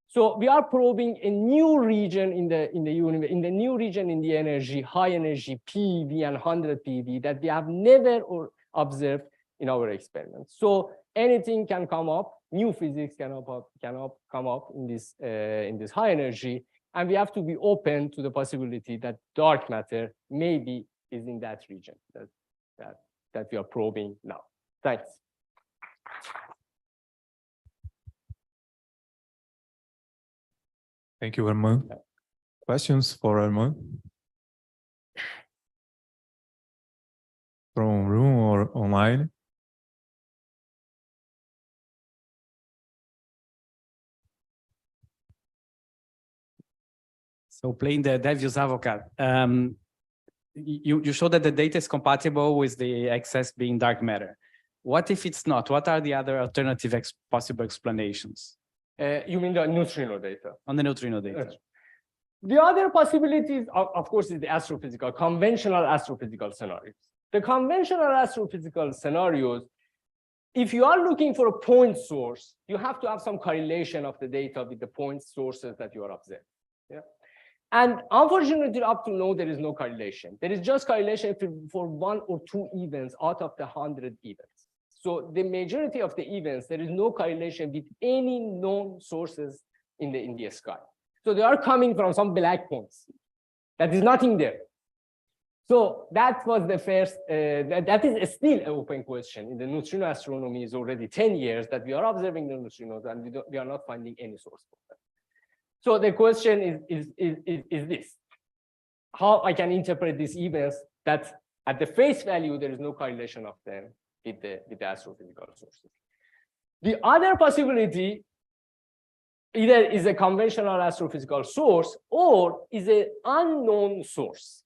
So we are probing a new region in the universe, in the new region in the energy, high energy PeV and 100 PeV that we have never observed in our experiments. So anything can come up, new physics can come up in this high energy, and we have to be open to the possibility that dark matter maybe is in that region that we are probing now. Thanks. Thank you, Armand. Questions for Armand? From room or online? So playing the devil's advocate, you showed that the data is compatible with the excess being dark matter. What if it's not? What are the other alternative possible explanations? You mean the neutrino data? On the neutrino data. The other possibilities, of course, is the astrophysical, conventional astrophysical scenarios. The conventional astrophysical scenarios, if you are looking for a point source, you have to have some correlation of the data with the point sources that you are observing. Yeah? And unfortunately, up to now, there is no correlation. There is just correlation for 1 or 2 events out of the 100 events. So the majority of the events, there is no correlation with any known sources in the sky. So they are coming from some black points. That is nothing there. So that was the first, that is still an open question. In the neutrino astronomy is already 10 years that we are observing the neutrinos and we are not finding any source for them. So the question is this: how I can interpret these events that at the face value, there is no correlation of them with the astrophysical sources. The other possibility either is a conventional astrophysical source or is an unknown source.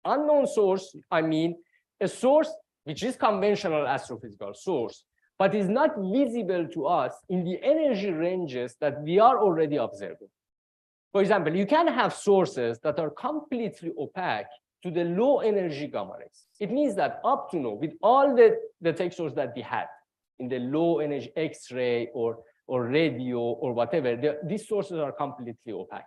Unknown source, I mean a source which is conventional astrophysical source, but is not visible to us in the energy ranges that we are already observing. For example, you can have sources that are completely opaque to the low energy gamma rays. It means that up to now, with all the detectors that we had in the low energy X-ray or radio or whatever, these sources are completely opaque.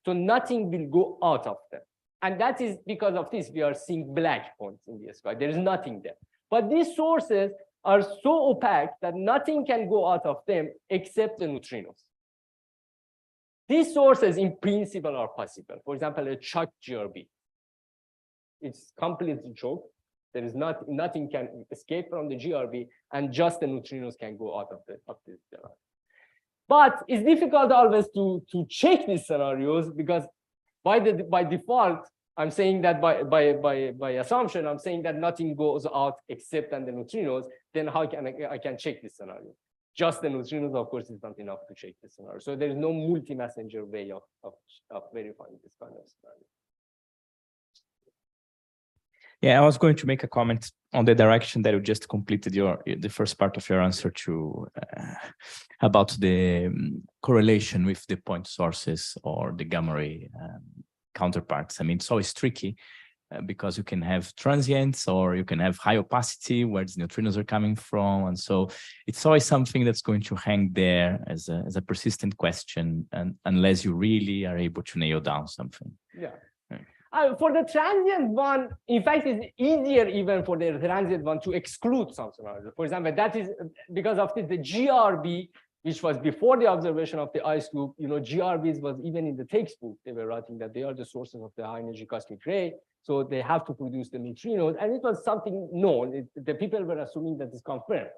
So nothing will go out of them. And that is because of this, we are seeing black points in the sky. There is nothing there. But these sources are so opaque that nothing can go out of them except the neutrinos. These sources in principle are possible. For example, a choked GRB. It's completely choked. There is nothing can escape from the GRB, and just the neutrinos can go out of this scenario. But it's difficult always to check these scenarios because by default, I'm saying that by assumption, I'm saying that nothing goes out except the neutrinos. Then how can I can check this scenario? Just the neutrinos, of course, is not enough to check this scenario. So there is no multi-messenger way of verifying this kind of scenario. Yeah, I was going to make a comment on the direction that you just completed the first part of your answer to about the correlation with the point sources or the gamma ray counterparts. I mean, it's always tricky because you can have transients or you can have high opacity where the neutrinos are coming from, and so it's always something that's going to hang there as a persistent question, and unless you really are able to nail down something. Yeah. For the transient one, in fact, it's easier even for the transient one to exclude some scenarios. For example, that is because of the GRB, which was before the observation of the ice cube. You know, GRBs was even in the textbook. They were writing that they are the sources of the high energy cosmic ray. So they have to produce the neutrinos. And it was something known. The people were assuming that it's confirmed.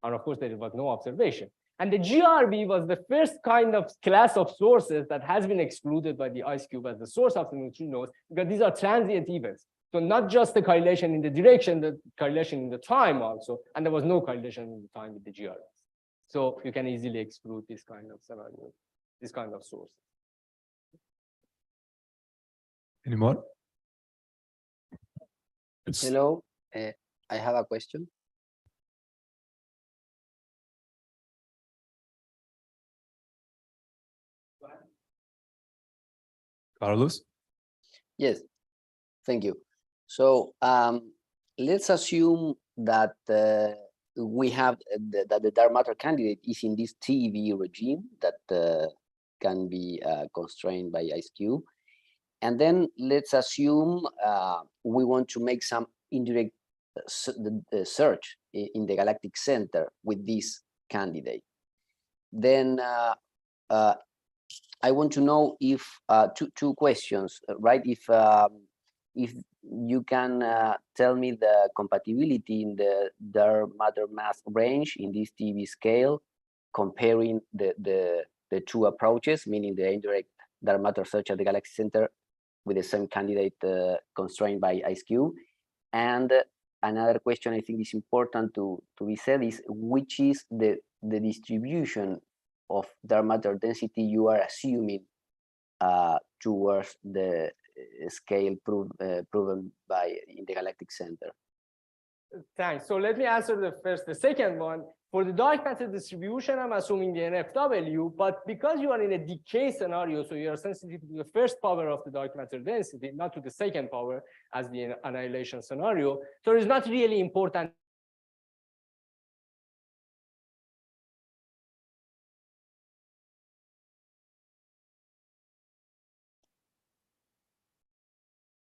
And of course, there was no observation. And the GRB was the first kind of class of sources that has been excluded by the ice cube as the source of the neutrinos, because these are transient events. So not just the correlation in the direction, the correlation in the time also, and there was no correlation in the time with the GRBs. So you can easily exclude this kind of scenario, this kind of source. Any more? Hello, I have a question. Carlos? Yes, thank you. So let's assume that we have that the dark matter candidate is in this TV regime that can be constrained by ice cube. And then let's assume we want to make some indirect search in the galactic center with this candidate. Then I want to know if two questions, right? If you can tell me the compatibility in the dark matter mass range in this TV scale, comparing the two approaches, meaning the indirect dark matter search at the galaxy center with the same candidate constrained by ice cube. And another question I think is important to be said is which is the distribution of dark matter density you are assuming towards the scale proven by in the galactic center. Thanks. So let me answer the second one. For the dark matter distribution, I'm assuming the NFW, but because you are in a decay scenario, so you are sensitive to the first power of the dark matter density, not to the second power as the annihilation scenario. So it's not really important.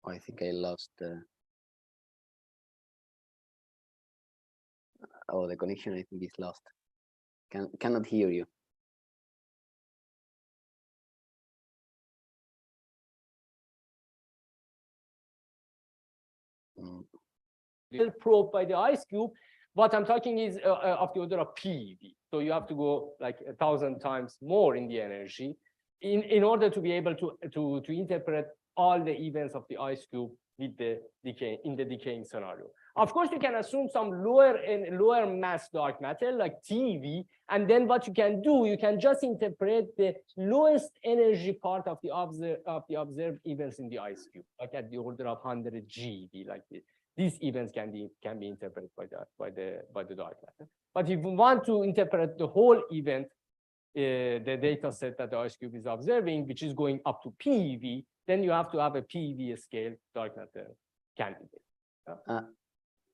I think I lost. Oh, the connection I think is lost. Cannot hear you. Probed by the ice cube. What I'm talking is of the order of PeV. So you have to go like 1,000 times more in the energy in order to be able to interpret all the events of the ice cube with the decay in the decaying scenario. Of course, you can assume some lower mass dark matter like TeV, and then what you can do, you can just interpret the lowest energy part of the observed events in the ice cube, like at the order of 100 GeV, like this. These events can be interpreted by the dark matter. But if you want to interpret the whole event, the data set that the ice cube is observing, which is going up to PeV, then you have to have a PeV scale dark matter candidate.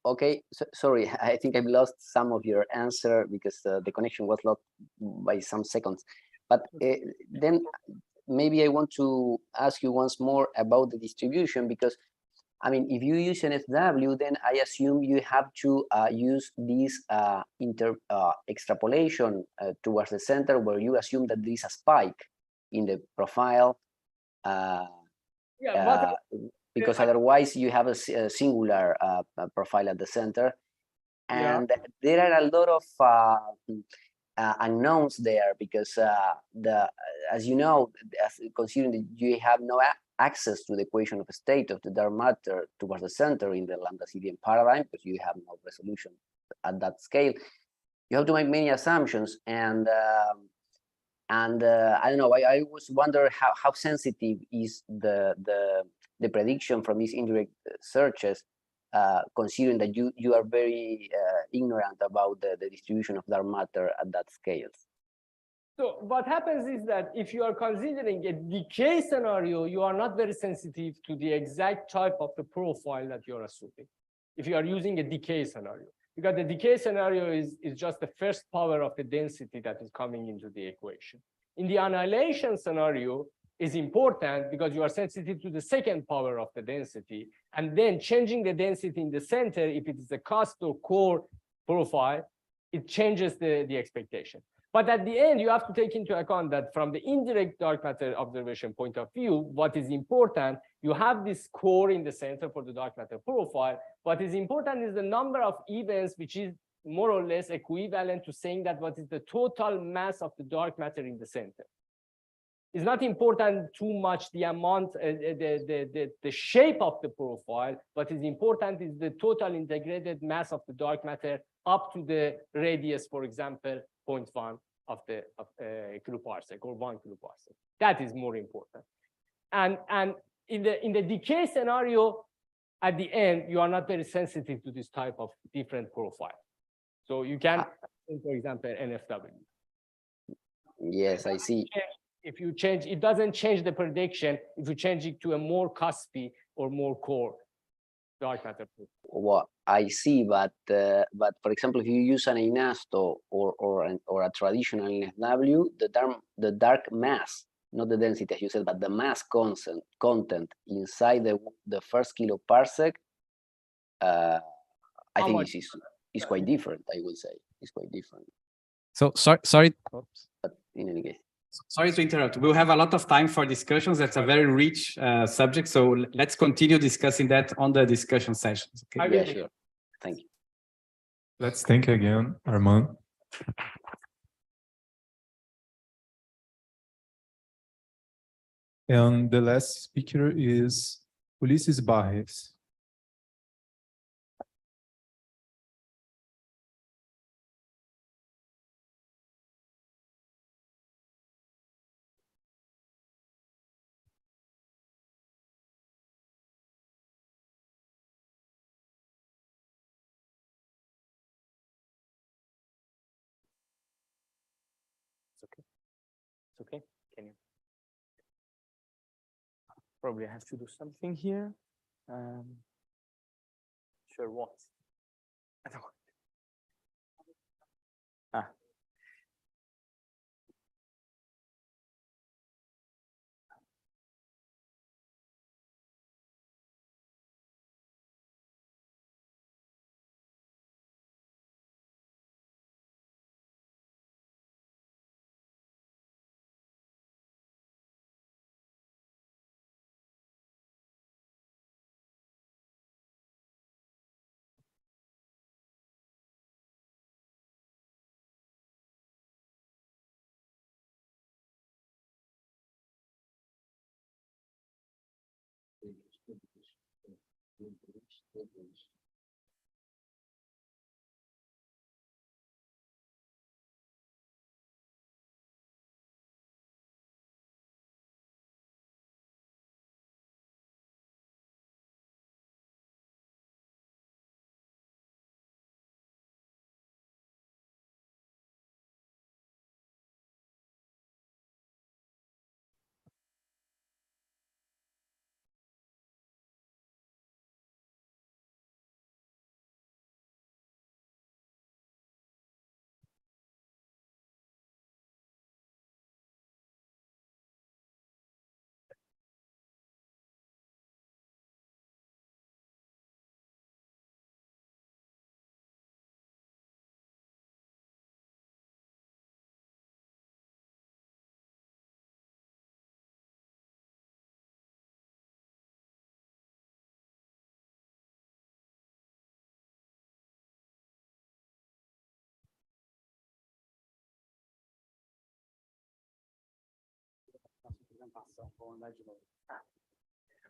Okay, so, sorry, I think I've lost some of your answer because the connection was lost by some seconds. But then maybe I want to ask you once more about the distribution, because I mean, if you use NFW, then I assume you have to use this extrapolation towards the center, where you assume that there is a spike in the profile. Because otherwise you have a singular profile at the center. And there are a lot of unknowns there, because as you know, considering that you have no access to the equation of state of the dark matter towards the center in the Lambda-CDM paradigm, because you have no resolution at that scale, you have to make many assumptions. And I don't know, I was wondering how sensitive is the prediction from these indirect searches, considering that you are very ignorant about the distribution of dark matter at that scale. So what happens is that if you are considering a decay scenario, you are not very sensitive to the exact type of the profile that you're assuming, if you are using a decay scenario. Because the decay scenario is just the first power of the density that is coming into the equation. In the annihilation scenario, is important because you are sensitive to the second power of the density, and then changing the density in the center, if it is a cost or core profile, it changes the expectation. But at the end, you have to take into account that from the indirect dark matter observation point of view, what is important, you have this core in the center for the dark matter profile. What is important is the number of events, which is more or less equivalent to saying that what is the total mass of the dark matter in the center. It's not important too much the amount, the shape of the profile. What is important is the total integrated mass of the dark matter up to the radius, for example, 0.1 of kiloparsec or 1 kiloparsec. That is more important. And in the decay scenario, at the end, you are not very sensitive to this type of different profile. So you can, for example, NFW. Yes, I see. If you change, it doesn't change the prediction if you change it to a more cuspy or more core dark matter. Well, I see, but for example, if you use an INASTO or a traditional NFW, the dark mass, not the density as you said, but the mass content inside the first kiloparsec, I think is quite different. I would say it's quite different. So sorry. But in any case. Sorry to interrupt. We'll have a lot of time for discussions. That's a very rich subject. So let's continue discussing that on the discussion sessions. Okay? Yeah, sure. Thank you. Let's think again, Armand. And the last speaker is Ulisses Barres. It's okay. Can you? Probably I have to do something here. Sure what? I don't.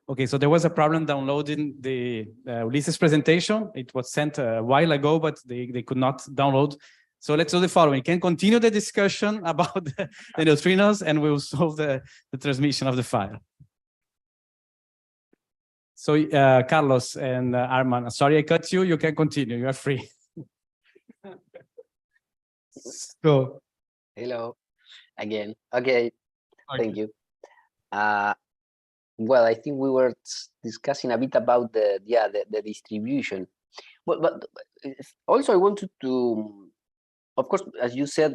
Okay, so there was a problem downloading the Ulysses presentation. It was sent a while ago, but they could not download. So let's do the following. We can continue the discussion about the neutrinos, and we'll solve the transmission of the file. So Carlos and Arman, sorry I cut you. You can continue. You are free. So. Hello again. Okay. Thank you. Well, I think we were discussing a bit about the distribution. But also I wanted to, of course, as you said,